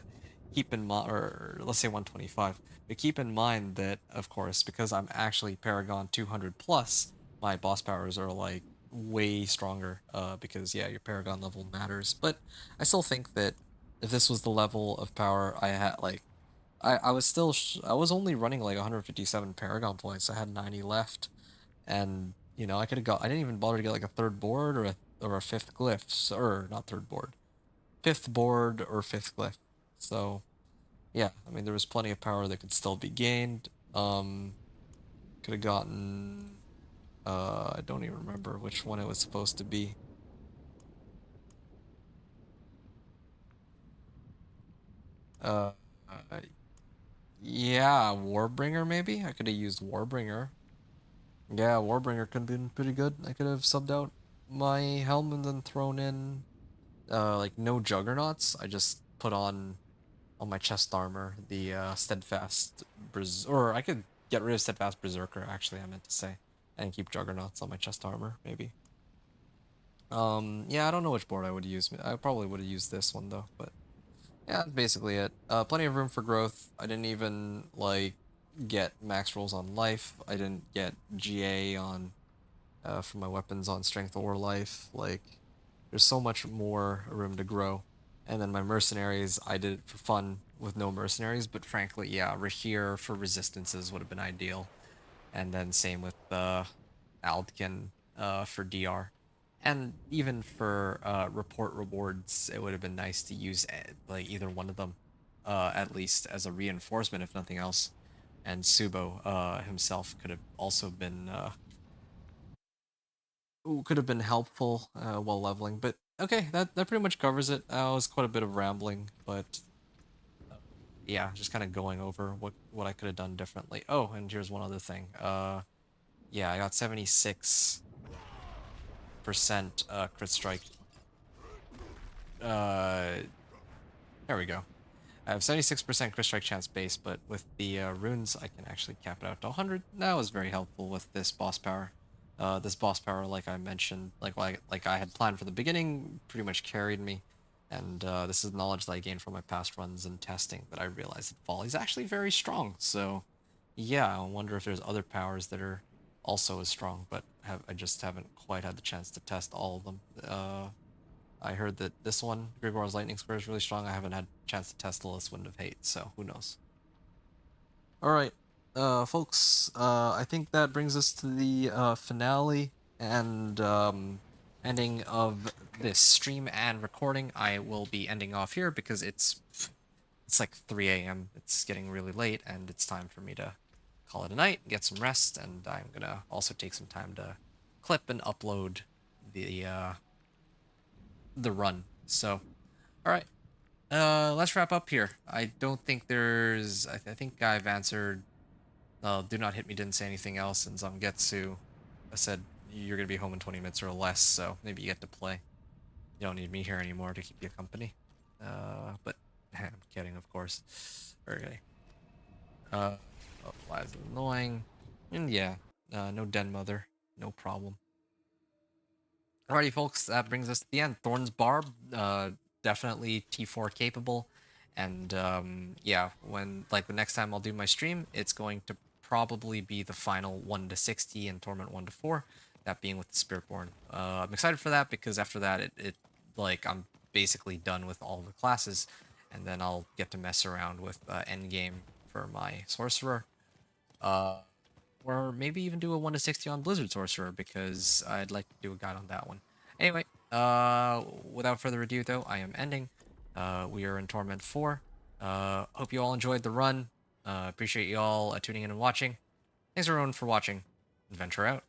keep in mind, or let's say 125. But keep in mind that, of course, because I'm actually Paragon 200 plus, my boss powers are like way stronger. Because yeah, your Paragon level matters. But I still think that if this was the level of power I had, like, I was still, I was only running like 157 Paragon points. I had 90 left. And I could have got. I didn't even bother to get like a third board or a fifth glyphs, or not third board, fifth board or fifth glyph. So yeah, I mean there was plenty of power that could still be gained. Could have gotten I don't even remember which one it was supposed to be. Uh, yeah, Warbringer maybe? I could have used Warbringer. Yeah, Warbringer could have been pretty good. I could have subbed out my helm and then thrown in, like, no Juggernauts. I just put on my chest armor, the Steadfast or I could get rid of Steadfast Berserker, actually, I meant to say, and keep Juggernauts on my chest armor, maybe. Yeah, I don't know which board I would use. I probably would have used this one, though, but yeah, that's basically it. Plenty of room for growth. I didn't even, like, get max rolls on life. I didn't get GA on, for my weapons on strength or life. Like, there's so much more room to grow. And then my mercenaries, I did it for fun with no mercenaries, but frankly, yeah, here for resistances would have been ideal. And then same with Aldkin for DR. And even for report rewards, it would have been nice to use like either one of them, at least as a reinforcement, if nothing else. And Subo himself could have also been helpful while leveling. But okay, that pretty much covers it. It was quite a bit of rambling, but yeah, just kind of going over what I could have done differently. Oh, and here's one other thing. Yeah, I got 76% crit strike. There we go. I have 76% crit strike chance base, but with the runes, I can actually cap it out to 100. That was very helpful with this boss power. This boss power, like I mentioned, like I had planned for the beginning, pretty much carried me. And this is knowledge that I gained from my past runs and testing that I realized that Volley is actually very strong. So, yeah, I wonder if there's other powers that are also as strong, but I just haven't quite had the chance to test all of them. I heard that this one, Grigor's Lightning Square, is really strong. I haven't had a chance to test Lilith's Wind of Hate, so who knows. Alright, folks, I think that brings us to the finale and ending of this stream and recording. I will be ending off here because it's like 3 a.m. It's getting really late, and it's time for me to call it a night, get some rest, and I'm gonna also take some time to clip and upload the run. So, all right, let's wrap up here. I don't think there's. I think I've answered. Do not hit me. Didn't say anything else, and Zangetsu, I said you're gonna be home in 20 minutes or less, so maybe you get to play. You don't need me here anymore to keep you company. But I'm kidding, of course. Okay. Oh, flies annoying, and yeah, no den mother, no problem. Alrighty, folks, that brings us to the end. Thorns Barb, definitely T4 capable, and yeah, the next time I'll do my stream, it's going to probably be the final 1 to 60 and Torment 1 to 4, that being with the Spiritborn. I'm excited for that because after that, I'm basically done with all the classes, and then I'll get to mess around with endgame for my Sorcerer. Or maybe even do a 1 to 60 on Blizzard Sorcerer, because I'd like to do a guide on that one. Anyway, without further ado, though, I am ending. We are in Torment 4. Hope you all enjoyed the run. Appreciate you all tuning in and watching. Thanks everyone for watching. Adventure out.